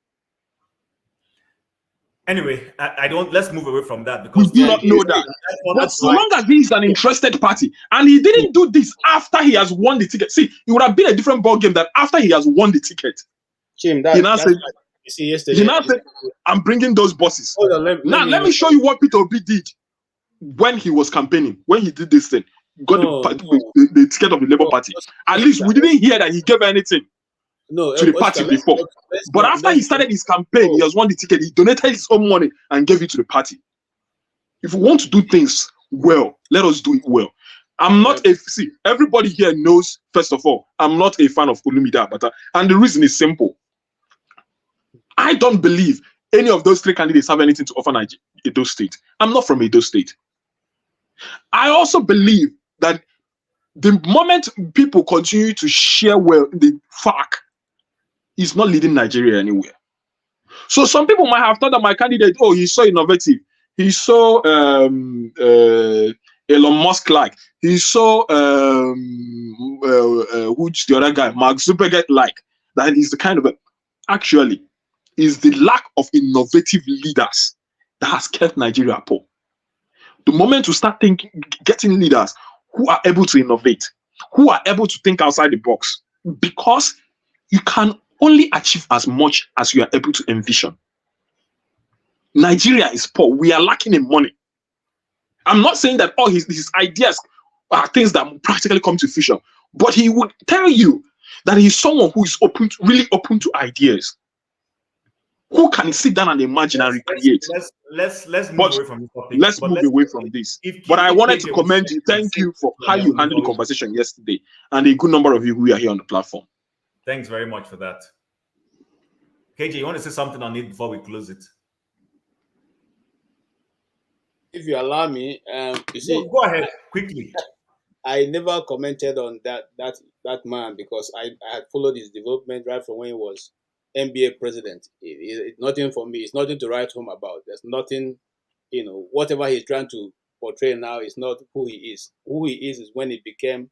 Anyway, I don't, let's move away from that, because we do not know that. But so long as he is an interested party, and he didn't do this after he has won the ticket. See, it would have been a different ball game that after he has won the ticket. Jim, he now said, you see yesterday. He now said, I'm bringing those buses. Hold on, let me show you what Peter Obi did when he was campaigning, when he did this thing. Got the ticket of the Labour Party. At least we didn't hear that he gave anything to the party before. But after he started his campaign, he has won the ticket. He donated his own money and gave it to the party. If we want to do things well, let us do it well. I'm not everybody here knows, first of all, I'm not a fan of Olumide Akpata. And the reason is simple. I don't believe any of those three candidates have anything to offer Edo State. I'm not from Edo State. I also believe that the moment people continue to share well the fact is not leading Nigeria anywhere. So some people might have thought that my candidate, oh, he's so innovative, he's so Elon Musk like, he's so who's the other guy, Mark Zuckerberg like, that is the kind of actually is the lack of innovative leaders that has kept Nigeria poor. The moment you start getting leaders who are able to innovate, who are able to think outside the box, because you can only achieve as much as you are able to envision. Nigeria is poor. We are lacking in money. I'm not saying that all his ideas are things that practically come to fruition, but he would tell you that he's someone who is really open to ideas. Who can sit down and imagine and recreate? Let's move away from this topic. Let's move away from this. But I wanted to commend you. Thank you for how you handled the conversation yesterday, and a good number of you who are here on the platform. Thanks very much for that. KJ, you want to say something on it before we close it? If you allow me, you see, go ahead quickly. I never commented on that man because I had followed his development right from when he was NBA president. It's nothing for me. It's nothing to write home about. There's nothing, whatever he's trying to portray now is not who he is. Who he is when he became,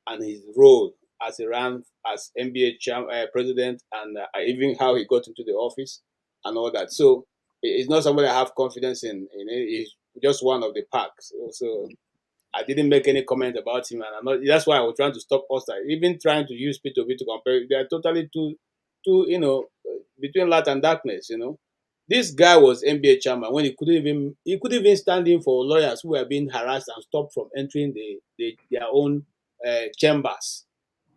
and his role as he ran as NBA president, and even how he got into the office and all that. So it's not somebody I have confidence in. He's just one of the packs. So I didn't make any comment about him, and that's why I was trying to stop us. Even trying to use P2B to compare, they are totally two, between light and darkness. This guy was NBA chairman when he couldn't even stand in for lawyers who were being harassed and stopped from entering their own chambers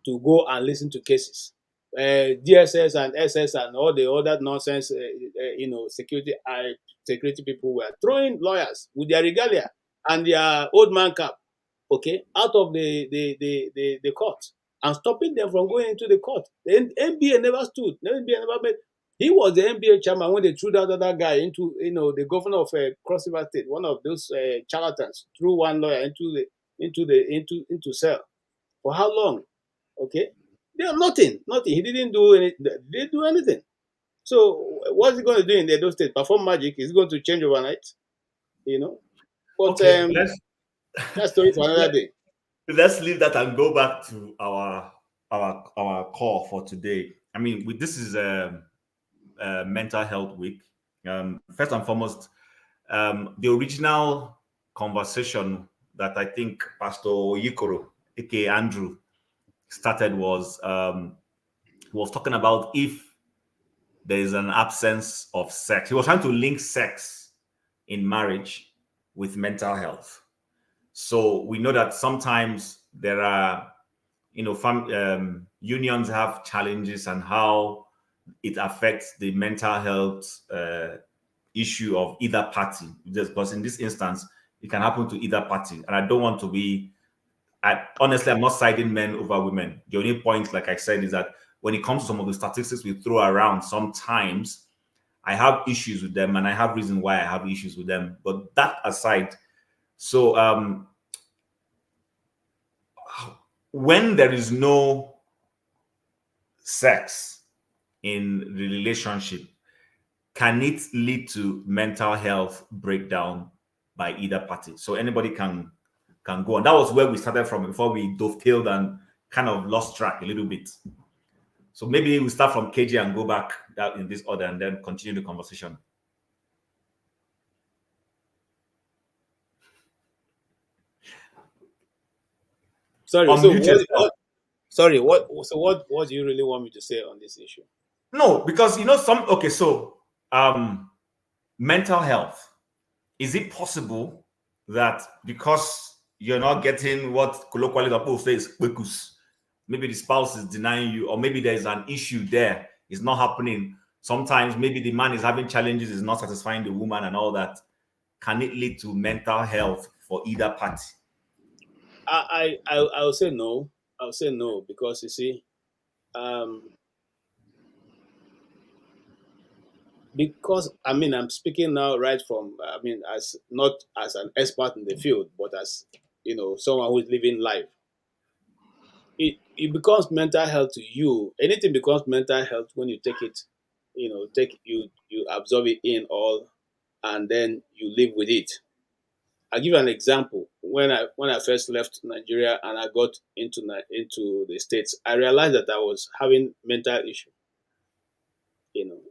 to go and listen to cases. DSS and SS and all the other nonsense, security people were throwing lawyers with their regalia and their old man cap, out of the court and stopping them from going into the court. The NBA never stood. The NBA never made. He was the NBA chairman when they threw that other guy into, the governor of Cross River State, one of those charlatans, threw one lawyer into cell. For how long? Nothing. He didn't do anything. They didn't do anything. So what's he going to do in those states? Perform magic? Is he going to change overnight? But that's story for another day. let's leave that and go back to our call for today. I mean, this is Mental Health Week. First and foremost, the original conversation that I think Pastor Yikoro, aka Andrew, started was he was talking about if there is an absence of sex. He was trying to link sex in marriage with mental health. So we know that sometimes there are, unions have challenges and how it affects the mental health issue of either party. Just because in this instance, it can happen to either party. And I don't want to be, honestly, I'm not siding men over women. The only point, like I said, is that when it comes to some of the statistics we throw around, sometimes I have issues with them and I have reason why I have issues with them. But that aside, so when there is no sex in the relationship, can it lead to mental health breakdown by either party? So anybody can go. And that was where we started from before we dovetailed and kind of lost track a little bit. So maybe we start from KJ and go back in this order and then continue the conversation. Sorry, what do you really want me to say on this issue? No, because mental health, is it possible that because you're not getting what colloquially the people say is maybe the spouse is denying you, or maybe there's an issue there, it's not happening. Sometimes maybe the man is having challenges, is not satisfying the woman and all that. Can it lead to mental health for either party? I'll say no. I'll say no, because you see, because I'm speaking now right from, as not as an expert in the field, but as someone who is living life. It becomes mental health to you. Anything becomes mental health when you take it, you absorb it in all, and then you live with it. I'll give you an example. When I first left Nigeria and I got into the States, I realized that I was having mental issue.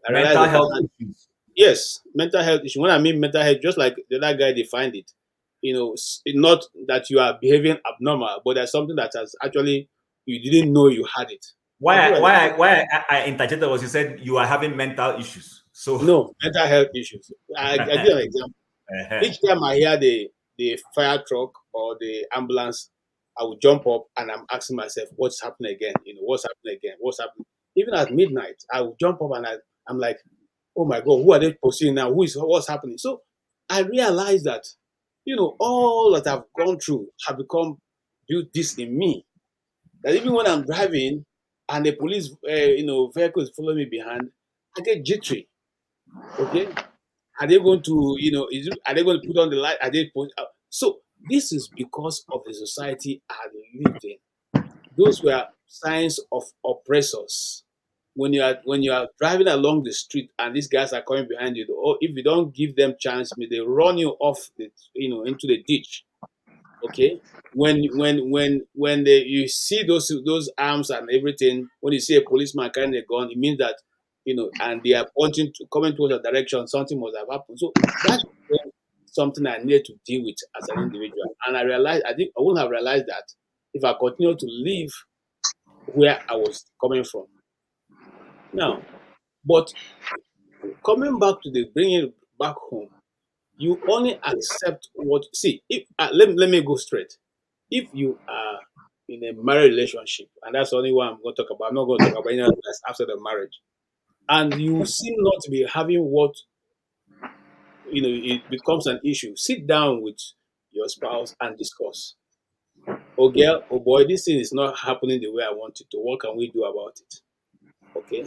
Mental health issues. Yes, mental health issue. When I mean mental health, just like the other guy defined it, not that you are behaving abnormal, but there's something that has actually you didn't know you had it. Why I interjected was you said you are having mental issues. So no, mental health issues. I give an example. Each time I hear the fire truck or the ambulance, I will jump up and I'm asking myself, what's happening again? What's happening again? What's happening? Even at midnight, I will jump up and I'm like, oh my God, who are they pursuing now? What's happening? So I realized that, all that I've gone through have built this in me. That even when I'm driving and the police, vehicle is following me behind, I get jittery. Okay. Are they going to, are they going to put on the light? So this is because of the society I lived in. Those were signs of oppressors. When you are driving along the street and these guys are coming behind you, or if you don't give them chance, they run you off into the ditch. Okay. When you see those arms and everything, when you see a policeman carrying a gun, it means that and they are coming towards a direction, something must have happened. So that's something I needed to deal with as an individual. And I realized I wouldn't have realized that if I continued to live where I was coming from. Now, but coming back to bringing it back home, you only accept if let me go straight. If you are in a married relationship, and that's the only one I'm going to talk about, I'm not going to talk about anything else after the marriage, and you seem not to be having what it becomes an issue, sit down with your spouse and discuss. Oh girl, oh boy, this thing is not happening the way I want it to. What can we do about it? Okay.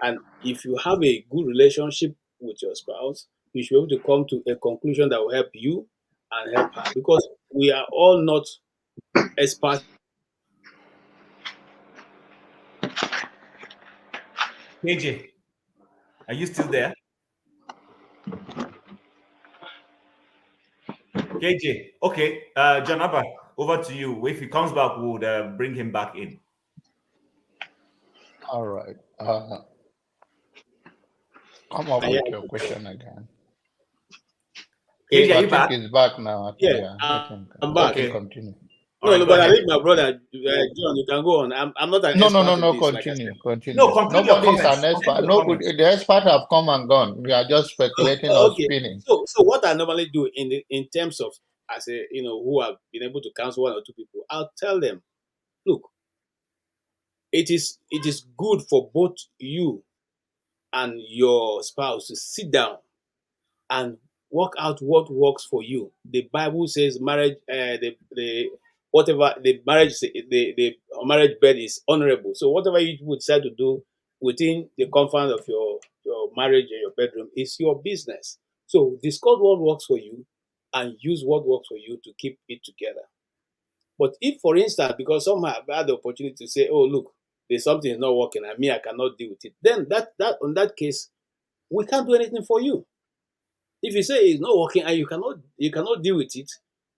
And if you have a good relationship with your spouse, you should be able to come to a conclusion that will help you and help her, because we are all not experts. KJ, are you still there? KJ, okay. John Abba, over to you. If he comes back, we'll bring him back in. All right. Come up with your question again. Yeah, I think he's back now. Yeah, I'm back. Okay, continue. No, but I think my brother John, you can go on. I'm not an expert in this, continue, like continue. No, complete your Nobody is comments. an expert. Nobody, the expert have come and gone. We are just speculating or okay. spinning. So what I normally do in terms of, as a who have been able to counsel one or two people, I'll tell them, look, it is good for both you and your spouse to sit down and work out what works for you. The Bible says marriage, the marriage bed is honorable. So whatever you would decide to do within the confines of your marriage and your bedroom is your business. So discuss what works for you and use what works for you to keep it together. But if, for instance, because some have had the opportunity to say, "Oh, look, there's something is not working, and me, I cannot deal with it," then that on that case, we can't do anything for you. If you say it's not working and you cannot deal with it,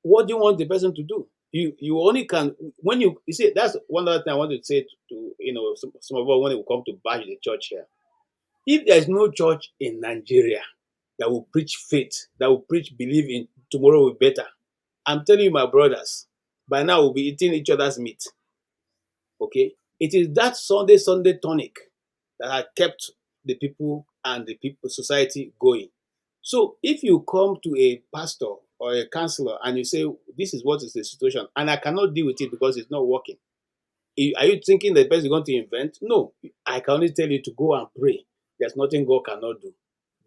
what do you want the person to do? You only can when you see. That's one other thing I want to say to some of us when it will come to bash the church here. If there is no church in Nigeria that will preach faith, that will preach believe in tomorrow will be better, I'm telling you, my brothers, by now we'll be eating each other's meat. Okay, it is that Sunday tonic that had kept the people and the society going. So if you come to a pastor or a counselor and you say, this is what is the situation, and I cannot deal with it because it's not working, are you thinking the person is going to invent? No, I can only tell you to go and pray. There's nothing God cannot do.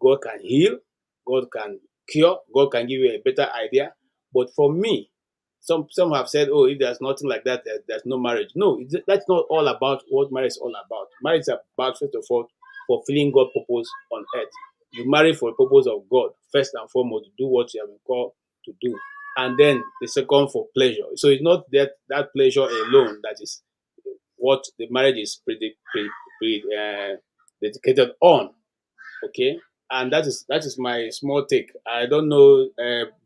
God can heal, God can cure, God can give you a better idea. But for me, some have said, oh, if there's nothing like that, there's no marriage. No, that's not all about what marriage is all about. Marriage is about, first of all, fulfilling God's purpose on earth. You marry for the purpose of God, first and foremost, to do what you have been called to do. And then the second for pleasure. So it's not that pleasure alone that is what the marriage is dedicated on. Okay, and that is my small take. I don't know.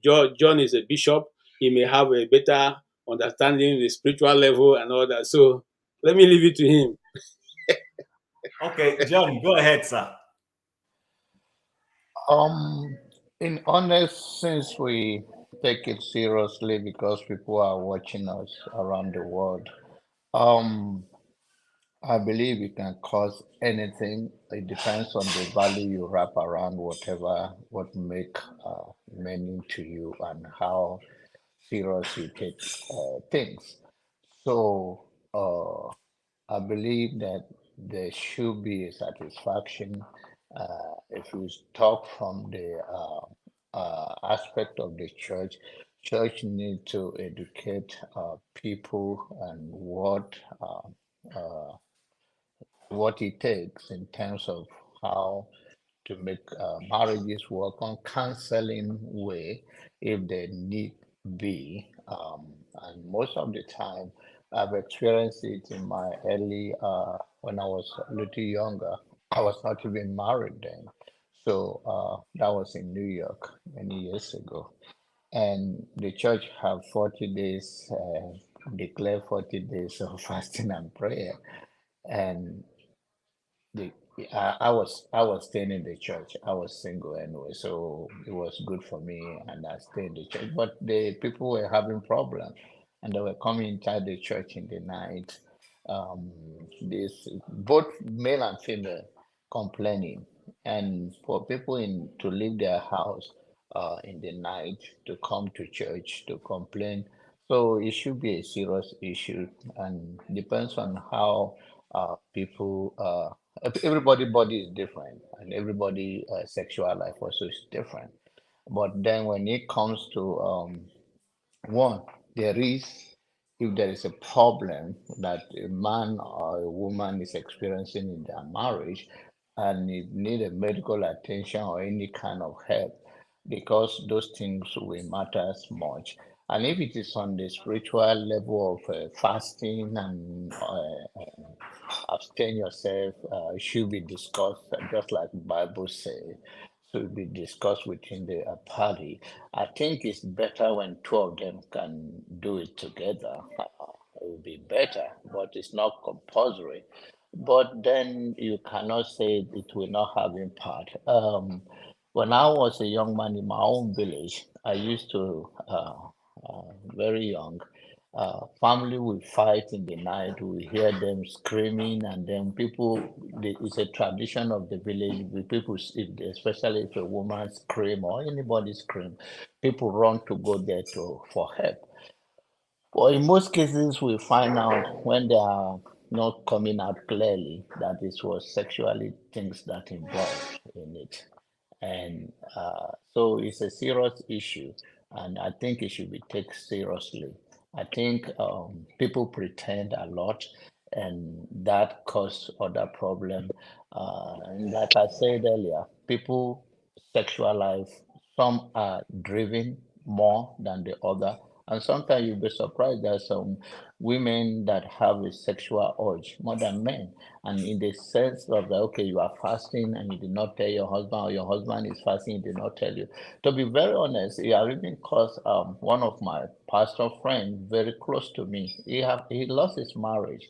John is a bishop. He may have a better understanding the spiritual level and all that. So let me leave it to him. Okay, John, go ahead, sir. In honest, since we take it seriously because people are watching us around the world, I believe it can cause anything. It depends on the value you wrap around what make meaning to you and how serious you take things. So I believe that there should be a satisfaction if you talk from the aspect of the church. Church need to educate people and what it takes in terms of how to make marriages work on counseling way if they need be. And most of the time, I've experienced it in my early, when I was a little younger. I was not even married then. So that was in New York many years ago. And the church have 40 days, declare 40 days of fasting and prayer. And I was staying in the church. I was single anyway, so it was good for me, and I stayed in the church. But the people were having problems, and they were coming inside the church in the night. This both male and female complaining, and for people to leave their house in the night to come to church to complain. So it should be a serious issue, and depends on how people. Everybody body is different, and everybody sexual life also is different. But then when it comes to one, if there is a problem that a man or a woman is experiencing in their marriage and it need a medical attention or any kind of help, because those things will matter as much. And if it is on the spiritual level of fasting and abstain yourself, it should be discussed, just like the Bible says. to be discussed within the party. I think it's better when two of them can do it together. It will be better, but it's not compulsory. But then you cannot say it will not have impact. When I was a young man in my own village, I used to, very young, family will fight in the night. We hear them screaming, and then it's a tradition of the village. The people, especially if a woman scream or anybody scream, people run to go there for help. Well, in most cases, we find out when they are not coming out clearly that this was sexually things that involved in it. And so it's a serious issue, and I think it should be taken seriously. I think people pretend a lot, and that causes other problem. And like I said earlier, people sexual life, some are driven more than the other. And sometimes you'll be surprised that some women that have a sexual urge more than men. And in the sense of that, okay, you are fasting and you did not tell your husband, or your husband is fasting, he did not tell you. To be very honest, it has even caused one of my pastor friends very close to me. He lost his marriage.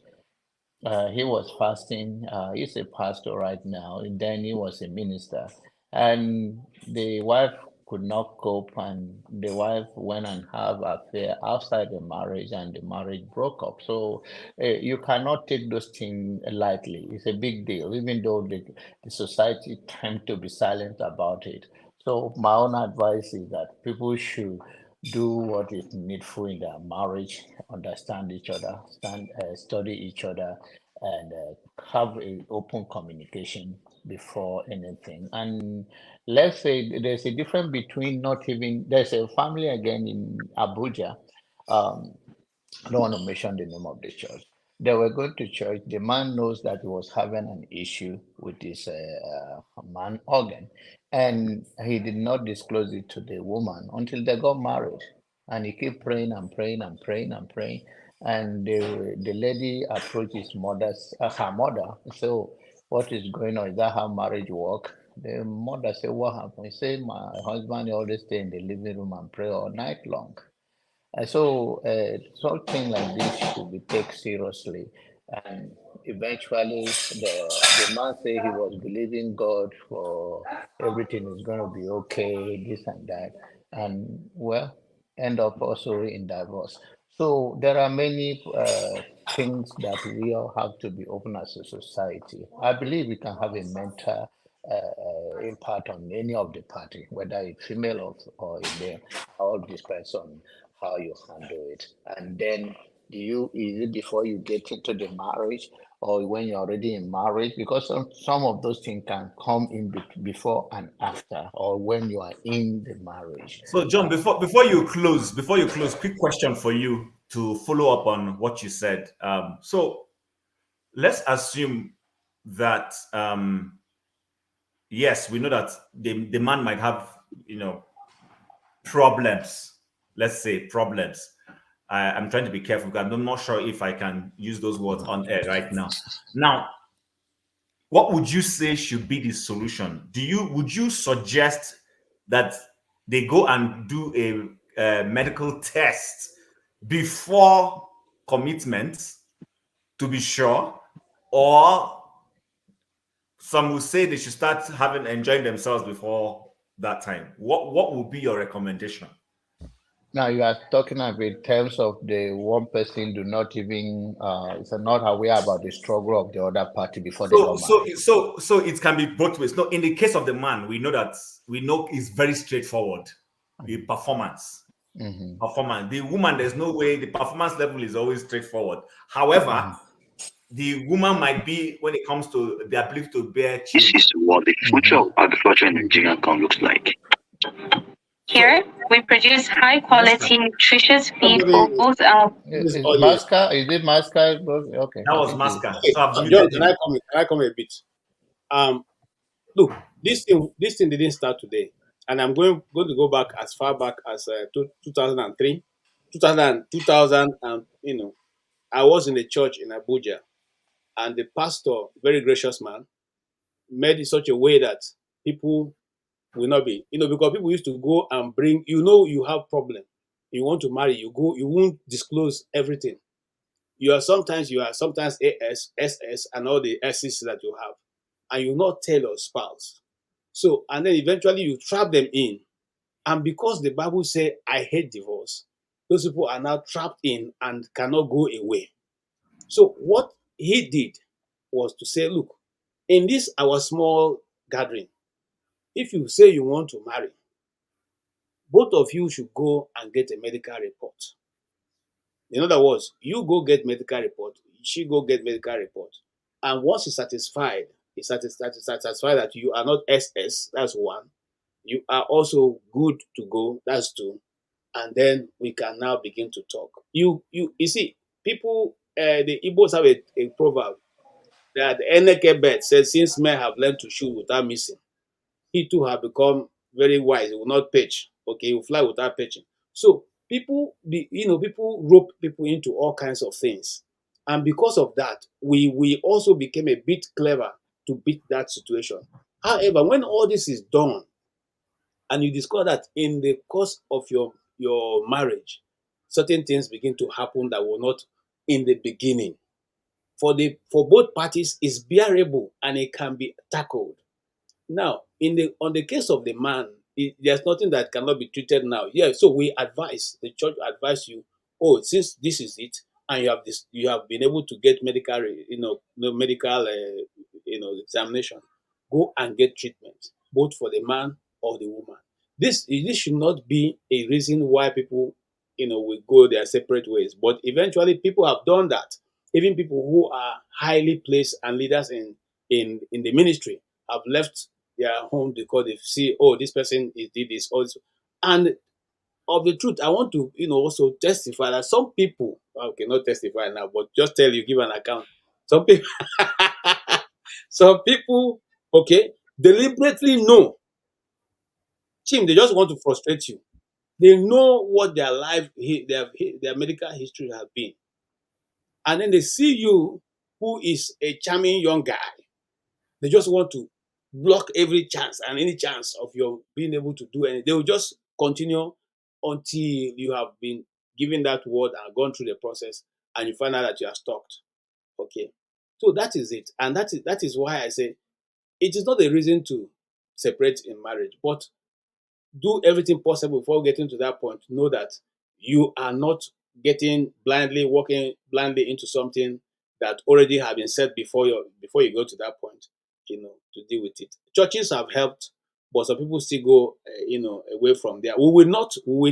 He was fasting. He's a pastor right now, and then he was a minister. And the wife could not cope, and the wife went and have affair outside the marriage, and the marriage broke up. So you cannot take those things lightly. It's a big deal, even though the society tend to be silent about it. So my own advice is that people should do what is needful in their marriage, understand each other, study each other, and have an open communication before anything. And let's say there's a difference between not even, there's a family again in Abuja. I don't want to mention the name of the church. They were going to church. The man knows that he was having an issue with his man organ, and he did not disclose it to the woman until they got married. And he kept praying and praying and praying and praying. And the lady approached her mother. So, what is going on? Is that how marriage work? The mother said, what happened? He said, my husband always stay in the living room and pray all night long. So something like this should be taken seriously. And eventually, the man said he was believing God for everything is going to be okay, this and that. And well, end up also in divorce. So there are many things that we all have to be open as a society. I believe we can have a mental impact on any of the party, whether it's female or a male. All depends on how you handle it. And then is it before you get into the marriage or when you're already in marriage? Because some of those things can come in before and after, or when you are in the marriage. So John, before you close, quick question for you to follow up on what you said. So let's assume that yes, we know that the man might have, problems. Let's say problems. I'm trying to be careful because I'm not sure if I can use those words on air right now. Now, what would you say should be the solution? Would you suggest that they go and do a medical test before commitment to be sure, or some will say they should start enjoying themselves before that time? What would be your recommendation? Now you are talking about in terms of the one person do not even is not aware about the struggle of the other party before they go married. So it can be both ways. No, in the case of the man, we know it's very straightforward. The performance. Performance. The woman, there's no way the performance level is always straightforward. However, the woman might be, when it comes to the ability to bear children. This is what the future of agriculture in Nigeria can look like. Here, we produce high-quality, nutritious feed for both our... Is it Masca? Okay. That was Masca. John, can I come a bit? Look, this thing didn't start today. And I'm going to go back as far back as 2003, 2000, and, I was in the church in Abuja. And the pastor, very gracious man, made it such a way that people will not be, because people used to go and bring, you have problem, you want to marry, you won't disclose everything. You are sometimes AS, SS, and all the S's that you have, and you not tell your spouse. So, and then eventually you trap them in. And because the Bible says, I hate divorce, those people are now trapped in and cannot go away. So what he did was to say, look, in this our small gathering, if you say you want to marry, both of you should go and get a medical report. In other words, you go get medical report, she go get medical report. And once he's satisfied that you are not SS, that's one. You are also good to go, that's two. And then we can now begin to talk. You see, people, the Igbos have a proverb that Eneke bird says, since men have learned to shoot without missing, he too have become very wise. He will not pitch. Okay, he will fly without pitching. So people rope people into all kinds of things. And because of that, we also became a bit clever to beat that situation. However, when all this is done, and you discover that in the course of your marriage, certain things begin to happen that were not in the beginning. For both parties, is bearable and it can be tackled. Now, on the case of the man, there's nothing that cannot be treated now. Yeah, so the church advise you, since this is it, and you have been able to get medical, examination, go and get treatment, both for the man or the woman. This should not be a reason why people, will go their separate ways. But eventually, people have done that. Even people who are highly placed and leaders in the ministry have left their home because they see, this person did this also. And of the truth, I want to, also testify that some people, okay, not testify now, but just tell you, give an account. Some people, okay, deliberately know. They just want to frustrate you. They know what their life, their medical history has been. And then they see you, who is a charming young guy. They just want to block every chance and any chance of your being able to do anything. They will just continue until you have been given that word and gone through the process, and you find out that you are stopped. Okay. So that is it. And that is why I say it is not a reason to separate in marriage, but do everything possible before getting to that point. Know that you are not walking blindly into something that already have been said before you go to that point, to deal with it. Churches have helped, but some people still go, away from there. We will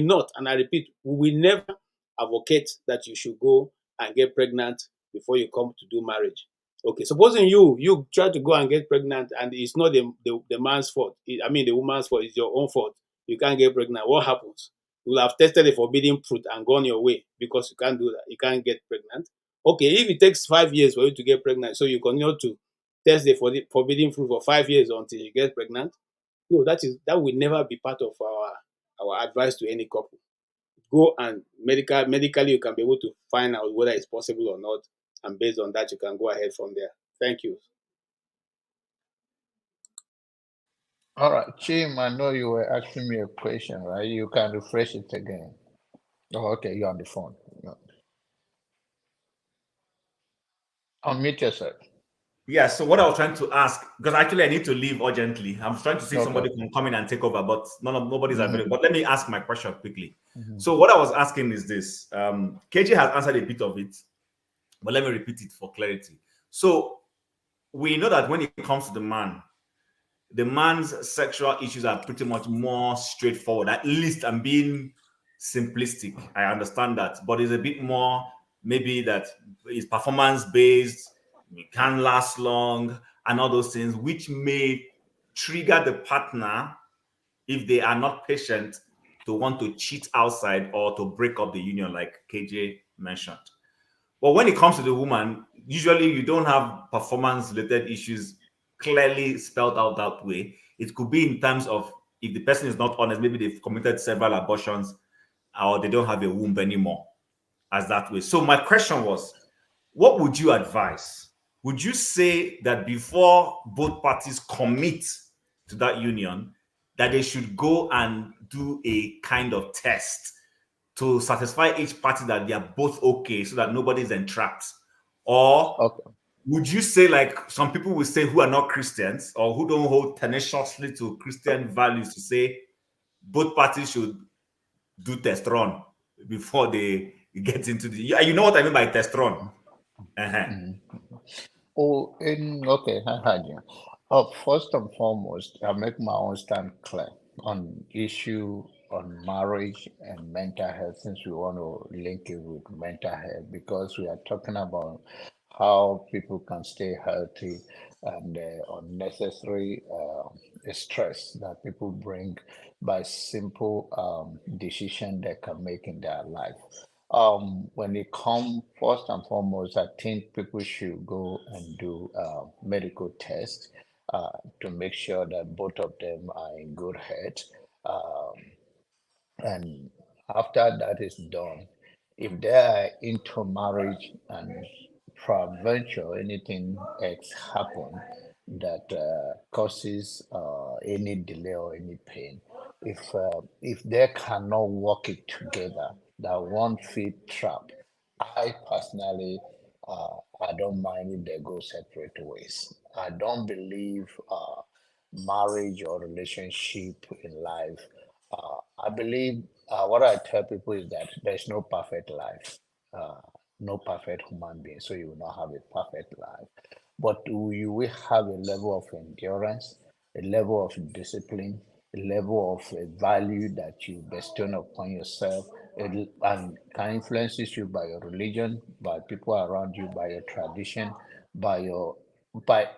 not, and I repeat, we will never advocate that you should go and get pregnant before you come to do marriage. Okay, supposing you try to go and get pregnant and it's not the man's fault. The woman's fault. It's your own fault. You can't get pregnant. What happens? You will have tested the forbidden fruit and gone your way because you can't do that. You can't get pregnant. Okay, if it takes 5 years for you to get pregnant, so you continue to test the forbidden fruit for 5 years until you get pregnant. No, that will never be part of our advice to any couple. Go and medically you can be able to find out whether it's possible or not, and based on that you can go ahead from there. Thank you. All right, Chim, I know you were asking me a question, right? You can refresh it again. Oh, okay, you're on the phone. No. Unmute yourself. Yeah, so what I was trying to ask, because actually I need to leave urgently. I'm trying to see somebody can come in and take over, but nobody's available. But let me ask my question quickly. So what I was asking is this. KJ has answered a bit of it, but let me repeat it for clarity. So we know that when it comes to the man's sexual issues are pretty much more straightforward. At least I'm being simplistic. I understand that, but it's a bit more maybe that is performance-based, it can last long, and all those things, which may trigger the partner, if they are not patient, to want to cheat outside or to break up the union, like KJ mentioned. But when it comes to the woman, usually you don't have performance-related issues clearly spelled out that way. It could be in terms of if the person is not honest, maybe they've committed several abortions or they don't have a womb anymore as that way. So my question was, what would you advise? Would you say that before both parties commit to that union, that they should go and do a kind of test to satisfy each party that they are both okay, so that nobody's entrapped? Or would you say, like some people will say who are not Christians or who don't hold tenaciously to Christian values, to say both parties should do test run before they get into the, you know what I mean by test run? Okay, I heard you. First and foremost, I'll make my own stand clear on issue on marriage and mental health, since we want to link it with mental health, because we are talking about how people can stay healthy and unnecessary stress that people bring by simple decision they can make in their life. When it comes, first and foremost, I think people should go and do medical tests to make sure that both of them are in good health. And after that is done, if they are into marriage and peradventure anything else happen that causes any delay or any pain, if they cannot work it together, that one fit trap, I personally I don't mind if they go separate ways. I don't believe marriage or relationship in life. I believe what I tell people is that there's no perfect life, no perfect human being, so you will not have a perfect life. But you will have a level of endurance, a level of discipline, a level of value that you bestow upon yourself, and can influences you by your religion, by people around you, by your tradition, by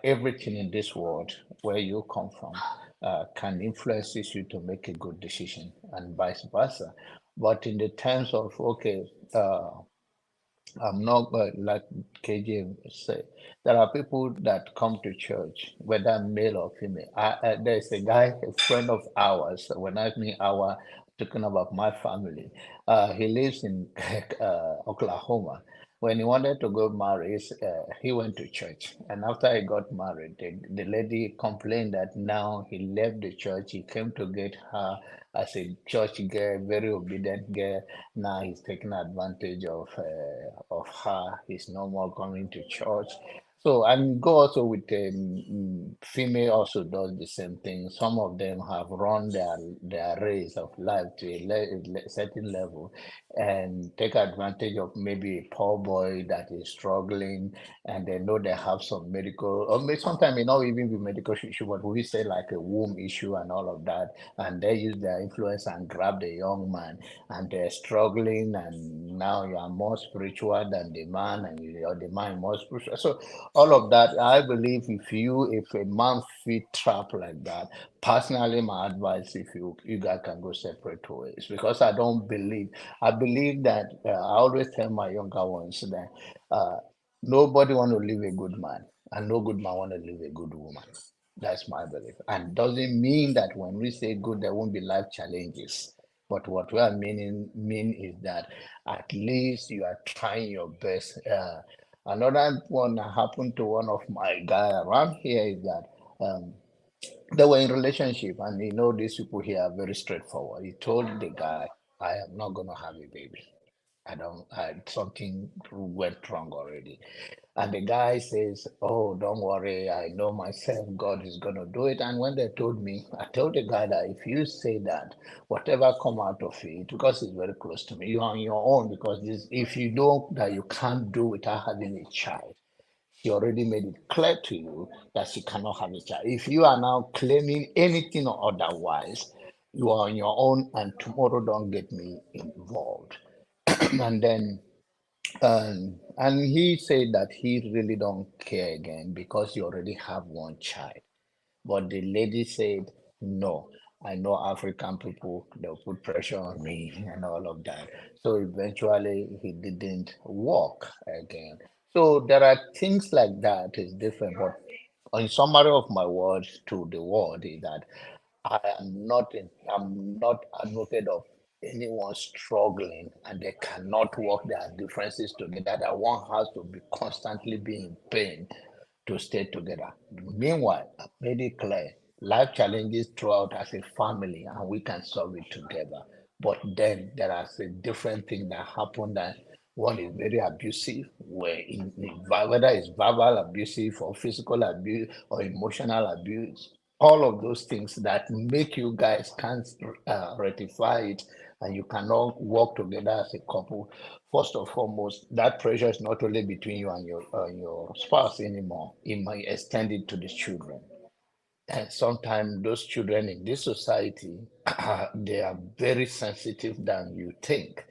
everything in this world where you come from, can influences you to make a good decision, and vice versa. But in the terms of I'm not like KJ say. There are people that come to church, whether male or female. There's a guy, a friend of ours. When I mean our, talking about my family, he lives in Oklahoma. When he wanted to go marry, he went to church. And after he got married, the lady complained that now he left the church. He came to get her as a church girl, very obedient girl. Now he's taking advantage of her. He's no more coming to church. So, and go also with female also does the same thing. Some of them have run their race of life to a certain level and take advantage of maybe a poor boy that is struggling, and they know they have some medical, or maybe sometimes it not even be medical issue, but we say like a womb issue and all of that, and they use their influence and grab the young man, and they're struggling, and now you are more spiritual than the man, and you're the man more spiritual. So all of that, I believe if a man fit trap like that, personally, my advice, if you guys can go separate ways, because I believe that I always tell my younger ones that nobody want to live a good man, and no good man want to live a good woman. That's my belief. And doesn't mean that when we say good, there won't be life challenges. But what we are mean is that at least you are trying your best. Another one that happened to one of my guy around here is that they were in relationship, and these people here are very straightforward. He told the guy, I am not going to have a baby. Something went wrong already. And the guy says, oh, don't worry, I know myself, God is going to do it. And when they told me, I told the guy that if you say that, whatever come out of it, because it's very close to me, you're on your own, because if you know that you can't do without having a child, she already made it clear to you that she cannot have a child. If you are now claiming anything or otherwise, you are on your own, and tomorrow don't get me involved. And then and he said that he really don't care again because he already have one child. But the lady said, no, I know African people, they'll put pressure on me and all of that. So eventually he didn't walk again. So there are things like that is different. But in summary of my words to the world is that I'm not advocate of anyone struggling and they cannot work their differences together, that one has to be constantly be in pain to stay together. Meanwhile, I made it clear life challenges throughout as a family, and we can solve it together. But then there are different things that happen that one is very abusive, whether it's verbal abusive or physical abuse or emotional abuse, all of those things that make you guys can't rectify it, and you cannot work together as a couple. First and foremost, that pressure is not only between you and your spouse anymore. It might extend it to the children. And sometimes those children in this society, they are very sensitive than you think.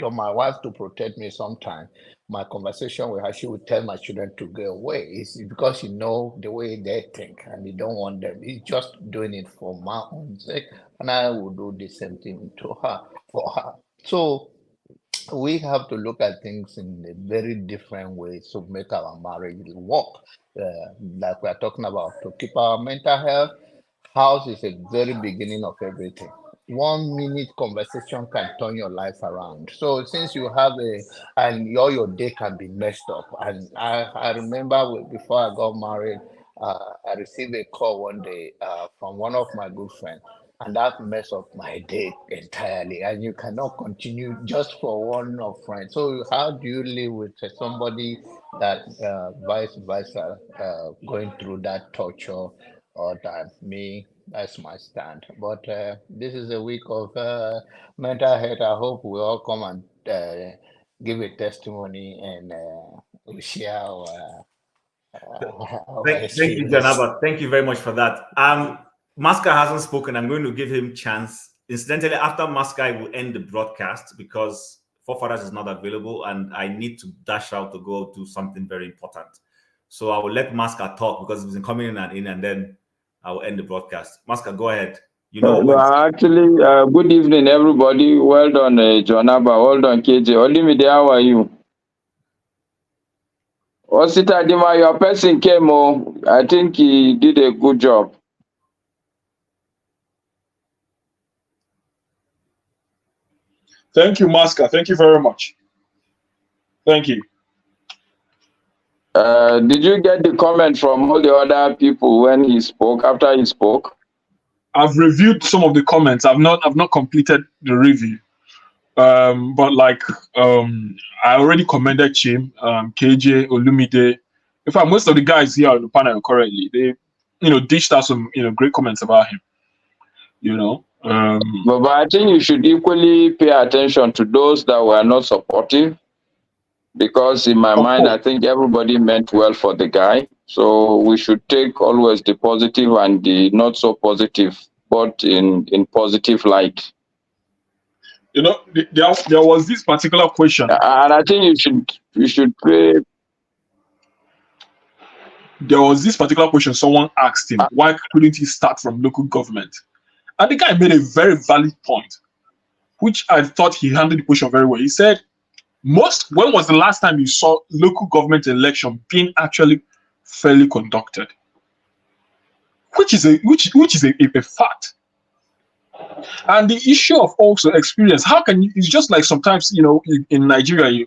To my wife to protect me sometimes, my conversation with her, she would tell my children to go away. It's because she know the way they think and they don't want them. It's just doing it for my own sake. And I will do the same thing to her, for her. So we have to look at things in a very different way to make our marriage work. Like we are talking about, to keep our mental health. House is a very beginning of everything. 1 minute conversation can turn your life around. So since you have and your day can be messed up. And I remember before I got married, I received a call one day from one of my good friends, and that messed up my day entirely. And you cannot continue just for one of friends. So how do you live with somebody that vice versa, going through that torture all time? Me, that's my stand. But this is a week of mental health. I hope we all come and give a testimony and we share our Thank you, Janaba. Thank you very much for that. Masca hasn't spoken. I'm going to give him chance. Incidentally, after Masca, I will end the broadcast because Forefathers is not available and I need to dash out to go do something very important. So I will let Masca talk because he's been coming in and then I will end the broadcast. Masca, go ahead. Actually, good evening, everybody. Well done, Jonaba. Well done, KJ. Olimide, how are you? Osita Dima, your person came. I think he did a good job. Thank you, Masca. Thank you very much. Thank you. Did you get the comment from all the other people when he spoke, after he spoke? I've reviewed some of the comments. I've not completed the review. But like I already commended Chim, KJ, Olumide. In fact, most of the guys here on the panel currently, they dished out some great comments about him. But I think you should equally pay attention to those that were not supportive, because in my mind, I think everybody meant well for the guy. So we should take always the positive and the not so positive, but in positive light. There was this particular question, and I think you should pay. There was this particular question someone asked him, why couldn't he start from local government? And the guy made a very valid point, which I thought he handled the question very well. He said, when was the last time you saw local government election being actually fairly conducted? Which is a fact. And the issue of also experience, how can you, it's just like sometimes, in Nigeria,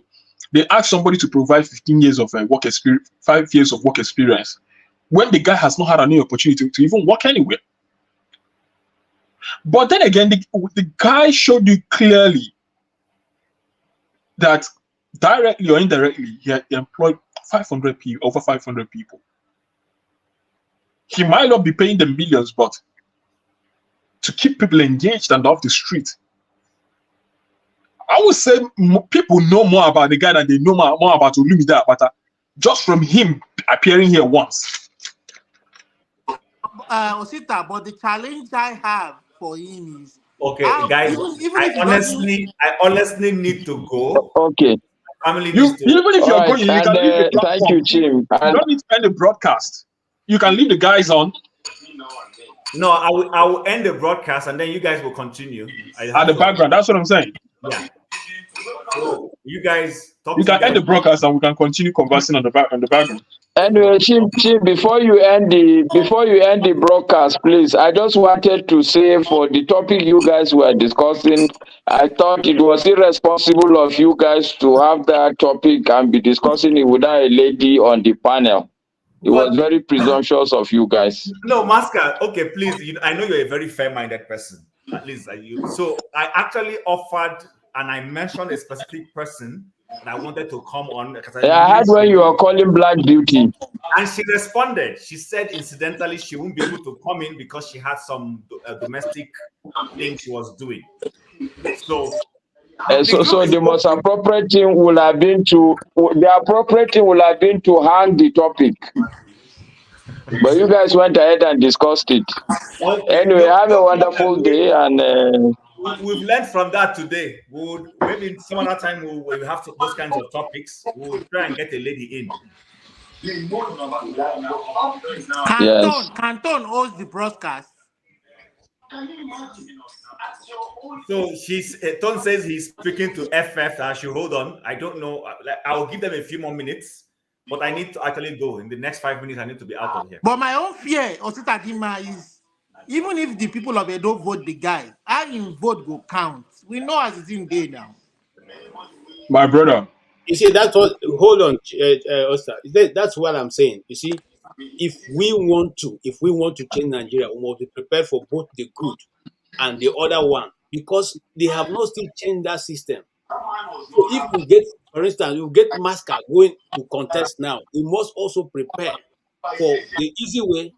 they ask somebody to provide 15 years of work experience, 5 years of work experience, when the guy has not had any opportunity to even work anywhere. But then again, the guy showed you clearly that directly or indirectly, he employed over 500 people. He might not be paying them millions, but to keep people engaged and off the street. I would say people know more about the guy than they know more about Olumide Akpata, just from him appearing here once. Osita, but the challenge I have for him is, okay, guys, I honestly need to go. Okay. Even if you're going, you can leave the platform. Thank you, Jim. You don't need to end the broadcast. You can leave the guys on. No, I will end the broadcast and then you guys will continue. At the background, that's what I'm saying. Yeah. So you guys talk. You can end the broadcast and we can continue conversing on the background. Anyway, Chim, before you end the broadcast, please, I just wanted to say, for the topic you guys were discussing, I thought it was irresponsible of you guys to have that topic and be discussing it without a lady on the panel. It was very presumptuous of you guys. No, Masca. Okay, please. I know you're a very fair-minded person. At least you. So I actually offered, and I mentioned a specific person that I wanted to come on. I heard when you were calling Black Beauty. And she responded. She said, incidentally, she won't be able to come in because she had some domestic thing she was doing. So the most appropriate thing would have been to hang the topic. But you guys went ahead and discussed it. Okay. Anyway, have a wonderful day. And we've learned from that today. Maybe some other time we'll have those kinds of topics. We'll try and get a lady in. Canton owns the broadcast. So Ton says he's speaking to FF. I should hold on. I don't know. I'll give them a few more minutes, but I need to actually go. In the next 5 minutes, I need to be out of here. But my own fear, Osita Dima, is even if the people of Edo vote the guy, how him vote go count. We know as it's in day now. My brother. You see, that's what. Hold on, Osita. That's what I'm saying. You see, if we want to change Nigeria, we must be prepared for both the good and the other one, because they have not still changed that system. So if we get, for instance, you get Masca going to contest now, we must also prepare for the easy way,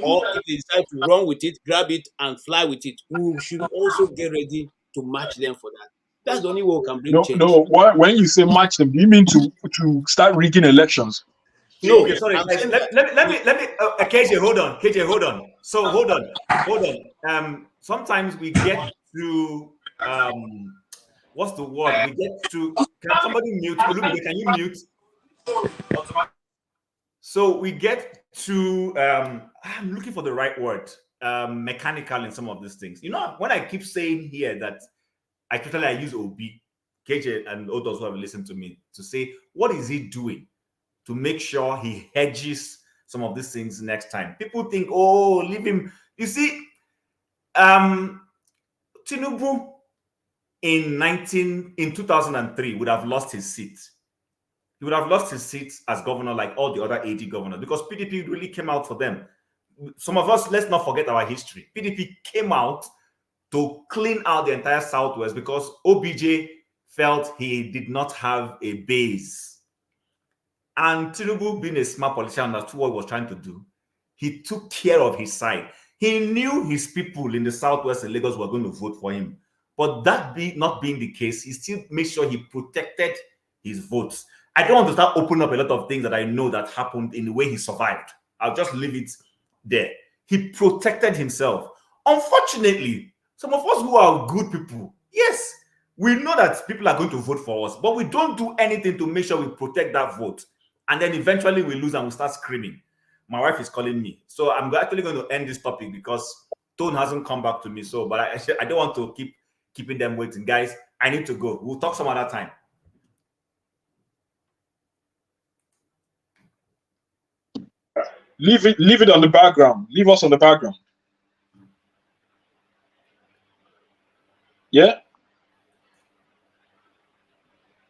or if they decide to run with it, grab it and fly with it, we should also get ready to match them for that. That's the only way we can bring change. No, when you say match them, do you mean to start rigging elections? No, okay, sorry. Let me. KJ, hold on. KJ, hold on. So hold on. Sometimes we get to what's the word? We get to. Can somebody mute? Olumide, can you mute? So we get to. I'm looking for the right word. Mechanical in some of these things. You know, when I keep saying here that I use OB, KJ and others who have listened to me to say, what is he doing to make sure he hedges some of these things next time? People think, oh, leave him. You see, Tinubu in 2003 would have lost his seat. He would have lost his seat as governor like all the other AD governors, because PDP really came out for them. Some of us, let's not forget our history. PDP came out to clean out the entire Southwest because OBJ felt he did not have a base. And Tinubu, being a smart politician, that's what he was trying to do. He took care of his side. He knew his people in the Southwest and Lagos were going to vote for him. But that not being the case, he still made sure he protected his votes. I don't want to start opening up a lot of things that I know that happened in the way he survived. I'll just leave it there. He protected himself. Unfortunately, some of us who are good people, yes, we know that people are going to vote for us, but we don't do anything to make sure we protect that vote. And then eventually we lose and we start screaming. My wife is calling me. So I'm actually going to end this topic because Tone hasn't come back to me. So, but I don't want to keep keeping them waiting. Guys, I need to go. We'll talk some other time. Leave it on the background. Leave us on the background. Yeah?